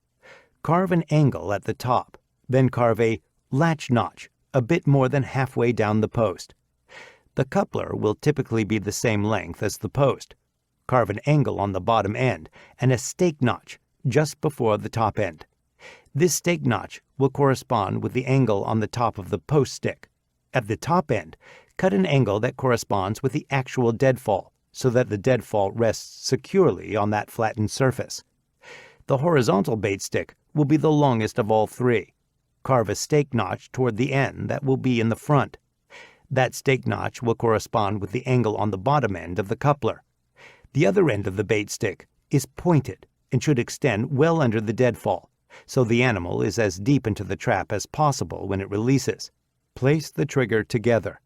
Carve an angle at the top, then carve a latch notch a bit more than halfway down the post. The coupler will typically be the same length as the post. Carve an angle on the bottom end and a stake notch just before the top end. This stake notch will correspond with the angle on the top of the post stick. At the top end, cut an angle that corresponds with the actual deadfall so that the deadfall rests securely on that flattened surface. The horizontal bait stick will be the longest of all 3. Carve a stake notch toward the end that will be in the front. That stake notch will correspond with the angle on the bottom end of the coupler. The other end of the bait stick is pointed and should extend well under the deadfall, so the animal is as deep into the trap as possible when it releases. Place the trigger together.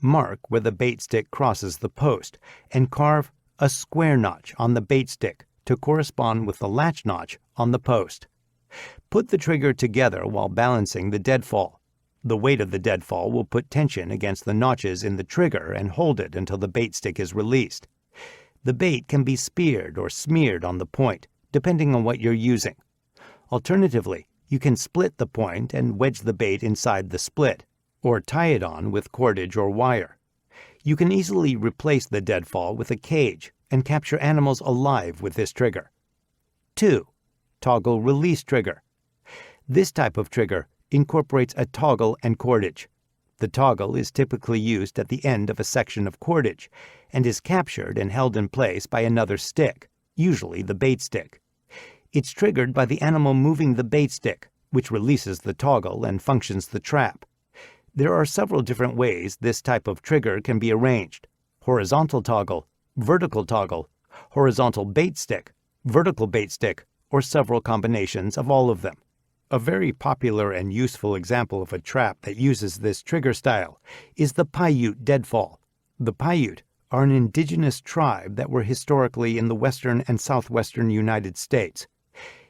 Mark where the bait stick crosses the post and carve a square notch on the bait stick to correspond with the latch notch on the post. Put the trigger together while balancing the deadfall. The weight of the deadfall will put tension against the notches in the trigger and hold it until the bait stick is released. The bait can be speared or smeared on the point, depending on what you're using. Alternatively, you can split the point and wedge the bait inside the split, or tie it on with cordage or wire. You can easily replace the deadfall with a cage and capture animals alive with this trigger. 2. Toggle release trigger. This type of trigger incorporates a toggle and cordage. The toggle is typically used at the end of a section of cordage and is captured and held in place by another stick, usually the bait stick. It's triggered by the animal moving the bait stick, which releases the toggle and functions the trap. There are several different ways this type of trigger can be arranged: horizontal toggle, vertical toggle, horizontal bait stick, vertical bait stick, or several combinations of all of them. A very popular and useful example of a trap that uses this trigger style is the Paiute deadfall. The Paiute are an indigenous tribe that were historically in the western and southwestern United States.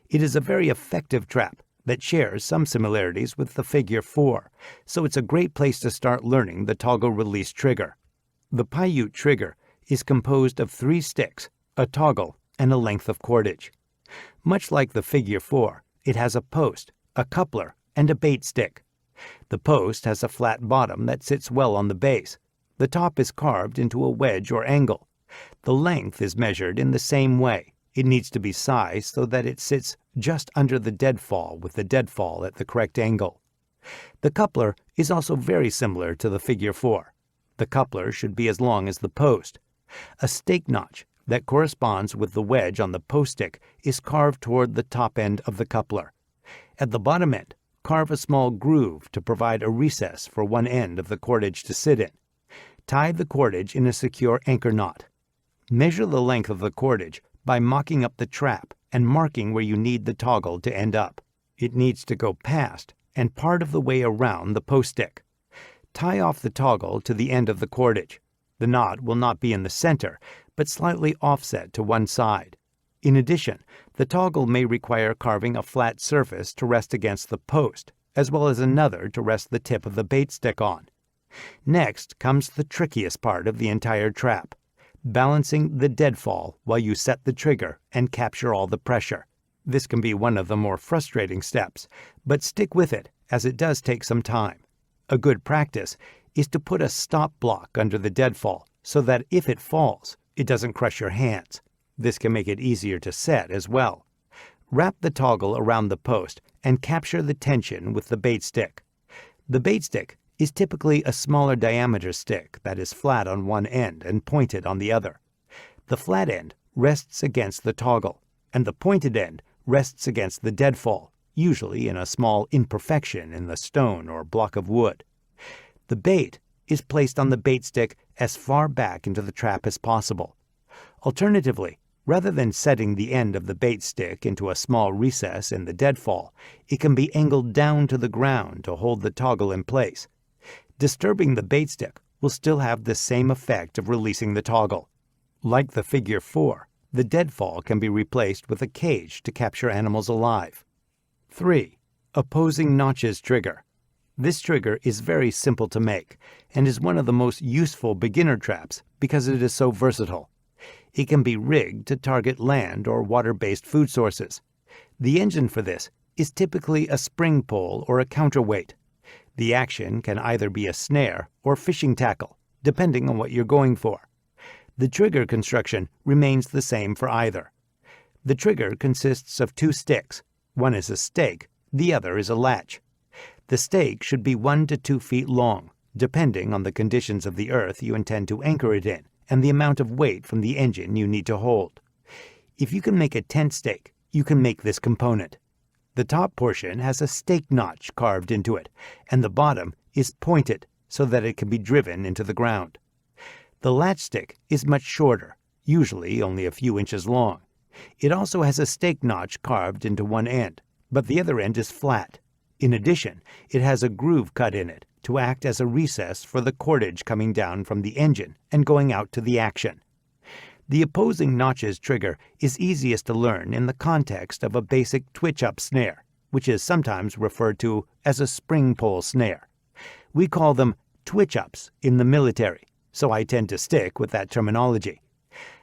It is a very effective trap that shares some similarities with the figure 4, so it's a great place to start learning the toggle release trigger. The Paiute trigger is composed of 3 sticks, a toggle, and a length of cordage. Much like the figure 4, it has a post, a coupler, and a bait stick. The post has a flat bottom that sits well on the base. The top is carved into a wedge or angle. The length is measured in the same way. It needs to be sized so that it sits just under the deadfall with the deadfall at the correct angle. The coupler is also very similar to the figure 4. The coupler should be as long as the post. A stake notch that corresponds with the wedge on the post stick is carved toward the top end of the coupler. At the bottom end, carve a small groove to provide a recess for one end of the cordage to sit in. Tie the cordage in a secure anchor knot. Measure the length of the cordage by mocking up the trap and marking where you need the toggle to end up. It needs to go past and part of the way around the post stick. Tie off the toggle to the end of the cordage. The knot will not be in the center, but slightly offset to one side. In addition, the toggle may require carving a flat surface to rest against the post, as well as another to rest the tip of the bait stick on. Next comes the trickiest part of the entire trap: balancing the deadfall while you set the trigger and capture all the pressure. This can be one of the more frustrating steps, but stick with it as it does take some time. A good practice is to put a stop block under the deadfall so that if it falls, it doesn't crush your hands. This can make it easier to set as well. Wrap the toggle around the post and capture the tension with the bait stick. The bait stick is typically a smaller diameter stick that is flat on one end and pointed on the other. The flat end rests against the toggle, and the pointed end rests against the deadfall, usually in a small imperfection in the stone or block of wood. The bait is placed on the bait stick as far back into the trap as possible. Alternatively, rather than setting the end of the bait stick into a small recess in the deadfall, it can be angled down to the ground to hold the toggle in place. Disturbing the bait stick will still have the same effect of releasing the toggle. Like the figure 4, the deadfall can be replaced with a cage to capture animals alive. 3. Opposing notches trigger. This trigger is very simple to make and is one of the most useful beginner traps because it is so versatile. It can be rigged to target land or water-based food sources. The engine for this is typically a spring pole or a counterweight. The action can either be a snare or fishing tackle, depending on what you're going for. The trigger construction remains the same for either. The trigger consists of 2 sticks. One is a stake, the other is a latch. The stake should be 1 to 2 feet long, depending on the conditions of the earth you intend to anchor it in and the amount of weight from the engine you need to hold. If you can make a tent stake, you can make this component. The top portion has a stake notch carved into it, and the bottom is pointed so that it can be driven into the ground. The latch stick is much shorter, usually only a few inches long. It also has a stake notch carved into one end, but the other end is flat. In addition, it has a groove cut in it to act as a recess for the cordage coming down from the engine and going out to the action. The opposing notches trigger is easiest to learn in the context of a basic twitch-up snare, which is sometimes referred to as a spring pole snare. We call them twitch-ups in the military, so I tend to stick with that terminology.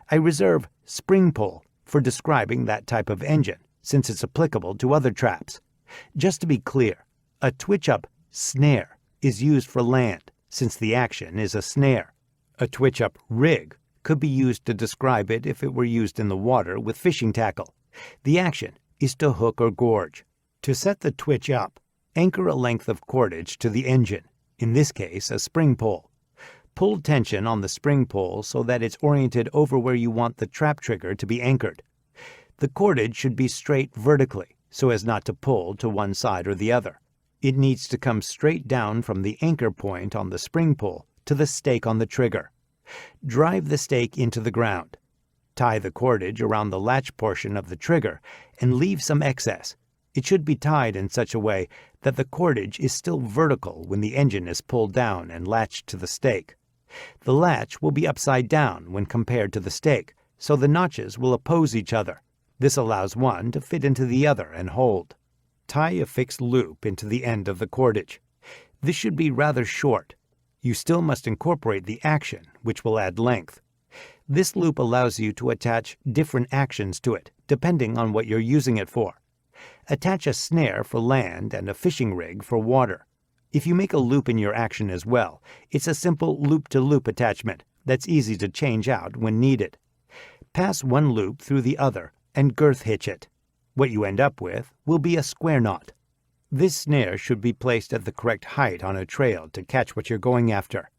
I reserve spring pole for describing that type of engine, since it's applicable to other traps. Just to be clear, a twitch-up snare is used for land, since the action is a snare. A twitch-up rig could be used to describe it if it were used in the water with fishing tackle. The action is to hook or gorge. To set the twitch up, anchor a length of cordage to the engine, in this case a spring pole. Pull tension on the spring pole so that it's oriented over where you want the trap trigger to be anchored. The cordage should be straight vertically, so as not to pull to one side or the other. It needs to come straight down from the anchor point on the spring pole to the stake on the trigger. Drive the stake into the ground. Tie the cordage around the latch portion of the trigger and leave some excess. It should be tied in such a way that the cordage is still vertical when the engine is pulled down and latched to the stake. The latch will be upside down when compared to the stake, so the notches will oppose each other. This allows one to fit into the other and hold. Tie a fixed loop into the end of the cordage. This should be rather short. You still must incorporate the action, which will add length. This loop allows you to attach different actions to it, depending on what you're using it for. Attach a snare for land and a fishing rig for water. If you make a loop in your action as well, it's a simple loop-to-loop attachment that's easy to change out when needed. Pass one loop through the other and girth hitch it. What you end up with will be a square knot. This snare should be placed at the correct height on a trail to catch what you're going after.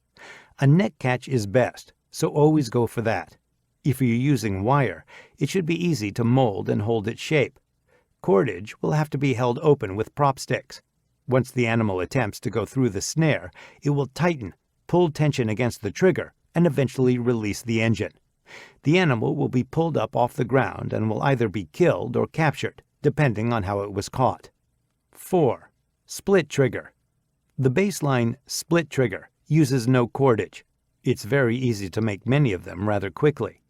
A neck catch is best, so always go for that. If you're using wire, it should be easy to mold and hold its shape. Cordage will have to be held open with prop sticks. Once the animal attempts to go through the snare, it will tighten, pull tension against the trigger, and eventually release the engine. The animal will be pulled up off the ground and will either be killed or captured, depending on how it was caught. 4. Split trigger. The baseline split trigger uses no cordage. It's very easy to make many of them rather quickly.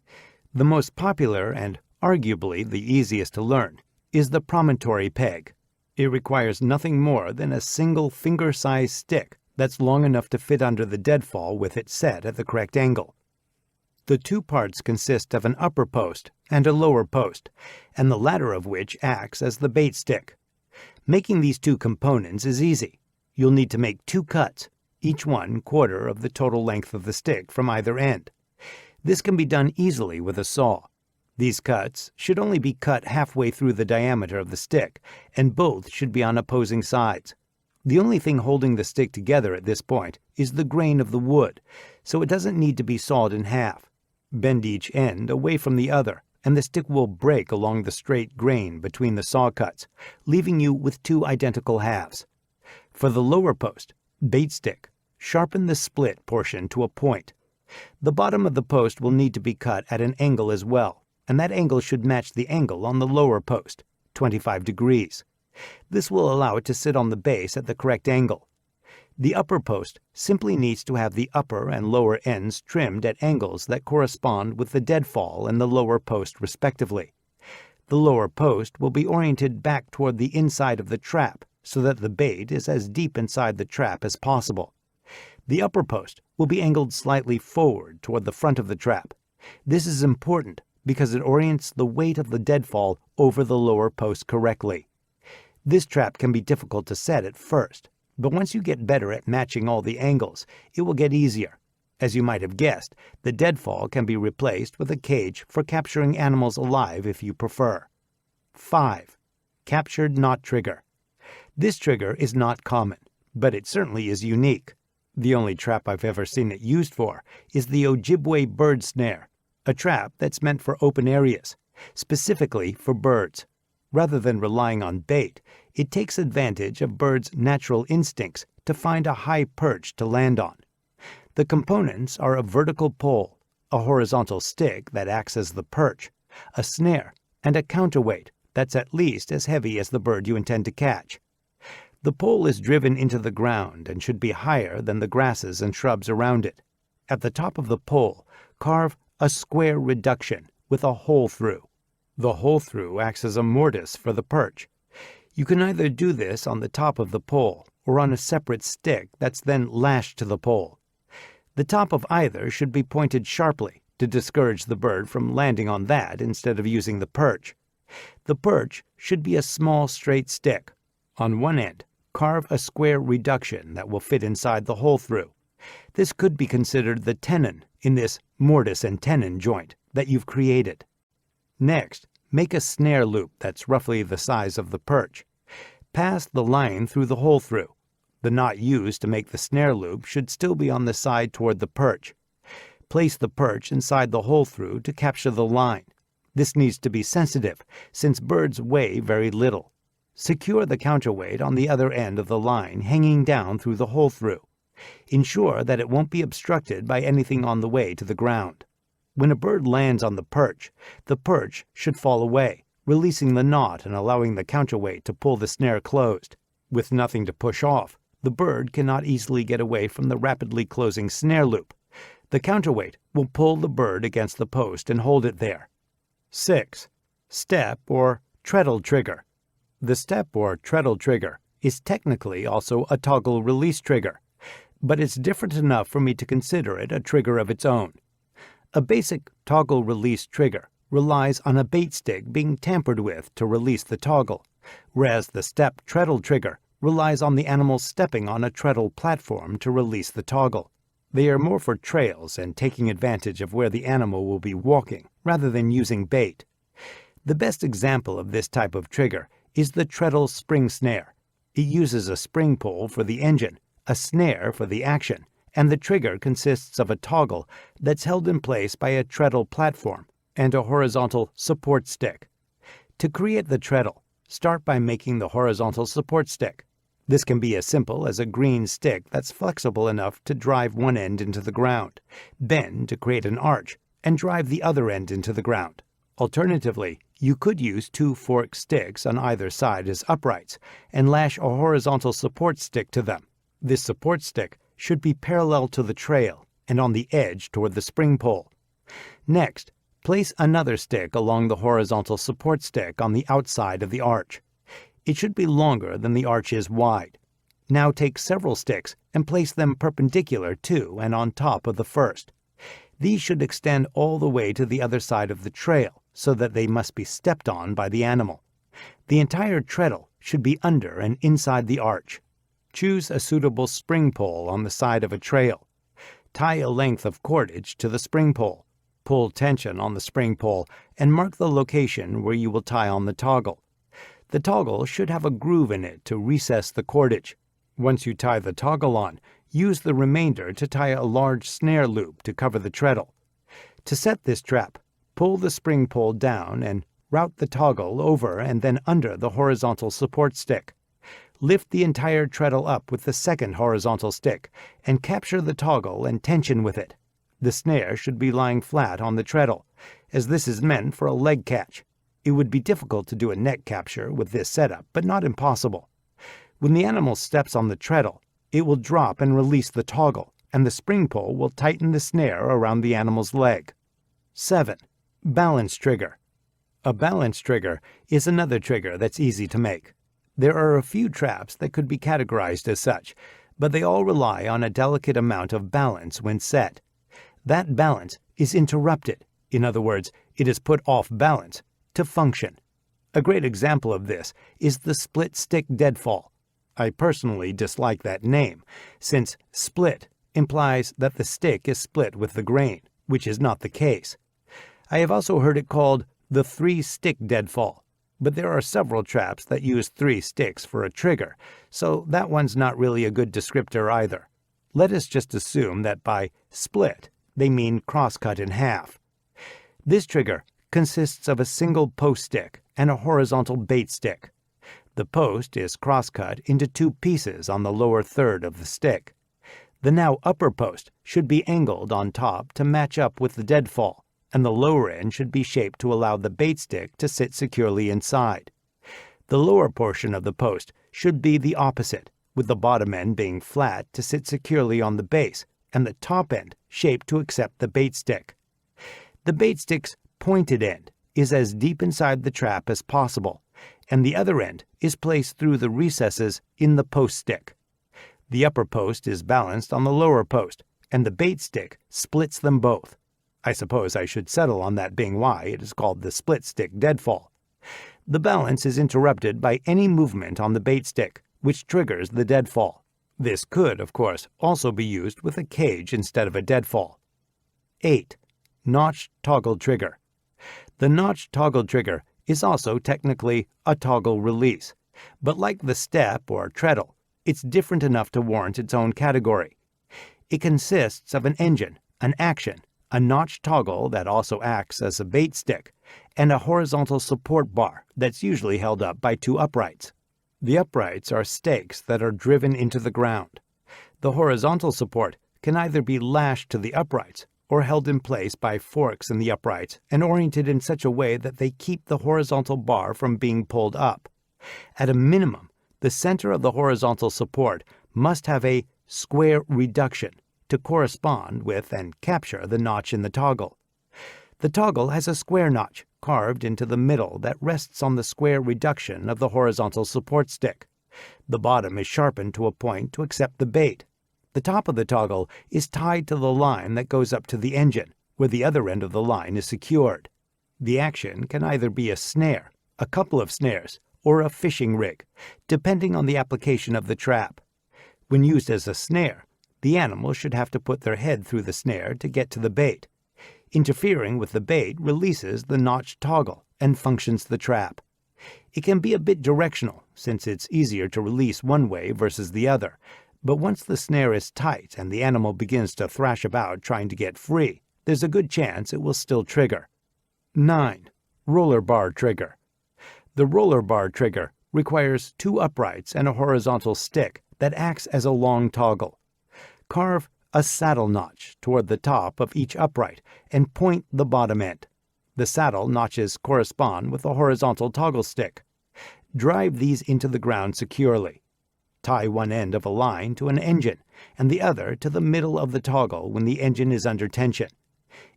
The most popular and arguably the easiest to learn is the promontory peg. It requires nothing more than a single finger-sized stick that's long enough to fit under the deadfall with it set at the correct angle. The two parts consist of an upper post and a lower post, and the latter of which acts as the bait stick. Making these two components is easy. You'll need to make 2 cuts, each one quarter of the total length of the stick from either end. This can be done easily with a saw. These cuts should only be cut halfway through the diameter of the stick, and both should be on opposing sides. The only thing holding the stick together at this point is the grain of the wood, so it doesn't need to be sawed in half. Bend each end away from the other, and the stick will break along the straight grain between the saw cuts, leaving you with 2 identical halves. For the lower post, bait stick, sharpen the split portion to a point. The bottom of the post will need to be cut at an angle as well, and that angle should match the angle on the lower post, 25 degrees. This will allow it to sit on the base at the correct angle. The upper post simply needs to have the upper and lower ends trimmed at angles that correspond with the deadfall and the lower post respectively. The lower post will be oriented back toward the inside of the trap so that the bait is as deep inside the trap as possible. The upper post will be angled slightly forward toward the front of the trap. This is important because it orients the weight of the deadfall over the lower post correctly. This trap can be difficult to set at first, but once you get better at matching all the angles, it will get easier. As you might have guessed, the deadfall can be replaced with a cage for capturing animals alive if you prefer. 5. Captured knot trigger. This trigger is not common, but it certainly is unique. The only trap I've ever seen it used for is the Ojibwe bird snare, a trap that's meant for open areas, specifically for birds. Rather than relying on bait, it takes advantage of birds' natural instincts to find a high perch to land on. The components are a vertical pole, a horizontal stick that acts as the perch, a snare, and a counterweight that's at least as heavy as the bird you intend to catch. The pole is driven into the ground and should be higher than the grasses and shrubs around it. At the top of the pole, carve a square reduction with a hole through. The hole through acts as a mortise for the perch. You can either do this on the top of the pole or on a separate stick that's then lashed to the pole. The top of either should be pointed sharply to discourage the bird from landing on that instead of using the perch. The perch should be a small straight stick. On one end, carve a square reduction that will fit inside the hole through. This could be considered the tenon in this mortise and tenon joint that you've created. Next, make a snare loop that's roughly the size of the perch. Pass the line through the hole through. The knot used to make the snare loop should still be on the side toward the perch. Place the perch inside the hole through to capture the line. This needs to be sensitive, since birds weigh very little. Secure the counterweight on the other end of the line hanging down through the hole through. Ensure that it won't be obstructed by anything on the way to the ground. When a bird lands on the perch should fall away, releasing the knot and allowing the counterweight to pull the snare closed. With nothing to push off, the bird cannot easily get away from the rapidly closing snare loop. The counterweight will pull the bird against the post and hold it there. 6. Step or treadle trigger. The step or treadle trigger is technically also a toggle release trigger, but it's different enough for me to consider it a trigger of its own. A basic toggle release trigger relies on a bait stick being tampered with to release the toggle, whereas the step treadle trigger relies on the animal stepping on a treadle platform to release the toggle. They are more for trails and taking advantage of where the animal will be walking, rather than using bait. The best example of this type of trigger is the treadle spring snare. It uses a spring pole for the engine, a snare for the action, and the trigger consists of a toggle that's held in place by a treadle platform and a horizontal support stick. To create the treadle, start by making the horizontal support stick. This can be as simple as a green stick that's flexible enough to drive one end into the ground, bend to create an arch, and drive the other end into the ground. Alternatively, you could use 2 forked sticks on either side as uprights and lash a horizontal support stick to them. This support stick should be parallel to the trail and on the edge toward the spring pole. Next, place another stick along the horizontal support stick on the outside of the arch. It should be longer than the arch is wide. Now take several sticks and place them perpendicular to and on top of the first. These should extend all the way to the other side of the trail so that they must be stepped on by the animal. The entire treadle should be under and inside the arch. Choose a suitable spring pole on the side of a trail. Tie a length of cordage to the spring pole. Pull tension on the spring pole and mark the location where you will tie on the toggle. The toggle should have a groove in it to recess the cordage. Once you tie the toggle on, use the remainder to tie a large snare loop to cover the treadle. To set this trap, pull the spring pole down and route the toggle over and then under the horizontal support stick. Lift the entire treadle up with the second horizontal stick and capture the toggle and tension with it. The snare should be lying flat on the treadle, as this is meant for a leg catch. It would be difficult to do a neck capture with this setup, but not impossible. When the animal steps on the treadle, it will drop and release the toggle, and the spring pole will tighten the snare around the animal's leg. 7. Balance trigger. A balance trigger is another trigger that's easy to make. There are a few traps that could be categorized as such, but they all rely on a delicate amount of balance when set. That balance is interrupted. In other words, it is put off balance to function. A great example of this is the split stick deadfall. I personally dislike that name, since split implies that the stick is split with the grain, which is not the case. I have also heard it called the 3-stick deadfall, but there are several traps that use 3 sticks for a trigger, so that one's not really a good descriptor either. Let us just assume that by split, they mean cross-cut in half. This trigger consists of a single post stick and a horizontal bait stick. The post is cross-cut into 2 pieces on the lower third of the stick. The now upper post should be angled on top to match up with the deadfall, and the lower end should be shaped to allow the bait stick to sit securely inside. The lower portion of the post should be the opposite, with the bottom end being flat to sit securely on the base, and the top end shaped to accept the bait stick. The bait stick's pointed end is as deep inside the trap as possible, and the other end is placed through the recesses in the post stick. The upper post is balanced on the lower post, and the bait stick splits them both. I suppose I should settle on that being why it is called the split stick deadfall. The balance is interrupted by any movement on the bait stick, which triggers the deadfall. This could, of course, also be used with a cage instead of a deadfall. 8. Notched toggle trigger. The notched toggle trigger is also technically a toggle release, but like the step or treadle, it's different enough to warrant its own category. It consists of an engine, an action, a notched toggle that also acts as a bait stick, and a horizontal support bar that's usually held up by two uprights. The uprights are stakes that are driven into the ground. The horizontal support can either be lashed to the uprights or held in place by forks in the uprights and oriented in such a way that they keep the horizontal bar from being pulled up. At a minimum, the center of the horizontal support must have a square reduction to correspond with and capture the notch in the toggle. The toggle has a square notch carved into the middle that rests on the square reduction of the horizontal support stick. The bottom is sharpened to a point to accept the bait. The top of the toggle is tied to the line that goes up to the engine, where the other end of the line is secured. The action can either be a snare, a couple of snares, or a fishing rig, depending on the application of the trap. When used as a snare, the animal should have to put their head through the snare to get to the bait. Interfering with the bait releases the notched toggle and functions the trap. It can be a bit directional, since it's easier to release one way versus the other, but once the snare is tight and the animal begins to thrash about trying to get free, there's a good chance it will still trigger. 9. Roller bar trigger. The roller bar trigger requires two uprights and a horizontal stick that acts as a long toggle. Carve a saddle notch toward the top of each upright and point the bottom end. The saddle notches correspond with the horizontal toggle stick. Drive these into the ground securely. Tie one end of a line to an engine and the other to the middle of the toggle when the engine is under tension.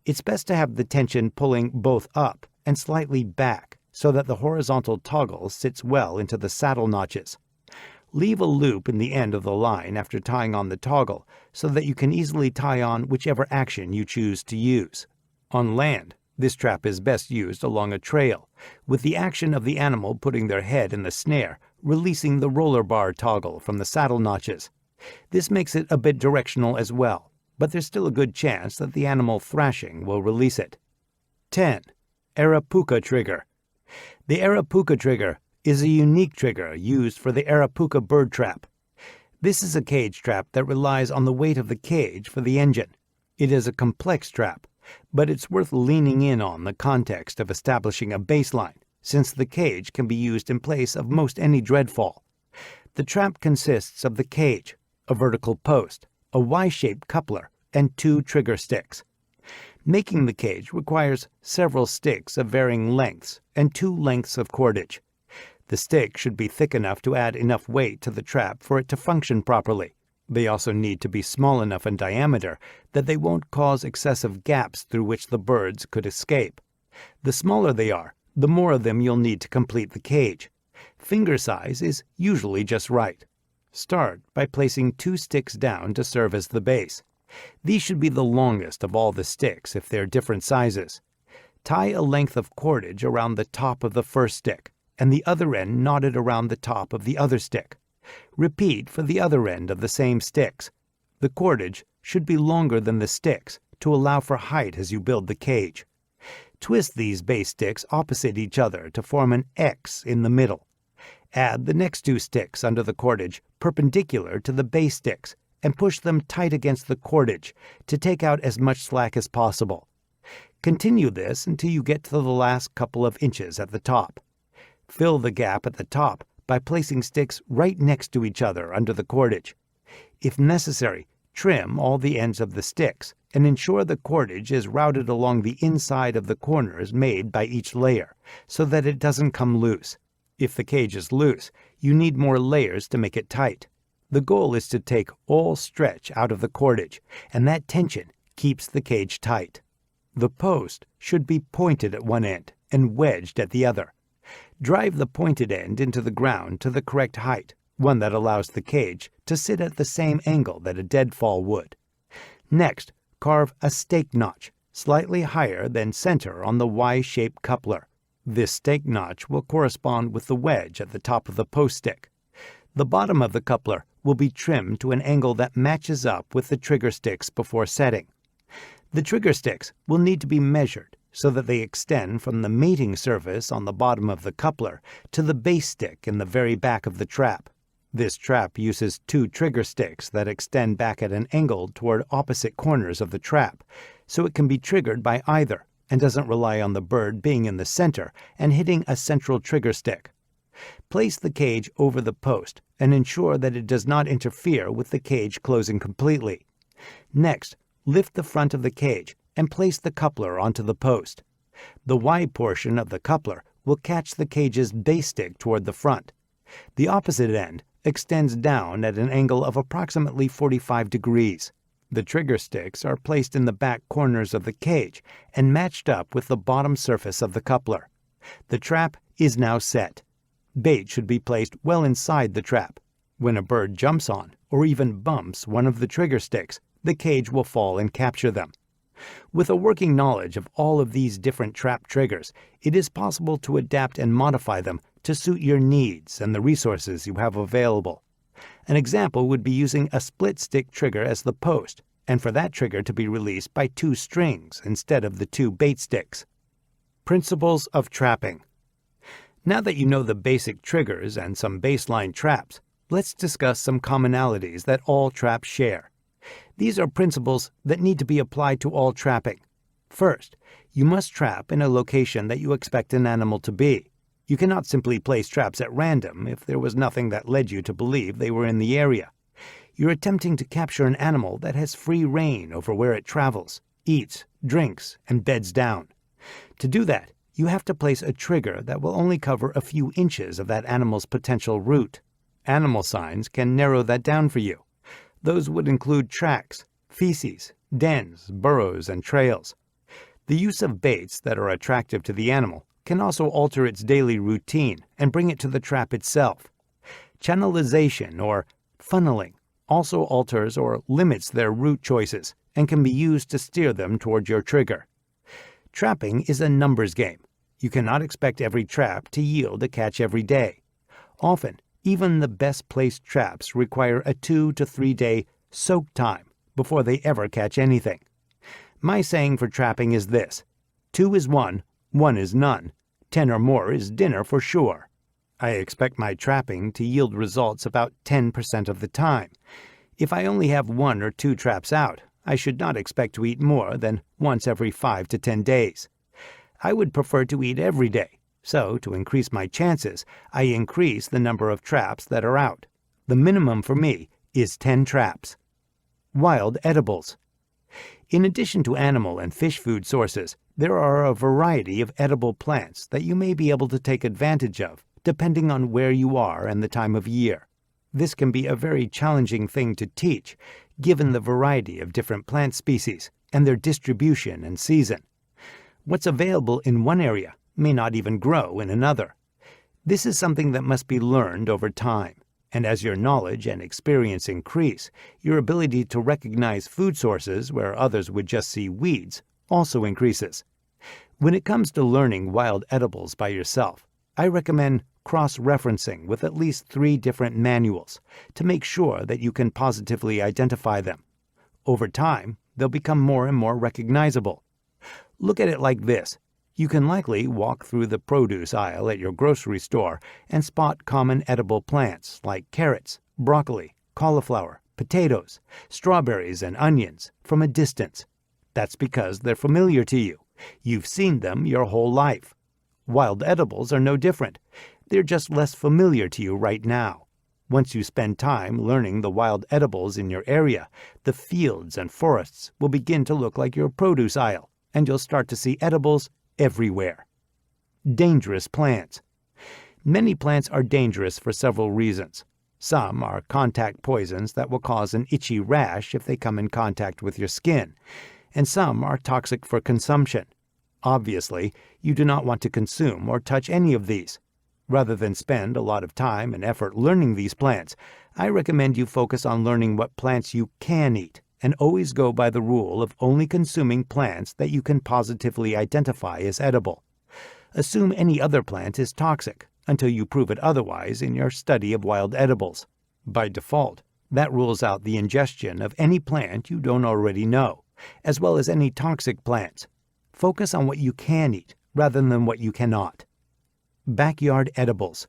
It's best to have the tension pulling both up and slightly back so that the horizontal toggle sits well into the saddle notches. Leave a loop in the end of the line after tying on the toggle so that you can easily tie on whichever action you choose to use. On land, this trap is best used along a trail, with the action of the animal putting their head in the snare, releasing the roller bar toggle from the saddle notches. This makes it a bit directional as well, but there's still a good chance that the animal thrashing will release it. 10. Arapuca trigger. The Arapuca trigger is a unique trigger used for the Arapuca bird trap. This is a cage trap that relies on the weight of the cage for the engine. It is a complex trap, but it's worth leaning in on the context of establishing a baseline, since the cage can be used in place of most any dreadfall. The trap consists of the cage, a vertical post, a Y-shaped coupler, and two trigger sticks. Making the cage requires several sticks of varying lengths and two lengths of cordage. The stick should be thick enough to add enough weight to the trap for it to function properly. They also need to be small enough in diameter that they won't cause excessive gaps through which the birds could escape. The smaller they are, the more of them you'll need to complete the cage. Finger size is usually just right. Start by placing two sticks down to serve as the base. These should be the longest of all the sticks if they're different sizes. Tie a length of cordage around the top of the first stick, and the other end knotted around the top of the other stick. Repeat for the other end of the same sticks. The cordage should be longer than the sticks to allow for height as you build the cage. Twist these base sticks opposite each other to form an X in the middle. Add the next two sticks under the cordage perpendicular to the base sticks and push them tight against the cordage to take out as much slack as possible. Continue this until you get to the last couple of inches at the top. Fill the gap at the top by placing sticks right next to each other under the cordage. If necessary, trim all the ends of the sticks and ensure the cordage is routed along the inside of the corners made by each layer so that it doesn't come loose. If the cage is loose, you need more layers to make it tight. The goal is to take all stretch out of the cordage, and that tension keeps the cage tight. The post should be pointed at one end and wedged at the other. Drive the pointed end into the ground to the correct height, one that allows the cage to sit at the same angle that a deadfall would. Next, carve a stake notch slightly higher than center on the Y-shaped coupler. This stake notch will correspond with the wedge at the top of the post stick. The bottom of the coupler will be trimmed to an angle that matches up with the trigger sticks before setting. The trigger sticks will need to be measured so that they extend from the mating surface on the bottom of the coupler to the base stick in the very back of the trap. This trap uses 2 trigger sticks that extend back at an angle toward opposite corners of the trap, so it can be triggered by either and doesn't rely on the bird being in the center and hitting a central trigger stick. Place the cage over the post and ensure that it does not interfere with the cage closing completely. Next, lift the front of the cage and place the coupler onto the post. The Y portion of the coupler will catch the cage's base stick toward the front. The opposite end extends down at an angle of approximately 45 degrees. The trigger sticks are placed in the back corners of the cage and matched up with the bottom surface of the coupler. The trap is now set. Bait should be placed well inside the trap. When a bird jumps on or even bumps one of the trigger sticks, the cage will fall and capture them. With a working knowledge of all of these different trap triggers, it is possible to adapt and modify them to suit your needs and the resources you have available. An example would be using a split stick trigger as the post, and for that trigger to be released by 2 strings instead of the 2 bait sticks. Principles of trapping. Now that you know the basic triggers and some baseline traps, let's discuss some commonalities that all traps share. These are principles that need to be applied to all trapping. First, you must trap in a location that you expect an animal to be. You cannot simply place traps at random if there was nothing that led you to believe they were in the area. You're attempting to capture an animal that has free rein over where it travels, eats, drinks, and beds down. To do that, you have to place a trigger that will only cover a few inches of that animal's potential route. Animal signs can narrow that down for you. Those would include tracks, feces, dens, burrows, and trails. The use of baits that are attractive to the animal can also alter its daily routine and bring it to the trap itself. Channelization or funneling also alters or limits their route choices and can be used to steer them toward your trigger. Trapping is a numbers game. You cannot expect every trap to yield a catch every day. Often, even the best-placed traps require a 2 to 3 day soak time before they ever catch anything. My saying for trapping is this: 2 is 1, 1 is none, 10 or more is dinner for sure. I expect my trapping to yield results about 10% of the time. If I only have 1 or 2 traps out, I should not expect to eat more than once every 5 to 10 days. I would prefer to eat every day, so to increase my chances, I increase the number of traps that are out. The minimum for me is 10 traps. Wild edibles. In addition to animal and fish food sources, there are a variety of edible plants that you may be able to take advantage of, depending on where you are and the time of year. This can be a very challenging thing to teach, given the variety of different plant species and their distribution and season. What's available in one area may not even grow in another. This is something that must be learned over time, and as your knowledge and experience increase, your ability to recognize food sources where others would just see weeds also increases. When it comes to learning wild edibles by yourself, I recommend cross-referencing with at least 3 different manuals to make sure that you can positively identify them. Over time, they'll become more and more recognizable. Look at it like this. You can likely walk through the produce aisle at your grocery store and spot common edible plants like carrots, broccoli, cauliflower, potatoes, strawberries, and onions from a distance. That's because they're familiar to you. You've seen them your whole life. Wild edibles are no different. They're just less familiar to you right now. Once you spend time learning the wild edibles in your area, the fields and forests will begin to look like your produce aisle, and you'll start to see edibles everywhere. Dangerous plants. Many plants are dangerous for several reasons. Some are contact poisons that will cause an itchy rash if they come in contact with your skin. and some are toxic for consumption. Obviously, you do not want to consume or touch any of these. Rather than spend a lot of time and effort learning these plants, I recommend you focus on learning what plants you can eat, and always go by the rule of only consuming plants that you can positively identify as edible. Assume any other plant is toxic until you prove it otherwise in your study of wild edibles. By default, that rules out the ingestion of any plant you don't already know, as well as any toxic plants. Focus on what you can eat rather than what you cannot. Backyard edibles.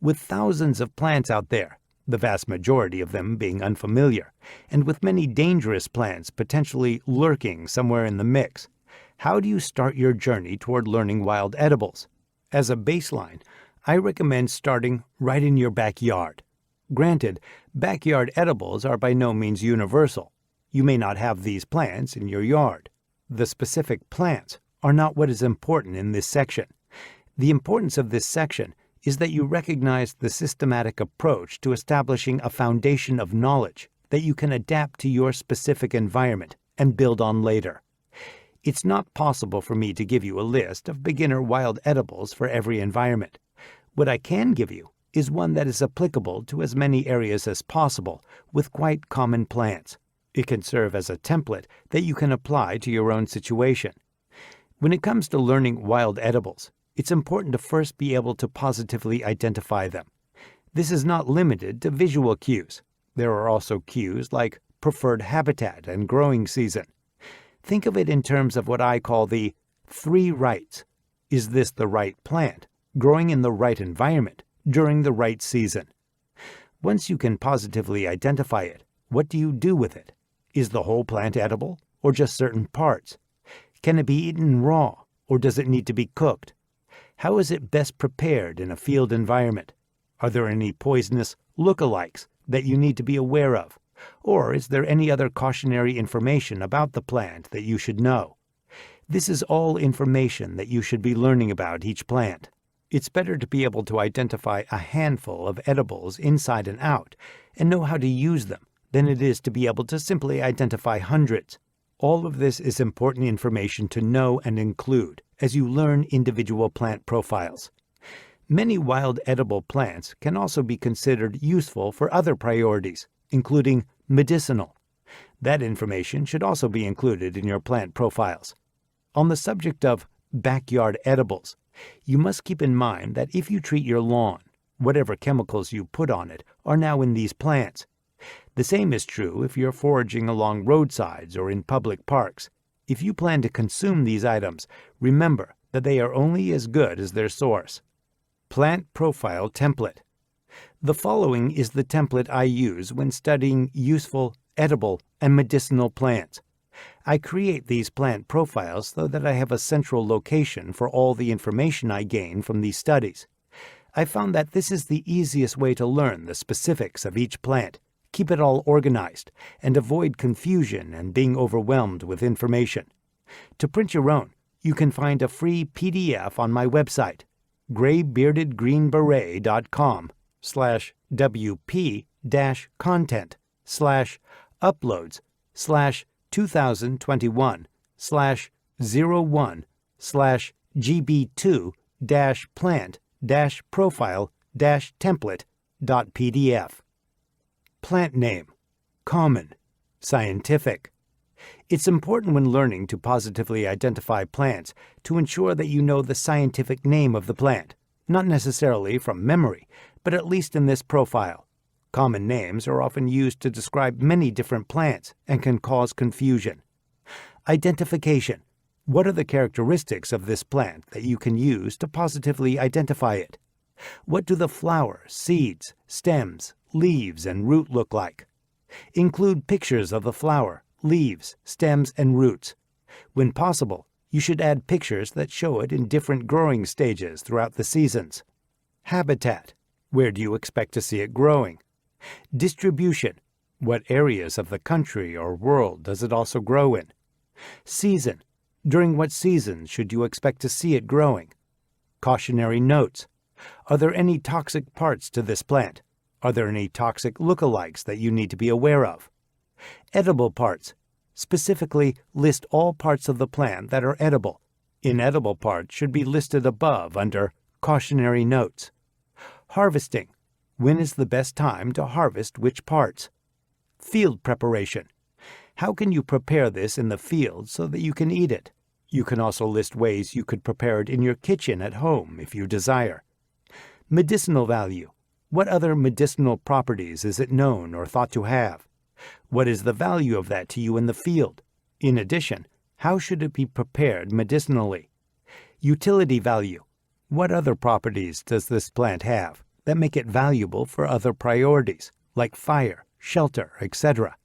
With thousands of plants out there, the vast majority of them being unfamiliar, and with many dangerous plants potentially lurking somewhere in the mix, how do you start your journey toward learning wild edibles? As a baseline, I recommend starting right in your backyard. Granted, backyard edibles are by no means universal. You may not have these plants in your yard. The specific plants are not what is important in this section. The importance of this section is that you recognize the systematic approach to establishing a foundation of knowledge that you can adapt to your specific environment and build on later. It's not possible for me to give you a list of beginner wild edibles for every environment. What I can give you is one that is applicable to as many areas as possible with quite common plants. It can serve as a template that you can apply to your own situation. When it comes to learning wild edibles, it's important to first be able to positively identify them. This is not limited to visual cues. There are also cues like preferred habitat and growing season. Think of it in terms of what I call the 3 rights. Is this the right plant, growing in the right environment, during the right season? Once you can positively identify it, what do you do with it? Is the whole plant edible, or just certain parts? Can it be eaten raw, or does it need to be cooked? How is it best prepared in a field environment? Are there any poisonous lookalikes that you need to be aware of? Or is there any other cautionary information about the plant that you should know? This is all information that you should be learning about each plant. It's better to be able to identify a handful of edibles inside and out and know how to use them than it is to be able to simply identify hundreds. All of this is important information to know and include as you learn individual plant profiles. Many wild edible plants can also be considered useful for other priorities, including medicinal. That information should also be included in your plant profiles. On the subject of backyard edibles, you must keep in mind that if you treat your lawn, whatever chemicals you put on it are now in these plants. The same is true if you're foraging along roadsides or in public parks. If you plan to consume these items, remember that they are only as good as their source. Plant Profile Template. The following is the template I use when studying useful, edible, and medicinal plants. I create these plant profiles so that I have a central location for all the information I gain from these studies. I found that this is the easiest way to learn the specifics of each plant, keep it all organized, and avoid confusion and being overwhelmed with information. To print your own, you can find a free PDF on my website, graybeardedgreenberet.com/WP-content/uploads/2021/GB2-plant-profile-template.pdf. Plant name. Common. Scientific. It's important when learning to positively identify plants to ensure that you know the scientific name of the plant, not necessarily from memory, but at least in this profile. Common names are often used to describe many different plants and can cause confusion. Identification. What are the characteristics of this plant that you can use to positively identify it? What do the flowers, seeds, stems, leaves, and root look like? Include pictures of the flower, leaves, stems, and roots. When possible, you should add pictures that show it in different growing stages throughout the seasons. Habitat. Where do you expect to see it growing? Distribution. What areas of the country or world does it also grow in? Season. During what seasons should you expect to see it growing? Cautionary notes. Are there any toxic parts to this plant? Are there any toxic lookalikes that you need to be aware of? Edible parts. Specifically, list all parts of the plant that are edible. Inedible parts should be listed above under cautionary notes. Harvesting. When is the best time to harvest which parts? Field preparation. How can you prepare this in the field so that you can eat it? You can also list ways you could prepare it in your kitchen at home if you desire. Medicinal value. What other medicinal properties is it known or thought to have? What is the value of that to you in the field? In addition, how should it be prepared medicinally? Utility value. What other properties does this plant have that make it valuable for other priorities, like fire, shelter, etc.?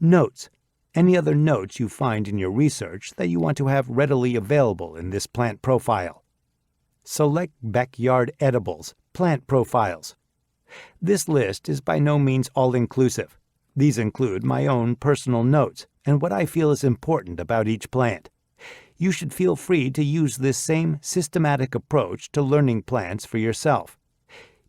Notes. Any other notes you find in your research that you want to have readily available in this plant profile. Select Backyard Edibles Plant Profiles. This list is by no means all-inclusive. These include my own personal notes and what I feel is important about each plant. You should feel free to use this same systematic approach to learning plants for yourself.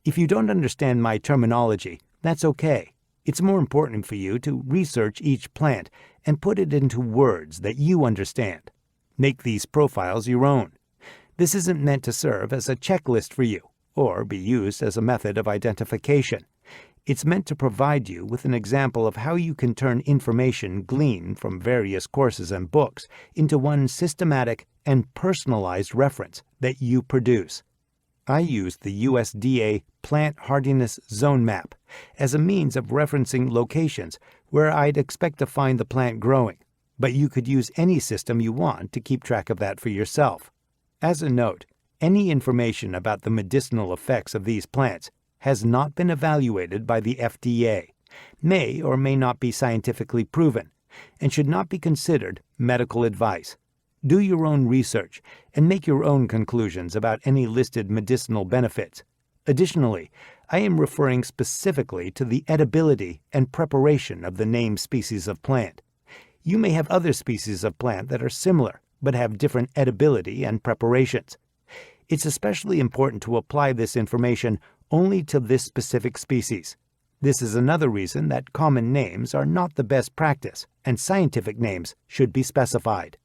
If you don't understand my terminology, that's okay. It's more important for you to research each plant and put it into words that you understand. Make these profiles your own. This isn't meant to serve as a checklist for you or be used as a method of identification. It's meant to provide you with an example of how you can turn information gleaned from various courses and books into one systematic and personalized reference that you produce. I used the USDA Plant Hardiness Zone Map as a means of referencing locations where I'd expect to find the plant growing, but you could use any system you want to keep track of that for yourself. As a note, any information about the medicinal effects of these plants has not been evaluated by the FDA, may or may not be scientifically proven, and should not be considered medical advice. Do your own research and make your own conclusions about any listed medicinal benefits. Additionally, I am referring specifically to the edibility and preparation of the named species of plant. You may have other species of plant that are similar but have different edibility and preparations. It's especially important to apply this information only to this specific species. This is another reason that common names are not the best practice and scientific names should be specified.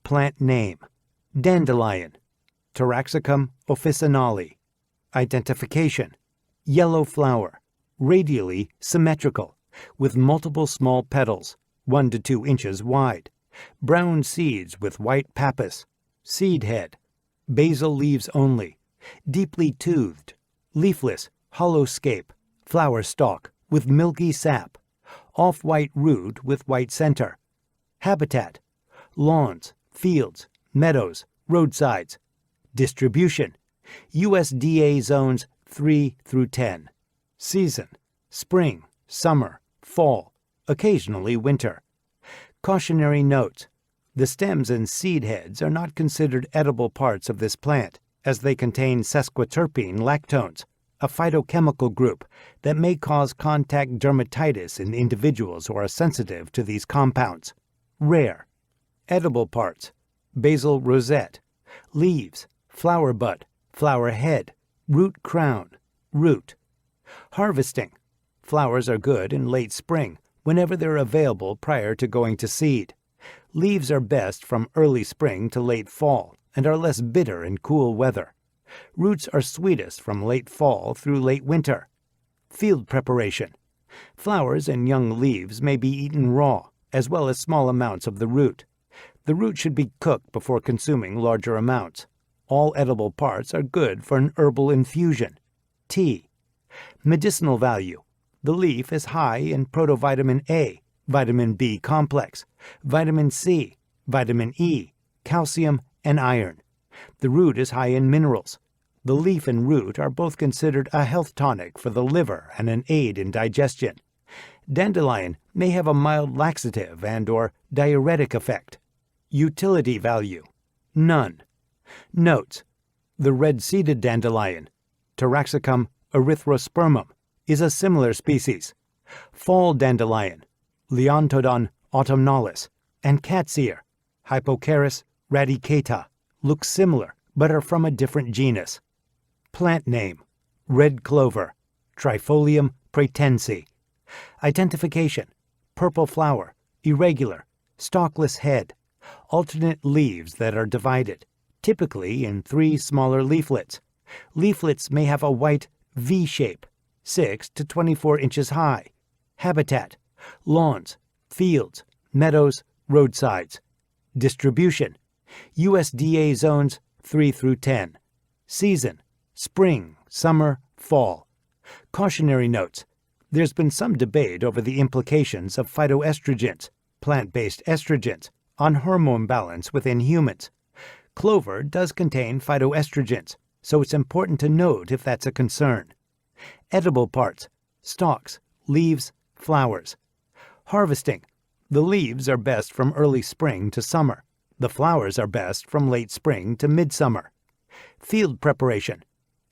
Plant name. Dandelion. Taraxacum officinale. Identification. Yellow flower. Radially symmetrical, with multiple small petals, 1 to 2 inches wide. Brown seeds with white pappus. Seed head. Basal leaves only. Deeply toothed. Leafless, hollow scape. Flower stalk with milky sap. Off-white root with white center. Habitat. Lawns, fields, meadows, roadsides. Distribution. USDA zones 3 through 10. Season. Spring, summer, fall, occasionally winter. Cautionary notes. The stems and seed heads are not considered edible parts of this plant, as they contain sesquiterpene lactones, a phytochemical group that may cause contact dermatitis in individuals who are sensitive to these compounds. Rare. Edible parts. Basal rosette. Leaves. Flower bud. Flower head. Root crown. Root. Harvesting. Flowers are good in late spring, whenever they're available prior to going to seed. Leaves are best from early spring to late fall and are less bitter in cool weather. Roots are sweetest from late fall through late winter. Field preparation. Flowers and young leaves may be eaten raw, as well as small amounts of the root. The root should be cooked before consuming larger amounts. All edible parts are good for an herbal infusion. Tea. Medicinal value. The leaf is high in protovitamin A, vitamin B complex, vitamin C, vitamin E, calcium, and iron. The root is high in minerals. The leaf and root are both considered a health tonic for the liver and an aid in digestion. Dandelion may have a mild laxative and/or diuretic effect. Utility value. None. Notes. The red-seeded dandelion, Taraxacum erythrospermum, is a similar species. Fall dandelion, Leontodon autumnalis, and cat's ear, Hypocharis radicata, look similar but are from a different genus. Plant name. Red clover, Trifolium pratense. Identification. Purple flower, irregular, stalkless head, alternate leaves that are divided, typically in 3 smaller leaflets. Leaflets may have a white V shape, 6 to 24 inches high. Habitat: lawns, fields, meadows, roadsides. Distribution: USDA zones 3 through 10. Season: spring, summer, fall. Cautionary notes: there's been some debate over the implications of phytoestrogens, plant-based estrogens, on hormone balance within humans. Clover does contain phytoestrogens, so it's important to note if that's a concern. Edible parts: stalks, leaves, flowers. Harvesting: the leaves are best from early spring to summer. The flowers are best from late spring to midsummer. Field preparation: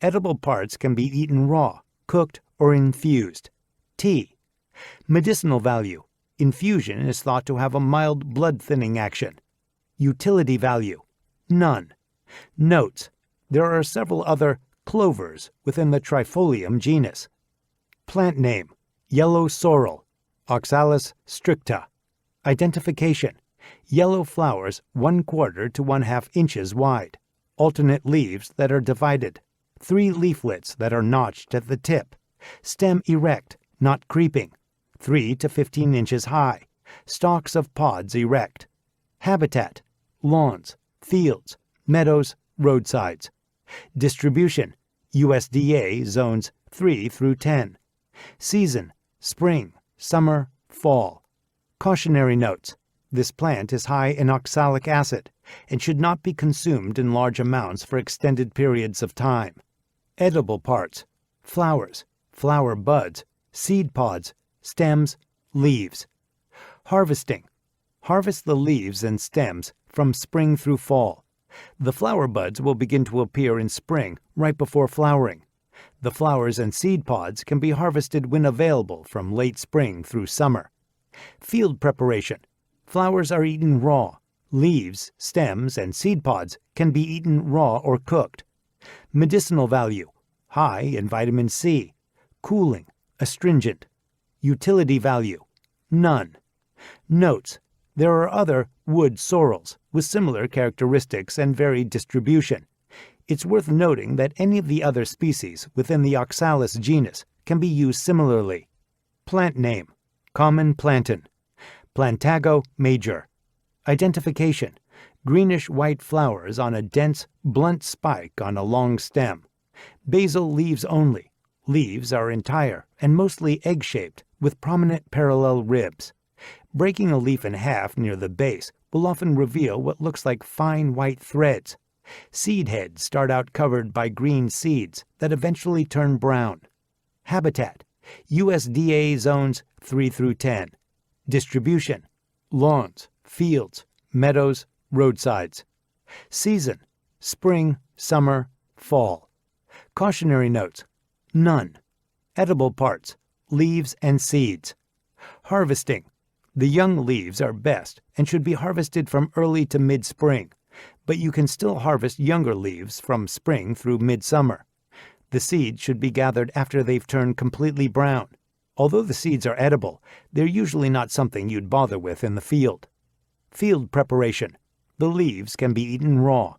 edible parts can be eaten raw, cooked, or infused. Tea. Medicinal value: infusion is thought to have a mild blood-thinning action. Utility value: none. Notes: there are several other clovers within the Trifolium genus. Plant name: yellow sorrel, Oxalis stricta. Identification: yellow flowers 1/4 to 1/2 inches wide, alternate leaves that are divided, 3 leaflets that are notched at the tip, stem erect, not creeping, 3 to 15 inches high, stalks of pods erect. Habitat: lawns, fields, meadows, roadsides. Distribution: USDA zones 3 through 10. Season: spring, summer, fall. Cautionary notes: this plant is high in oxalic acid and should not be consumed in large amounts for extended periods of time. Edible parts: flowers, flower buds, seed pods, stems, leaves. Harvesting: harvest the leaves and stems from spring through fall. The flower buds will begin to appear in spring, right before flowering. The flowers and seed pods can be harvested when available from late spring through summer. Field preparation: flowers are eaten raw. Leaves, stems, and seed pods can be eaten raw or cooked. Medicinal value: high in vitamin C, cooling, astringent. Utility value: none. Notes: there are other wood sorrels with similar characteristics and varied distribution. It's worth noting that any of the other species within the Oxalis genus can be used similarly. Plant name: common plantain, Plantago major. Identification: greenish-white flowers on a dense, blunt spike on a long stem. Basal leaves only. Leaves are entire and mostly egg-shaped with prominent parallel ribs. Breaking a leaf in half near the base will often reveal what looks like fine white threads. Seed heads start out covered by green seeds that eventually turn brown. Habitat: USDA zones 3 through 10. Distribution: lawns, fields, meadows, roadsides. Season: spring, summer, fall. Cautionary notes: none. Edible parts: leaves and seeds. Harvesting: the young leaves are best and should be harvested from early to mid-spring, but you can still harvest younger leaves from spring through midsummer. The seeds should be gathered after they've turned completely brown. Although the seeds are edible, they're usually not something you'd bother with in the field. Field preparation: the leaves can be eaten raw.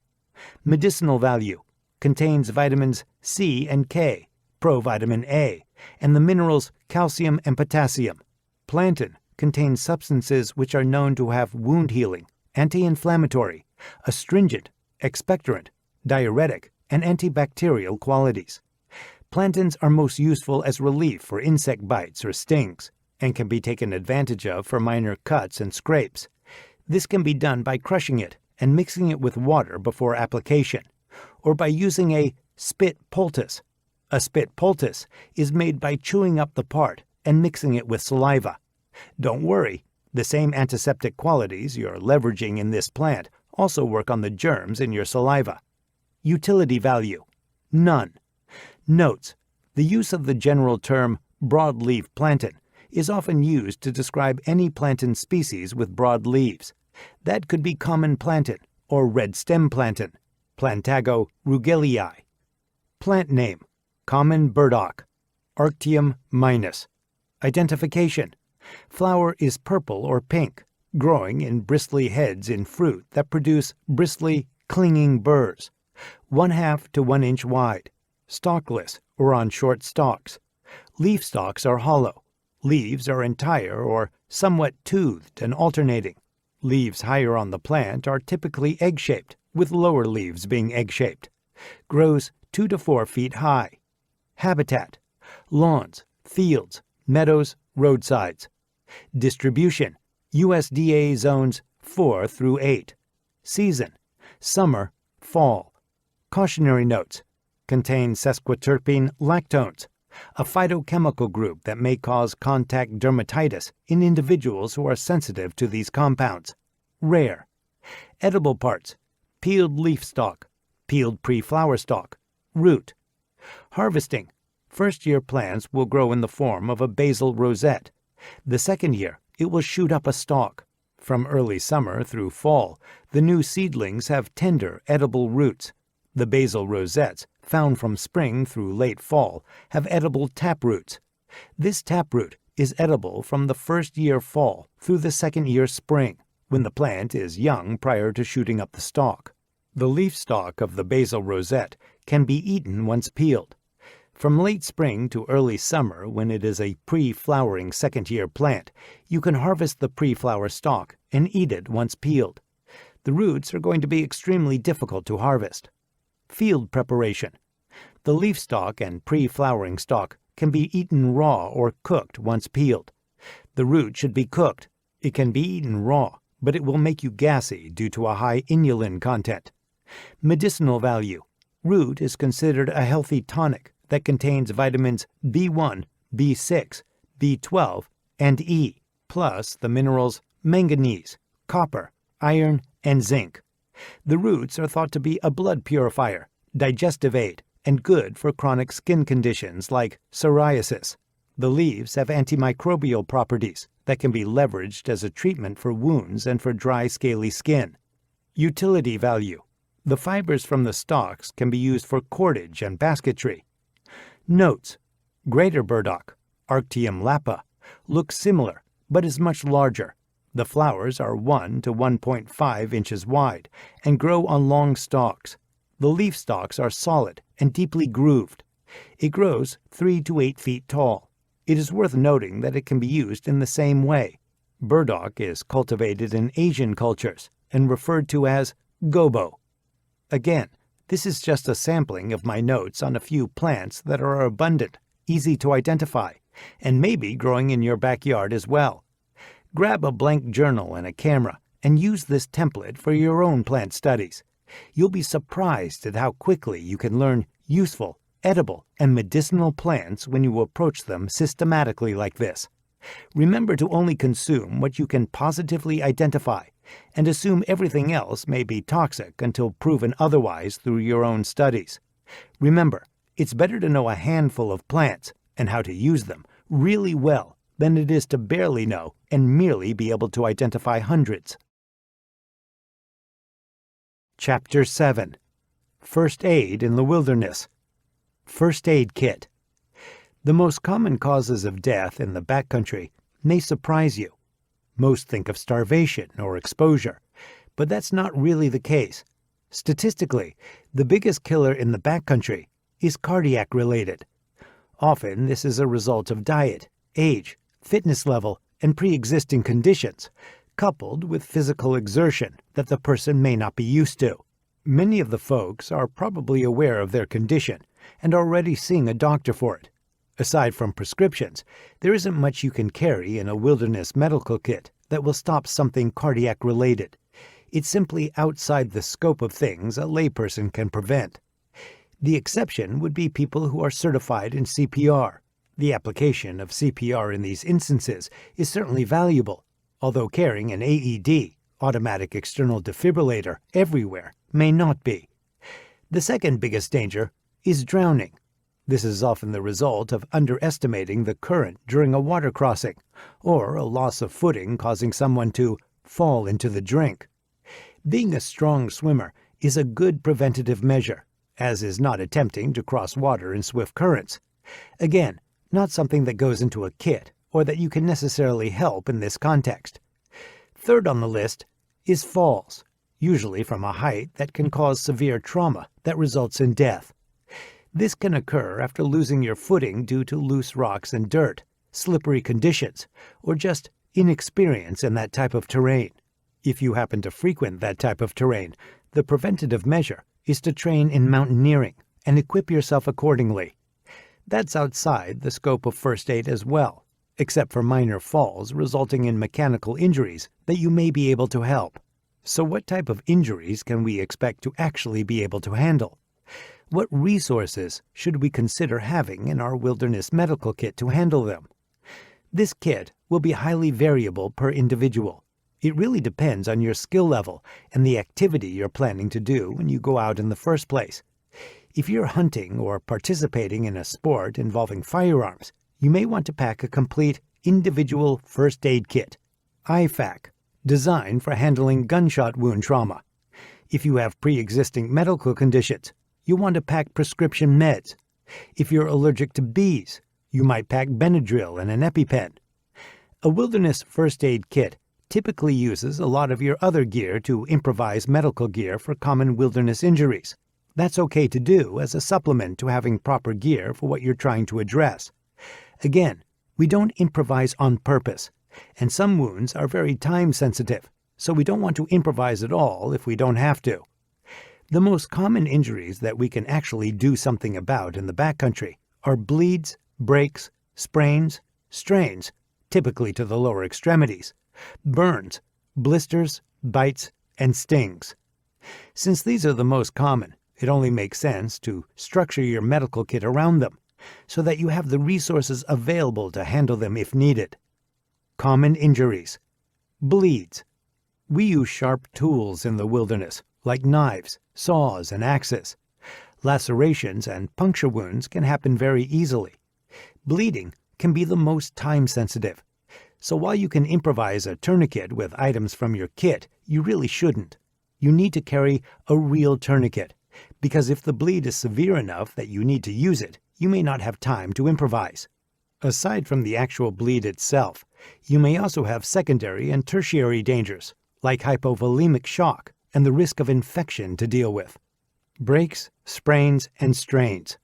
Medicinal value: contains vitamins C and K, provitamin A, and the minerals calcium and potassium. Plantain contains substances which are known to have wound healing, anti-inflammatory, astringent, expectorant, diuretic, and antibacterial qualities. Plantains are most useful as relief for insect bites or stings, and can be taken advantage of for minor cuts and scrapes. This can be done by crushing it and mixing it with water before application, or by using a spit poultice. A spit poultice is made by chewing up the part and mixing it with saliva. Don't worry, the same antiseptic qualities you're leveraging in this plant also work on the germs in your saliva. Utility value: none. Notes: the use of the general term broadleaf plantain is often used to describe any plantain species with broad leaves. That could be common plantain or red stem plantain, Plantago rugelii. Plant name: common burdock, Arctium minus. Identification: flower is purple or pink, growing in bristly heads in fruit that produce bristly, clinging burrs, 1/2 to 1 inch wide, stalkless or on short stalks. Leaf stalks are hollow. Leaves are entire or somewhat toothed and alternating. Leaves higher on the plant are typically egg-shaped, with lower leaves being egg-shaped. Grows 2 to 4 feet high. Habitat: lawns, fields, meadows, roadsides. Distribution: USDA zones 4 through 8. Season: summer, fall. Cautionary notes: contain sesquiterpene lactones, a phytochemical group that may cause contact dermatitis in individuals who are sensitive to these compounds. Rare. Edible parts: peeled leaf stalk, peeled pre-flower stalk, root. Harvesting: first-year plants will grow in the form of a basal rosette. The second year, it will shoot up a stalk. From early summer through fall, the new seedlings have tender, edible roots. The basal rosettes, found from spring through late fall, have edible taproots. This taproot is edible from the first year fall through the second year spring, when the plant is young prior to shooting up the stalk. The leaf stalk of the basal rosette can be eaten once peeled. From late spring to early summer, when it is a pre-flowering second-year plant, you can harvest the pre-flower stalk and eat it once peeled. The roots are going to be extremely difficult to harvest. Field preparation: the leaf stalk and pre-flowering stalk can be eaten raw or cooked once peeled. The root should be cooked. It can be eaten raw, but it will make you gassy due to a high inulin content. Medicinal value: root is considered a healthy tonic that contains vitamins B1, B6, B12, and E, plus the minerals manganese, copper, iron, and zinc. The roots are thought to be a blood purifier, digestive aid, and good for chronic skin conditions like psoriasis. The leaves have antimicrobial properties that can be leveraged as a treatment for wounds and for dry, scaly skin. Utility value: the fibers from the stalks can be used for cordage and basketry. Notes: greater burdock, Arctium lapa, looks similar but is much larger. The flowers are 1 to 1.5 inches wide and grow on long stalks. The leaf stalks are solid and deeply grooved. It grows 3 to 8 feet tall. It is worth noting that it can be used in the same way. Burdock is cultivated in Asian cultures and referred to as gobo. Again, this is just a sampling of my notes on a few plants that are abundant, easy to identify, and maybe growing in your backyard as well. Grab a blank journal and a camera and use this template for your own plant studies. You'll be surprised at how quickly you can learn useful, edible, and medicinal plants when you approach them systematically like this. Remember to only consume what you can positively identify, and assume everything else may be toxic until proven otherwise through your own studies. Remember, it's better to know a handful of plants and how to use them really well than it is to barely know and merely be able to identify hundreds. Chapter 7: First Aid in the Wilderness. First Aid Kit. The most common causes of death in the backcountry may surprise you. Most think of starvation or exposure, but that's not really the case. Statistically, the biggest killer in the backcountry is cardiac-related. Often this is a result of diet, age, fitness level, and pre-existing conditions, coupled with physical exertion that the person may not be used to. Many of the folks are probably aware of their condition and are already seeing a doctor for it. Aside from prescriptions, there isn't much you can carry in a wilderness medical kit that will stop something cardiac-related. It's simply outside the scope of things a layperson can prevent. The exception would be people who are certified in CPR. The application of CPR in these instances is certainly valuable, although carrying an AED, automatic external defibrillator, everywhere may not be. The second biggest danger is drowning. This is often the result of underestimating the current during a water crossing, or a loss of footing causing someone to fall into the drink. Being a strong swimmer is a good preventative measure, as is not attempting to cross water in swift currents. Again, not something that goes into a kit or that you can necessarily help in this context. Third on the list is falls, usually from a height that can cause severe trauma that results in death. This can occur after losing your footing due to loose rocks and dirt, slippery conditions, or just inexperience in that type of terrain. If you happen to frequent that type of terrain, the preventative measure is to train in mountaineering and equip yourself accordingly. That's outside the scope of first aid as well, except for minor falls resulting in mechanical injuries that you may be able to help. So what type of injuries can we expect to actually be able to handle? What resources should we consider having in our wilderness medical kit to handle them? This kit will be highly variable per individual. It really depends on your skill level and the activity you're planning to do when you go out in the first place. If you're hunting or participating in a sport involving firearms, you may want to pack a complete individual first aid kit, IFAK, designed for handling gunshot wound trauma. If you have pre-existing medical conditions, you want to pack prescription meds. If you're allergic to bees, you might pack Benadryl and an EpiPen. A wilderness first aid kit typically uses a lot of your other gear to improvise medical gear for common wilderness injuries. That's okay to do as a supplement to having proper gear for what you're trying to address. Again, we don't improvise on purpose, and some wounds are very time sensitive, so we don't want to improvise at all if we don't have to. The most common injuries that we can actually do something about in the backcountry are bleeds, breaks, sprains, strains, typically to the lower extremities, burns, blisters, bites, and stings. Since these are the most common, it only makes sense to structure your medical kit around them so that you have the resources available to handle them if needed. Common injuries. Bleeds. We use sharp tools in the wilderness, like knives, saws, and axes. Lacerations and puncture wounds can happen very easily. Bleeding can be the most time-sensitive, so while you can improvise a tourniquet with items from your kit, you really shouldn't. You need to carry a real tourniquet, because if the bleed is severe enough that you need to use it, you may not have time to improvise. Aside from the actual bleed itself, you may also have secondary and tertiary dangers, like hypovolemic shock and the risk of infection to deal with. Breaks, sprains, and strains.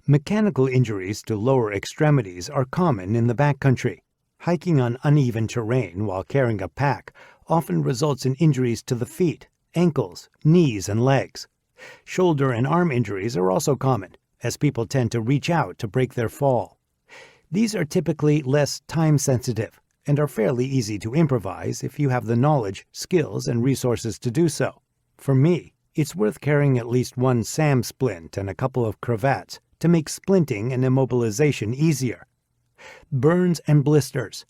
Mechanical injuries to lower extremities are common in the backcountry. Hiking on uneven terrain while carrying a pack often results in injuries to the feet, ankles, knees, and legs. Shoulder and arm injuries are also common, as people tend to reach out to break their fall. These are typically less time-sensitive and are fairly easy to improvise if you have the knowledge, skills, and resources to do so. For me, it's worth carrying at least one SAM splint and a couple of cravats to make splinting and immobilization easier. Burns and blisters.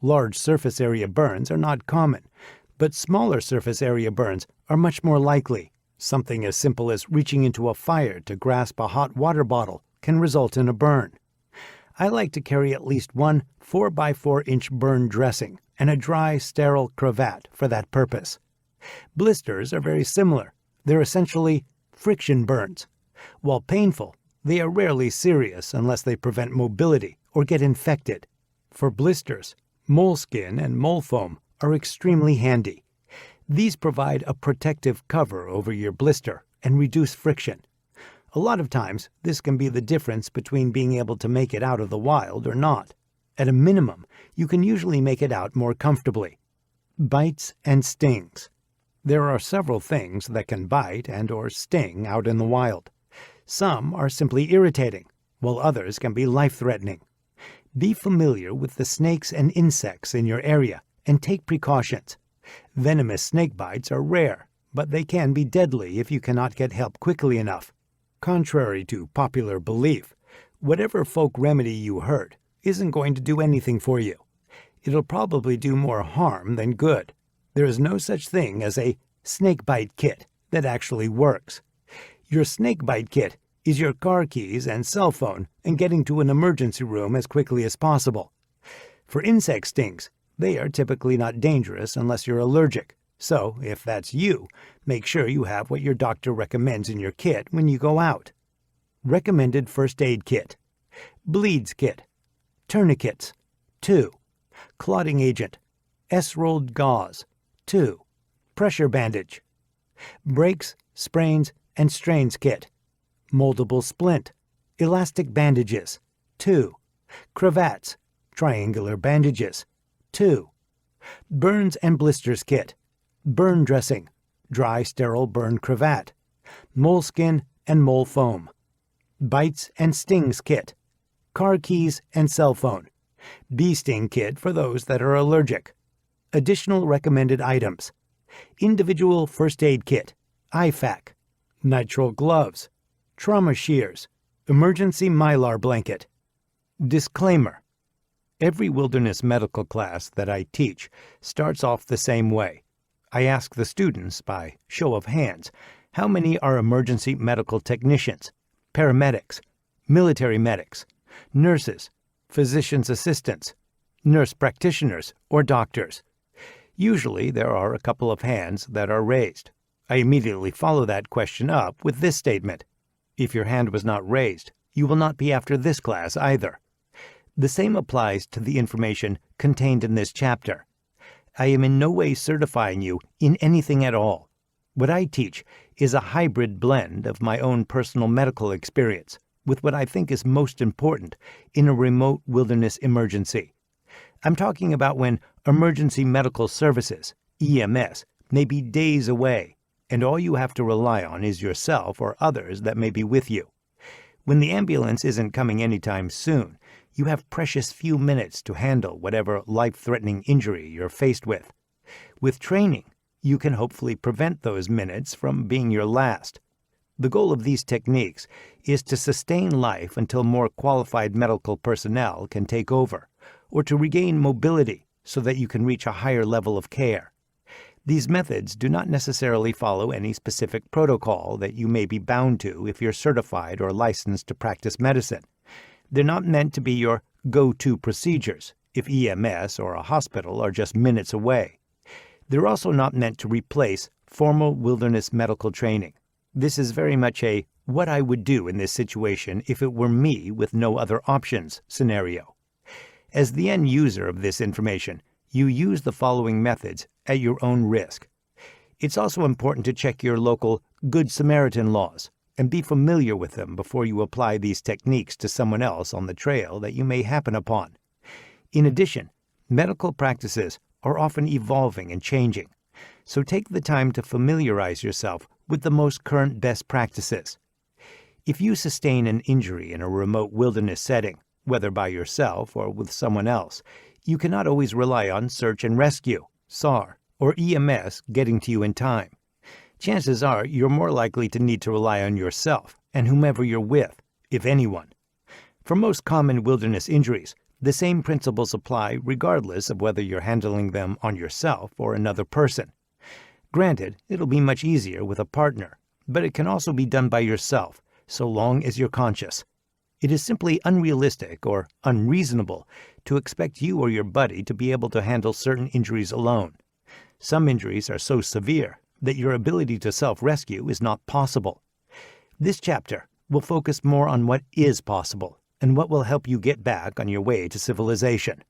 Large surface area burns are not common, but smaller surface area burns are much more likely. Something as simple as reaching into a fire to grasp a hot water bottle can result in a burn. I like to carry at least one 4x4-inch burn dressing and a dry, sterile cravat for that purpose. Blisters are very similar. They're essentially friction burns. While painful, they are rarely serious unless they prevent mobility or get infected. For blisters, moleskin and mole foam are extremely handy. These provide a protective cover over your blister and reduce friction. A lot of times, this can be the difference between being able to make it out of the wild or not. At a minimum, you can usually make it out more comfortably. Bites and stings. There are several things that can bite and or sting out in the wild. Some are simply irritating, while others can be life-threatening. Be familiar with the snakes and insects in your area and take precautions. Venomous snake bites are rare, but they can be deadly if you cannot get help quickly enough. Contrary to popular belief, whatever folk remedy you heard isn't going to do anything for you. It'll probably do more harm than good. There is no such thing as a snakebite kit that actually works. Your snakebite kit is your car keys and cell phone and getting to an emergency room as quickly as possible. For insect stings, they are typically not dangerous unless you're allergic. So, if that's you, make sure you have what your doctor recommends in your kit when you go out. Recommended first aid kit. Bleeds kit. Tourniquets. 2. Clotting agent. S-rolled gauze. 2. Pressure bandage. Breaks, sprains, and strains kit. Moldable splint. Elastic bandages. 2. Cravats. Triangular bandages. 2. Burns and blisters kit. Burn dressing. Dry sterile burn cravat. Moleskin and mole foam. Bites and stings kit. Car keys and cell phone. Bee sting kit for those that are allergic. Additional recommended items: individual first aid kit, IFAK, nitrile gloves, trauma shears, emergency mylar blanket. Disclaimer: every wilderness medical class that I teach starts off the same way. I ask the students, by show of hands, how many are emergency medical technicians, paramedics, military medics, nurses, physician's assistants, nurse practitioners, or doctors. Usually there are a couple of hands that are raised. I immediately follow that question up with this statement: if your hand was not raised, you will not be after this class either. The same applies to the information contained in this chapter. I am in no way certifying you in anything at all. What I teach is a hybrid blend of my own personal medical experience with what I think is most important in a remote wilderness emergency. I'm talking about when emergency medical services, EMS, may be days away, and all you have to rely on is yourself or others that may be with you. When the ambulance isn't coming anytime soon, you have precious few minutes to handle whatever life-threatening injury you're faced with. With training, you can hopefully prevent those minutes from being your last. The goal of these techniques is to sustain life until more qualified medical personnel can take over, or to regain mobility so that you can reach a higher level of care. These methods do not necessarily follow any specific protocol that you may be bound to if you're certified or licensed to practice medicine. They're not meant to be your go-to procedures if EMS or a hospital are just minutes away. They're also not meant to replace formal wilderness medical training. This is very much a what I would do in this situation if it were me with no other options scenario. As the end user of this information, you use the following methods at your own risk. It's also important to check your local Good Samaritan laws and be familiar with them before you apply these techniques to someone else on the trail that you may happen upon. In addition, medical practices are often evolving and changing, so take the time to familiarize yourself with the most current best practices. If you sustain an injury in a remote wilderness setting, whether by yourself or with someone else, you cannot always rely on search and rescue, SAR, or EMS getting to you in time. Chances are you're more likely to need to rely on yourself and whomever you're with, if anyone. For most common wilderness injuries, the same principles apply regardless of whether you're handling them on yourself or another person. Granted, it'll be much easier with a partner, but it can also be done by yourself, so long as you're conscious. It is simply unrealistic or unreasonable to expect you or your buddy to be able to handle certain injuries alone. Some injuries are so severe that your ability to self-rescue is not possible. This chapter will focus more on what is possible and what will help you get back on your way to civilization.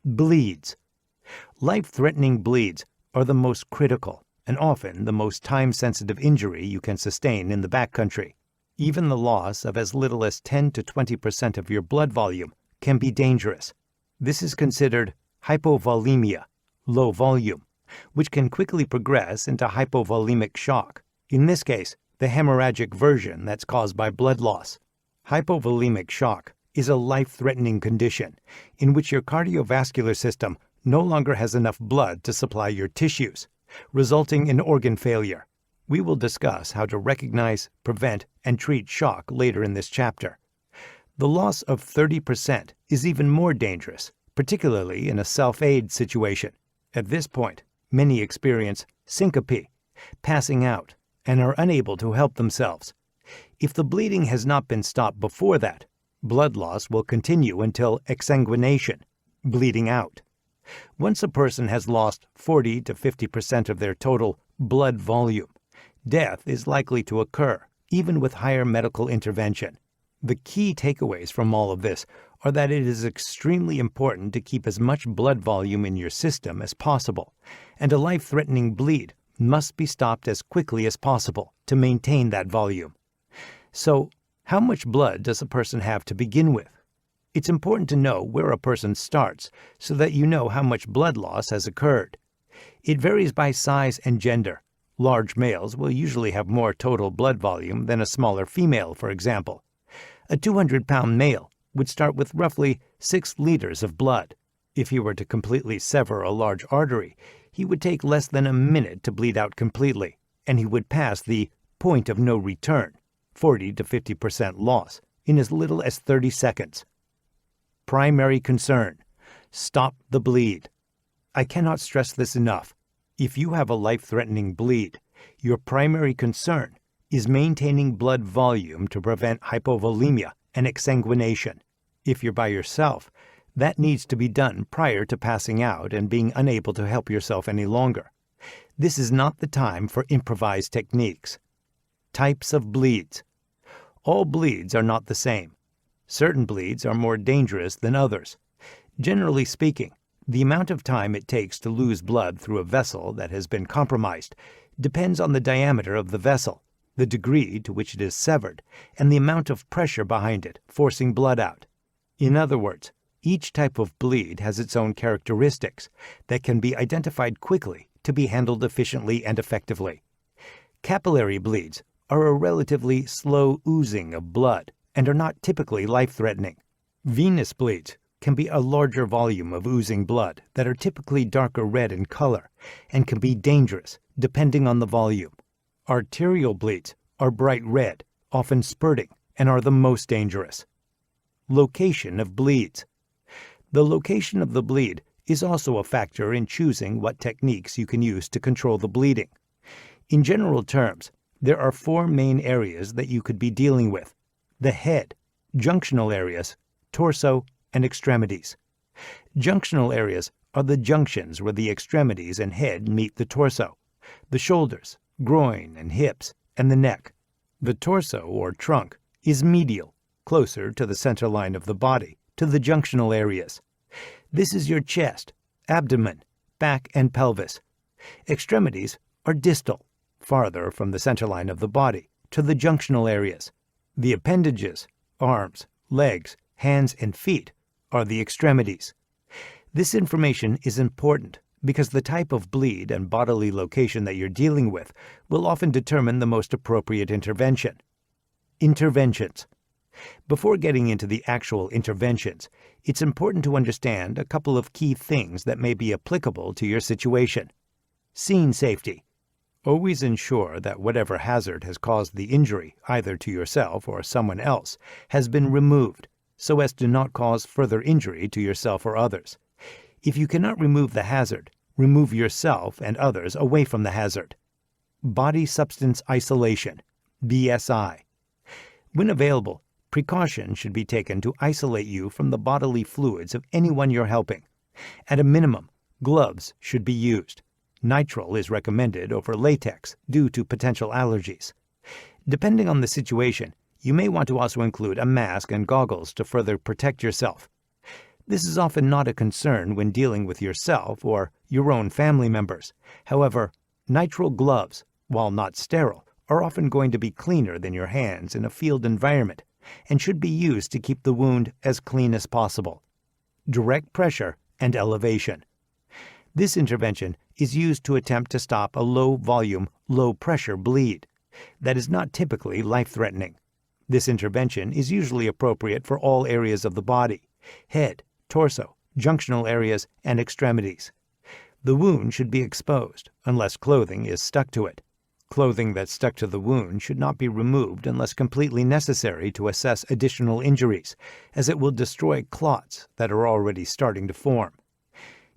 Bleeds. Life-threatening bleeds are the most critical and often the most time-sensitive injury you can sustain in the backcountry. Even the loss of as little as 10 to 20% of your blood volume can be dangerous. This is considered hypovolemia, low volume, which can quickly progress into hypovolemic shock. In this case, the hemorrhagic version that's caused by blood loss. Hypovolemic shock is a life-threatening condition in which your cardiovascular system no longer has enough blood to supply your tissues, resulting in organ failure. We will discuss how to recognize, prevent, and treat shock later in this chapter. The loss of 30% is even more dangerous, particularly in a self-aid situation. At this point, many experience syncope, passing out, and are unable to help themselves. If the bleeding has not been stopped before that, blood loss will continue until exsanguination, bleeding out. Once a person has lost 40 to 50% of their total blood volume, death is likely to occur, even with higher medical intervention. The key takeaways from all of this are that it is extremely important to keep as much blood volume in your system as possible, and a life-threatening bleed must be stopped as quickly as possible to maintain that volume. So, how much blood does a person have to begin with? It's important to know where a person starts so that you know how much blood loss has occurred. It varies by size and gender. Large males will usually have more total blood volume than a smaller female, for example. A 200-pound male would start with roughly 6 liters of blood. If he were to completely sever a large artery, he would take less than a minute to bleed out completely, and he would pass the point of no return, 40 to 50% loss, in as little as 30 seconds. Primary concern: stop the bleed. I cannot stress this enough. If you have a life-threatening bleed, your primary concern is maintaining blood volume to prevent hypovolemia and exsanguination. If you're by yourself, that needs to be done prior to passing out and being unable to help yourself any longer. This is not the time for improvised techniques. Types of bleeds. All bleeds are not the same. Certain bleeds are more dangerous than others. Generally speaking, the amount of time it takes to lose blood through a vessel that has been compromised depends on the diameter of the vessel, the degree to which it is severed, and the amount of pressure behind it, forcing blood out. In other words, each type of bleed has its own characteristics that can be identified quickly to be handled efficiently and effectively. Capillary bleeds are a relatively slow oozing of blood and are not typically life-threatening. Venous bleeds can be a larger volume of oozing blood that are typically darker red in color and can be dangerous depending on the volume. Arterial bleeds are bright red, often spurting, and are the most dangerous. Location of bleeds. The location of the bleed is also a factor in choosing what techniques you can use to control the bleeding. In general terms, there are 4 main areas that you could be dealing with: the head, junctional areas, torso, and extremities. Junctional areas are the junctions where the extremities and head meet the torso, the shoulders, groin, and hips, and the neck. The torso, or trunk, is medial, closer to the center line of the body, to the junctional areas. This is your chest, abdomen, back, and pelvis. Extremities are distal, farther from the center line of the body, to the junctional areas. The appendages, arms, legs, hands, and feet are the extremities. This information is important because the type of bleed and bodily location that you're dealing with will often determine the most appropriate intervention. Interventions. Before getting into the actual interventions, it's important to understand a couple of key things that may be applicable to your situation. Scene safety. Always ensure that whatever hazard has caused the injury, either to yourself or someone else, has been removed, so as to not cause further injury to yourself or others. If you cannot remove the hazard, remove yourself and others away from the hazard. Body substance isolation, BSI. When available, precaution should be taken to isolate you from the bodily fluids of anyone you're helping. At a minimum, gloves should be used. Nitrile is recommended over latex due to potential allergies. Depending on the situation, you may want to also include a mask and goggles to further protect yourself. This is often not a concern when dealing with yourself or your own family members. However, nitrile gloves, while not sterile, are often going to be cleaner than your hands in a field environment and should be used to keep the wound as clean as possible. Direct pressure and elevation. This intervention is used to attempt to stop a low-volume, low-pressure bleed that is not typically life-threatening. This intervention is usually appropriate for all areas of the body: head, torso, junctional areas, and extremities. The wound should be exposed unless clothing is stuck to it. Clothing that's stuck to the wound should not be removed unless completely necessary to assess additional injuries, as it will destroy clots that are already starting to form.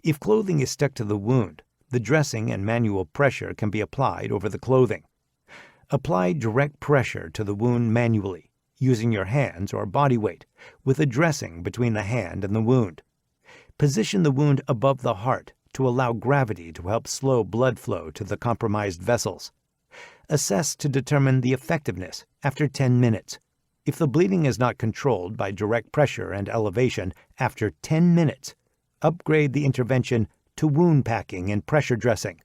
If clothing is stuck to the wound, the dressing and manual pressure can be applied over the clothing. Apply direct pressure to the wound manually, using your hands or body weight, with a dressing between the hand and the wound. Position the wound above the heart to allow gravity to help slow blood flow to the compromised vessels. Assess to determine the effectiveness after 10 minutes. If the bleeding is not controlled by direct pressure and elevation after 10 minutes, upgrade the intervention to wound packing and pressure dressing.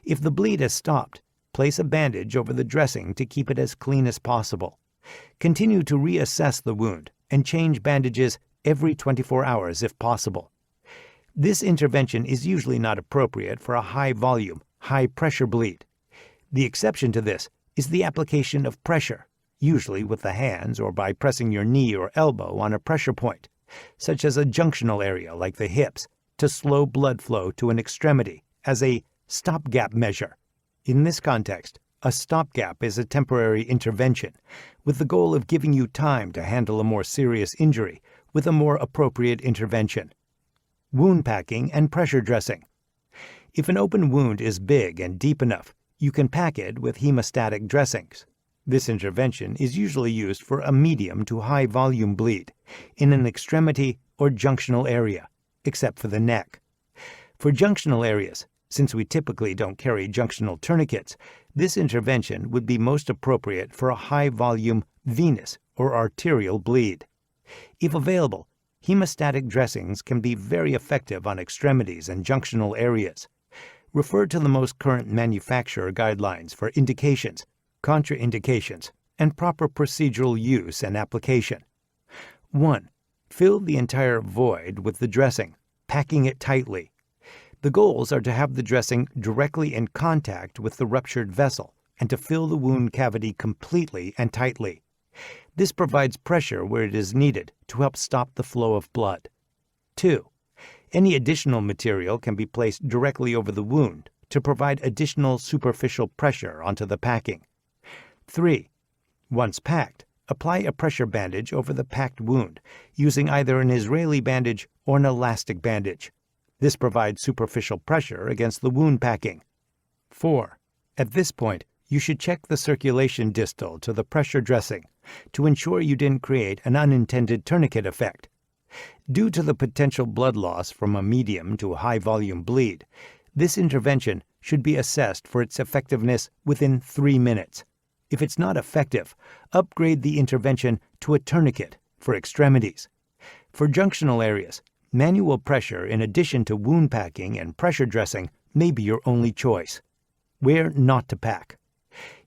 If the bleed has stopped, place a bandage over the dressing to keep it as clean as possible. Continue to reassess the wound and change bandages every 24 hours if possible. This intervention is usually not appropriate for a high-volume, high-pressure bleed. The exception to this is the application of pressure, usually with the hands or by pressing your knee or elbow on a pressure point, such as a junctional area like the hips, to slow blood flow to an extremity as a stopgap measure. In this context, a stopgap is a temporary intervention with the goal of giving you time to handle a more serious injury with a more appropriate intervention. Wound packing and pressure dressing. If an open wound is big and deep enough, you can pack it with hemostatic dressings. This intervention is usually used for a medium to high volume bleed in an extremity or junctional area, except for the neck. For junctional areas, since we typically don't carry junctional tourniquets, this intervention would be most appropriate for a high volume venous or arterial bleed. If available, hemostatic dressings can be very effective on extremities and junctional areas. Refer to the most current manufacturer guidelines for indications, contraindications, and proper procedural use and application. 1. Fill the entire void with the dressing, packing it tightly. The goals are to have the dressing directly in contact with the ruptured vessel and to fill the wound cavity completely and tightly. This provides pressure where it is needed to help stop the flow of blood. 2. Any additional material can be placed directly over the wound to provide additional superficial pressure onto the packing. 3. Once packed, apply a pressure bandage over the packed wound using either an Israeli bandage or an elastic bandage. This provides superficial pressure against the wound packing. 4. At this point, you should check the circulation distal to the pressure dressing to ensure you didn't create an unintended tourniquet effect. Due to the potential blood loss from a medium to high volume bleed, this intervention should be assessed for its effectiveness within 3 minutes. If it's not effective, upgrade the intervention to a tourniquet for extremities. For junctional areas, manual pressure in addition to wound packing and pressure dressing may be your only choice. Where not to pack.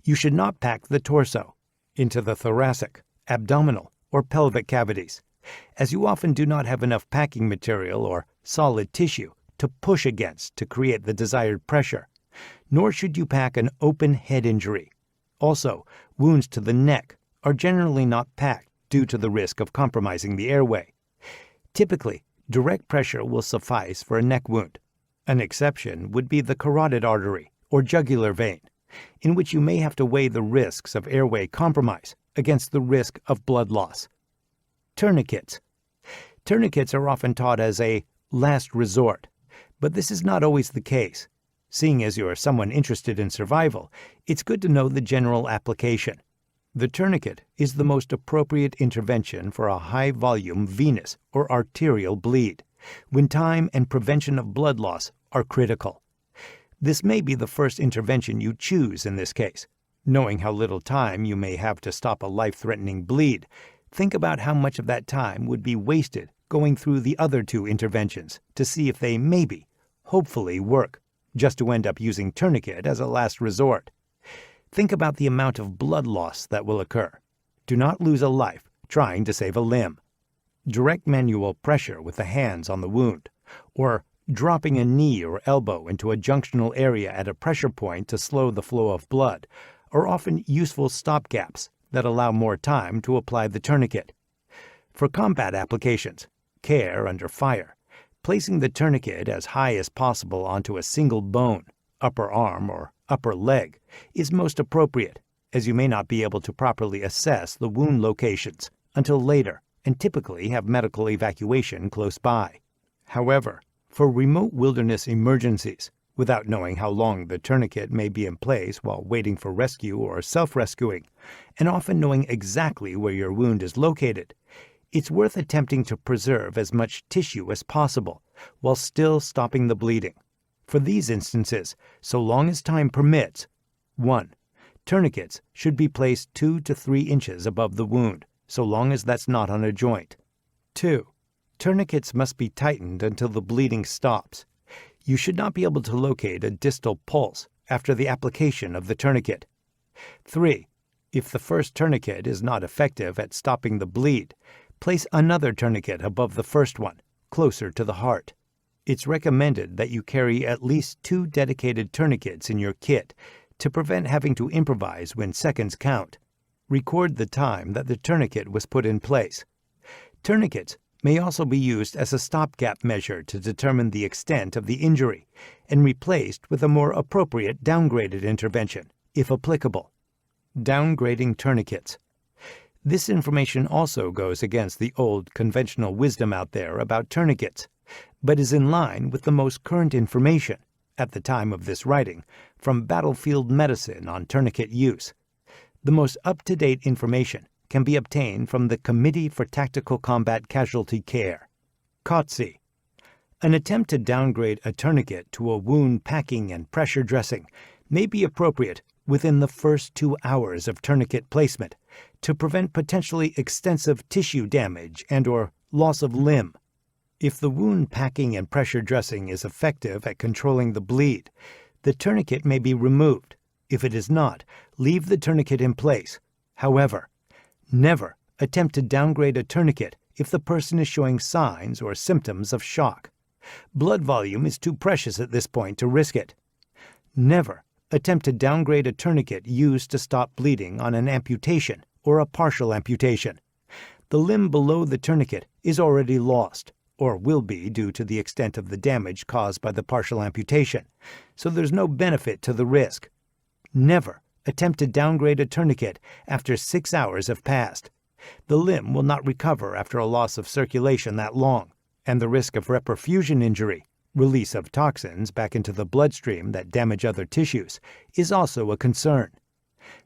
You should not pack the torso, into the thoracic, abdominal, or pelvic cavities, as you often do not have enough packing material or solid tissue to push against to create the desired pressure, nor should you pack an open head injury. Also, wounds to the neck are generally not packed due to the risk of compromising the airway. Typically, direct pressure will suffice for a neck wound. An exception would be the carotid artery or jugular vein, in which you may have to weigh the risks of airway compromise against the risk of blood loss. Tourniquets. Tourniquets are often taught as a last resort, but this is not always the case. Seeing as you are someone interested in survival, it's good to know the general application. The tourniquet is the most appropriate intervention for a high-volume venous or arterial bleed, when time and prevention of blood loss are critical. This may be the first intervention you choose in this case. Knowing how little time you may have to stop a life-threatening bleed, think about how much of that time would be wasted going through the other 2 interventions to see if they maybe, hopefully, work, just to end up using tourniquet as a last resort. Think about the amount of blood loss that will occur. Do not lose a life trying to save a limb. Direct manual pressure with the hands on the wound, or dropping a knee or elbow into a junctional area at a pressure point to slow the flow of blood, are often useful stopgaps that allow more time to apply the tourniquet. For combat applications, care under fire, placing the tourniquet as high as possible onto a single bone, upper arm or upper leg, is most appropriate, as you may not be able to properly assess the wound locations until later and typically have medical evacuation close by. However, for remote wilderness emergencies, without knowing how long the tourniquet may be in place while waiting for rescue or self-rescuing, and often knowing exactly where your wound is located, it's worth attempting to preserve as much tissue as possible while still stopping the bleeding. For these instances, so long as time permits, 1. Tourniquets should be placed 2 to 3 inches above the wound, so long as that's not on a joint. 2. Tourniquets must be tightened until the bleeding stops. You should not be able to locate a distal pulse after the application of the tourniquet. 3. If the first tourniquet is not effective at stopping the bleed, place another tourniquet above the first one, closer to the heart. It's recommended that you carry at least 2 dedicated tourniquets in your kit to prevent having to improvise when seconds count. Record the time that the tourniquet was put in place. Tourniquets may also be used as a stopgap measure to determine the extent of the injury and replaced with a more appropriate downgraded intervention, if applicable. Downgrading tourniquets. This information also goes against the old conventional wisdom out there about tourniquets, but is in line with the most current information, at the time of this writing, from Battlefield Medicine on tourniquet use. The most up-to-date information can be obtained from the Committee for Tactical Combat Casualty Care, COTC. An attempt to downgrade a tourniquet to a wound packing and pressure dressing may be appropriate within the first 2 hours of tourniquet placement to prevent potentially extensive tissue damage and/or loss of limb. If the wound packing and pressure dressing is effective at controlling the bleed, the tourniquet may be removed. If it is not, leave the tourniquet in place. However, never attempt to downgrade a tourniquet if the person is showing signs or symptoms of shock. Blood volume is too precious at this point to risk it. Never attempt to downgrade a tourniquet used to stop bleeding on an amputation or a partial amputation. The limb below the tourniquet is already lost, or will be due to the extent of the damage caused by the partial amputation, so there's no benefit to the risk. Never attempt to downgrade a tourniquet after 6 hours have passed. The limb will not recover after a loss of circulation that long, and the risk of reperfusion injury, release of toxins back into the bloodstream that damage other tissues, is also a concern.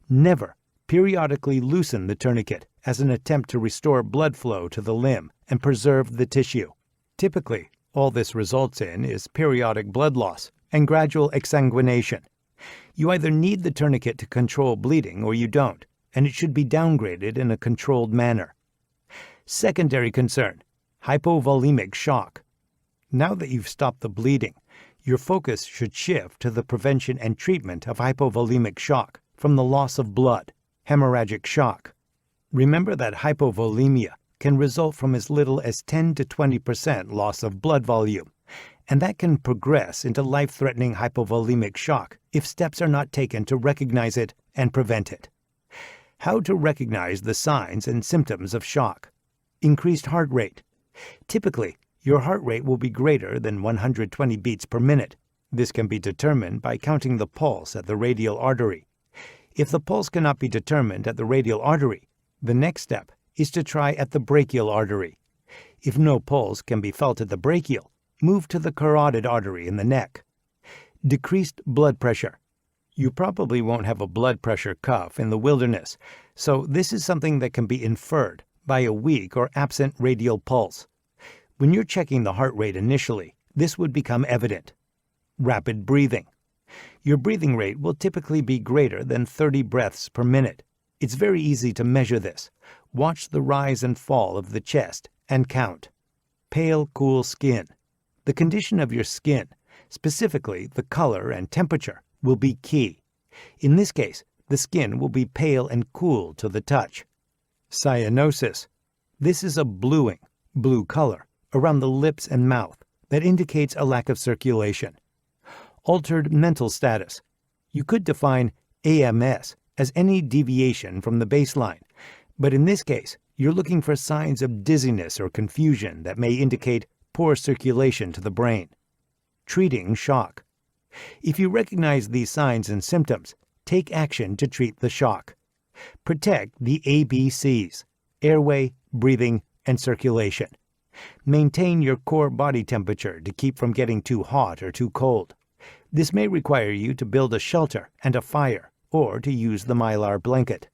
Never periodically loosen the tourniquet as an attempt to restore blood flow to the limb and preserve the tissue. Typically, all this results in is periodic blood loss and gradual exsanguination. You either need the tourniquet to control bleeding or you don't, and it should be downgraded in a controlled manner. Secondary concern: hypovolemic shock. Now that you've stopped the bleeding, your focus should shift to the prevention and treatment of hypovolemic shock from the loss of blood, hemorrhagic shock. Remember that hypovolemia can result from as little as 10 to 20% loss of blood volume, and that can progress into life-threatening hypovolemic shock if steps are not taken to recognize it and prevent it. How to recognize the signs and symptoms of shock. Increased heart rate. Typically, your heart rate will be greater than 120 beats per minute. This can be determined by counting the pulse at the radial artery. If the pulse cannot be determined at the radial artery, the next step is to try at the brachial artery. If no pulse can be felt at the brachial, move to the carotid artery in the neck. Decreased blood pressure. You probably won't have a blood pressure cuff in the wilderness, so this is something that can be inferred by a weak or absent radial pulse. When you're checking the heart rate initially, this would become evident. Rapid breathing. Your breathing rate will typically be greater than 30 breaths per minute. It's very easy to measure this. Watch the rise and fall of the chest and count. Pale, cool skin. The condition of your skin, specifically the color and temperature, will be key. In this case, the skin will be pale and cool to the touch. Cyanosis. This is a bluing, blue color, around the lips and mouth that indicates a lack of circulation. Altered mental status. You could define AMS as any deviation from the baseline, but in this case, you're looking for signs of dizziness or confusion that may indicate poor circulation to the brain. Treating shock. If you recognize these signs and symptoms, take action to treat the shock. Protect the ABCs: airway, breathing, and circulation. Maintain your core body temperature to keep from getting too hot or too cold. This may require you to build a shelter and a fire, or to use the Mylar blanket.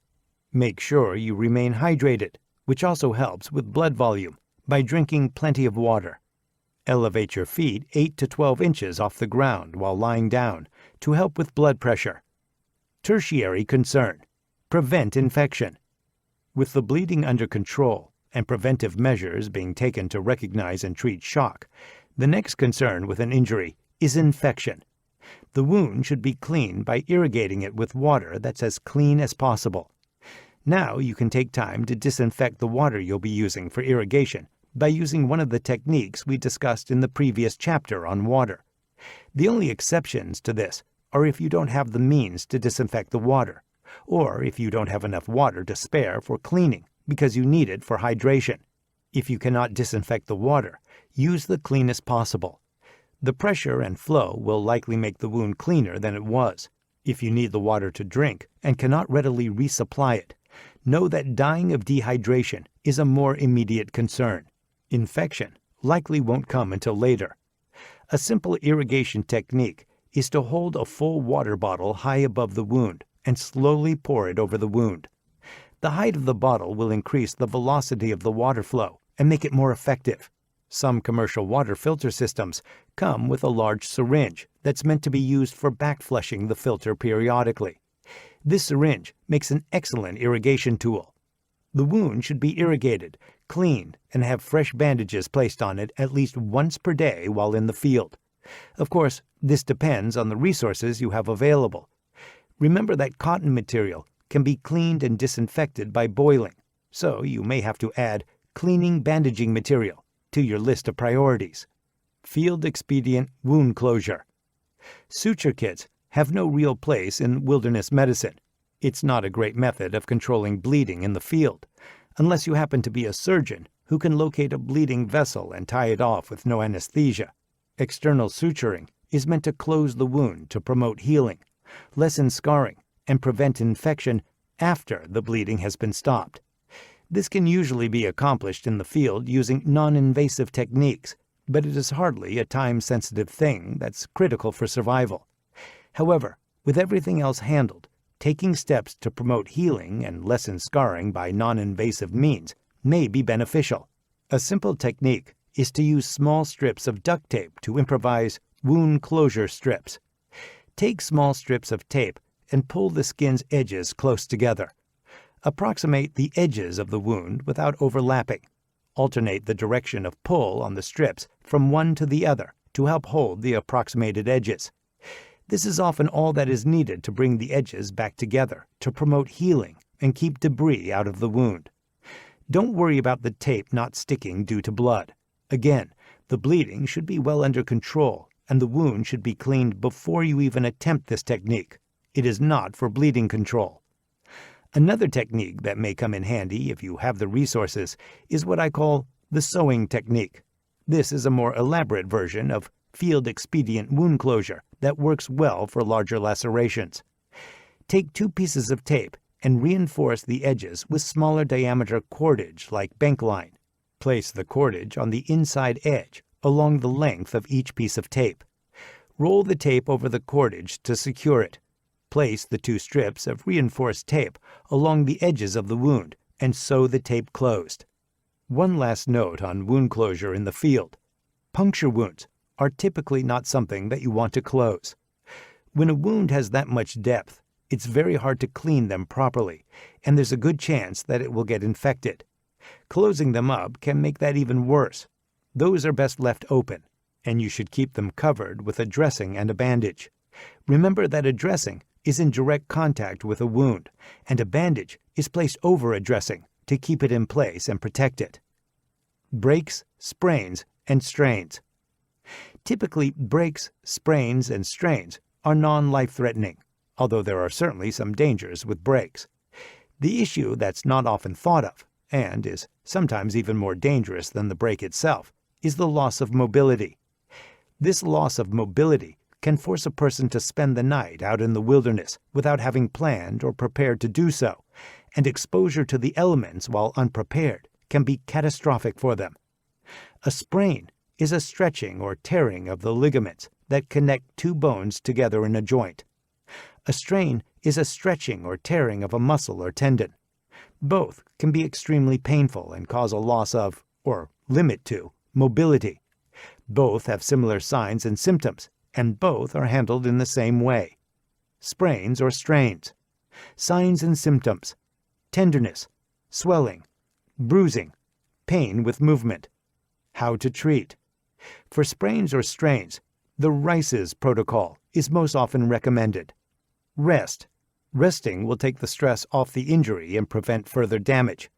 Make sure you remain hydrated, which also helps with blood volume, by drinking plenty of water. Elevate your feet 8 to 12 inches off the ground while lying down to help with blood pressure. Tertiary concern: prevent infection. With the bleeding under control and preventive measures being taken to recognize and treat shock, the next concern with an injury is infection. The wound should be cleaned by irrigating it with water that's as clean as possible. Now you can take time to disinfect the water you'll be using for irrigation by using one of the techniques we discussed in the previous chapter on water. The only exceptions to this are if you don't have the means to disinfect the water, or if you don't have enough water to spare for cleaning because you need it for hydration. If you cannot disinfect the water, use the cleanest possible. The pressure and flow will likely make the wound cleaner than it was. If you need the water to drink and cannot readily resupply it, know that dying of dehydration is a more immediate concern. Infection likely won't come until later. A simple irrigation technique is to hold a full water bottle high above the wound and slowly pour it over the wound. The height of the bottle will increase the velocity of the water flow and make it more effective. Some commercial water filter systems come with a large syringe that's meant to be used for backflushing the filter periodically. This syringe makes an excellent irrigation tool. The wound should be irrigated, cleaned, and have fresh bandages placed on it at least once per day while in the field. Of course, this depends on the resources you have available. Remember that cotton material can be cleaned and disinfected by boiling, so you may have to add cleaning bandaging material to your list of priorities. Field expedient wound closure. Suture kits have no real place in wilderness medicine. It's not a great method of controlling bleeding in the field, unless you happen to be a surgeon who can locate a bleeding vessel and tie it off with no anesthesia. External suturing is meant to close the wound to promote healing, lessen scarring, and prevent infection after the bleeding has been stopped. This can usually be accomplished in the field using non-invasive techniques, but it is hardly a time-sensitive thing that's critical for survival. However, with everything else handled, taking steps to promote healing and lessen scarring by non-invasive means may be beneficial. A simple technique is to use small strips of duct tape to improvise wound closure strips. Take small strips of tape and pull the skin's edges close together. Approximate the edges of the wound without overlapping. Alternate the direction of pull on the strips from one to the other to help hold the approximated edges. This is often all that is needed to bring the edges back together to promote healing and keep debris out of the wound. Don't worry about the tape not sticking due to blood. Again, the bleeding should be well under control and the wound should be cleaned before you even attempt this technique. It is not for bleeding control. Another technique that may come in handy if you have the resources is what I call the sewing technique. This is a more elaborate version of field expedient wound closure that works well for larger lacerations. Take 2 pieces of tape and reinforce the edges with smaller diameter cordage like bank line. Place the cordage on the inside edge along the length of each piece of tape. Roll the tape over the cordage to secure it. Place the 2 strips of reinforced tape along the edges of the wound and sew the tape closed. One last note on wound closure in the field. Puncture wounds are typically not something that you want to close. When a wound has that much depth, it's very hard to clean them properly, and there's a good chance that it will get infected. Closing them up can make that even worse. Those are best left open, and you should keep them covered with a dressing and a bandage. Remember that a dressing is in direct contact with a wound, and a bandage is placed over a dressing to keep it in place and protect it. Breaks, sprains, and strains. Typically, breaks, sprains, and strains are non-life-threatening, although there are certainly some dangers with breaks. The issue that's not often thought of, and is sometimes even more dangerous than the break itself, is the loss of mobility. This loss of mobility can force a person to spend the night out in the wilderness without having planned or prepared to do so, and exposure to the elements while unprepared can be catastrophic for them. A sprain is a stretching or tearing of the ligaments that connect 2 bones together in a joint. A strain is a stretching or tearing of a muscle or tendon. Both can be extremely painful and cause a loss of, or limit to, mobility. Both have similar signs and symptoms, and both are handled in the same way. Sprains or strains. Signs and symptoms: tenderness, swelling, bruising, pain with movement. How to treat: for sprains or strains, the Rice's protocol is most often recommended. Rest: resting will take the stress off the injury and prevent further damage.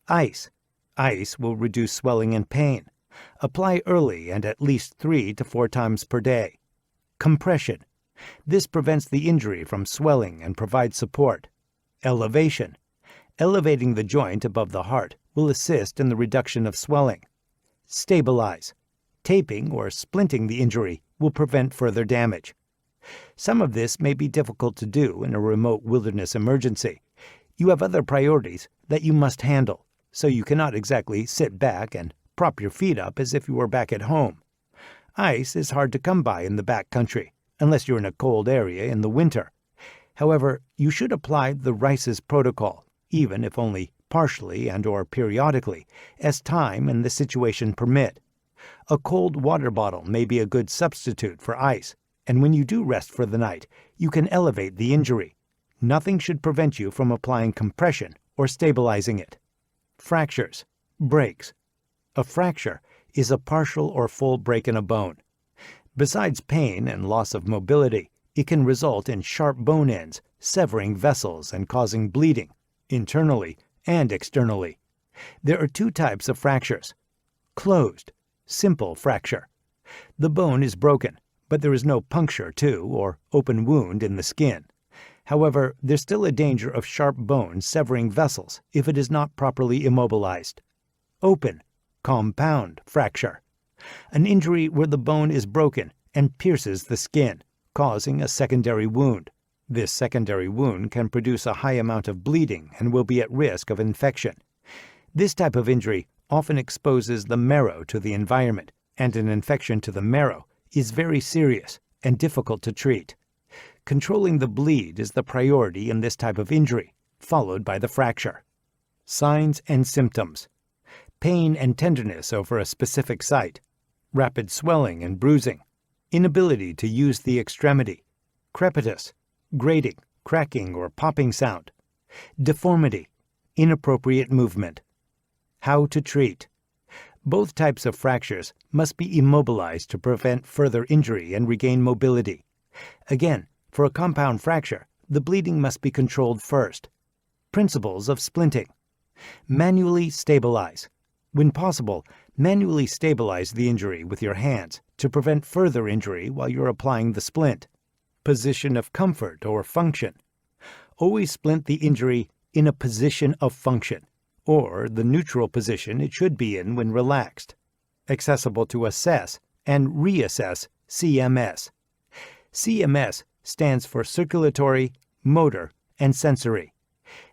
Ice: ice will reduce swelling and pain. Apply early and at least 3 to 4 times per day. Compression: this prevents the injury from swelling and provides support. Elevation: elevating the joint above the heart will assist in the reduction of swelling. Stabilize: taping or splinting the injury will prevent further damage. Some of this may be difficult to do in a remote wilderness emergency. You have other priorities that you must handle, so you cannot exactly sit back and prop your feet up as if you were back at home. Ice is hard to come by in the back country, unless you're in a cold area in the winter. However, you should apply the Rice's protocol, even if only partially and/or periodically, as time and the situation permit. A cold water bottle may be a good substitute for ice, and when you do rest for the night, you can elevate the injury. Nothing should prevent you from applying compression or stabilizing it. Fractures, breaks. A fracture is a partial or full break in a bone. Besides pain and loss of mobility, it can result in sharp bone ends, severing vessels and causing bleeding, internally and externally. There are 2 types of fractures. Closed, simple fracture. The bone is broken, but there is no puncture to or open wound in the skin. However, there's still a danger of sharp bone severing vessels if it is not properly immobilized. Open, compound fracture. An injury where the bone is broken and pierces the skin, causing a secondary wound. This secondary wound can produce a high amount of bleeding and will be at risk of infection. This type of injury often exposes the marrow to the environment, and an infection to the marrow is very serious and difficult to treat. Controlling the bleed is the priority in this type of injury, followed by the fracture. Signs and symptoms: pain and tenderness over a specific site, rapid swelling and bruising, inability to use the extremity, crepitus, grating, cracking or popping sound, deformity, inappropriate movement. How to treat: both types of fractures must be immobilized to prevent further injury and regain mobility. Again, for a compound fracture, the bleeding must be controlled first. Principles of splinting: manually stabilize. When possible, manually stabilize the injury with your hands to prevent further injury while you're applying the splint. Position of comfort or function: always splint the injury in a position of function, or the neutral position it should be in when relaxed. Accessible to assess and reassess CMS. CMS stands for circulatory, motor, and sensory.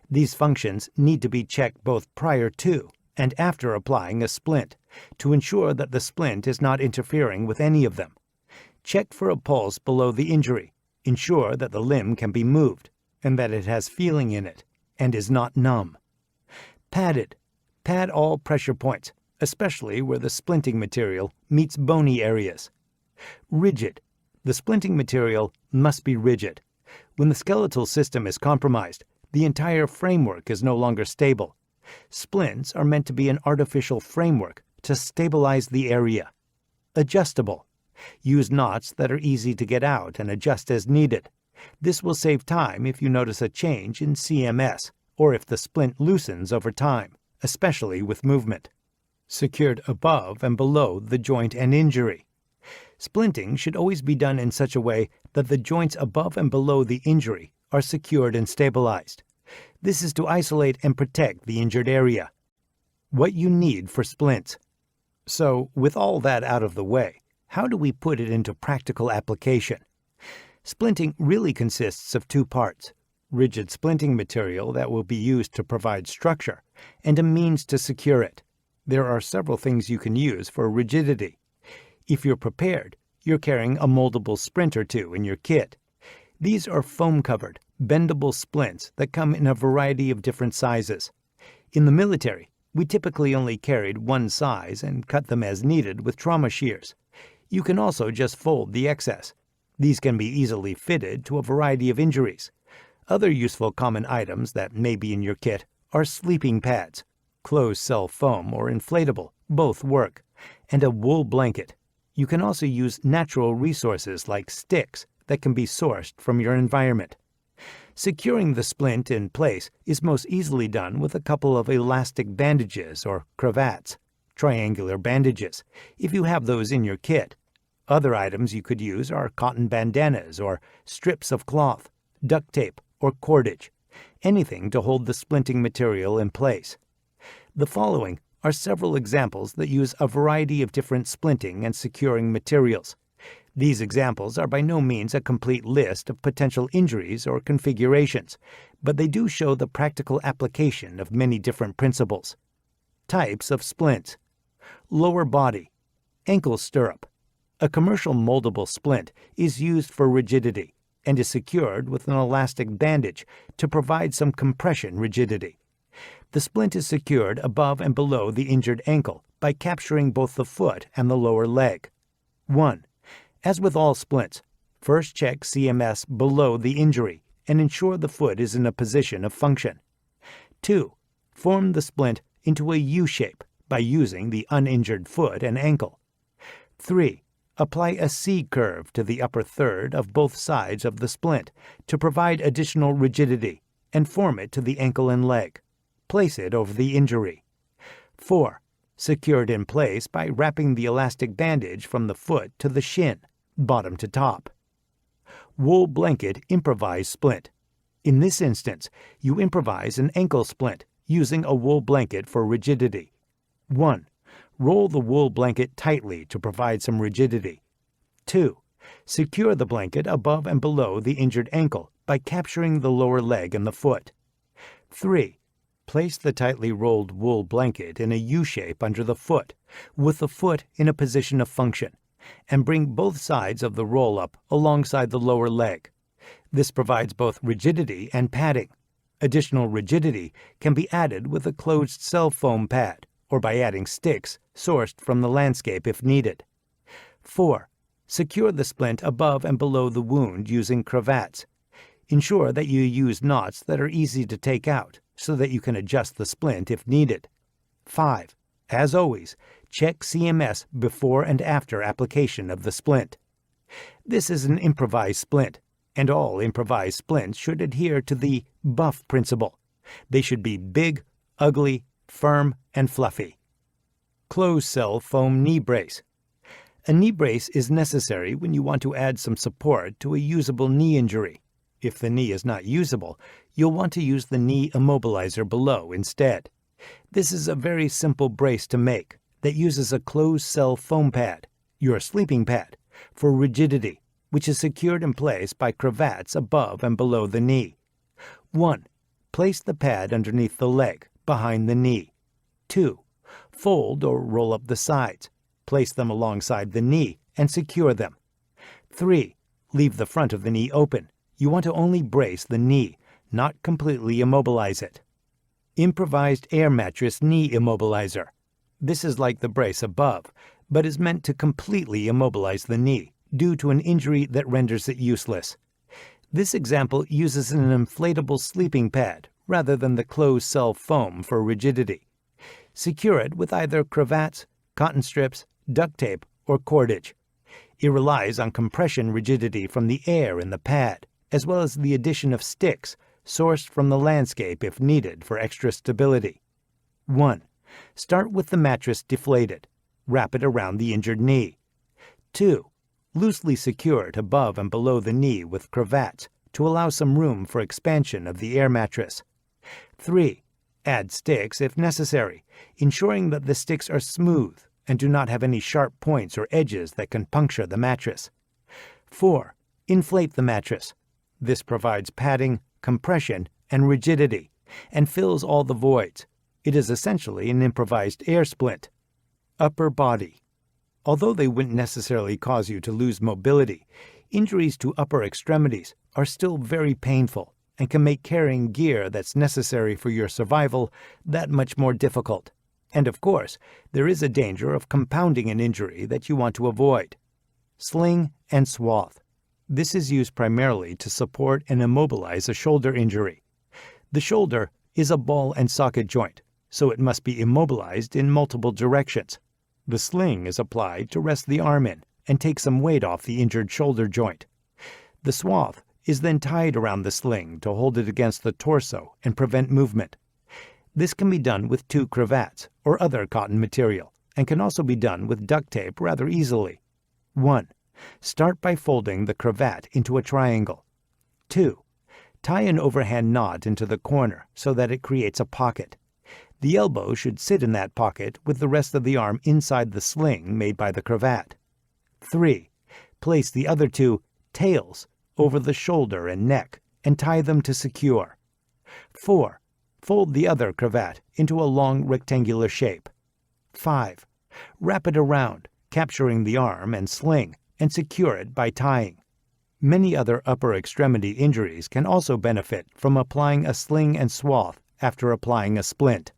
These functions need to be checked both prior to and after applying a splint to ensure that the splint is not interfering with any of them. Check for a pulse below the injury. Ensure that the limb can be moved and that it has feeling in it and is not numb. Padded. Pad all pressure points, especially where the splinting material meets bony areas. Rigid. The splinting material must be rigid. When the skeletal system is compromised, the entire framework is no longer stable. Splints are meant to be an artificial framework to stabilize the area. Adjustable. Use knots that are easy to get out and adjust as needed. This will save time if you notice a change in CMS or if the splint loosens over time, especially with movement. Secured above and below the joint and injury. Splinting should always be done in such a way that the joints above and below the injury are secured and stabilized. This is to isolate and protect the injured area. What you need for splints. So, with all that out of the way, how do we put it into practical application? Splinting really consists of 2 parts: rigid splinting material that will be used to provide structure, and a means to secure it. There are several things you can use for rigidity. If you're prepared, you're carrying a moldable splint or 2 in your kit. These are foam-covered, bendable splints that come in a variety of different sizes. In the military, we typically only carried one size and cut them as needed with trauma shears. You can also just fold the excess. These can be easily fitted to a variety of injuries. Other useful common items that may be in your kit are sleeping pads, closed-cell foam or inflatable, both work, and a wool blanket. You can also use natural resources like sticks that can be sourced from your environment. Securing the splint in place is most easily done with a couple of elastic bandages or cravats, triangular bandages, if you have those in your kit. Other items you could use are cotton bandanas or strips of cloth, duct tape, or cordage, anything to hold the splinting material in place. The following are several examples that use a variety of different splinting and securing materials. These examples are by no means a complete list of potential injuries or configurations, but they do show the practical application of many different principles. Types of splints. Lower body. Ankle stirrup. A commercial moldable splint is used for rigidity and is secured with an elastic bandage to provide some compression rigidity. The splint is secured above and below the injured ankle by capturing both the foot and the lower leg. 1. As with all splints, first check CMS below the injury and ensure the foot is in a position of function. 2. Form the splint into a U shape by using the uninjured foot and ankle. 3. Apply a C-curve to the upper third of both sides of the splint to provide additional rigidity and form it to the ankle and leg. Place it over the injury. 4. Secure it in place by wrapping the elastic bandage from the foot to the shin, bottom to top. Wool blanket improvised splint. In this instance, you improvise an ankle splint using a wool blanket for rigidity. 1. Roll the wool blanket tightly to provide some rigidity. 2. Secure the blanket above and below the injured ankle by capturing the lower leg and the foot. 3. Place the tightly rolled wool blanket in a U shape under the foot, with the foot in a position of function, and bring both sides of the roll-up alongside the lower leg. This provides both rigidity and padding. Additional rigidity can be added with a closed-cell foam pad, or by adding sticks sourced from the landscape if needed. 4. Secure the splint above and below the wound using cravats. Ensure that you use knots that are easy to take out so that you can adjust the splint if needed. 5. As always, check CMS before and after application of the splint. This is an improvised splint, and all improvised splints should adhere to the buff principle. They should be big, ugly, firm, and fluffy. Closed-cell foam knee brace. A knee brace is necessary when you want to add some support to a usable knee injury. If the knee is not usable, you'll want to use the knee immobilizer below instead. This is a very simple brace to make that uses a closed-cell foam pad, your sleeping pad, for rigidity, which is secured in place by cravats above and below the knee. 1. Place the pad underneath the leg, behind the knee. 2. Fold or roll up the sides. Place them alongside the knee and secure them. 3. Leave the front of the knee open. You want to only brace the knee, not completely immobilize it. Improvised air mattress knee immobilizer. This is like the brace above, but is meant to completely immobilize the knee due to an injury that renders it useless. This example uses an inflatable sleeping pad rather than the closed-cell foam for rigidity. Secure it with either cravats, cotton strips, duct tape, or cordage. It relies on compression rigidity from the air in the pad, as well as the addition of sticks sourced from the landscape if needed for extra stability. 1. Start with the mattress deflated. Wrap it around the injured knee. 2. Loosely secure it above and below the knee with cravats to allow some room for expansion of the air mattress. 3. Add sticks if necessary, ensuring that the sticks are smooth and do not have any sharp points or edges that can puncture the mattress. 4. Inflate the mattress. This provides padding, compression, and rigidity, and fills all the voids. It is essentially an improvised air splint. Upper body. Although they wouldn't necessarily cause you to lose mobility, injuries to upper extremities are still very painful and can make carrying gear that's necessary for your survival that much more difficult. And of course, there is a danger of compounding an injury that you want to avoid. Sling and swath. This is used primarily to support and immobilize a shoulder injury. The shoulder is a ball and socket joint, so it must be immobilized in multiple directions. The sling is applied to rest the arm in and take some weight off the injured shoulder joint. The swath is then tied around the sling to hold it against the torso and prevent movement. This can be done with 2 cravats or other cotton material, and can also be done with duct tape rather easily. 1. Start by folding the cravat into a triangle. 2. Tie an overhand knot into the corner so that it creates a pocket. The elbow should sit in that pocket with the rest of the arm inside the sling made by the cravat. 3. Place the other 2 tails over the shoulder and neck and tie them to secure. 4. Fold the other cravat into a long rectangular shape. 5. Wrap it around, capturing the arm and sling, and secure it by tying. Many other upper extremity injuries can also benefit from applying a sling and swath after applying a splint.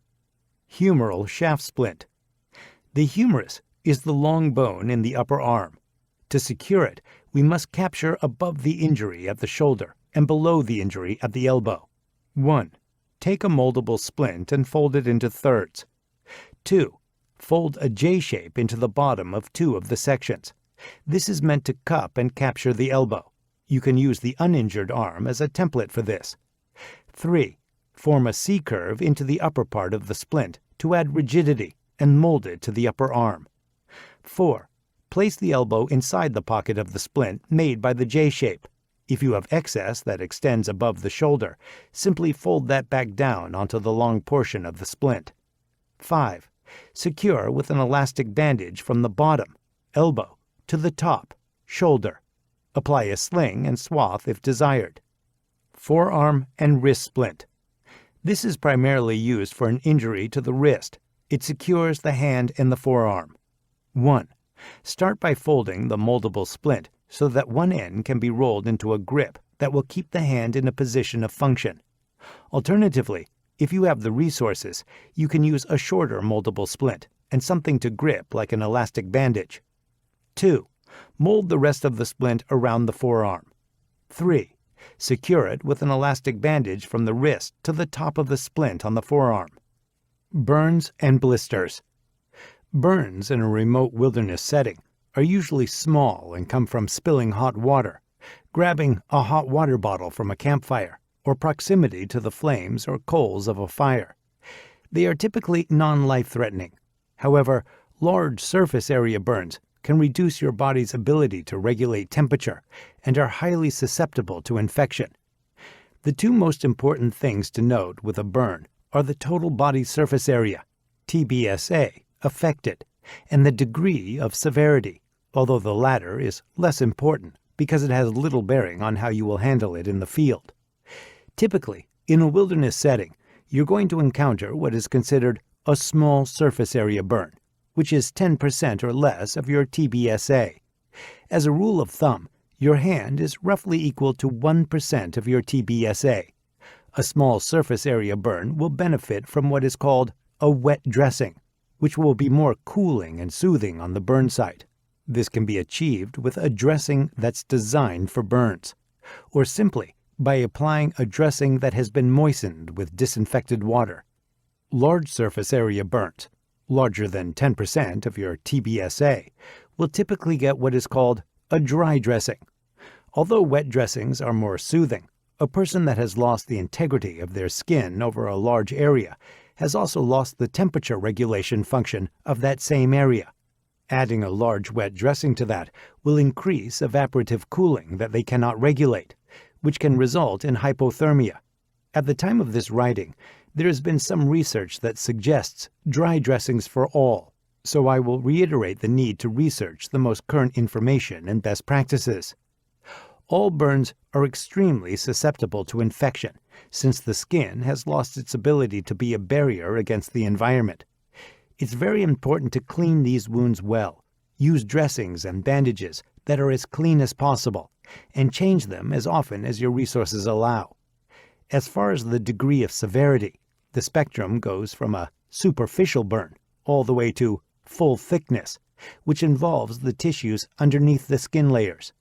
Humeral shaft splint. The humerus is the long bone in the upper arm. To secure it, we must capture above the injury at the shoulder and below the injury at the elbow. 1. Take a moldable splint and fold it into thirds. 2. Fold a J shape into the bottom of 2 of the sections. This is meant to cup and capture the elbow. You can use the uninjured arm as a template for this. 3. Form a C-curve into the upper part of the splint to add rigidity and mold it to the upper arm. 4. Place the elbow inside the pocket of the splint made by the J shape. If you have excess that extends above the shoulder, simply fold that back down onto the long portion of the splint. 5. Secure with an elastic bandage from the bottom, elbow, to the top, shoulder. Apply a sling and swath if desired. Forearm and wrist splint. This is primarily used for an injury to the wrist. It secures the hand and the forearm. 1. Start by folding the moldable splint so that one end can be rolled into a grip that will keep the hand in a position of function. Alternatively, if you have the resources, you can use a shorter moldable splint and something to grip like an elastic bandage. 2. Mold the rest of the splint around the forearm. 3. Secure it with an elastic bandage from the wrist to the top of the splint on the forearm. Burns and blisters. Burns in a remote wilderness setting are usually small and come from spilling hot water, grabbing a hot water bottle from a campfire, or proximity to the flames or coals of a fire. They are typically non-life-threatening. However, large surface area burns can reduce your body's ability to regulate temperature and are highly susceptible to infection. The 2 most important things to note with a burn are the total body surface area, TBSA, affected, and the degree of severity, although the latter is less important because it has little bearing on how you will handle it in the field. Typically, in a wilderness setting, you're going to encounter what is considered a small surface area burn, which is 10% or less of your TBSA. As a rule of thumb, your hand is roughly equal to 1% of your TBSA. A small surface area burn will benefit from what is called a wet dressing, which will be more cooling and soothing on the burn site. This can be achieved with a dressing that's designed for burns, or simply by applying a dressing that has been moistened with disinfected water. Large surface area burns, larger than 10% of your TBSA, will typically get what is called a dry dressing. Although wet dressings are more soothing, a person that has lost the integrity of their skin over a large area has also lost the temperature regulation function of that same area. Adding a large wet dressing to that will increase evaporative cooling that they cannot regulate, which can result in hypothermia. At the time of this writing, there has been some research that suggests dry dressings for all, so I will reiterate the need to research the most current information and best practices. All burns are extremely susceptible to infection, since the skin has lost its ability to be a barrier against the environment. It's very important to clean these wounds well, use dressings and bandages that are as clean as possible, and change them as often as your resources allow. As far as the degree of severity, the spectrum goes from a superficial burn all the way to full thickness, which involves the tissues underneath the skin layers.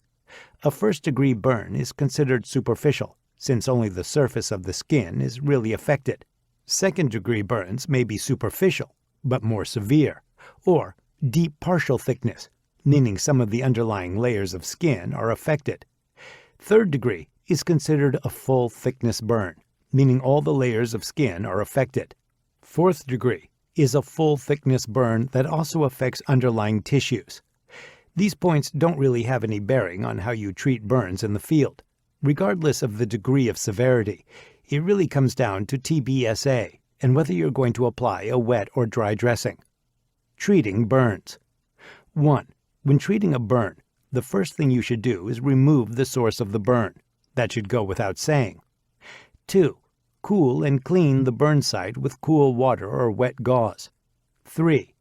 A first-degree burn is considered superficial, since only the surface of the skin is really affected. Second-degree burns may be superficial, but more severe, or deep partial thickness, meaning some of the underlying layers of skin are affected. Third degree is considered a full-thickness burn, meaning all the layers of skin are affected. Fourth degree is a full-thickness burn that also affects underlying tissues. These points don't really have any bearing on how you treat burns in the field. Regardless of the degree of severity, it really comes down to TBSA and whether you're going to apply a wet or dry dressing. Treating burns. 1. When treating a burn, the first thing you should do is remove the source of the burn. That should go without saying. 2. Cool and clean the burn site with cool water or wet gauze. 3.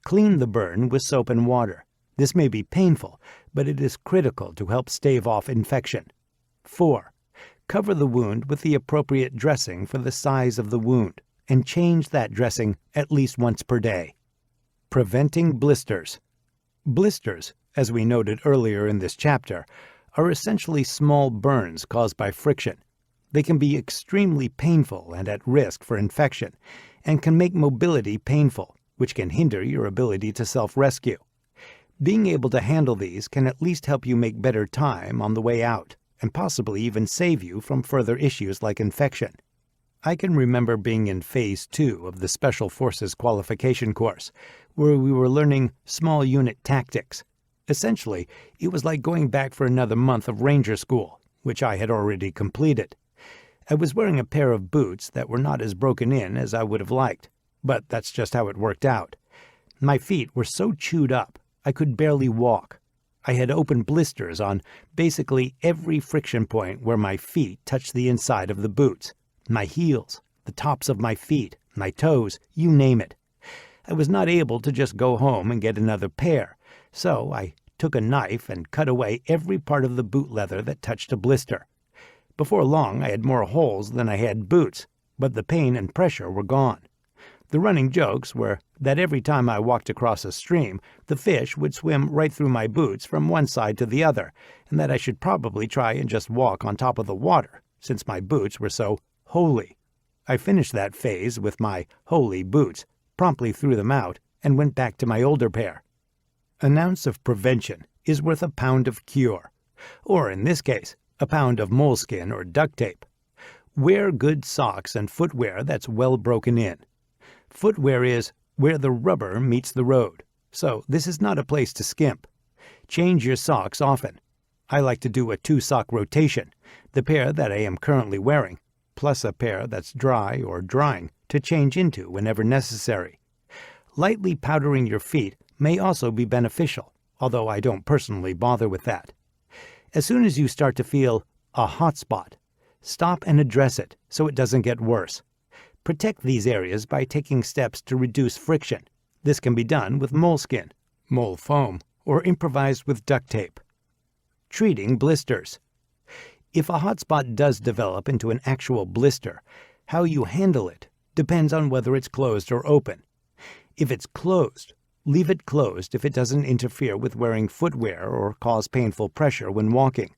Clean the burn with soap and water. This may be painful, but it is critical to help stave off infection. 4. Cover the wound with the appropriate dressing for the size of the wound, and change that dressing at least once per day. Preventing blisters. Blisters, as we noted earlier in this chapter, are essentially small burns caused by friction. They can be extremely painful and at risk for infection, and can make mobility painful, which can hinder your ability to self-rescue. Being able to handle these can at least help you make better time on the way out, and possibly even save you from further issues like infection. I can remember being in Phase 2 of the Special Forces qualification course, where we were learning small unit tactics. Essentially, it was like going back for another month of Ranger School, which I had already completed. I was wearing a pair of boots that were not as broken in as I would have liked, but that's just how it worked out. My feet were so chewed up, I could barely walk. I had open blisters on basically every friction point where my feet touched the inside of the boots. My heels, the tops of my feet, my toes, you name it. I was not able to just go home and get another pair, so I took a knife and cut away every part of the boot leather that touched a blister. Before long, I had more holes than I had boots, but the pain and pressure were gone. The running jokes were that every time I walked across a stream, the fish would swim right through my boots from one side to the other, and that I should probably try and just walk on top of the water, since my boots were so holy. I finished that phase with my holy boots, promptly threw them out, and went back to my older pair. An ounce of prevention is worth a pound of cure, or in this case, a pound of moleskin or duct tape. Wear good socks and footwear that's well broken in. Footwear is where the rubber meets the road, so this is not a place to skimp. Change your socks often. I like to do a 2-sock rotation, the pair that I am currently wearing, plus a pair that's dry or drying to change into whenever necessary. Lightly powdering your feet may also be beneficial, although I don't personally bother with that. As soon as you start to feel a hot spot, stop and address it so it doesn't get worse. Protect these areas by taking steps to reduce friction. This can be done with moleskin, mole foam, or improvised with duct tape. Treating blisters. If a hot spot does develop into an actual blister, how you handle it depends on whether it's closed or open. If it's closed, leave it closed if it doesn't interfere with wearing footwear or cause painful pressure when walking.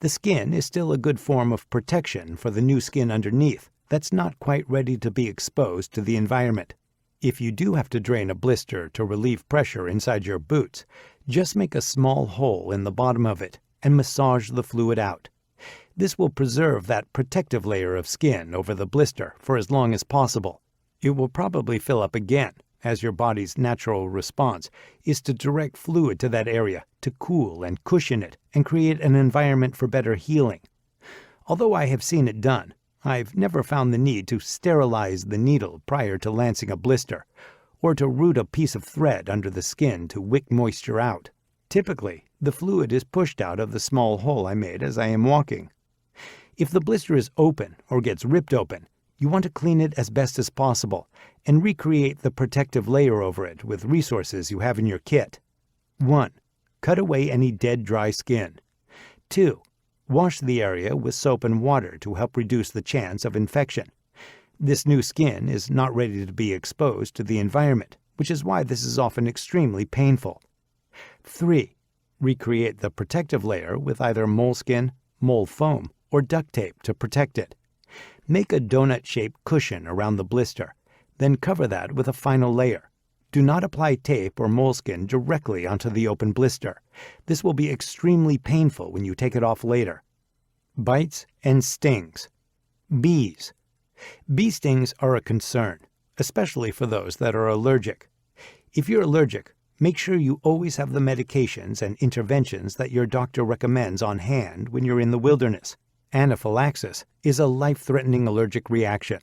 The skin is still a good form of protection for the new skin underneath that's not quite ready to be exposed to the environment. If you do have to drain a blister to relieve pressure inside your boots, just make a small hole in the bottom of it and massage the fluid out. This will preserve that protective layer of skin over the blister for as long as possible. It will probably fill up again, as your body's natural response is to direct fluid to that area to cool and cushion it and create an environment for better healing. Although I have seen it done, I've never found the need to sterilize the needle prior to lancing a blister, or to route a piece of thread under the skin to wick moisture out. Typically, the fluid is pushed out of the small hole I made as I am walking. If the blister is open or gets ripped open, you want to clean it as best as possible and recreate the protective layer over it with resources you have in your kit. 1. Cut away any dead dry skin. 2. Wash the area with soap and water to help reduce the chance of infection. This new skin is not ready to be exposed to the environment, which is why this is often extremely painful. 3. Recreate the protective layer with either moleskin, mole foam, or duct tape to protect it. Make a donut-shaped cushion around the blister, then cover that with a final layer. Do not apply tape or moleskin directly onto the open blister. This will be extremely painful when you take it off later. Bites and stings. Bees. Bee stings are a concern, especially for those that are allergic. If you're allergic, make sure you always have the medications and interventions that your doctor recommends on hand when you're in the wilderness. Anaphylaxis is a life-threatening allergic reaction.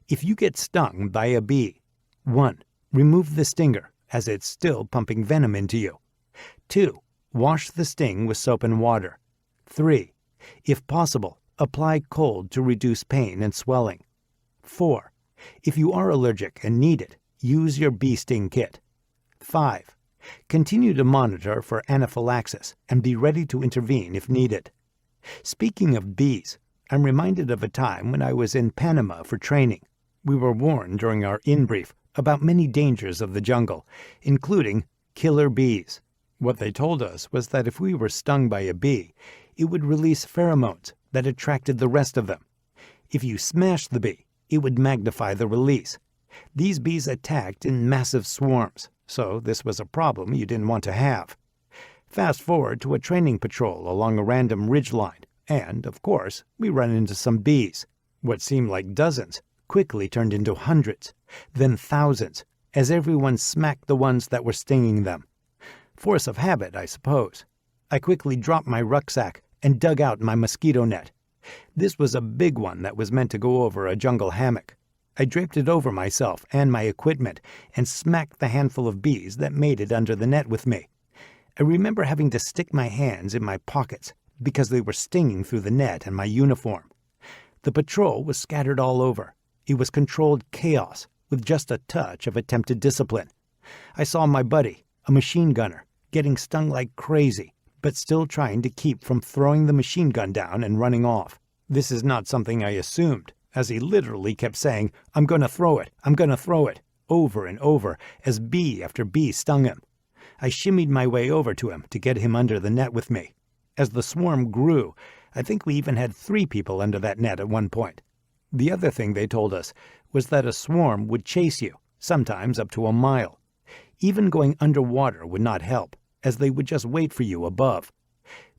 If you get stung by a bee, 1. Remove the stinger, as it's still pumping venom into you. 2. Wash the sting with soap and water. 3. If possible, apply cold to reduce pain and swelling. 4. If you are allergic and need it, use your bee sting kit. 5. Continue to monitor for anaphylaxis and be ready to intervene if needed. Speaking of bees, I'm reminded of a time when I was in Panama for training. We were warned during our in-brief about many dangers of the jungle, including killer bees. What they told us was that if we were stung by a bee, it would release pheromones that attracted the rest of them. If you smashed the bee, it would magnify the release. These bees attacked in massive swarms, so this was a problem you didn't want to have. Fast forward to a training patrol along a random ridgeline, and, of course, we run into some bees. What seemed like dozens quickly turned into hundreds, then thousands, as everyone smacked the ones that were stinging them. Force of habit, I suppose. I quickly dropped my rucksack and dug out my mosquito net. This was a big one that was meant to go over a jungle hammock. I draped it over myself and my equipment and smacked the handful of bees that made it under the net with me. I remember having to stick my hands in my pockets because they were stinging through the net and my uniform. The patrol was scattered all over. It was controlled chaos with just a touch of attempted discipline. I saw my buddy, a machine gunner, getting stung like crazy, but still trying to keep from throwing the machine gun down and running off. This is not something I assumed, as he literally kept saying, "I'm going to throw it, I'm going to throw it," over and over as bee after bee stung him. I shimmied my way over to him to get him under the net with me. As the swarm grew, I think we even had 3 people under that net at one point. The other thing they told us was that a swarm would chase you, sometimes up to a mile. Even going underwater would not help, as they would just wait for you above.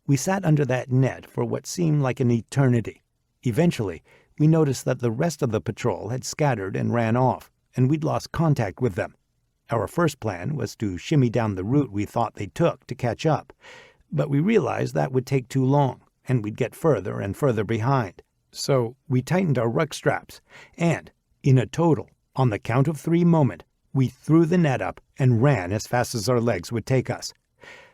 We sat under that net for what seemed like an eternity. Eventually, we noticed that the rest of the patrol had scattered and ran off, and we'd lost contact with them. Our first plan was to shimmy down the route we thought they took to catch up, but we realized that would take too long, and we'd get further and further behind. So we tightened our ruck straps, and, in a total, on the count of 3 moment, we threw the net up and ran as fast as our legs would take us.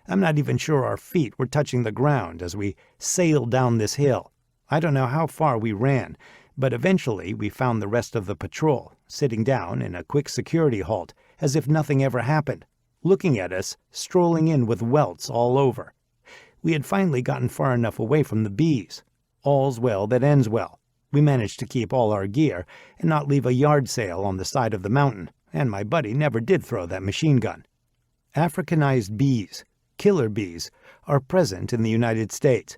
I'm not even sure our feet were touching the ground as we sailed down this hill. I don't know how far we ran, but eventually we found the rest of the patrol, sitting down in a quick security halt, as if nothing ever happened, looking at us, strolling in with welts all over. We had finally gotten far enough away from the bees. All's well that ends well. We managed to keep all our gear and not leave a yard sale on the side of the mountain, and my buddy never did throw that machine gun. Africanized bees, killer bees, are present in the United States.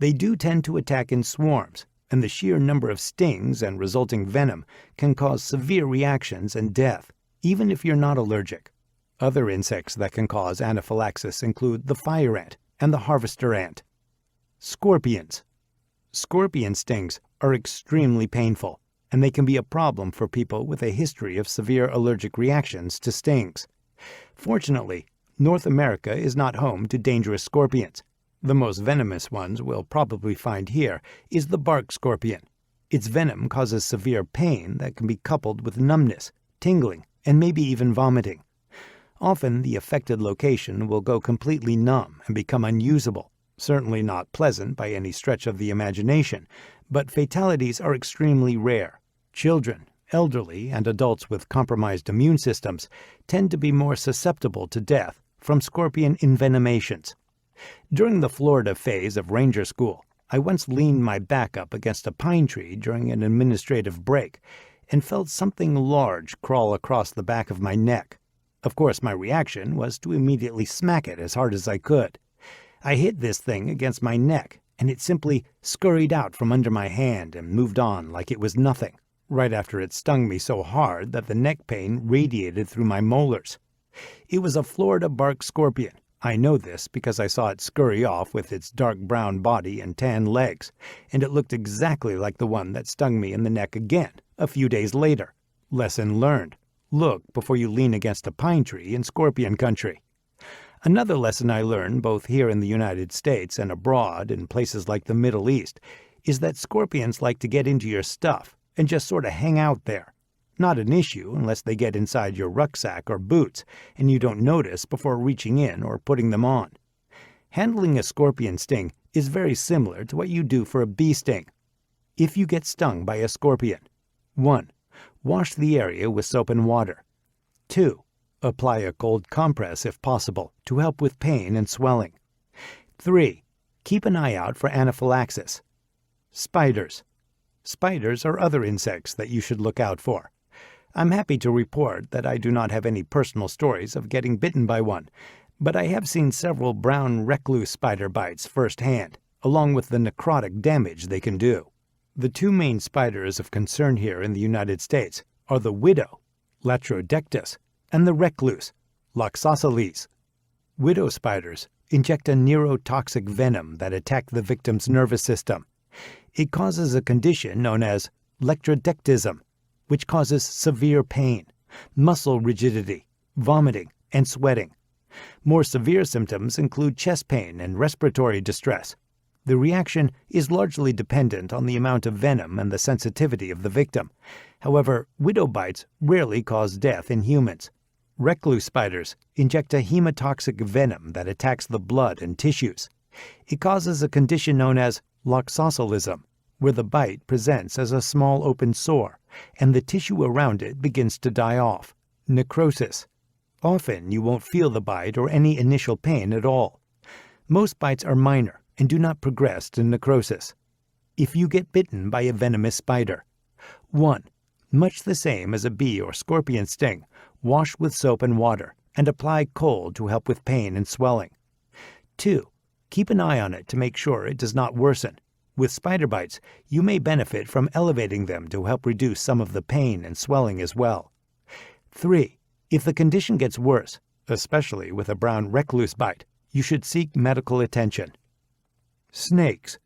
They do tend to attack in swarms, and the sheer number of stings and resulting venom can cause severe reactions and death, even if you're not allergic. Other insects that can cause anaphylaxis include the fire ant and the harvester ant. Scorpions. Scorpion stings are extremely painful, and they can be a problem for people with a history of severe allergic reactions to stings. Fortunately, North America is not home to dangerous scorpions. The most venomous ones we'll probably find here is the bark scorpion. Its venom causes severe pain that can be coupled with numbness, tingling, and maybe even vomiting. Often the affected location will go completely numb and become unusable. Certainly not pleasant by any stretch of the imagination, but fatalities are extremely rare. Children, elderly, and adults with compromised immune systems tend to be more susceptible to death from scorpion envenomations. During the Florida phase of Ranger School, I once leaned my back up against a pine tree during an administrative break and felt something large crawl across the back of my neck. Of course, my reaction was to immediately smack it as hard as I could. I hit this thing against my neck, and it simply scurried out from under my hand and moved on like it was nothing, right after it stung me so hard that the neck pain radiated through my molars. It was a Florida bark scorpion. I know this because I saw it scurry off with its dark brown body and tan legs, and it looked exactly like the one that stung me in the neck again a few days later. Lesson learned. Look before you lean against a pine tree in scorpion country. Another lesson I learned both here in the United States and abroad in places like the Middle East is that scorpions like to get into your stuff and just sort of hang out there. Not an issue unless they get inside your rucksack or boots and you don't notice before reaching in or putting them on. Handling a scorpion sting is very similar to what you do for a bee sting. If you get stung by a scorpion, 1. Wash the area with soap and water. 2. Apply a cold compress if possible to help with pain and swelling. 3. Keep an eye out for anaphylaxis. Spiders. Spiders are other insects that you should look out for. I'm happy to report that I do not have any personal stories of getting bitten by one, but I have seen several brown recluse spider bites firsthand, along with the necrotic damage they can do. The two main spiders of concern here in the United States are the widow, Latrodectus, and the recluse, Loxosceles. Widow spiders inject a neurotoxic venom that attacks the victim's nervous system. It causes a condition known as lectrodectism, which causes severe pain, muscle rigidity, vomiting, and sweating. More severe symptoms include chest pain and respiratory distress. The reaction is largely dependent on the amount of venom and the sensitivity of the victim. However, widow bites rarely cause death in humans. Recluse spiders inject a hemotoxic venom that attacks the blood and tissues. It causes a condition known as loxoscelism, where the bite presents as a small open sore, and the tissue around it begins to die off. Necrosis. Often you won't feel the bite or any initial pain at all. Most bites are minor and do not progress to necrosis. If you get bitten by a venomous spider, 1. Much the same as a bee or scorpion sting, wash with soap and water and apply cold to help with pain and swelling. 2. Keep an eye on it to make sure it does not worsen. With spider bites, you may benefit from elevating them to help reduce some of the pain and swelling as well. 3. If the condition gets worse, especially with a brown recluse bite, you should seek medical attention. Snakes.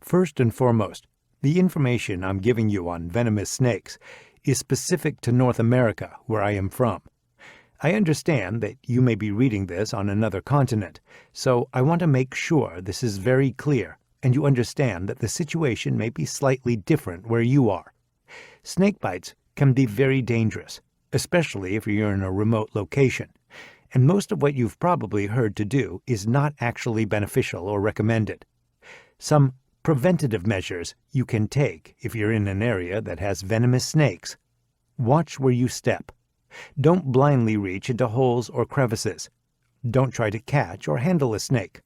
First and foremost, the information I'm giving you on venomous snakes is specific to North America, where I am from. I understand that you may be reading this on another continent, so I want to make sure this is very clear and you understand that the situation may be slightly different where you are. Snake bites can be very dangerous, especially if you're in a remote location, and most of what you've probably heard to do is not actually beneficial or recommended. Some preventative measures you can take if you're in an area that has venomous snakes. Watch where you step. Don't blindly reach into holes or crevices. Don't try to catch or handle a snake.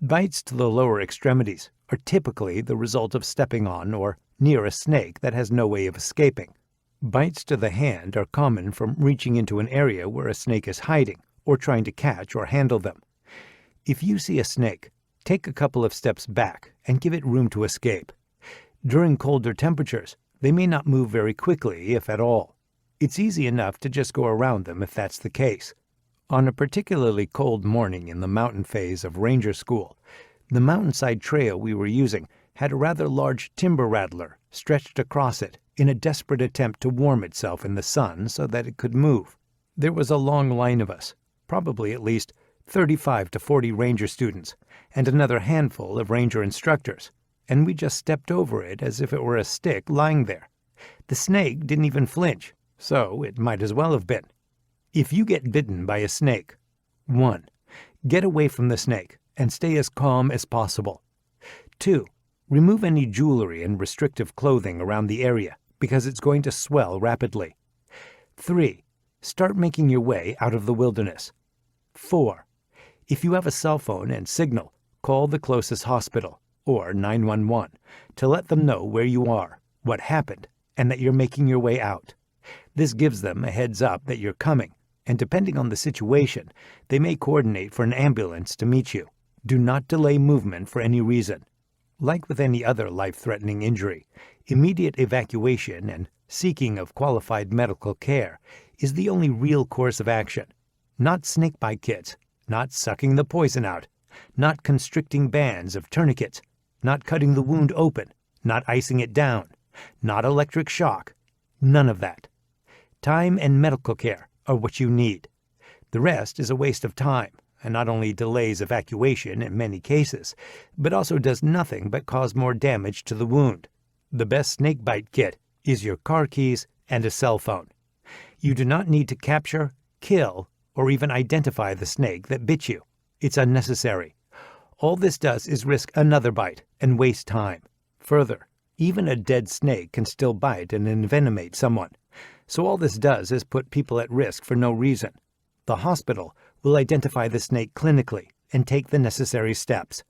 Bites to the lower extremities are typically the result of stepping on or near a snake that has no way of escaping. Bites to the hand are common from reaching into an area where a snake is hiding or trying to catch or handle them. If you see a snake, take a couple of steps back and give it room to escape. During colder temperatures, they may not move very quickly, if at all. It's easy enough to just go around them if that's the case. On a particularly cold morning in the mountain phase of ranger school, the mountainside trail we were using had a rather large timber rattler stretched across it in a desperate attempt to warm itself in the sun so that it could move. There was a long line of us, probably at least 35 to 40 ranger students, and another handful of ranger instructors, and we just stepped over it as if it were a stick lying there. The snake didn't even flinch, so it might as well have been. If you get bitten by a snake, 1. Get away from the snake and stay as calm as possible. 2. Remove any jewelry and restrictive clothing around the area because it's going to swell rapidly. 3. Start making your way out of the wilderness. 4. If you have a cell phone and signal, call the closest hospital or 911 to let them know where you are, what happened, and that you're making your way out. This gives them a heads up that you're coming, and depending on the situation, they may coordinate for an ambulance to meet you. Do not delay movement for any reason. Like with any other life-threatening injury, immediate evacuation and seeking of qualified medical care is the only real course of action. Not snakebite kits, not sucking the poison out, not constricting bands of tourniquets, not cutting the wound open, not icing it down, not electric shock. None of that. Time and medical care are what you need. The rest is a waste of time, and not only delays evacuation in many cases, but also does nothing but cause more damage to the wound. The best snakebite kit is your car keys and a cell phone. You do not need to capture, kill, or even identify the snake that bit you. It's unnecessary. All this does is risk another bite and waste time. Further, even a dead snake can still bite and envenomate someone. So all this does is put people at risk for no reason. The hospital will identify the snake clinically and take the necessary steps.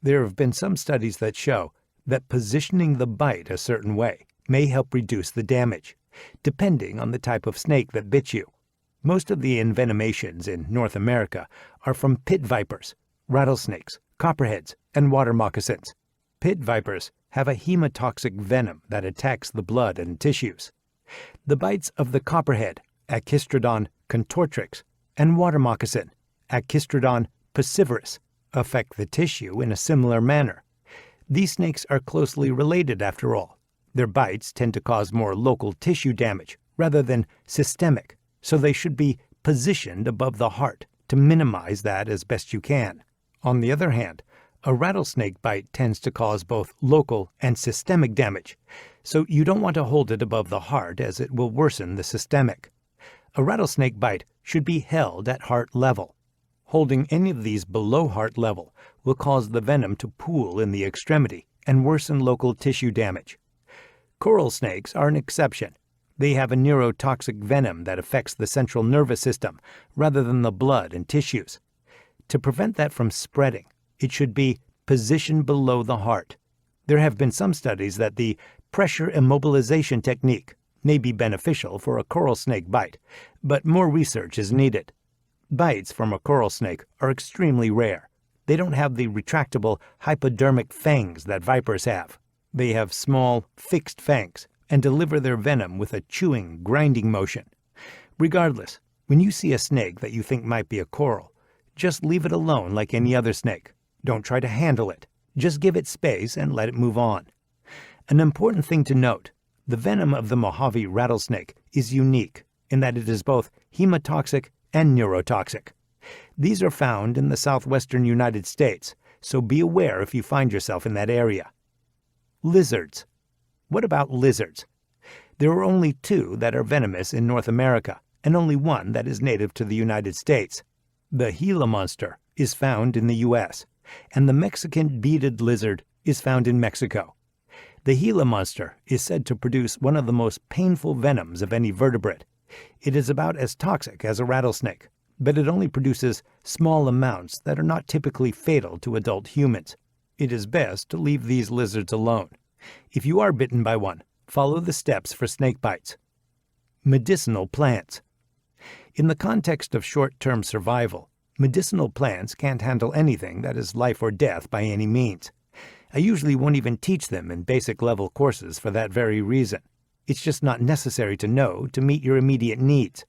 There have been some studies that show that positioning the bite a certain way may help reduce the damage, depending on the type of snake that bit you. Most of the envenomations in North America are from pit vipers, rattlesnakes, copperheads, and water moccasins. Pit vipers have a hemotoxic venom that attacks the blood and tissues. The bites of the copperhead, Achistrodon contortrix, and water moccasin, Achistrodon piscivorus, affect the tissue in a similar manner. These snakes are closely related after all. Their bites tend to cause more local tissue damage rather than systemic, so they should be positioned above the heart to minimize that as best you can. On the other hand, a rattlesnake bite tends to cause both local and systemic damage, so you don't want to hold it above the heart as it will worsen the systemic. A rattlesnake bite should be held at heart level. Holding any of these below heart level will cause the venom to pool in the extremity and worsen local tissue damage. Coral snakes are an exception. They have a neurotoxic venom that affects the central nervous system rather than the blood and tissues. To prevent that from spreading, it should be positioned below the heart. There have been some studies that the pressure immobilization technique may be beneficial for a coral snake bite, but more research is needed. Bites from a coral snake are extremely rare. They don't have the retractable hypodermic fangs that vipers have. They have small, fixed fangs and deliver their venom with a chewing, grinding motion. Regardless, when you see a snake that you think might be a coral, just leave it alone like any other snake. Don't try to handle it. Just give it space and let it move on. An important thing to note, the venom of the Mojave rattlesnake is unique in that it is both hemotoxic and neurotoxic. These are found in the southwestern United States, so be aware if you find yourself in that area. Lizards. What about lizards? There are only 2 that are venomous in North America, and only 1 that is native to the United States. The Gila monster is found in the U.S., and the Mexican beaded lizard is found in Mexico. The Gila monster is said to produce one of the most painful venoms of any vertebrate. It is about as toxic as a rattlesnake, but it only produces small amounts that are not typically fatal to adult humans. It is best to leave these lizards alone. If you are bitten by one, follow the steps for snake bites. Medicinal plants. In the context of short-term survival, medicinal plants can't handle anything that is life or death by any means. I usually won't even teach them in basic level courses for that very reason. It's just not necessary to know to meet your immediate needs.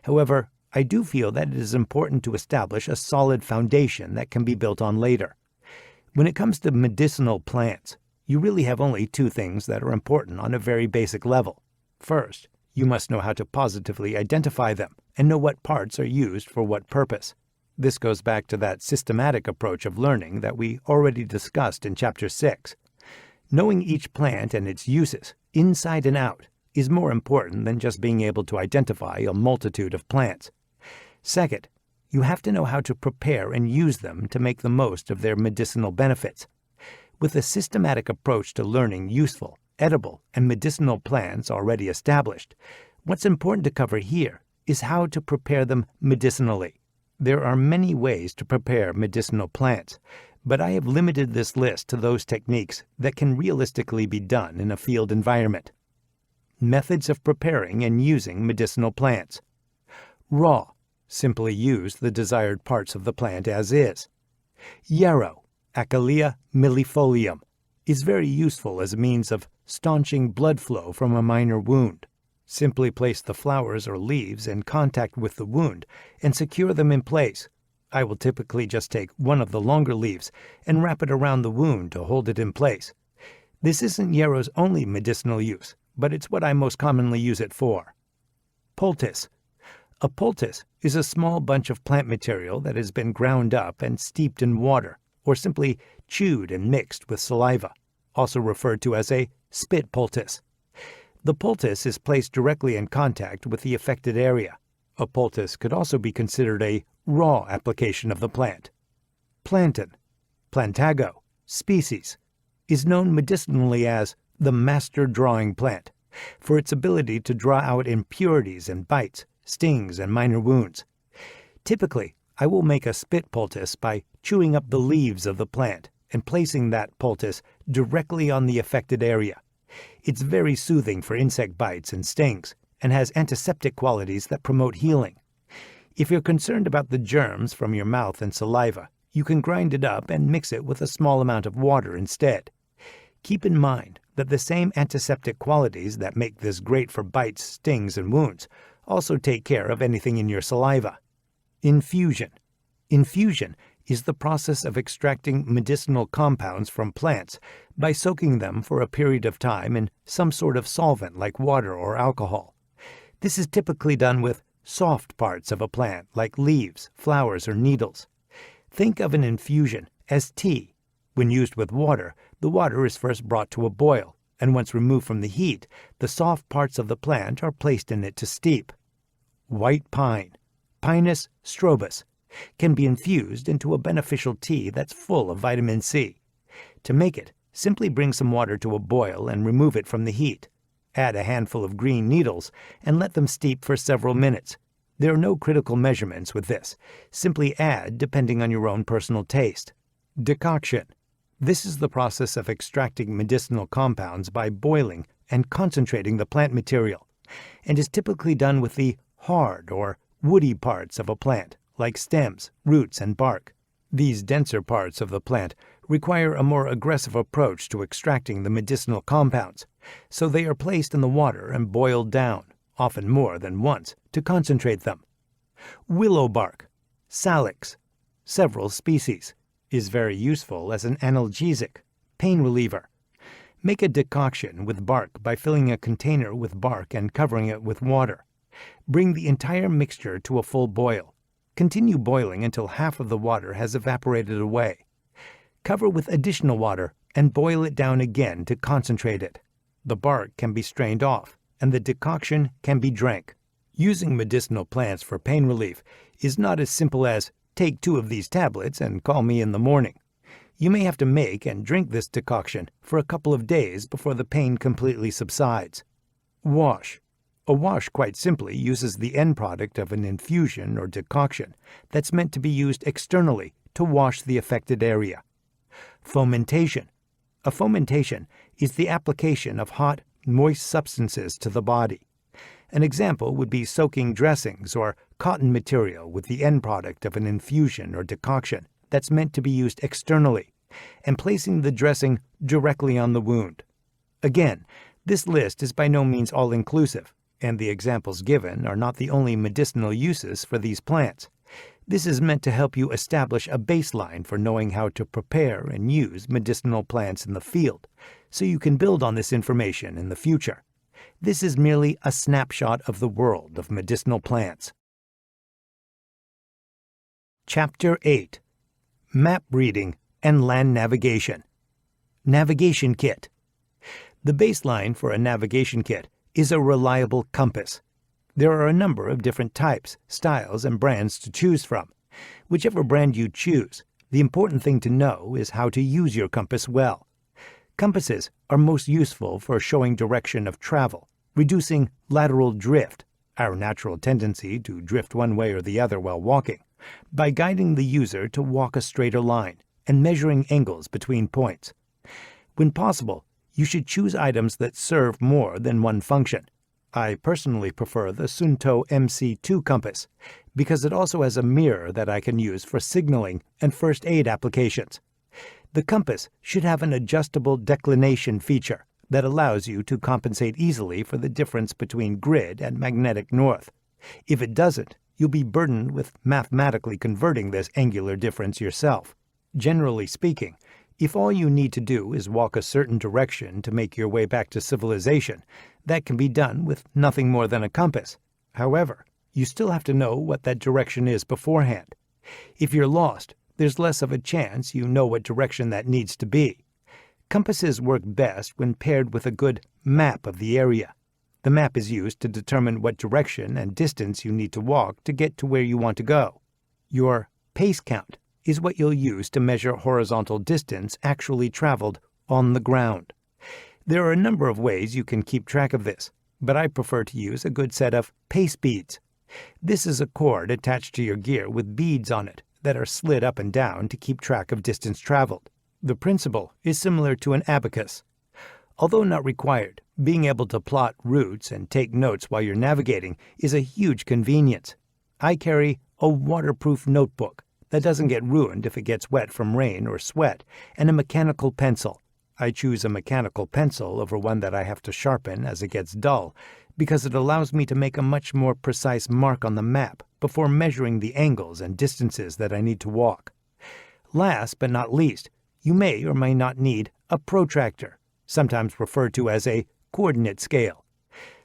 However, I do feel that it is important to establish a solid foundation that can be built on later. When it comes to medicinal plants, you really have only 2 things that are important on a very basic level. First, you must know how to positively identify them and know what parts are used for what purpose. This goes back to that systematic approach of learning that we already discussed in Chapter 6. Knowing each plant and its uses, inside and out, is more important than just being able to identify a multitude of plants. Second, you have to know how to prepare and use them to make the most of their medicinal benefits. With a systematic approach to learning useful, edible, and medicinal plants already established, what's important to cover here is how to prepare them medicinally. There are many ways to prepare medicinal plants, but I have limited this list to those techniques that can realistically be done in a field environment. Methods of preparing and using medicinal plants. Raw, Simply use the desired parts of the plant as is. Yarrow, Achillea millefolium, is very useful as a means of staunching blood flow from a minor wound. Simply place the flowers or leaves in contact with the wound and secure them in place. I will typically just take one of the longer leaves and wrap it around the wound to hold it in place. This isn't yarrow's only medicinal use, but it's what I most commonly use it for. Poultice. A poultice is a small bunch of plant material that has been ground up and steeped in water, or simply chewed and mixed with saliva, also referred to as a spit poultice. The poultice is placed directly in contact with the affected area. A poultice could also be considered a raw application of the plant. Plantain, Plantago, species, is known medicinally as the master drawing plant for its ability to draw out impurities and bites, stings, and minor wounds. Typically, I will make a spit poultice by chewing up the leaves of the plant and placing that poultice directly on the affected area. It's very soothing for insect bites and stings and has antiseptic qualities that promote healing. If you're concerned about the germs from your mouth and saliva, you can grind it up and mix it with a small amount of water instead. Keep in mind that the same antiseptic qualities that make this great for bites, stings, and wounds also take care of anything in your saliva. Infusion. Infusion is the process of extracting medicinal compounds from plants by soaking them for a period of time in some sort of solvent like water or alcohol. This is typically done with soft parts of a plant like leaves, flowers, or needles. Think of an infusion as tea. When used with water, the water is first brought to a boil, and once removed from the heat, the soft parts of the plant are placed in it to steep. White pine, Pinus strobus, can be infused into a beneficial tea that's full of vitamin C. To make it, simply bring some water to a boil and remove it from the heat. Add a handful of green needles and let them steep for several minutes. There are no critical measurements with this. Simply add depending on your own personal taste. Decoction. This is the process of extracting medicinal compounds by boiling and concentrating the plant material, and is typically done with the hard or woody parts of a plant, like stems, roots, and bark. These denser parts of the plant require a more aggressive approach to extracting the medicinal compounds, so they are placed in the water and boiled down, often more than once, to concentrate them. Willow bark, Salix, several species, is very useful as an analgesic, pain reliever. Make a decoction with bark by filling a container with bark and covering it with water. Bring the entire mixture to a full boil. Continue boiling until half of the water has evaporated away. Cover with additional water and boil it down again to concentrate it. The bark can be strained off, and the decoction can be drank. Using medicinal plants for pain relief is not as simple as take 2 of these tablets and call me in the morning. You may have to make and drink this decoction for a couple of days before the pain completely subsides. Wash. A wash quite simply uses the end product of an infusion or decoction that's meant to be used externally to wash the affected area. Fomentation. A fomentation is the application of hot, moist substances to the body. An example would be soaking dressings or cotton material with the end product of an infusion or decoction that's meant to be used externally, and placing the dressing directly on the wound. Again, this list is by no means all-inclusive, and the examples given are not the only medicinal uses for these plants. This is meant to help you establish a baseline for knowing how to prepare and use medicinal plants in the field, so you can build on this information in the future. This is merely a snapshot of the world of medicinal plants. Chapter 8. Map Reading and Land Navigation. Navigation Kit. The baseline for a navigation kit is a reliable compass. There are a number of different types, styles, and brands to choose from. Whichever brand you choose, the important thing to know is how to use your compass well. Compasses are most useful for showing direction of travel, reducing lateral drift, our natural tendency to drift one way or the other while walking, by guiding the user to walk a straighter line and measuring angles between points. When possible, you should choose items that serve more than one function. I personally prefer the Suunto MC2 compass because it also has a mirror that I can use for signaling and first aid applications. The compass should have an adjustable declination feature that allows you to compensate easily for the difference between grid and magnetic north. If it doesn't, you'll be burdened with mathematically converting this angular difference yourself. Generally speaking, if all you need to do is walk a certain direction to make your way back to civilization, that can be done with nothing more than a compass. However, you still have to know what that direction is beforehand. If you're lost, there's less of a chance you know what direction that needs to be. Compasses work best when paired with a good map of the area. The map is used to determine what direction and distance you need to walk to get to where you want to go. Your pace count is what you'll use to measure horizontal distance actually traveled on the ground. There are a number of ways you can keep track of this, but I prefer to use a good set of pace beads. This is a cord attached to your gear with beads on it that are slid up and down to keep track of distance traveled. The principle is similar to an abacus. Although not required, being able to plot routes and take notes while you're navigating is a huge convenience. I carry a waterproof notebook that doesn't get ruined if it gets wet from rain or sweat, and a mechanical pencil. I choose a mechanical pencil over one that I have to sharpen as it gets dull, because it allows me to make a much more precise mark on the map before measuring the angles and distances that I need to walk. Last but not least, you may or may not need a protractor, sometimes referred to as a coordinate scale.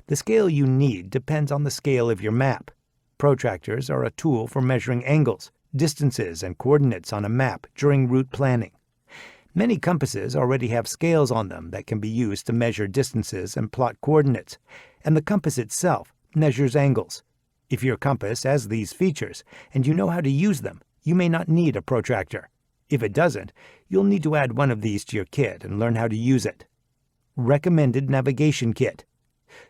The scale you need depends on the scale of your map. Protractors are a tool for measuring angles, distances, and coordinates on a map during route planning. Many compasses already have scales on them that can be used to measure distances and plot coordinates, and the compass itself measures angles. If your compass has these features and you know how to use them, you may not need a protractor. If it doesn't, you'll need to add one of these to your kit and learn how to use it. Recommended navigation kit: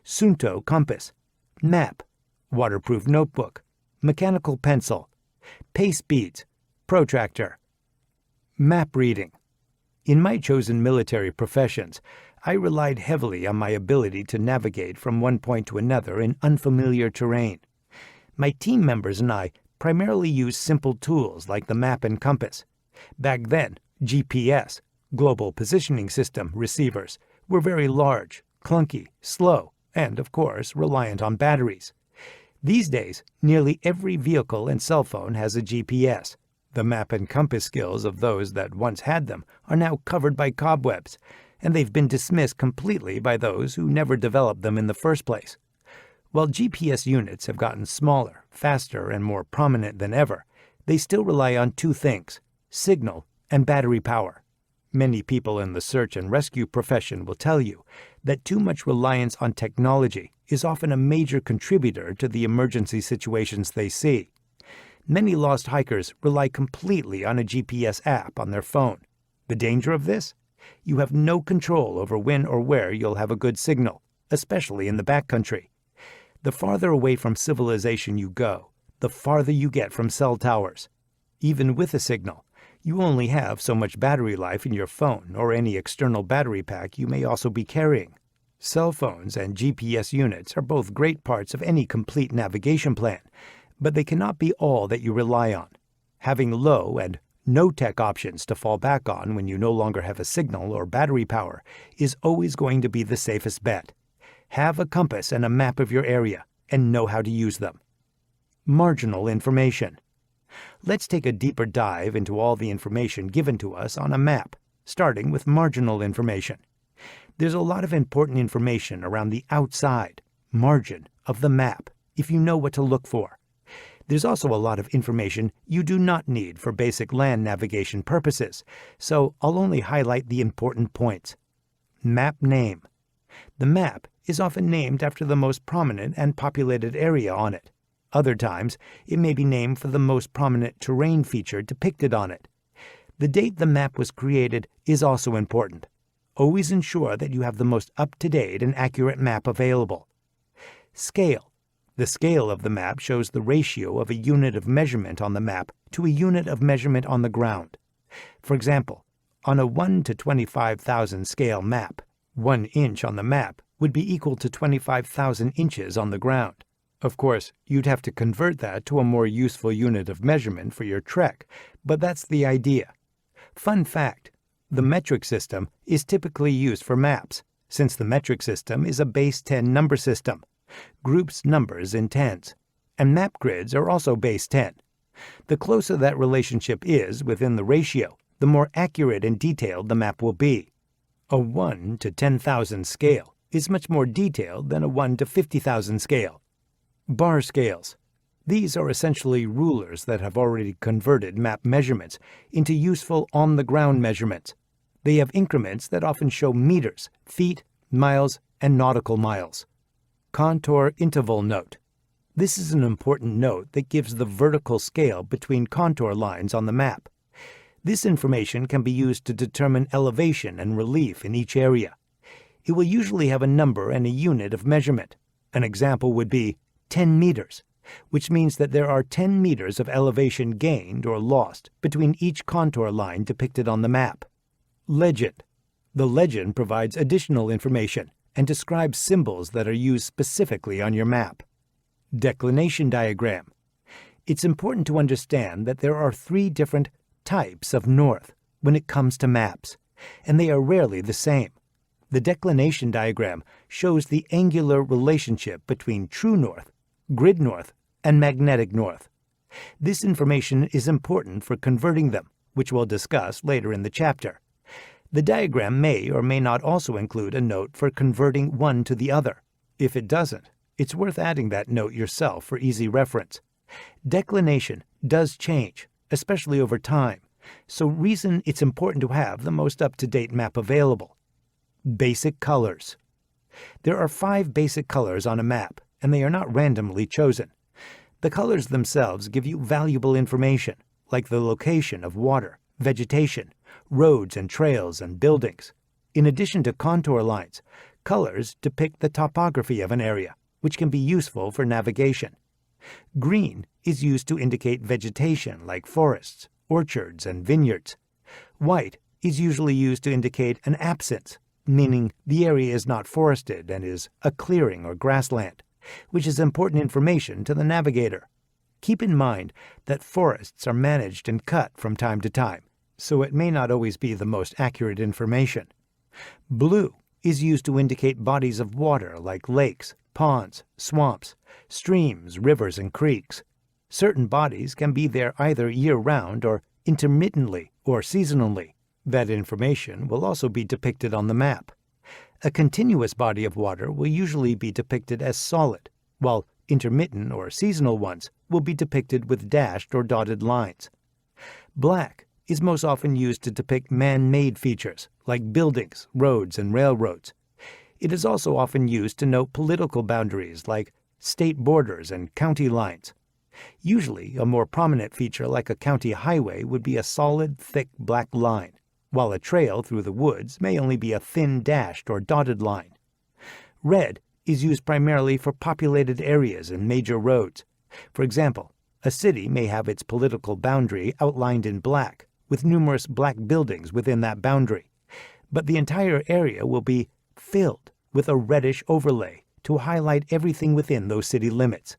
Suunto compass, map, waterproof notebook, mechanical pencil, pace beads, protractor. Map reading. In my chosen military professions, I relied heavily on my ability to navigate from one point to another in unfamiliar terrain. My team members and I primarily used simple tools like the map and compass. Back then, GPS, Global Positioning System, receivers were very large, clunky, slow, and, of course, reliant on batteries. These days, nearly every vehicle and cell phone has a GPS. The map and compass skills of those that once had them are now covered by cobwebs, and they've been dismissed completely by those who never developed them in the first place. While GPS units have gotten smaller, faster, and more prominent than ever, they still rely on two things: signal and battery power. Many people in the search and rescue profession will tell you that too much reliance on technology is often a major contributor to the emergency situations they see. Many lost hikers rely completely on a GPS app on their phone. The danger of this? You have no control over when or where you'll have a good signal, especially in the backcountry. The farther away from civilization you go, the farther you get from cell towers. Even with a signal, you only have so much battery life in your phone or any external battery pack you may also be carrying. Cell phones and GPS units are both great parts of any complete navigation plan, but they cannot be all that you rely on. Having low and no tech options to fall back on when you no longer have a signal or battery power is always going to be the safest bet. Have a compass and a map of your area and know how to use them. Marginal information. Let's take a deeper dive into all the information given to us on a map, starting with marginal information. There's a lot of important information around the outside, margin, of the map if you know what to look for. There's also a lot of information you do not need for basic land navigation purposes, so I'll only highlight the important points. Map name. The map is often named after the most prominent and populated area on it. Other times, it may be named for the most prominent terrain feature depicted on it. The date the map was created is also important. Always ensure that you have the most up-to-date and accurate map available. Scale. The scale of the map shows the ratio of a unit of measurement on the map to a unit of measurement on the ground. For example, on a 1 to 25,000 scale map, 1 inch on the map would be equal to 25,000 inches on the ground. Of course, you'd have to convert that to a more useful unit of measurement for your trek, but that's the idea. Fun fact, the metric system is typically used for maps, since the metric system is a base 10 number system, groups numbers in tens, and map grids are also base 10. The closer that relationship is within the ratio, the more accurate and detailed the map will be. A 1 to 10,000 scale is much more detailed than a 1 to 50,000 scale. Bar scales. These are essentially rulers that have already converted map measurements into useful on-the-ground measurements. They have increments that often show meters, feet, miles, and nautical miles. Contour interval note. This is an important note that gives the vertical scale between contour lines on the map. This information can be used to determine elevation and relief in each area. It will usually have a number and a unit of measurement. An example would be 10 meters, which means that there are 10 meters of elevation gained or lost between each contour line depicted on the map. Legend. The legend provides additional information and describes symbols that are used specifically on your map. Declination diagram. It's important to understand that there are 3 different types of north when it comes to maps, and they are rarely the same. The declination diagram shows the angular relationship between true north, grid north, and magnetic north. This information is important for converting them, which we'll discuss later in the chapter. The diagram may or may not also include a note for converting one to the other. If it doesn't, it's worth adding that note yourself for easy reference. Declination does change, especially over time, so reason it's important to have the most up-to-date map available. Basic colors. There are 5 basic colors on a map, and they are not randomly chosen. The colors themselves give you valuable information, like the location of water, vegetation, roads and trails and buildings. In addition to contour lines, colors depict the topography of an area, which can be useful for navigation. Green is used to indicate vegetation like forests, orchards, and vineyards. White is usually used to indicate an absence, meaning the area is not forested and is a clearing or grassland, which is important information to the navigator. Keep in mind that forests are managed and cut from time to time, so it may not always be the most accurate information. Blue is used to indicate bodies of water like lakes, ponds, swamps, streams, rivers, and creeks. Certain bodies can be there either year-round or intermittently or seasonally. That information will also be depicted on the map. A continuous body of water will usually be depicted as solid, while intermittent or seasonal ones will be depicted with dashed or dotted lines. Black is most often used to depict man-made features like buildings, roads, and railroads. It is also often used to note political boundaries like state borders and county lines. Usually, a more prominent feature like a county highway would be a solid, thick black line, while a trail through the woods may only be a thin dashed or dotted line. Red is used primarily for populated areas and major roads. For example, a city may have its political boundary outlined in black, with numerous black buildings within that boundary, but the entire area will be filled with a reddish overlay to highlight everything within those city limits.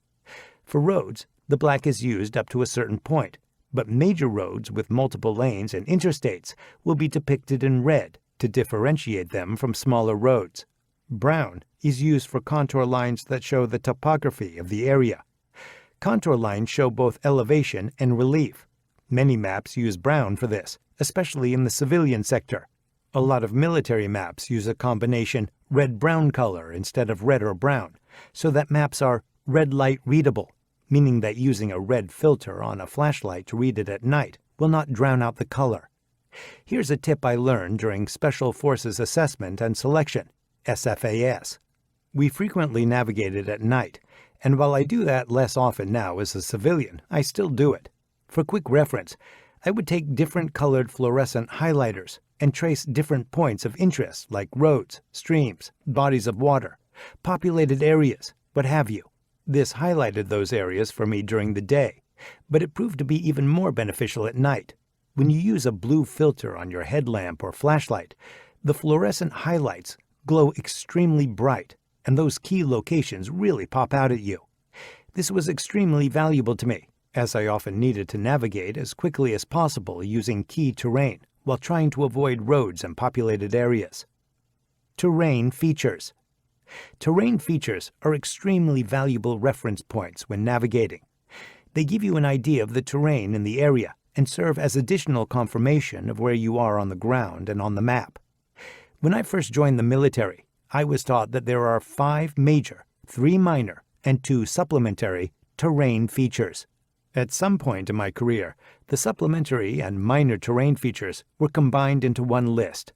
For roads, the black is used up to a certain point, but major roads with multiple lanes and interstates will be depicted in red to differentiate them from smaller roads. Brown is used for contour lines that show the topography of the area. Contour lines show both elevation and relief. Many maps use brown for this, especially in the civilian sector. A lot of military maps use a combination red-brown color instead of red or brown, so that maps are red light readable, meaning that using a red filter on a flashlight to read it at night will not drown out the color. Here's a tip I learned during Special Forces Assessment and Selection, SFAS. We frequently navigated at night, and while I do that less often now as a civilian, I still do it. For quick reference, I would take different colored fluorescent highlighters and trace different points of interest like roads, streams, bodies of water, populated areas, what have you. This highlighted those areas for me during the day, but it proved to be even more beneficial at night. When you use a blue filter on your headlamp or flashlight, the fluorescent highlights glow extremely bright, and those key locations really pop out at you. This was extremely valuable to me, as I often needed to navigate as quickly as possible using key terrain while trying to avoid roads and populated areas. Terrain features. Terrain features are extremely valuable reference points when navigating. They give you an idea of the terrain in the area and serve as additional confirmation of where you are on the ground and on the map. When I first joined the military, I was taught that there are 5 major, 3 minor, and 2 supplementary terrain features. At some point in my career, the supplementary and minor terrain features were combined into one list.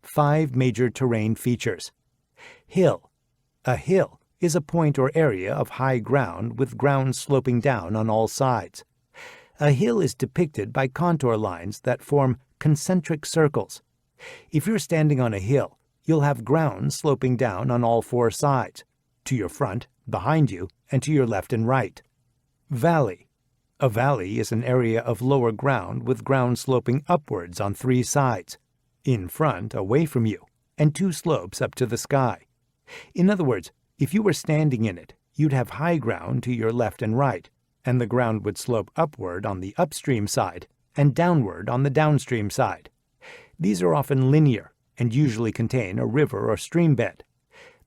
5 major terrain features. Hill. A hill is a point or area of high ground with ground sloping down on all sides. A hill is depicted by contour lines that form concentric circles. If you're standing on a hill, you'll have ground sloping down on all 4 sides, to your front, behind you, and to your left and right. Valley. A valley is an area of lower ground with ground sloping upwards on 3 sides, in front, away from you, and 2 slopes up to the sky. In other words, if you were standing in it, you'd have high ground to your left and right, and the ground would slope upward on the upstream side and downward on the downstream side. These are often linear and usually contain a river or stream bed.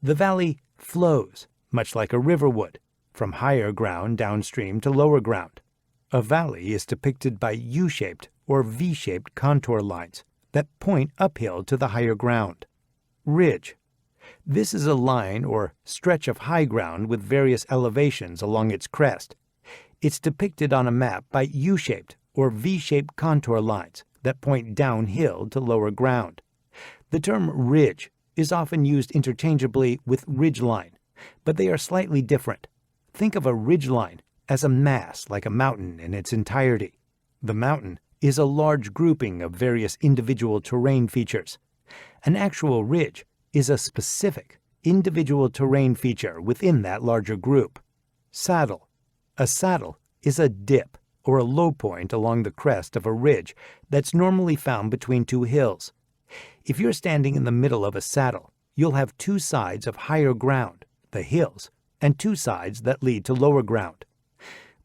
The valley flows, much like a river would, from higher ground downstream to lower ground. A valley is depicted by U-shaped or V-shaped contour lines that point uphill to the higher ground. Ridge. This is a line or stretch of high ground with various elevations along its crest. It's depicted on a map by U-shaped or V-shaped contour lines that point downhill to lower ground. The term ridge is often used interchangeably with ridgeline, but they are slightly different. Think of a ridgeline as a mass like a mountain in its entirety. The mountain is a large grouping of various individual terrain features. An actual ridge is a specific, individual terrain feature within that larger group. Saddle. A saddle is a dip or a low point along the crest of a ridge that's normally found between 2 hills. If you're standing in the middle of a saddle, you'll have 2 sides of higher ground, the hills, and 2 sides that lead to lower ground.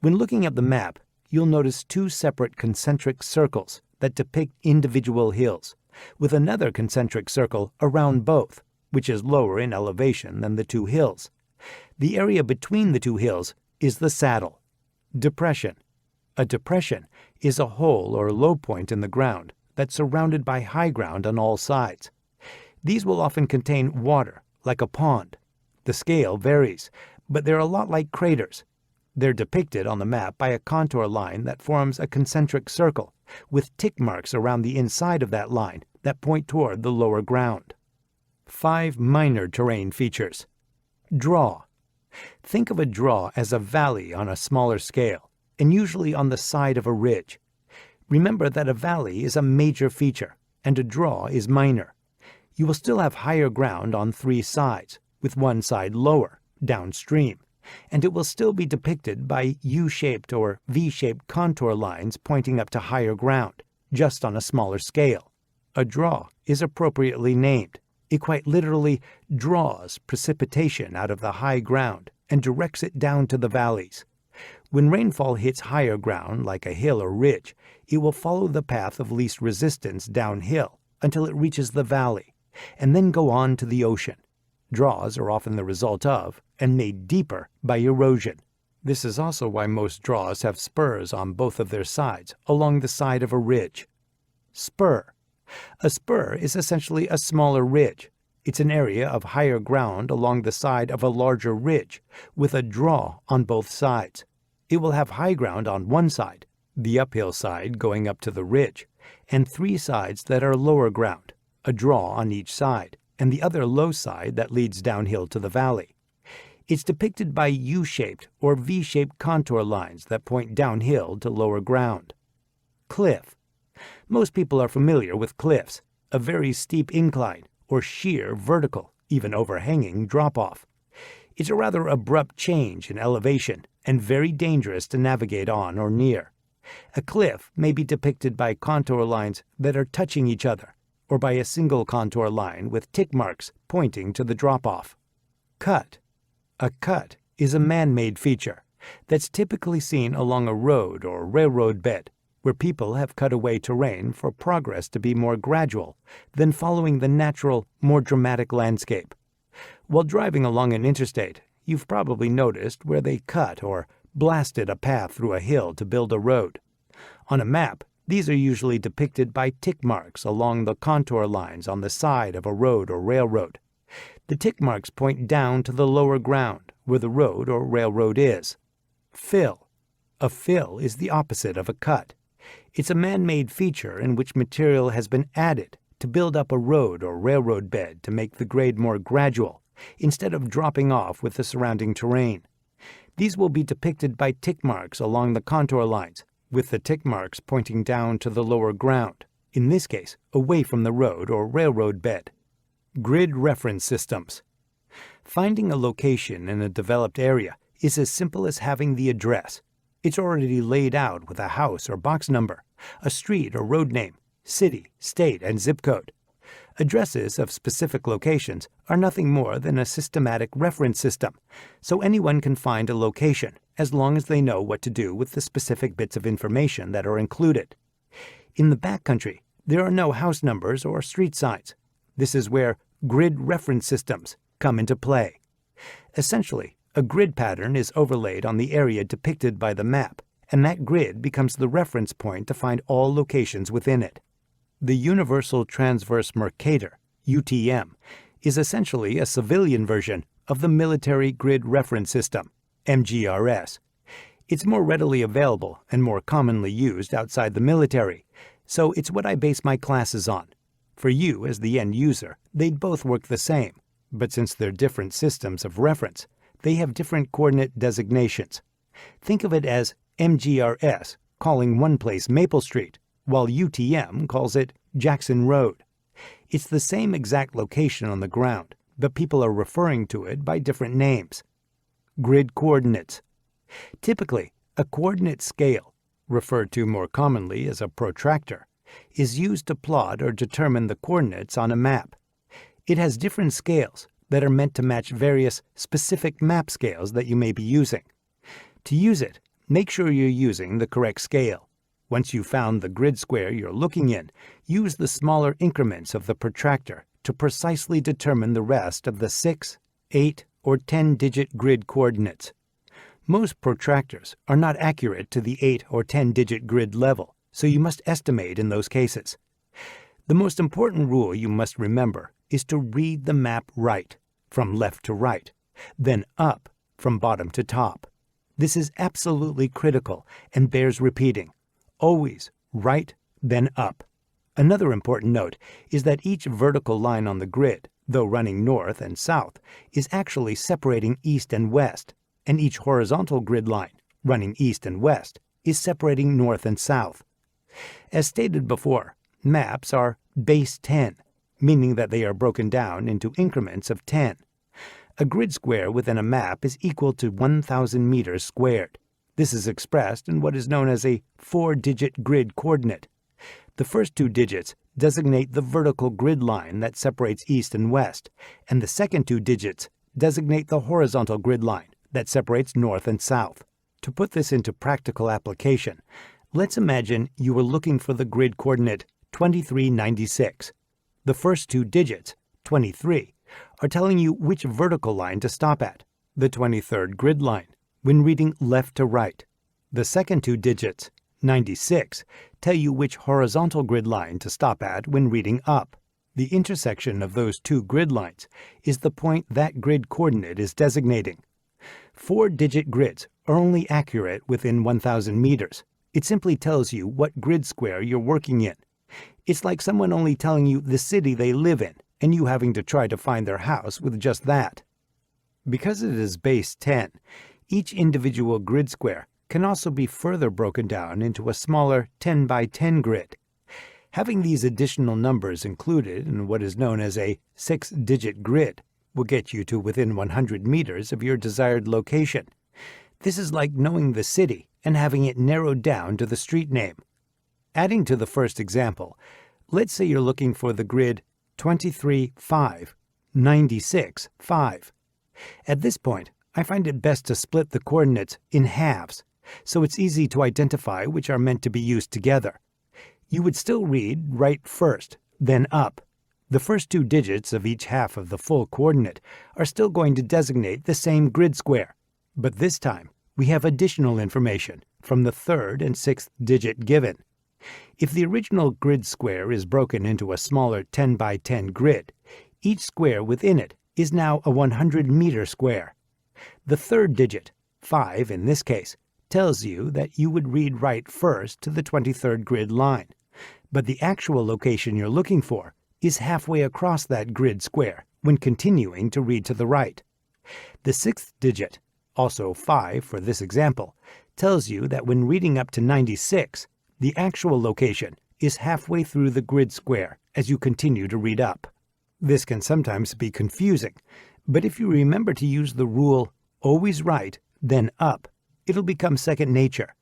When looking at the map, you'll notice 2 separate concentric circles that depict individual hills, with another concentric circle around both, which is lower in elevation than the 2 hills. The area between the 2 hills is the saddle. Depression. A depression is a hole or low point in the ground that's surrounded by high ground on all sides. These will often contain water, like a pond. The scale varies, but they're a lot like craters. They're depicted on the map by a contour line that forms a concentric circle, with tick marks around the inside of that line that point toward the lower ground. 5 minor terrain features. Draw. Think of a draw as a valley on a smaller scale, and usually on the side of a ridge. Remember that a valley is a major feature, and a draw is minor. You will still have higher ground on 3 sides, with one side lower, downstream, and it will still be depicted by U-shaped or V-shaped contour lines pointing up to higher ground, just on a smaller scale. A draw is appropriately named. It quite literally draws precipitation out of the high ground and directs it down to the valleys. When rainfall hits higher ground, like a hill or ridge, it will follow the path of least resistance downhill until it reaches the valley, and then go on to the ocean. Draws are often the result of, and made deeper by erosion. This is also why most draws have spurs on both of their sides, along the side of a ridge. Spur. A spur is essentially a smaller ridge. It's an area of higher ground along the side of a larger ridge, with a draw on both sides. It will have high ground on one side, the uphill side going up to the ridge, and 3 sides that are lower ground, a draw on each side, and the other low side that leads downhill to the valley. It's depicted by U-shaped or V-shaped contour lines that point downhill to lower ground. Cliff. Most people are familiar with cliffs, a very steep incline or sheer vertical, even overhanging drop-off. It's a rather abrupt change in elevation and very dangerous to navigate on or near. A cliff may be depicted by contour lines that are touching each other, or by a single contour line with tick marks pointing to the drop-off. Cut. A cut is a man-made feature that's typically seen along a road or railroad bed, where people have cut away terrain for progress to be more gradual than following the natural, more dramatic landscape. While driving along an interstate, you've probably noticed where they cut or blasted a path through a hill to build a road. On a map, these are usually depicted by tick marks along the contour lines on the side of a road or railroad. The tick marks point down to the lower ground where the road or railroad is. Fill. A fill is the opposite of a cut. It's a man-made feature in which material has been added to build up a road or railroad bed to make the grade more gradual, instead of dropping off with the surrounding terrain. These will be depicted by tick marks along the contour lines, with the tick marks pointing down to the lower ground, in this case, away from the road or railroad bed. Grid reference systems. Finding a location in a developed area is as simple as having the address. It's already laid out with a house or box number, a street or road name, city, state, and zip code. Addresses of specific locations are nothing more than a systematic reference system, so anyone can find a location as long as they know what to do with the specific bits of information that are included. In the backcountry, there are no house numbers or street signs. This is where grid reference systems come into play. Essentially, a grid pattern is overlaid on the area depicted by the map, and that grid becomes the reference point to find all locations within it. The Universal Transverse Mercator, UTM, is essentially a civilian version of the Military Grid Reference System, MGRS. It's more readily available and more commonly used outside the military, so it's what I base my classes on. For you, as the end user, they'd both work the same, but since they're different systems of reference, they have different coordinate designations. Think of it as MGRS calling one place Maple Street, while UTM calls it Jackson Road. It's the same exact location on the ground, but people are referring to it by different names. Grid coordinates. Typically, a coordinate scale, referred to more commonly as a protractor, is used to plot or determine the coordinates on a map. It has different scales that are meant to match various specific map scales that you may be using. To use it, make sure you're using the correct scale. Once you've found the grid square you're looking in, use the smaller increments of the protractor to precisely determine the rest of the 6, 8, or 10-digit grid coordinates. Most protractors are not accurate to the 8 or 10-digit grid level, so you must estimate in those cases. The most important rule you must remember is to read the map right, from left to right, then up, from bottom to top. This is absolutely critical and bears repeating. Always right, then up. Another important note is that each vertical line on the grid, though running north and south, is actually separating east and west, and each horizontal grid line, running east and west, is separating north and south. As stated before, maps are base 10, meaning that they are broken down into increments of 10. A grid square within a map is equal to 1,000 meters squared. This is expressed in what is known as a 4-digit grid coordinate. The first 2 digits designate the vertical grid line that separates east and west, and the second 2 digits designate the horizontal grid line that separates north and south. To put this into practical application, let's imagine you were looking for the grid coordinate 2396. The first 2 digits, 23, are telling you which vertical line to stop at, the 23rd grid line, when reading left to right. The second 2 digits, 96, tell you which horizontal grid line to stop at when reading up. The intersection of those 2 grid lines is the point that grid coordinate is designating. 4-digit grids are only accurate within 1,000 meters. It simply tells you what grid square you're working in. It's like someone only telling you the city they live in, and you having to try to find their house with just that. Because it is base 10, each individual grid square can also be further broken down into a smaller 10 by 10 grid. Having these additional numbers included in what is known as a 6-digit grid will get you to within 100 meters of your desired location. This is like knowing the city and having it narrowed down to the street name. Adding to the first example, Let's say you're looking for the grid 23, 5, 96, 5. At this point, I find it best to split the coordinates in halves, so it's easy to identify which are meant to be used together. You would still read right first, then up. The first two digits of each half of the full coordinate are still going to designate the same grid square, but this time we have additional information from the third and sixth digit given. If the original grid square is broken into a smaller 10 by 10 grid, each square within it is now a 100-meter square. The third digit, 5 in this case, tells you that you would read right first to the 23rd grid line, but the actual location you're looking for is halfway across that grid square when continuing to read to the right. The sixth digit, also 5 for this example, tells you that when reading up to 96, the actual location is halfway through the grid square as you continue to read up. This can sometimes be confusing, but if you remember to use the rule always right, then up, it'll become second nature.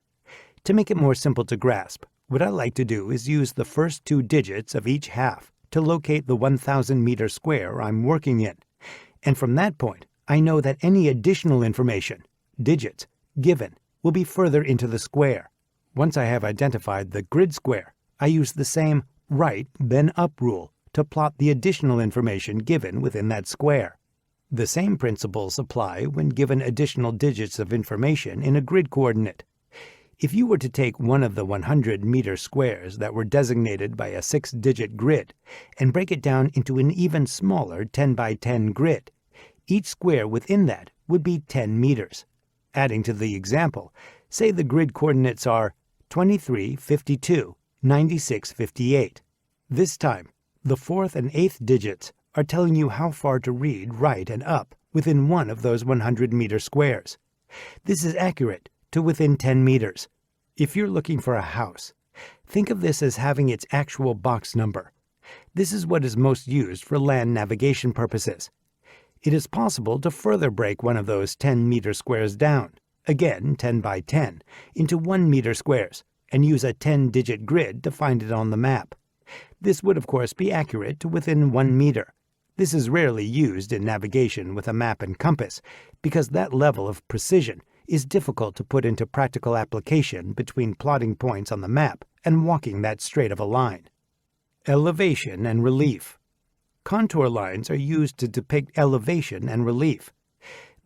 To make it more simple to grasp, what I like to do is use the first two digits of each half to locate the 1,000-meter square I'm working in, and from that point, I know that any additional information, digits, given, will be further into the square. Once I have identified the grid square, I use the same right then up rule to plot the additional information given within that square. The same principles apply when given additional digits of information in a grid coordinate. If you were to take one of the 100-meter squares that were designated by a 6-digit grid and break it down into an even smaller 10 by 10 grid, each square within that would be 10 meters. Adding to the example, say the grid coordinates are 23, 52, 96, 58. This time, the fourth and eighth digits are telling you how far to read right and up within one of those 100-meter squares. This is accurate to within 10 meters. If you're looking for a house, think of this as having its actual box number. This is what is most used for land navigation purposes. It is possible to further break one of those 10-meter squares down, again 10 by 10, into 1-meter squares, and use a 10-digit grid to find it on the map. This would of course be accurate to within 1 meter. This is rarely used in navigation with a map and compass because that level of precision is difficult to put into practical application between plotting points on the map and walking that straight of a line. Elevation and relief. Contour lines are used to depict elevation and relief.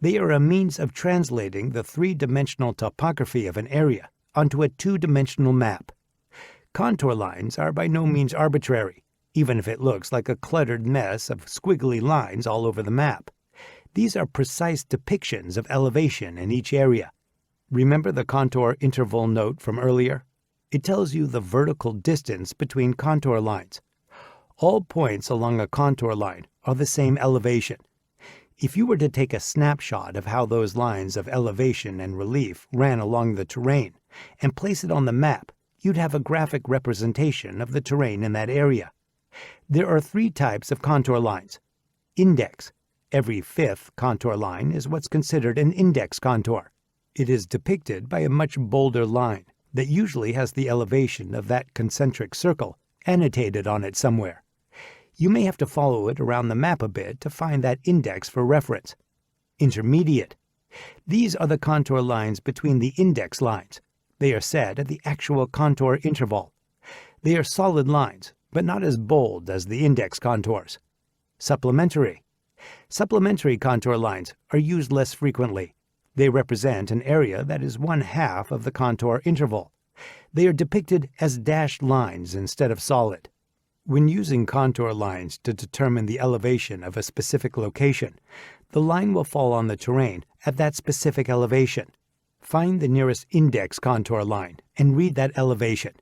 They are a means of translating the three-dimensional topography of an area onto a two-dimensional map. Contour lines are by no means arbitrary, even if it looks like a cluttered mess of squiggly lines all over the map. These are precise depictions of elevation in each area. Remember the contour interval note from earlier? It tells you the vertical distance between contour lines. All points along a contour line are the same elevation. If you were to take a snapshot of how those lines of elevation and relief ran along the terrain and place it on the map, you'd have a graphic representation of the terrain in that area. There are three types of contour lines. Index. Every fifth contour line is what's considered an index contour. It is depicted by a much bolder line that usually has the elevation of that concentric circle annotated on it somewhere. You may have to follow it around the map a bit to find that index for reference. Intermediate. These are the contour lines between the index lines. They are set at the actual contour interval. They are solid lines, but not as bold as the index contours. Supplementary. Supplementary contour lines are used less frequently. They represent an area that is 1/2 of the contour interval. They are depicted as dashed lines instead of solid. When using contour lines to determine the elevation of a specific location, the line will fall on the terrain at that specific elevation. Find the nearest index contour line and read that elevation.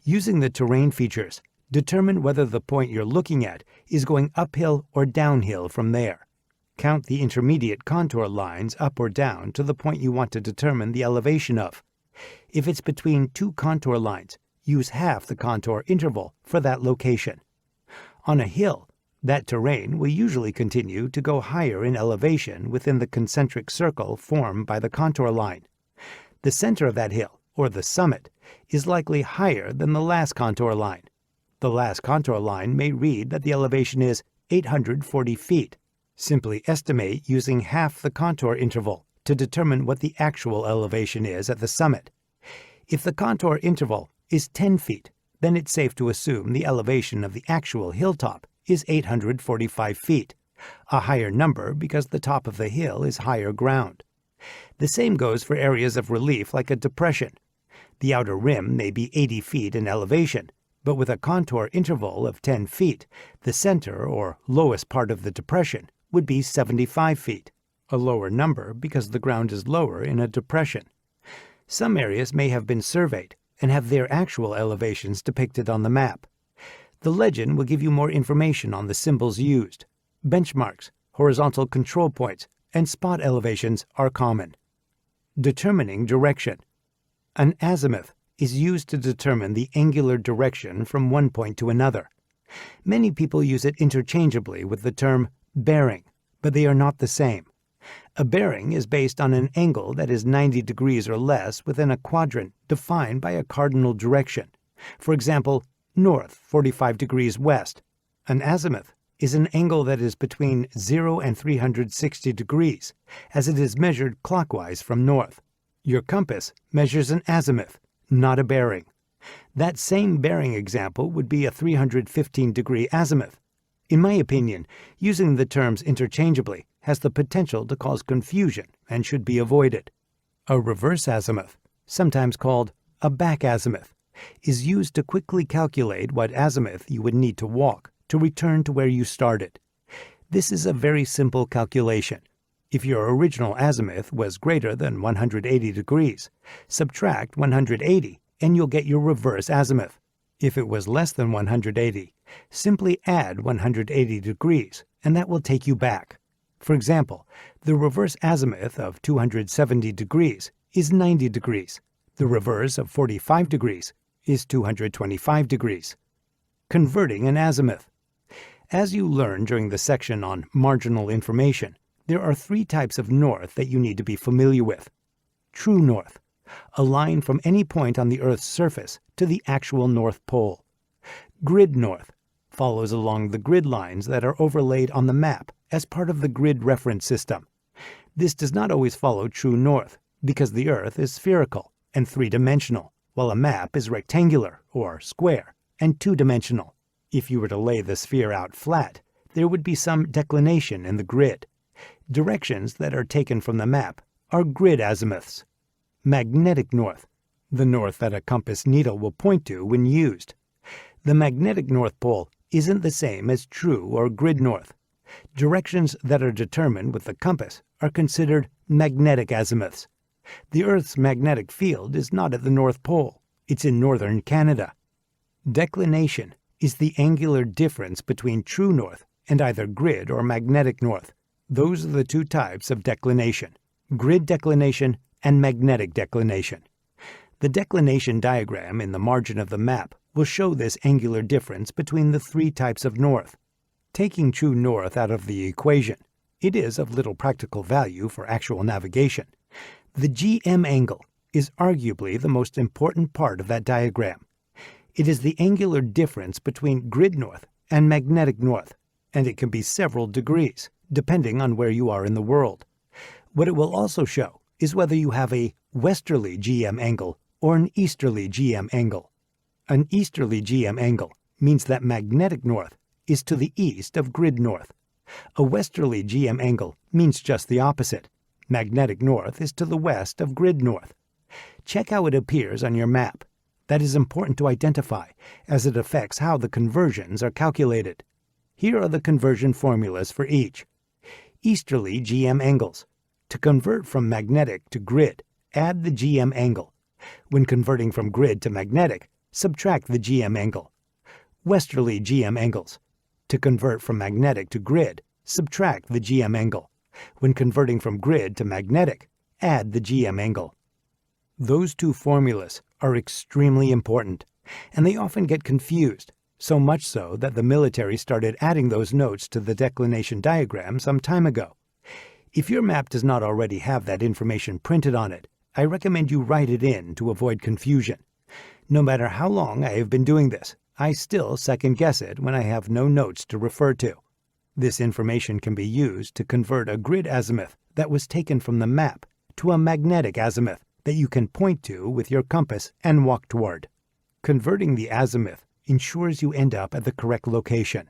Using the terrain features, determine whether the point you're looking at is going uphill or downhill from there. Count the intermediate contour lines up or down to the point you want to determine the elevation of. If it's between two contour lines, use half the contour interval for that location. On a hill, that terrain will usually continue to go higher in elevation within the concentric circle formed by the contour line. The center of that hill, or the summit, is likely higher than the last contour line. The last contour line may read that the elevation is 840 feet. Simply estimate using half the contour interval to determine what the actual elevation is at the summit. If the contour interval is 10 feet, then it's safe to assume the elevation of the actual hilltop is 845 feet, a higher number because the top of the hill is higher ground. The same goes for areas of relief like a depression. The outer rim may be 80 feet in elevation, but with a contour interval of 10 feet, the center or lowest part of the depression would be 75 feet, a lower number because the ground is lower in a depression. Some areas may have been surveyed and have their actual elevations depicted on the map. The legend will give you more information on the symbols used. Benchmarks, horizontal control points, and spot elevations are common. Determining direction. An azimuth is used to determine the angular direction from one point to another. Many people use it interchangeably with the term bearing, but they are not the same. A bearing is based on an angle that is 90 degrees or less within a quadrant defined by a cardinal direction. For example, north 45 degrees west. An azimuth is an angle that is between 0 and 360 degrees, as it is measured clockwise from north. Your compass measures an azimuth, not a bearing. That same bearing example would be a 315-degree azimuth. In my opinion, using the terms interchangeably has the potential to cause confusion and should be avoided. A reverse azimuth, sometimes called a back azimuth, is used to quickly calculate what azimuth you would need to walk to return to where you started. This is a very simple calculation. If your original azimuth was greater than 180 degrees, subtract 180 and you'll get your reverse azimuth. If it was less than 180, simply add 180 degrees and that will take you back. For example, the reverse azimuth of 270 degrees is 90 degrees. The reverse of 45 degrees is 225 degrees. Converting an azimuth. As you learned during the section on marginal information, there are three types of north that you need to be familiar with. True north, a line from any point on the Earth's surface to the actual North Pole. Grid north follows along the grid lines that are overlaid on the map as part of the grid reference system. This does not always follow true north because the Earth is spherical and three-dimensional, while a map is rectangular or square and two-dimensional. If you were to lay the sphere out flat, there would be some declination in the grid. Directions that are taken from the map are grid azimuths. Magnetic north, the north that a compass needle will point to when used. The magnetic North Pole isn't the same as true or grid north. Directions that are determined with the compass are considered magnetic azimuths. The Earth's magnetic field is not at the North Pole. It's in northern Canada. Declination is the angular difference between true north and either grid or magnetic north. Those are the two types of declination: grid declination and magnetic declination. The declination diagram in the margin of the map will show this angular difference between the three types of north. Taking true north out of the equation, it is of little practical value for actual navigation. The GM angle is arguably the most important part of that diagram. It is the angular difference between grid north and magnetic north, and it can be several degrees, depending on where you are in the world. What it will also show is whether you have a westerly GM angle or an easterly GM angle. An easterly GM angle means that magnetic north is to the east of grid north. A westerly GM angle means just the opposite. Magnetic north is to the west of grid north. Check how it appears on your map. That is important to identify, as it affects how the conversions are calculated. Here are the conversion formulas for each. Easterly GM angles. To convert from magnetic to grid, add the GM angle. When converting from grid to magnetic, subtract the GM angle. Westerly GM angles. To convert from magnetic to grid, subtract the GM angle. When converting from grid to magnetic, add the GM angle. Those two formulas are extremely important, and they often get confused, so much so that the military started adding those notes to the declination diagram some time ago. If your map does not already have that information printed on it, I recommend you write it in to avoid confusion. No matter how long I have been doing this, I still second-guess it when I have no notes to refer to. This information can be used to convert a grid azimuth that was taken from the map to a magnetic azimuth that you can point to with your compass and walk toward. Converting the azimuth ensures you end up at the correct location.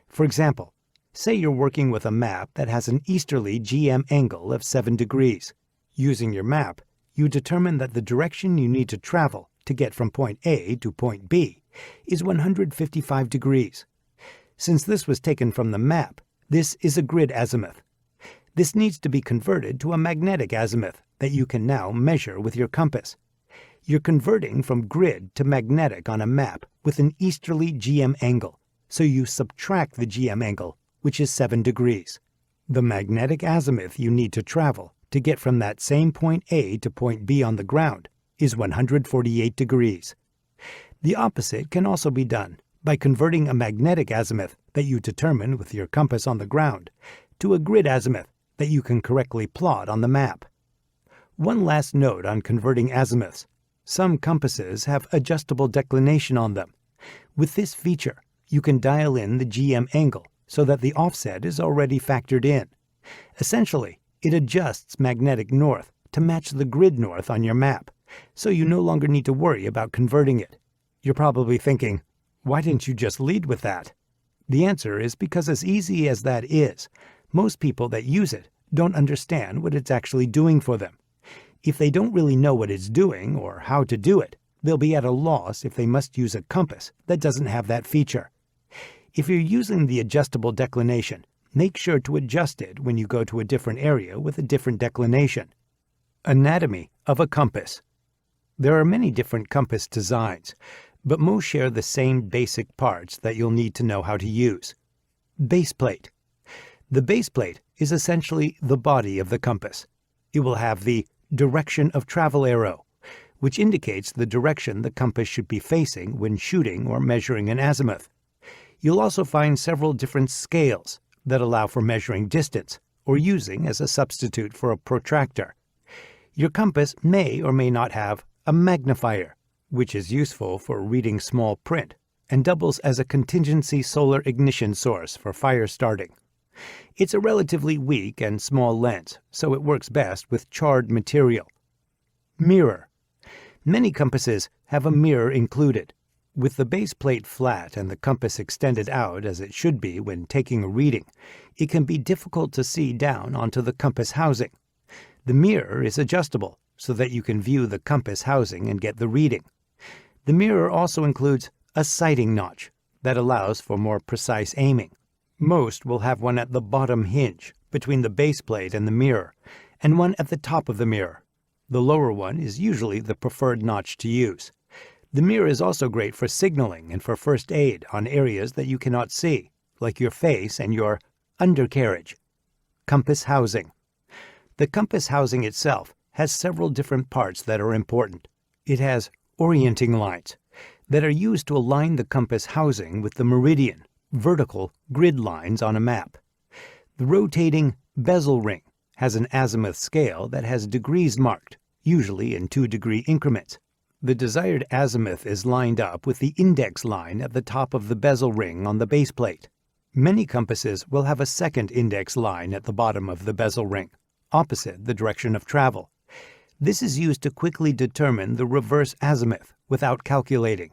For example, say you're working with a map that has an easterly GM angle of 7 degrees. Using your map, you determine that the direction you need to travel to get from point A to point B is 155 degrees. Since this was taken from the map, this is a grid azimuth. This needs to be converted to a magnetic azimuth that you can now measure with your compass. You're converting from grid to magnetic on a map with an easterly GM angle, so you subtract the GM angle, which is 7 degrees. The magnetic azimuth you need to travel to get from that same point A to point B on the ground is 148 degrees. The opposite can also be done by converting a magnetic azimuth that you determine with your compass on the ground to a grid azimuth that you can correctly plot on the map. One last note on converting azimuths. Some compasses have adjustable declination on them. With this feature, you can dial in the GM angle so that the offset is already factored in. Essentially, it adjusts magnetic north to match the grid north on your map, so you no longer need to worry about converting it. You're probably thinking, why didn't you just lead with that? The answer is because as easy as that is, most people that use it don't understand what it's actually doing for them. If they don't really know what it's doing or how to do it, they'll be at a loss if they must use a compass that doesn't have that feature. If you're using the adjustable declination, make sure to adjust it when you go to a different area with a different declination. Anatomy of a compass. There are many different compass designs, but most share the same basic parts that you'll need to know how to use. Base plate. The base plate is essentially the body of the compass. It will have the direction of travel arrow, which indicates the direction the compass should be facing when shooting or measuring an azimuth. You'll also find several different scales that allow for measuring distance or using as a substitute for a protractor. Your compass may or may not have a magnifier, which is useful for reading small print and doubles as a contingency solar ignition source for fire starting. It's a relatively weak and small lens, so it works best with charred material. Mirror. Many compasses have a mirror included. With the base plate flat and the compass extended out as it should be when taking a reading, it can be difficult to see down onto the compass housing. The mirror is adjustable so that you can view the compass housing and get the reading. The mirror also includes a sighting notch that allows for more precise aiming. Most will have one at the bottom hinge between the base plate and the mirror, and one at the top of the mirror. The lower one is usually the preferred notch to use. The mirror is also great for signaling and for first aid on areas that you cannot see, like your face and your undercarriage. Compass housing. The compass housing itself has several different parts that are important. It has orienting lines that are used to align the compass housing with the meridian, vertical grid lines on a map. The rotating bezel ring has an azimuth scale that has degrees marked, usually in 2-degree increments. The desired azimuth is lined up with the index line at the top of the bezel ring on the base plate. Many compasses will have a second index line at the bottom of the bezel ring, opposite the direction of travel. This is used to quickly determine the reverse azimuth without calculating.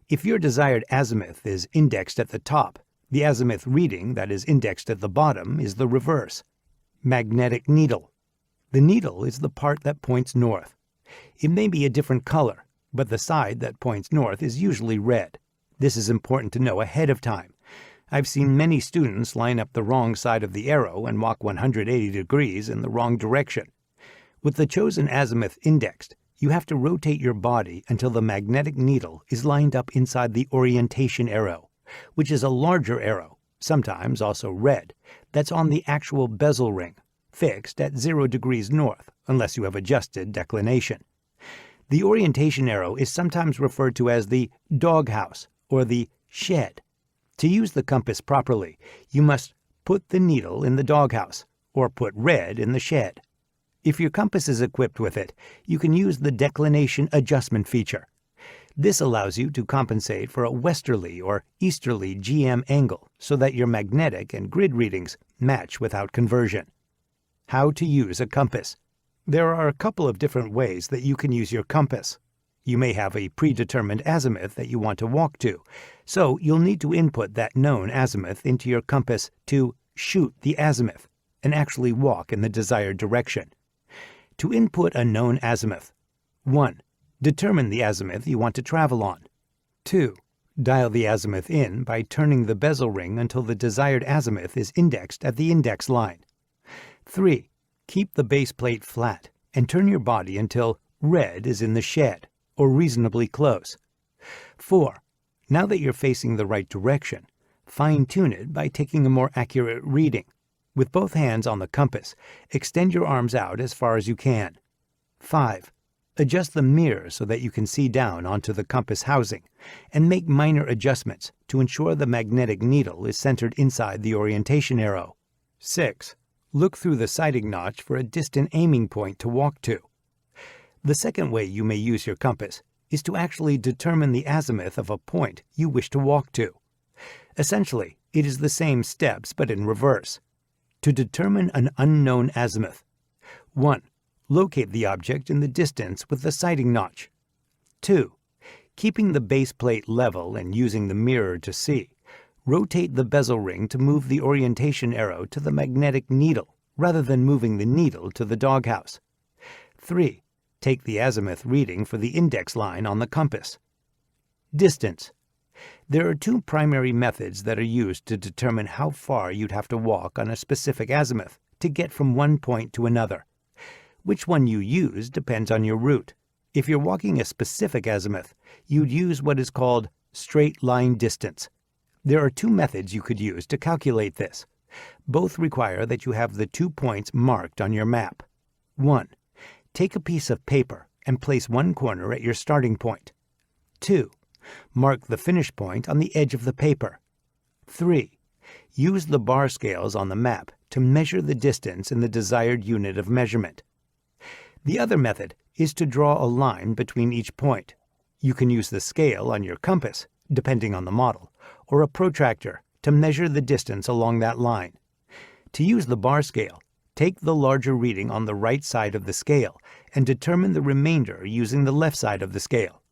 If your desired azimuth is indexed at the top, the azimuth reading that is indexed at the bottom is the reverse. Magnetic needle. The needle is the part that points north. It may be a different color, but the side that points north is usually red. This is important to know ahead of time. I've seen many students line up the wrong side of the arrow and walk 180 degrees in the wrong direction. With the chosen azimuth indexed, you have to rotate your body until the magnetic needle is lined up inside the orientation arrow, which is a larger arrow, sometimes also red, that's on the actual bezel ring, fixed at 0 degrees north, unless you have adjusted declination. The orientation arrow is sometimes referred to as the doghouse or the shed. To use the compass properly, you must put the needle in the doghouse or put red in the shed. If your compass is equipped with it, you can use the declination adjustment feature. This allows you to compensate for a westerly or easterly GM angle so that your magnetic and grid readings match without conversion. How to use a compass. There are a couple of different ways that you can use your compass. You may have a predetermined azimuth that you want to walk to, so you'll need to input that known azimuth into your compass to shoot the azimuth and actually walk in the desired direction. To input a known azimuth: 1. Determine the azimuth you want to travel on. 2. Dial the azimuth in by turning the bezel ring until the desired azimuth is indexed at the index line. 3. Keep the base plate flat and turn your body until red is in the shed, or reasonably close. 4. Now that you're facing the right direction, fine-tune it by taking a more accurate reading. With both hands on the compass, extend your arms out as far as you can. 5. Adjust the mirror so that you can see down onto the compass housing, and make minor adjustments to ensure the magnetic needle is centered inside the orientation arrow. 6. Look through the sighting notch for a distant aiming point to walk to. The second way you may use your compass is to actually determine the azimuth of a point you wish to walk to. Essentially, it is the same steps but in reverse. To determine an unknown azimuth: 1. Locate the object in the distance with the sighting notch. 2. Keeping the base plate level and using the mirror to see, rotate the bezel ring to move the orientation arrow to the magnetic needle rather than moving the needle to the doghouse. 3. Take the azimuth reading for the index line on the compass. Distance. There are two primary methods that are used to determine how far you'd have to walk on a specific azimuth to get from one point to another. Which one you use depends on your route. If you're walking a specific azimuth, you'd use what is called straight line distance. There are two methods you could use to calculate this. Both require that you have the 2 points marked on your map. 1. Take a piece of paper and place one corner at your starting point. 2. Mark the finish point on the edge of the paper. 3. Use the bar scales on the map to measure the distance in the desired unit of measurement. The other method is to draw a line between each point. You can use the scale on your compass, depending on the model, or a protractor to measure the distance along that line. To use the bar scale, take the larger reading on the right side of the scale and determine the remainder using the left side of the scale.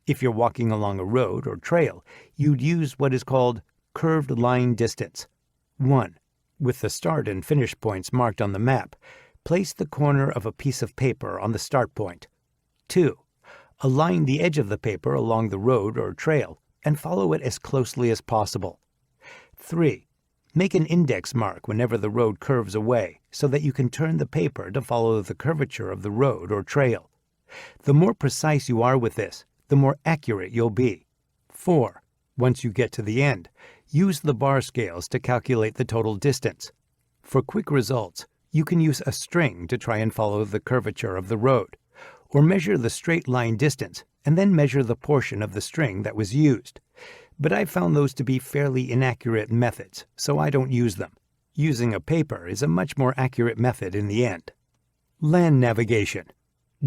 If you're walking along a road or trail, you'd use what is called curved line distance. 1. With the start and finish points marked on the map, place the corner of a piece of paper on the start point. 2. Align the edge of the paper along the road or trail and follow it as closely as possible. 3. Make an index mark whenever the road curves away so that you can turn the paper to follow the curvature of the road or trail. The more precise you are with this, the more accurate you'll be. 4. Once you get to the end, use the bar scales to calculate the total distance. For quick results, you can use a string to try and follow the curvature of the road, or measure the straight line distance and then measure the portion of the string that was used. But I've found those to be fairly inaccurate methods, so I don't use them. Using a paper is a much more accurate method in the end. Land navigation.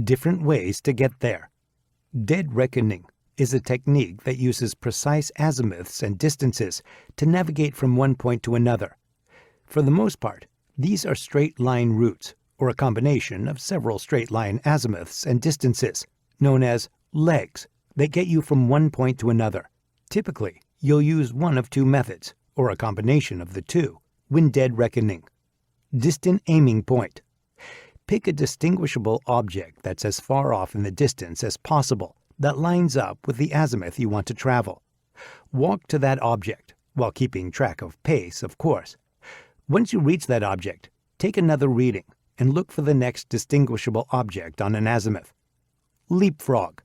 Different ways to get there. Dead reckoning is a technique that uses precise azimuths and distances to navigate from one point to another. For the most part, these are straight line routes, or a combination of several straight line azimuths and distances, known as legs, that get you from one point to another. Typically, you'll use one of two methods, or a combination of the two, when dead reckoning. Distant aiming point. Pick a distinguishable object that's as far off in the distance as possible that lines up with the azimuth you want to travel. Walk to that object, while keeping track of pace, of course. Once you reach that object, take another reading and look for the next distinguishable object on an azimuth. Leapfrog.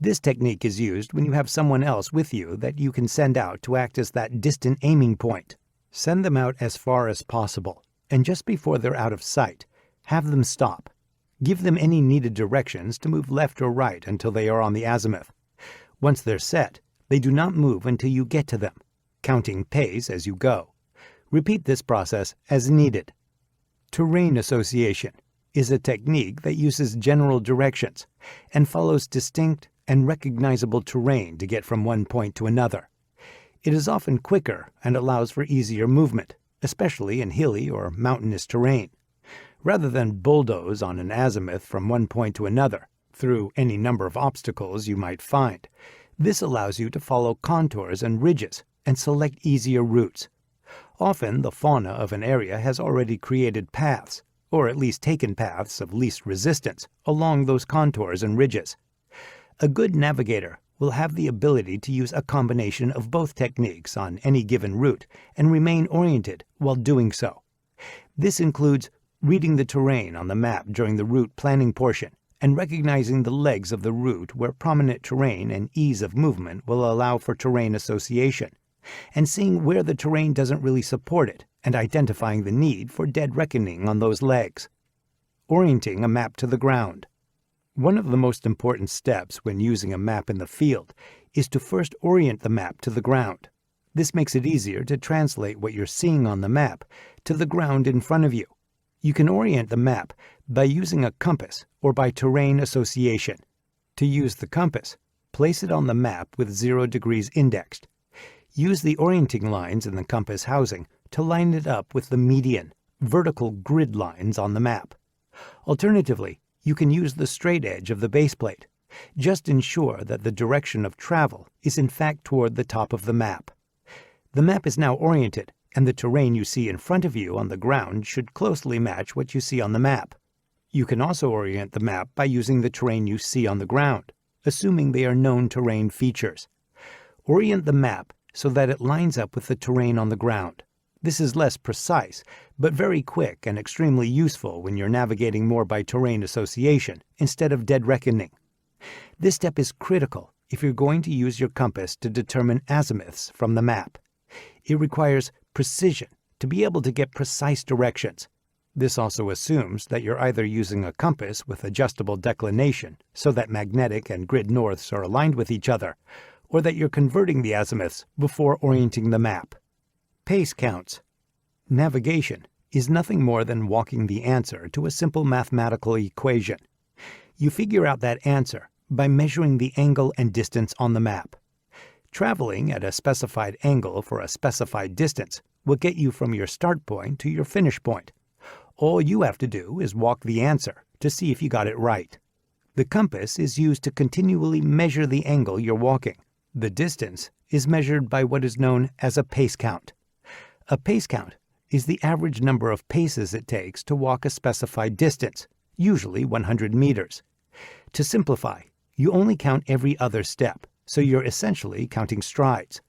This technique is used when you have someone else with you that you can send out to act as that distant aiming point. Send them out as far as possible, and just before they're out of sight, have them stop. Give them any needed directions to move left or right until they are on the azimuth. Once they're set, they do not move until you get to them, counting pace as you go. Repeat this process as needed. Terrain association is a technique that uses general directions and follows distinct, and recognizable terrain to get from one point to another. It is often quicker and allows for easier movement, especially in hilly or mountainous terrain. Rather than bulldoze on an azimuth from one point to another, through any number of obstacles you might find, this allows you to follow contours and ridges and select easier routes. Often the fauna of an area has already created paths, or at least taken paths of least resistance, along those contours and ridges. A good navigator will have the ability to use a combination of both techniques on any given route and remain oriented while doing so. This includes reading the terrain on the map during the route planning portion and recognizing the legs of the route where prominent terrain and ease of movement will allow for terrain association, and seeing where the terrain doesn't really support it and identifying the need for dead reckoning on those legs. Orienting a map to the ground. One of the most important steps when using a map in the field is to first orient the map to the ground. This makes it easier to translate what you're seeing on the map to the ground in front of you. You can orient the map by using a compass or by terrain association. To use the compass, place it on the map with 0 degrees indexed. Use the orienting lines in the compass housing to line it up with the median, vertical grid lines on the map. Alternatively, you can use the straight edge of the base plate. Just ensure that the direction of travel is in fact toward the top of the map. The map is now oriented, and the terrain you see in front of you on the ground should closely match what you see on the map. You can also orient the map by using the terrain you see on the ground, assuming they are known terrain features. Orient the map so that it lines up with the terrain on the ground. This is less precise, but very quick and extremely useful when you're navigating more by terrain association instead of dead reckoning. This step is critical if you're going to use your compass to determine azimuths from the map. It requires precision to be able to get precise directions. This also assumes that you're either using a compass with adjustable declination so that magnetic and grid norths are aligned with each other, or that you're converting the azimuths before orienting the map. Pace counts. Navigation is nothing more than walking the answer to a simple mathematical equation. You figure out that answer by measuring the angle and distance on the map. Traveling at a specified angle for a specified distance will get you from your start point to your finish point. All you have to do is walk the answer to see if you got it right. The compass is used to continually measure the angle you're walking. The distance is measured by what is known as a pace count. A pace count is the average number of paces it takes to walk a specified distance, usually 100 meters. To simplify, you only count every other step, so you're essentially counting strides.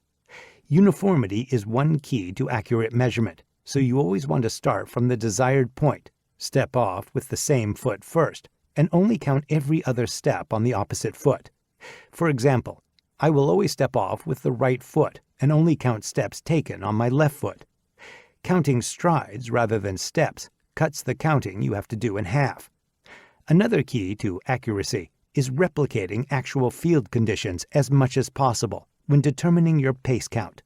Uniformity is one key to accurate measurement, so you always want to start from the desired point, step off with the same foot first, and only count every other step on the opposite foot. For example, I will always step off with the right foot and only count steps taken on my left foot. Counting strides rather than steps cuts the counting you have to do in half. Another key to accuracy is replicating actual field conditions as much as possible when determining your pace count.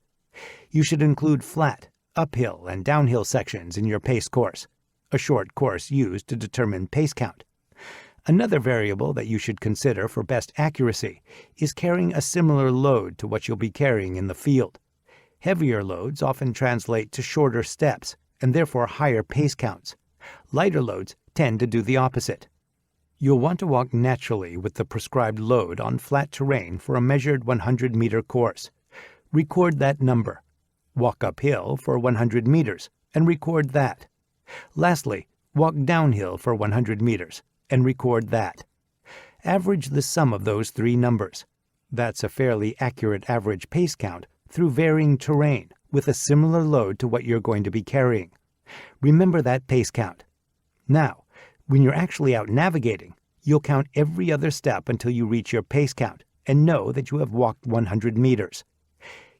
You should include flat, uphill, and downhill sections in your pace course, a short course used to determine pace count. Another variable that you should consider for best accuracy is carrying a similar load to what you'll be carrying in the field. Heavier loads often translate to shorter steps and therefore higher pace counts. Lighter loads tend to do the opposite. You'll want to walk naturally with the prescribed load on flat terrain for a measured 100-meter course. Record that number. Walk uphill for 100 meters and record that. Lastly, walk downhill for 100 meters and record that. Average the sum of those three numbers. That's a fairly accurate average pace count through varying terrain with a similar load to what you're going to be carrying. Remember that pace count. Now, when you're actually out navigating, you'll count every other step until you reach your pace count and know that you have walked 100 meters.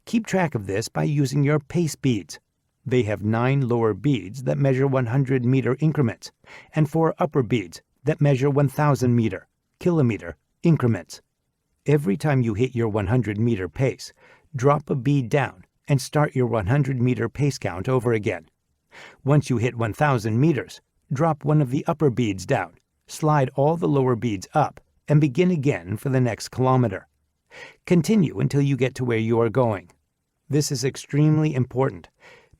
Keep track of this by using your pace beads. They have 9 lower beads that measure 100-meter increments and 4 upper beads that measure 1,000-meter, kilometer increments. Every time you hit your 100-meter pace, drop a bead down and start your 100-meter pace count over again. Once you hit 1,000 meters, drop one of the upper beads down, slide all the lower beads up, and begin again for the next kilometer. Continue until you get to where you are going. This is extremely important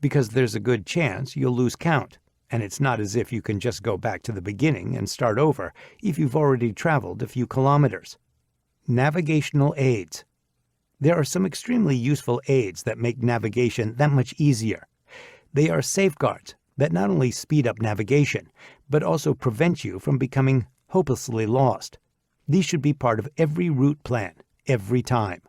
because there's a good chance you'll lose count, and it's not as if you can just go back to the beginning and start over if you've already traveled a few kilometers. Navigational aids. There are some extremely useful aids that make navigation that much easier. They are safeguards that not only speed up navigation, but also prevent you from becoming hopelessly lost. These should be part of every route plan, every time.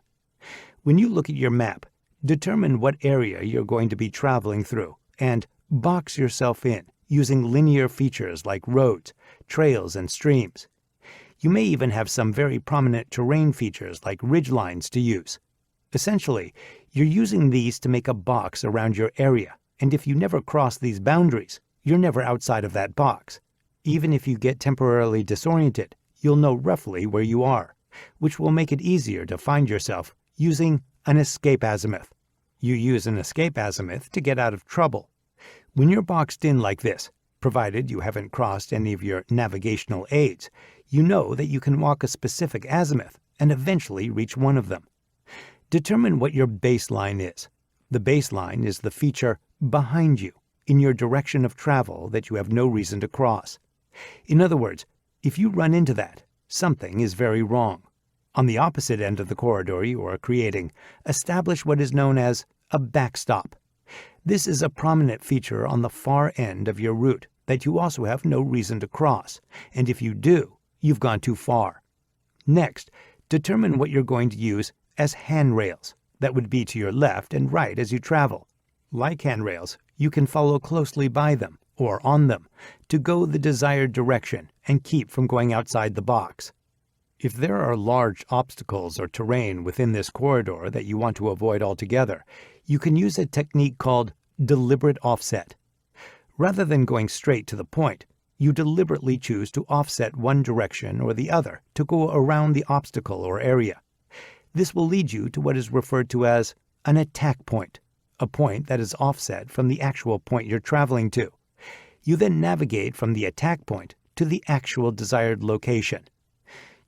When you look at your map, determine what area you're going to be traveling through and box yourself in using linear features like roads, trails, and streams. You may even have some very prominent terrain features like ridgelines to use. Essentially, you're using these to make a box around your area, and if you never cross these boundaries, you're never outside of that box. Even if you get temporarily disoriented, you'll know roughly where you are, which will make it easier to find yourself using an escape azimuth. You use an escape azimuth to get out of trouble. When you're boxed in like this, provided you haven't crossed any of your navigational aids, you know that you can walk a specific azimuth and eventually reach one of them. Determine what your baseline is. The baseline is the feature behind you in your direction of travel that you have no reason to cross. In other words, if you run into that, something is very wrong. On the opposite end of the corridor you are creating, establish what is known as a backstop. This is a prominent feature on the far end of your route that you also have no reason to cross, and if you do, you've gone too far. Next, determine what you're going to use as handrails that would be to your left and right as you travel. Like handrails, you can follow closely by them or on them to go the desired direction and keep from going outside the box. If there are large obstacles or terrain within this corridor that you want to avoid altogether, you can use a technique called deliberate offset. Rather than going straight to the point, you deliberately choose to offset one direction or the other to go around the obstacle or area. This will lead you to what is referred to as an attack point, a point that is offset from the actual point you're traveling to. You then navigate from the attack point to the actual desired location.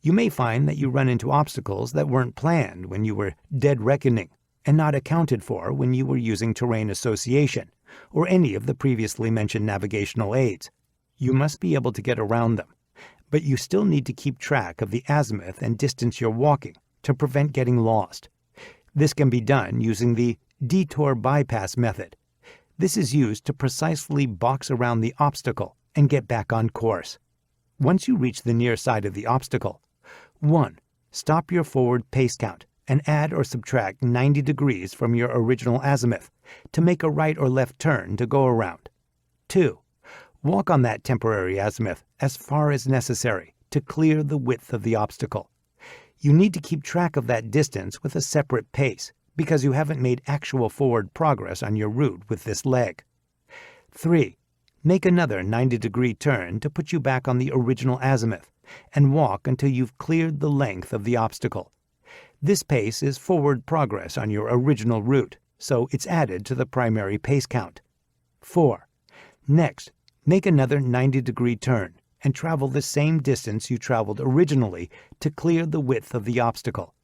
You may find that you run into obstacles that weren't planned when you were dead reckoning and not accounted for when you were using terrain association or any of the previously mentioned navigational aids. You must be able to get around them, but you still need to keep track of the azimuth and distance you're walking to prevent getting lost. This can be done using the detour bypass method. This is used to precisely box around the obstacle and get back on course. Once you reach the near side of the obstacle, 1. Stop your forward pace count and add or subtract 90 degrees from your original azimuth to make a right or left turn to go around. 2. Walk on that temporary azimuth as far as necessary to clear the width of the obstacle. You need to keep track of that distance with a separate pace because you haven't made actual forward progress on your route with this leg. 3. Make another 90-degree turn to put you back on the original azimuth and walk until you've cleared the length of the obstacle. This pace is forward progress on your original route, so it's added to the primary pace count. 4. Next, make another 90-degree turn and travel the same distance you traveled originally to clear the width of the obstacle.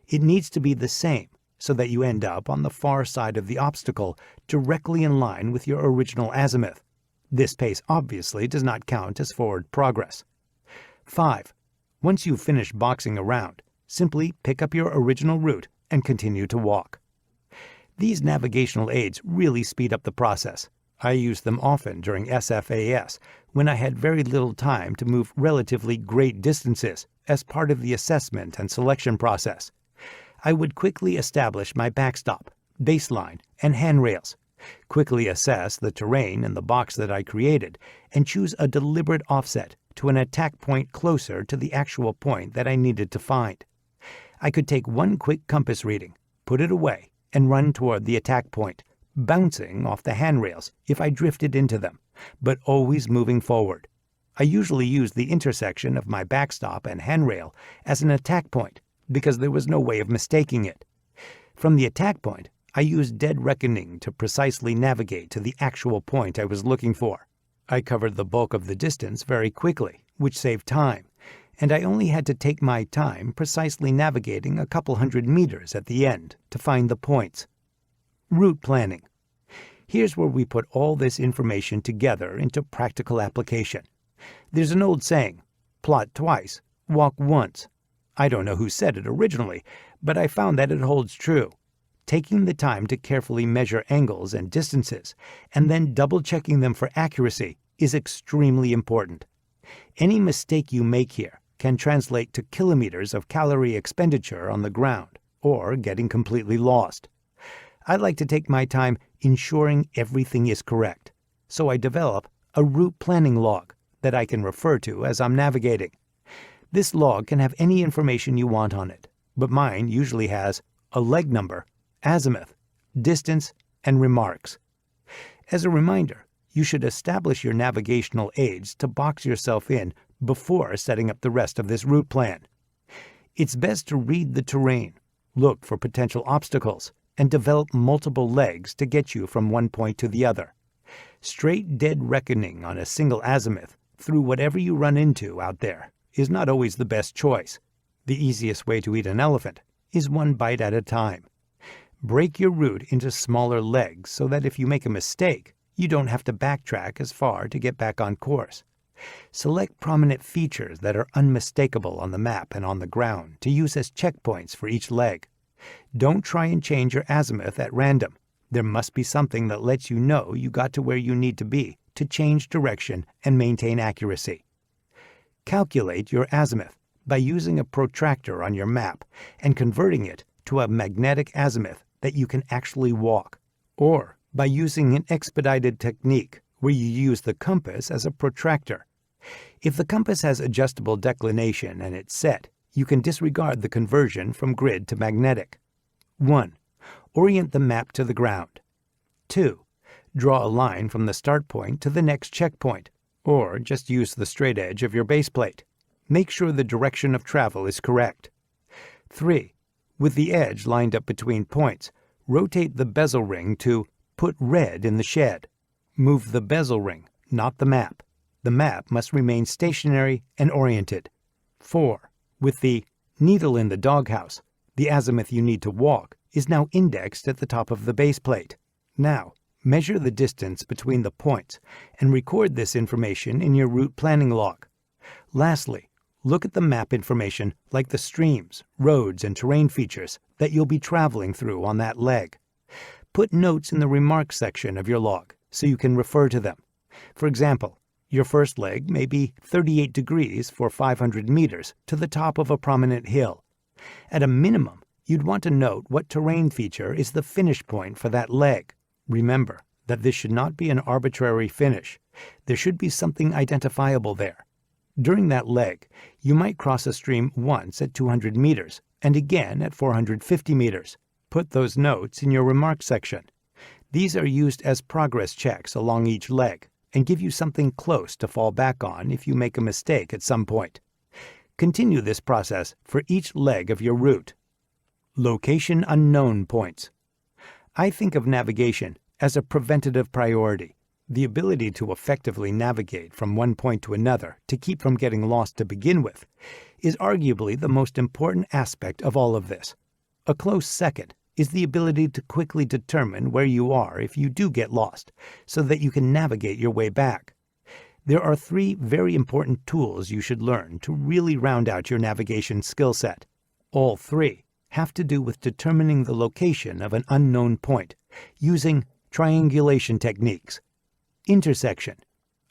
It needs to be the same so that you end up on the far side of the obstacle directly in line with your original azimuth. This pace obviously does not count as forward progress. 5. Once you've finished boxing around, simply pick up your original route and continue to walk. These navigational aids really speed up the process. I used them often during SFAS when I had very little time to move relatively great distances as part of the assessment and selection process. I would quickly establish my backstop, baseline, and handrails, quickly assess the terrain in the box that I created, and choose a deliberate offset to an attack point closer to the actual point that I needed to find. I could take one quick compass reading, put it away, and run toward the attack point, bouncing off the handrails if I drifted into them, but always moving forward. I usually used the intersection of my backstop and handrail as an attack point because there was no way of mistaking it. From the attack point, I used dead reckoning to precisely navigate to the actual point I was looking for. I covered the bulk of the distance very quickly, which saved time, and I only had to take my time precisely navigating a couple hundred meters at the end to find the points. Route planning. Here's where we put all this information together into practical application. There's an old saying, plot twice, walk once. I don't know who said it originally, but I found that it holds true. Taking the time to carefully measure angles and distances, and then double-checking them for accuracy, is extremely important. Any mistake you make here can translate to kilometers of calorie expenditure on the ground, or getting completely lost. I like to take my time ensuring everything is correct, so I develop a route planning log that I can refer to as I'm navigating. This log can have any information you want on it, but mine usually has a leg number, azimuth, distance, and remarks. As a reminder, you should establish your navigational aids to box yourself in before setting up the rest of this route plan. It's best to read the terrain, look for potential obstacles, and develop multiple legs to get you from one point to the other. Straight dead reckoning on a single azimuth through whatever you run into out there is not always the best choice. The easiest way to eat an elephant is one bite at a time. Break your route into smaller legs so that if you make a mistake, you don't have to backtrack as far to get back on course. Select prominent features that are unmistakable on the map and on the ground to use as checkpoints for each leg. Don't try and change your azimuth at random. There must be something that lets you know you got to where you need to be to change direction and maintain accuracy. Calculate your azimuth by using a protractor on your map and converting it to a magnetic azimuth that you can actually walk, or by using an expedited technique where you use the compass as a protractor. If the compass has adjustable declination and it's set, you can disregard the conversion from grid to magnetic. 1. Orient the map to the ground. 2. Draw a line from the start point to the next checkpoint, or just use the straight edge of your base plate. Make sure the direction of travel is correct. 3. With the edge lined up between points, rotate the bezel ring to put red in the shed. Move the bezel ring, not the map. The map must remain stationary and oriented. 4. With the needle in the doghouse, the azimuth you need to walk is now indexed at the top of the base plate. Now, measure the distance between the points and record this information in your route planning log. Lastly, look at the map information like the streams, roads, and terrain features that you'll be traveling through on that leg. Put notes in the remarks section of your log so you can refer to them. For example, your first leg may be 38 degrees for 500 meters to the top of a prominent hill. At a minimum, you'd want to note what terrain feature is the finish point for that leg. Remember that this should not be an arbitrary finish. There should be something identifiable there. During that leg, you might cross a stream once at 200 meters and again at 450 meters. Put those notes in your remarks section. These are used as progress checks along each leg and give you something close to fall back on if you make a mistake at some point. Continue this process for each leg of your route. Location unknown points. I think of navigation as a preventative priority. The ability to effectively navigate from one point to another to keep from getting lost to begin with is arguably the most important aspect of all of this. A close second is the ability to quickly determine where you are if you do get lost, so that you can navigate your way back. There are 3 very important tools you should learn to really round out your navigation skill set. All 3 have to do with determining the location of an unknown point using triangulation techniques. Intersection.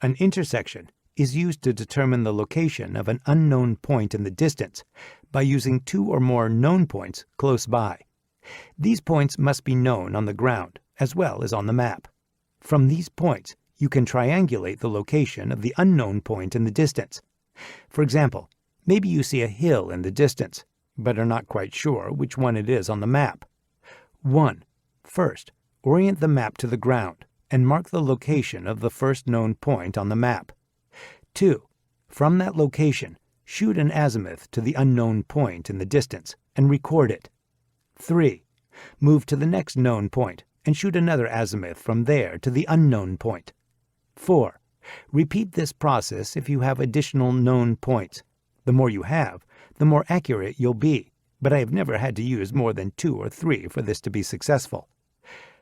An intersection is used to determine the location of an unknown point in the distance by using 2 or more known points close by. These points must be known on the ground as well as on the map. From these points, you can triangulate the location of the unknown point in the distance. For example, maybe you see a hill in the distance, but are not quite sure which one it is on the map. 1. First, orient the map to the ground and mark the location of the first known point on the map. 2. From that location, shoot an azimuth to the unknown point in the distance and record it. 3. Move to the next known point and shoot another azimuth from there to the unknown point. 4. Repeat this process if you have additional known points, The more you have, the more accurate you'll be, but I have never had to use more than 2 or 3 for this to be successful.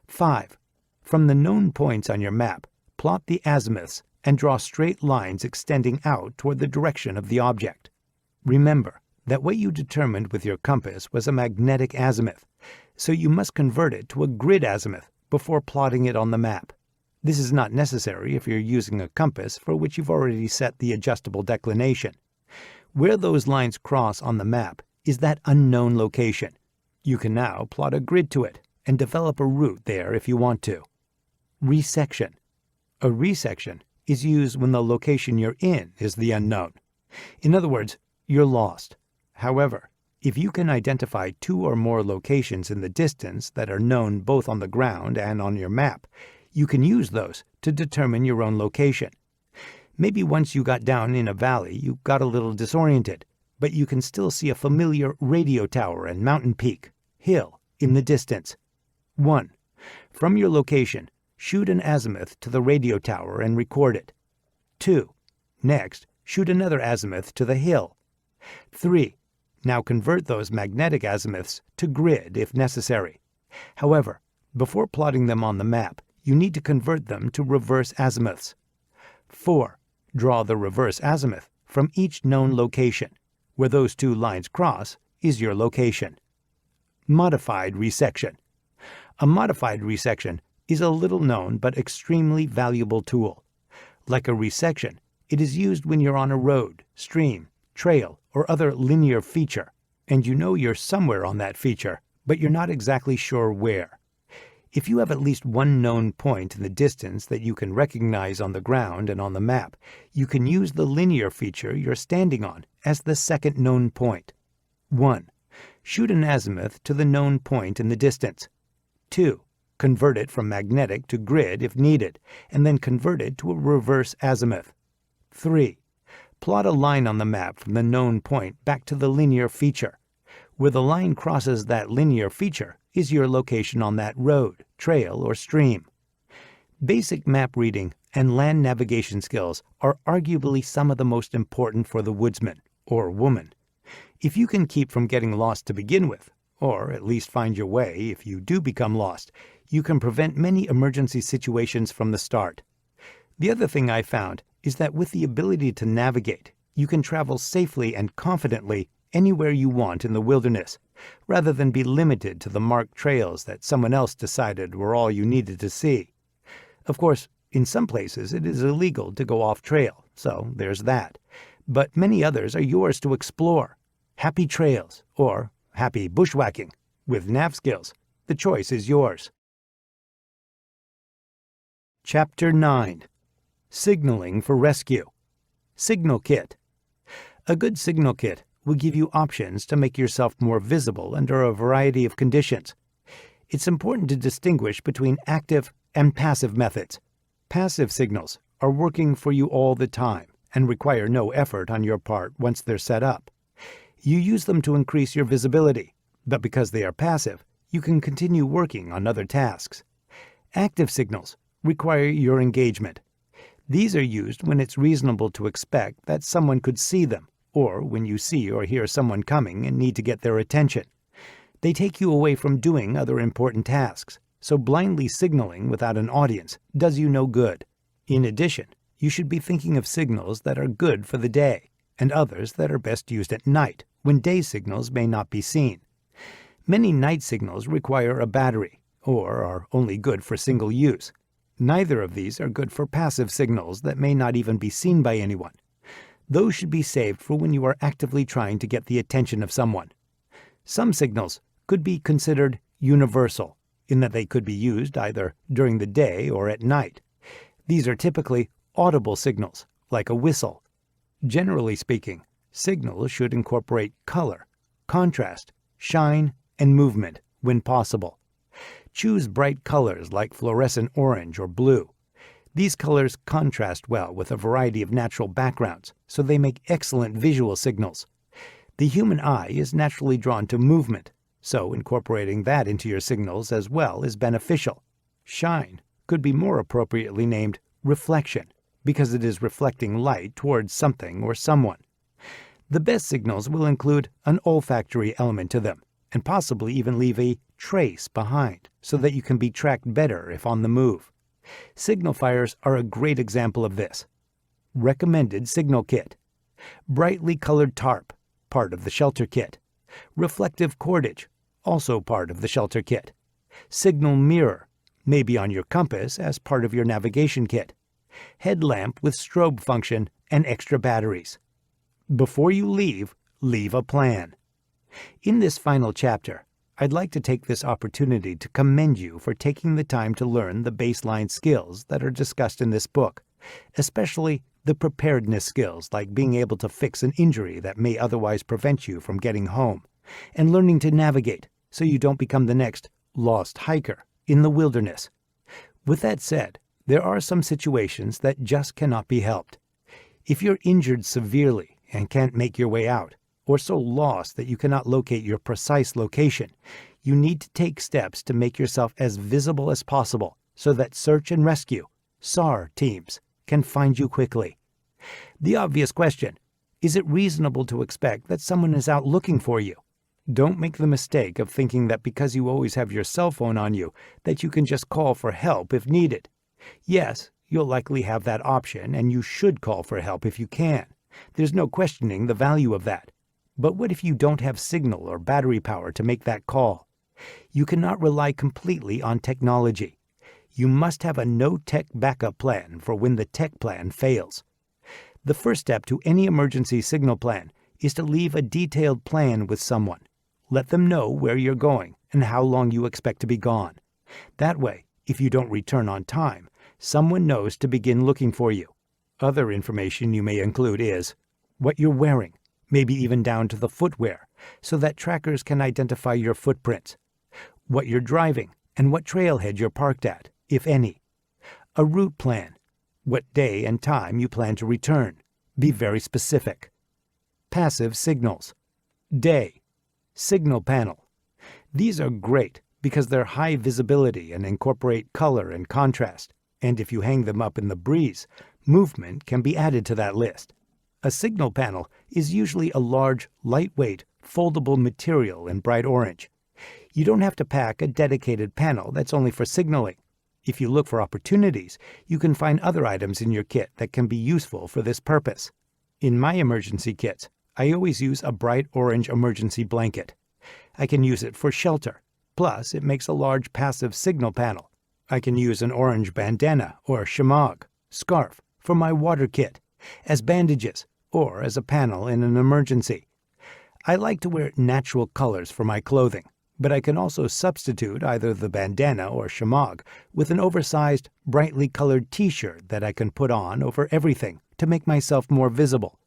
5. From the known points on your map, plot the azimuths and draw straight lines extending out toward the direction of the object. Remember that what you determined with your compass was a magnetic azimuth, so you must convert it to a grid azimuth before plotting it on the map. This is not necessary if you're using a compass for which you've already set the adjustable declination. Where those lines cross on the map is that unknown location. You can now plot a grid to it and develop a route there if you want to. Resection. A resection is used when the location you're in is the unknown. In other words, you're lost. However, if you can identify 2 or more locations in the distance that are known both on the ground and on your map, you can use those to determine your own location. Maybe once you got down in a valley, you got a little disoriented, but you can still see a familiar radio tower and mountain peak, hill, in the distance. 1. From your location, shoot an azimuth to the radio tower and record it. 2. Next, shoot another azimuth to the hill. 3. Now convert those magnetic azimuths to grid if necessary. However, before plotting them on the map, you need to convert them to reverse azimuths. 4. Draw the reverse azimuth from each known location. Where those 2 lines cross is your location. Modified resection. A modified resection is a little-known but extremely valuable tool. Like a resection, it is used when you're on a road, stream, trail, or other linear feature, and you know you're somewhere on that feature, but you're not exactly sure where. If you have at least one known point in the distance that you can recognize on the ground and on the map, you can use the linear feature you're standing on as the second known point. 1. Shoot an azimuth to the known point in the distance. 2. Convert it from magnetic to grid if needed, and then convert it to a reverse azimuth. 3. Plot a line on the map from the known point back to the linear feature. Where the line crosses that linear feature is your location on that road, trail, or stream. Basic map reading and land navigation skills are arguably some of the most important for the woodsman, or woman. If you can keep from getting lost to begin with, or at least find your way if you do become lost, you can prevent many emergency situations from the start. The other thing I found is that with the ability to navigate, you can travel safely and confidently anywhere you want in the wilderness, rather than be limited to the marked trails that someone else decided were all you needed to see. Of course, in some places it is illegal to go off trail, so there's that. But many others are yours to explore. Happy trails, or happy bushwhacking. With nav skills, the choice is yours. Chapter 9. Signaling for Rescue. Signal Kit. A good signal kit will give you options to make yourself more visible under a variety of conditions. It's important to distinguish between active and passive methods. Passive signals are working for you all the time and require no effort on your part once they're set up. You use them to increase your visibility, but because they are passive, you can continue working on other tasks. Active signals require your engagement. These are used when it's reasonable to expect that someone could see them, or when you see or hear someone coming and need to get their attention. They take you away from doing other important tasks, so blindly signaling without an audience does you no good. In addition, you should be thinking of signals that are good for the day, and others that are best used at night, when day signals may not be seen. Many night signals require a battery, or are only good for single use. Neither of these are good for passive signals that may not even be seen by anyone. Those should be saved for when you are actively trying to get the attention of someone. Some signals could be considered universal, in that they could be used either during the day or at night. These are typically audible signals, like a whistle. Generally speaking, signals should incorporate color, contrast, shine, and movement when possible. Choose bright colors like fluorescent orange or blue. These colors contrast well with a variety of natural backgrounds, so they make excellent visual signals. The human eye is naturally drawn to movement, so incorporating that into your signals as well is beneficial. Shine could be more appropriately named reflection, because it is reflecting light towards something or someone. The best signals will include an olfactory element to them, and possibly even leave a trace behind so that you can be tracked better if on the move. Signal fires are a great example of this. Recommended signal kit. Brightly colored tarp, part of the shelter kit. Reflective cordage, also part of the shelter kit. Signal mirror, maybe on your compass as part of your navigation kit. Headlamp with strobe function and extra batteries. Before you leave a plan. In this final chapter, I'd like to take this opportunity to commend you for taking the time to learn the baseline skills that are discussed in this book, especially the preparedness skills like being able to fix an injury that may otherwise prevent you from getting home, and learning to navigate so you don't become the next lost hiker in the wilderness. With that said, there are some situations that just cannot be helped. If you're injured severely and can't make your way out, or so lost that you cannot locate your precise location, you need to take steps to make yourself as visible as possible so that search and rescue, SAR teams, can find you quickly. The obvious question, is it reasonable to expect that someone is out looking for you? Don't make the mistake of thinking that because you always have your cell phone on you, that you can just call for help if needed. Yes, you'll likely have that option, and you should call for help if you can. There's no questioning the value of that. But what if you don't have signal or battery power to make that call? You cannot rely completely on technology. You must have a no-tech backup plan for when the tech plan fails. The first step to any emergency signal plan is to leave a detailed plan with someone. Let them know where you're going and how long you expect to be gone. That way, if you don't return on time, someone knows to begin looking for you. Other information you may include is what you're wearing, maybe even down to the footwear, so that trackers can identify your footprints. What you're driving and what trailhead you're parked at, if any. A route plan. What day and time you plan to return. Be very specific. Passive signals. Day. Signal panel. These are great because they're high visibility and incorporate color and contrast, and if you hang them up in the breeze, movement can be added to that list. A signal panel is usually a large, lightweight, foldable material in bright orange. You don't have to pack a dedicated panel that's only for signaling. If you look for opportunities, you can find other items in your kit that can be useful for this purpose. In my emergency kits, I always use a bright orange emergency blanket. I can use it for shelter, plus it makes a large passive signal panel. I can use an orange bandana or shemagh, scarf, for my water kit, as bandages, or as a panel in an emergency. I like to wear natural colors for my clothing, but I can also substitute either the bandana or shemagh with an oversized, brightly colored t-shirt that I can put on over everything to make myself more visible.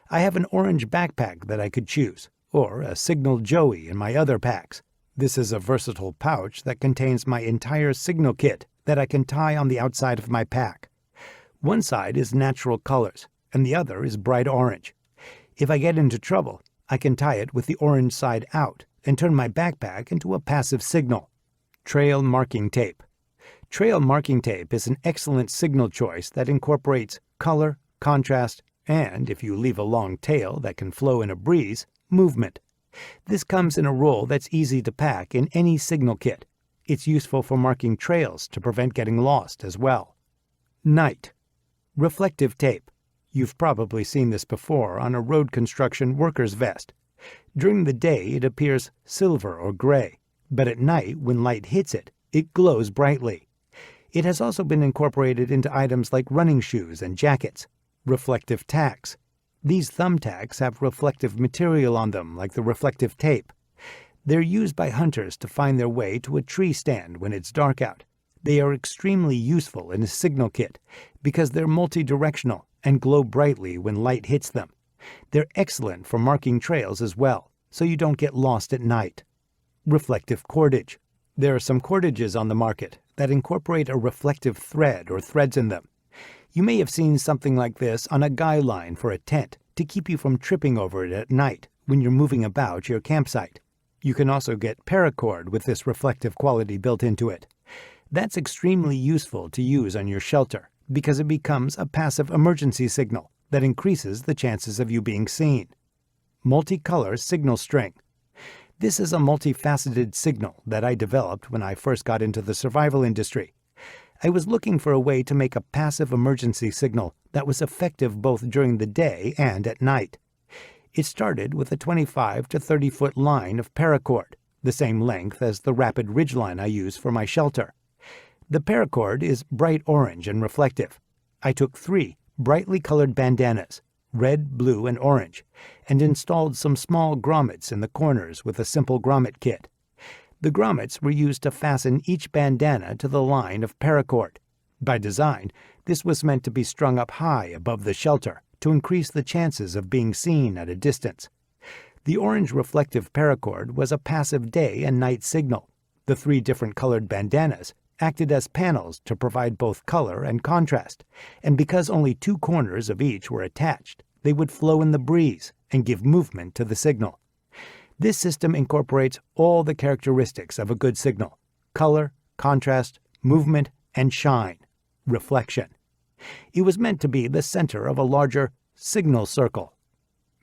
I have an orange backpack that I could choose, or a Signal Joey in my other packs. This is a versatile pouch that contains my entire signal kit that I can tie on the outside of my pack. One side is natural colors, and the other is bright orange. If I get into trouble, I can tie it with the orange side out and turn my backpack into a passive signal. Trail marking tape. Trail marking tape is an excellent signal choice that incorporates color, contrast, and, if you leave a long tail that can flow in a breeze, movement. This comes in a roll that's easy to pack in any signal kit. It's useful for marking trails to prevent getting lost as well. Night. Reflective tape. You've probably seen this before on a road construction worker's vest. During the day it appears silver or gray, but at night when light hits it, it glows brightly. It has also been incorporated into items like running shoes and jackets. Reflective tacks. These thumbtacks have reflective material on them like the reflective tape. They're used by hunters to find their way to a tree stand when it's dark out. They are extremely useful in a signal kit because they're multi-directional and glow brightly when light hits them. They're excellent for marking trails as well, so you don't get lost at night. Reflective cordage. There are some cordages on the market that incorporate a reflective thread or threads in them. You may have seen something like this on a guy line for a tent to keep you from tripping over it at night when you're moving about your campsite. You can also get paracord with this reflective quality built into it. That's extremely useful to use on your shelter because it becomes a passive emergency signal that increases the chances of you being seen. multicolor signal string. This is a multifaceted signal that I developed when I first got into the survival industry. I was looking for a way to make a passive emergency signal that was effective both during the day and at night. It started with a 25 to 30 foot line of paracord, the same length as the rapid ridgeline I use for my shelter. The paracord is bright orange and reflective. I took 3 brightly colored bandanas, red, blue, and orange, and installed some small grommets in the corners with a simple grommet kit. The grommets were used to fasten each bandana to the line of paracord. By design, this was meant to be strung up high above the shelter to increase the chances of being seen at a distance. The orange reflective paracord was a passive day and night signal. The 3 different colored bandanas acted as panels to provide both color and contrast, and because only 2 corners of each were attached, they would flow in the breeze and give movement to the signal. This system incorporates all the characteristics of a good signal: color, contrast, movement, and shine, reflection. It was meant to be the center of a larger signal circle.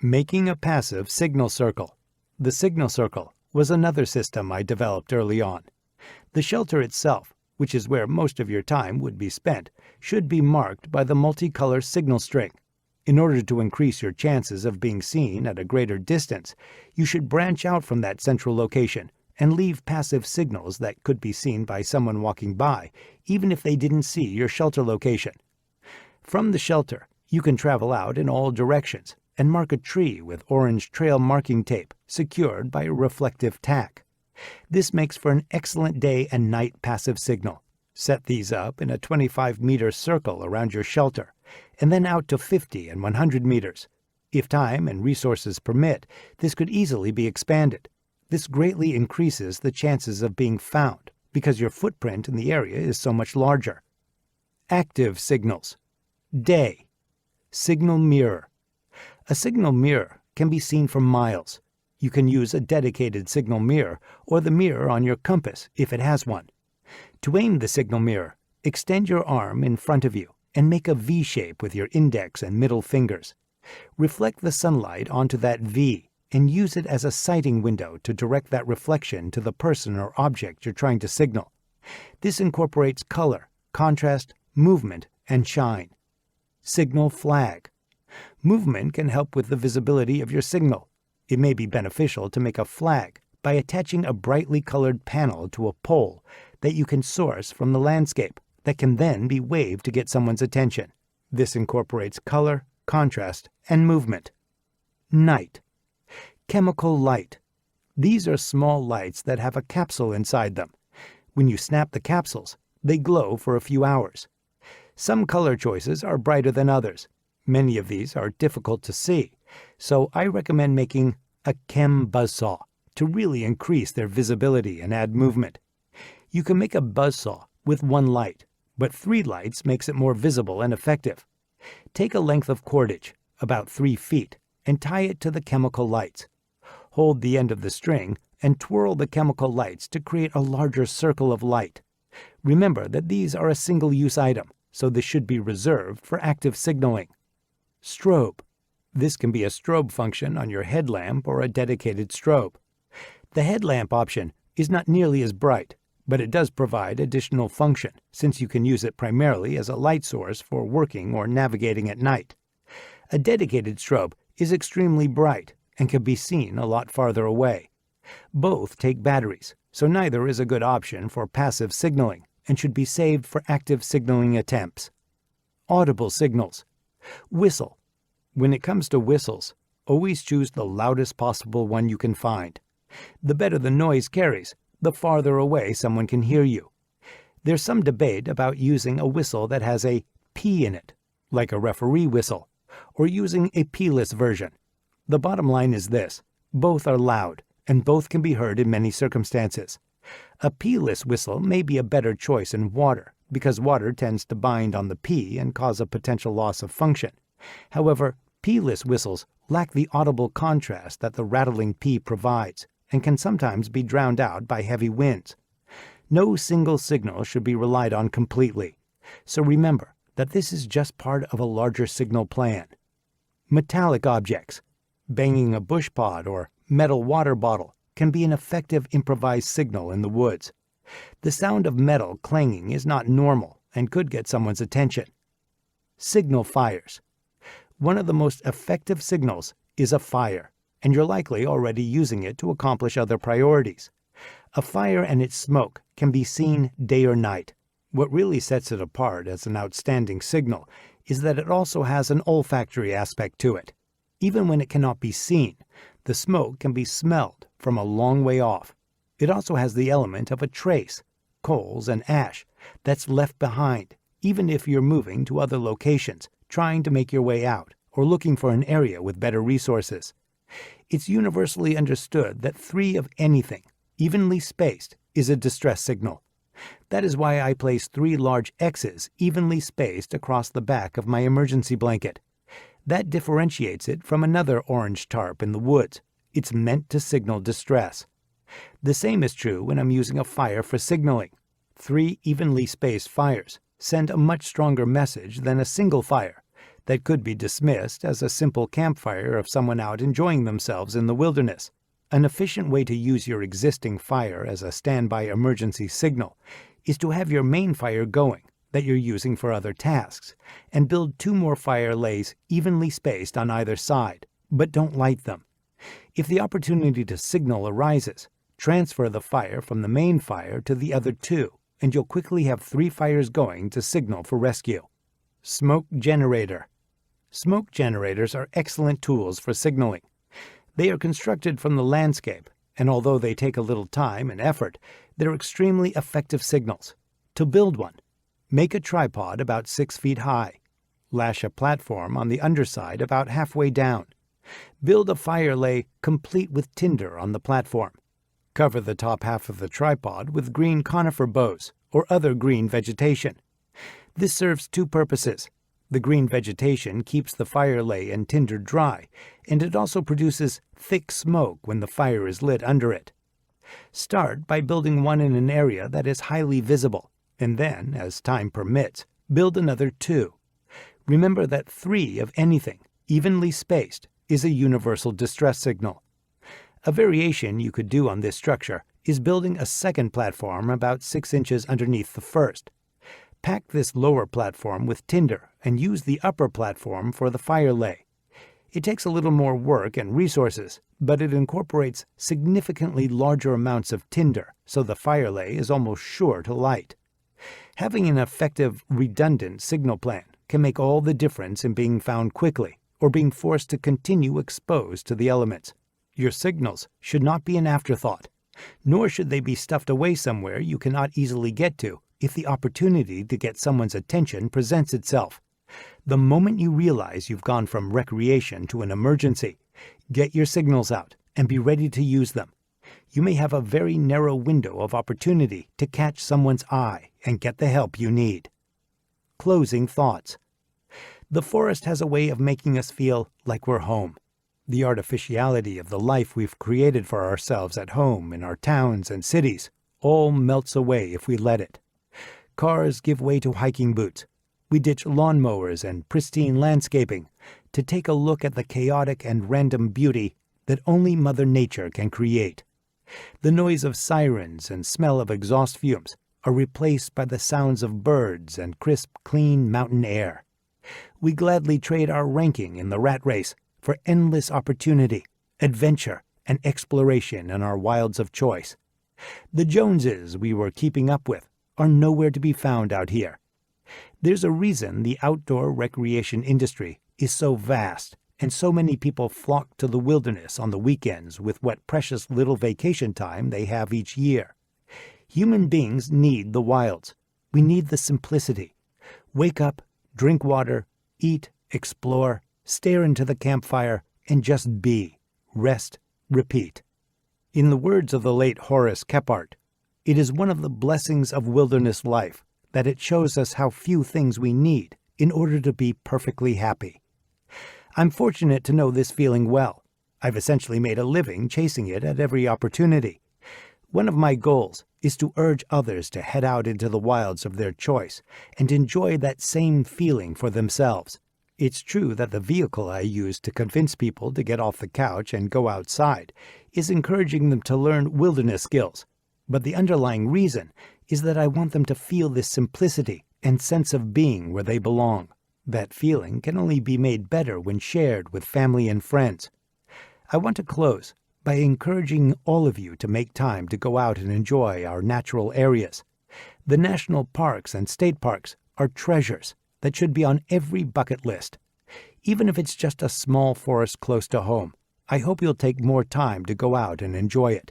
Making a passive signal circle. The signal circle was another system I developed early on. The shelter itself, which is where most of your time would be spent, should be marked by the multicolor signal string. In order to increase your chances of being seen at a greater distance, you should branch out from that central location and leave passive signals that could be seen by someone walking by, even if they didn't see your shelter location. From the shelter, you can travel out in all directions and mark a tree with orange trail marking tape secured by a reflective tack. This makes for an excellent day and night passive signal. Set these up in a 25-meter circle around your shelter, and then out to 50 and 100 meters. If time and resources permit, this could easily be expanded. This greatly increases the chances of being found because your footprint in the area is so much larger. Active signals. Day. Signal mirror. A signal mirror can be seen from miles. You can use a dedicated signal mirror or the mirror on your compass if it has one. To aim the signal mirror, extend your arm in front of you and make a V shape with your index and middle fingers. Reflect the sunlight onto that V and use it as a sighting window to direct that reflection to the person or object you're trying to signal. This incorporates color, contrast, movement, and shine. Signal flag. Movement can help with the visibility of your signal. It may be beneficial to make a flag by attaching a brightly colored panel to a pole that you can source from the landscape that can then be waved to get someone's attention. This incorporates color, contrast, and movement. Night. Chemical light. These are small lights that have a capsule inside them. When you snap the capsules, they glow for a few hours. Some color choices are brighter than others. Many of these are difficult to see, so I recommend making a chem buzzsaw to really increase their visibility and add movement. You can make a buzzsaw with 1 light, but 3 lights makes it more visible and effective. Take a length of cordage, about 3 feet, and tie it to the chemical lights. Hold the end of the string and twirl the chemical lights to create a larger circle of light. Remember that these are a single-use item, so this should be reserved for active signaling. Strobe. This can be a strobe function on your headlamp or a dedicated strobe. The headlamp option is not nearly as bright, but it does provide additional function since you can use it primarily as a light source for working or navigating at night. A dedicated strobe is extremely bright and can be seen a lot farther away. Both take batteries, so neither is a good option for passive signaling and should be saved for active signaling attempts. Audible signals. Whistle. When it comes to whistles, always choose the loudest possible one you can find. The better the noise carries, the farther away someone can hear you. There's some debate about using a whistle that has a P in it, like a referee whistle, or using a P-less version. The bottom line is this: both are loud, and both can be heard in many circumstances. A P-less whistle may be a better choice in water, because water tends to bind on the P and cause a potential loss of function. However, P-less whistles lack the audible contrast that the rattling P provides, and can sometimes be drowned out by heavy winds. No single signal should be relied on completely, so remember that this is just part of a larger signal plan. Metallic objects. Banging a bush pod or metal water bottle can be an effective improvised signal in the woods. The sound of metal clanging is not normal and could get someone's attention. Signal fires. One of the most effective signals is a fire, and you're likely already using it to accomplish other priorities. A fire and its smoke can be seen day or night. What really sets it apart as an outstanding signal is that it also has an olfactory aspect to it. Even when it cannot be seen, the smoke can be smelled from a long way off. It also has the element of a trace, coals and ash, that's left behind, even if you're moving to other locations, trying to make your way out, or looking for an area with better resources. It's universally understood that 3 of anything, evenly spaced, is a distress signal. That is why I place 3 large X's evenly spaced across the back of my emergency blanket. That differentiates it from another orange tarp in the woods. It's meant to signal distress. The same is true when I'm using a fire for signaling. 3 evenly spaced fires send a much stronger message than a single fire that could be dismissed as a simple campfire of someone out enjoying themselves in the wilderness. An efficient way to use your existing fire as a standby emergency signal is to have your main fire going that you're using for other tasks, and build 2 more fire lays evenly spaced on either side, but don't light them. If the opportunity to signal arises, transfer the fire from the main fire to the other 2, and you'll quickly have 3 fires going to signal for rescue. Smoke generator. Smoke generators are excellent tools for signaling. They are constructed from the landscape, and although they take a little time and effort, they're extremely effective signals. To build one, make a tripod about 6 feet high. Lash a platform on the underside about halfway down. Build a fire lay complete with tinder on the platform. Cover the top half of the tripod with green conifer boughs or other green vegetation. This serves 2 purposes. The green vegetation keeps the fire lay and tinder dry, and it also produces thick smoke when the fire is lit under it. Start by building one in an area that is highly visible, and then, as time permits, build another 2. Remember that 3 of anything, evenly spaced, is a universal distress signal. A variation you could do on this structure is building a second platform about 6 inches underneath the first. Pack this lower platform with tinder and use the upper platform for the fire lay. It takes a little more work and resources, but it incorporates significantly larger amounts of tinder, so the fire lay is almost sure to light. Having an effective, redundant signal plan can make all the difference in being found quickly or being forced to continue exposed to the elements. Your signals should not be an afterthought, nor should they be stuffed away somewhere you cannot easily get to if the opportunity to get someone's attention presents itself. The moment you realize you've gone from recreation to an emergency, get your signals out and be ready to use them. You may have a very narrow window of opportunity to catch someone's eye and get the help you need. Closing thoughts. The forest has a way of making us feel like we're home. The artificiality of the life we've created for ourselves at home in our towns and cities all melts away if we let it. Cars give way to hiking boots. We ditch lawnmowers and pristine landscaping to take a look at the chaotic and random beauty that only Mother Nature can create. The noise of sirens and smell of exhaust fumes are replaced by the sounds of birds and crisp, clean mountain air. We gladly trade our ranking in the rat race for endless opportunity, adventure, and exploration in our wilds of choice. The Joneses we were keeping up with are nowhere to be found out here. There's a reason the outdoor recreation industry is so vast, and so many people flock to the wilderness on the weekends with what precious little vacation time they have each year. Human beings need the wilds. We need the simplicity. Wake up, drink water, eat, explore, stare into the campfire, and just be. Rest, repeat. In the words of the late Horace Kephart, it is one of the blessings of wilderness life that it shows us how few things we need in order to be perfectly happy. I'm fortunate to know this feeling well. I've essentially made a living chasing it at every opportunity. One of my goals is to urge others to head out into the wilds of their choice and enjoy that same feeling for themselves. It's true that the vehicle I use to convince people to get off the couch and go outside is encouraging them to learn wilderness skills, but the underlying reason is that I want them to feel this simplicity and sense of being where they belong. That feeling can only be made better when shared with family and friends. I want to close by encouraging all of you to make time to go out and enjoy our natural areas. The national parks and state parks are treasures that should be on every bucket list. Even if it's just a small forest close to home, I hope you'll take more time to go out and enjoy it.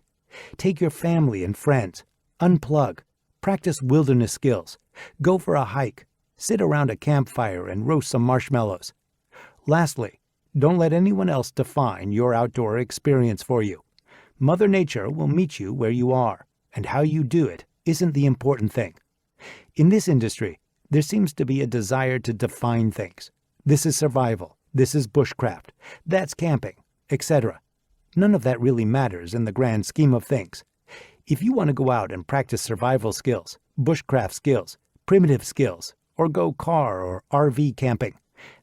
Take your family and friends, unplug, practice wilderness skills, go for a hike, sit around a campfire and roast some marshmallows. Lastly, don't let anyone else define your outdoor experience for you. Mother Nature will meet you where you are, and how you do it isn't the important thing. In this industry, there seems to be a desire to define things. This is survival, this is bushcraft, that's camping, etc. None of that really matters in the grand scheme of things. If you want to go out and practice survival skills, bushcraft skills, primitive skills, or go car or RV camping,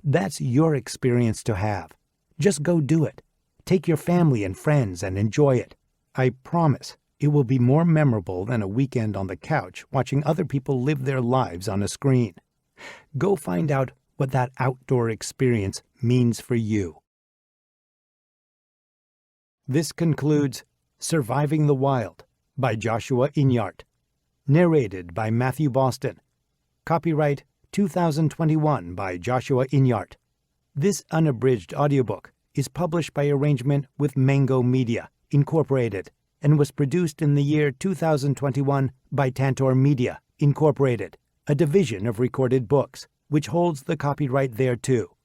that's your experience to have. Just go do it. Take your family and friends and enjoy it. I promise it will be more memorable than a weekend on the couch watching other people live their lives on a screen. Go find out what that outdoor experience means for you. This concludes Surviving the Wild by Joshua Inyart. Narrated by Matthew Boston. Copyright 2021 by Joshua Inyart. This unabridged audiobook is published by arrangement with Mango Media, Incorporated, and was produced in the year 2021 by Tantor Media, Incorporated, a division of Recorded Books, which holds the copyright thereto.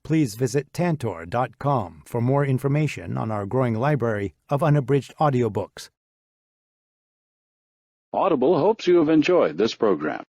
Please visit Tantor.com for more information on our growing library of unabridged audiobooks. Audible hopes you have enjoyed this program.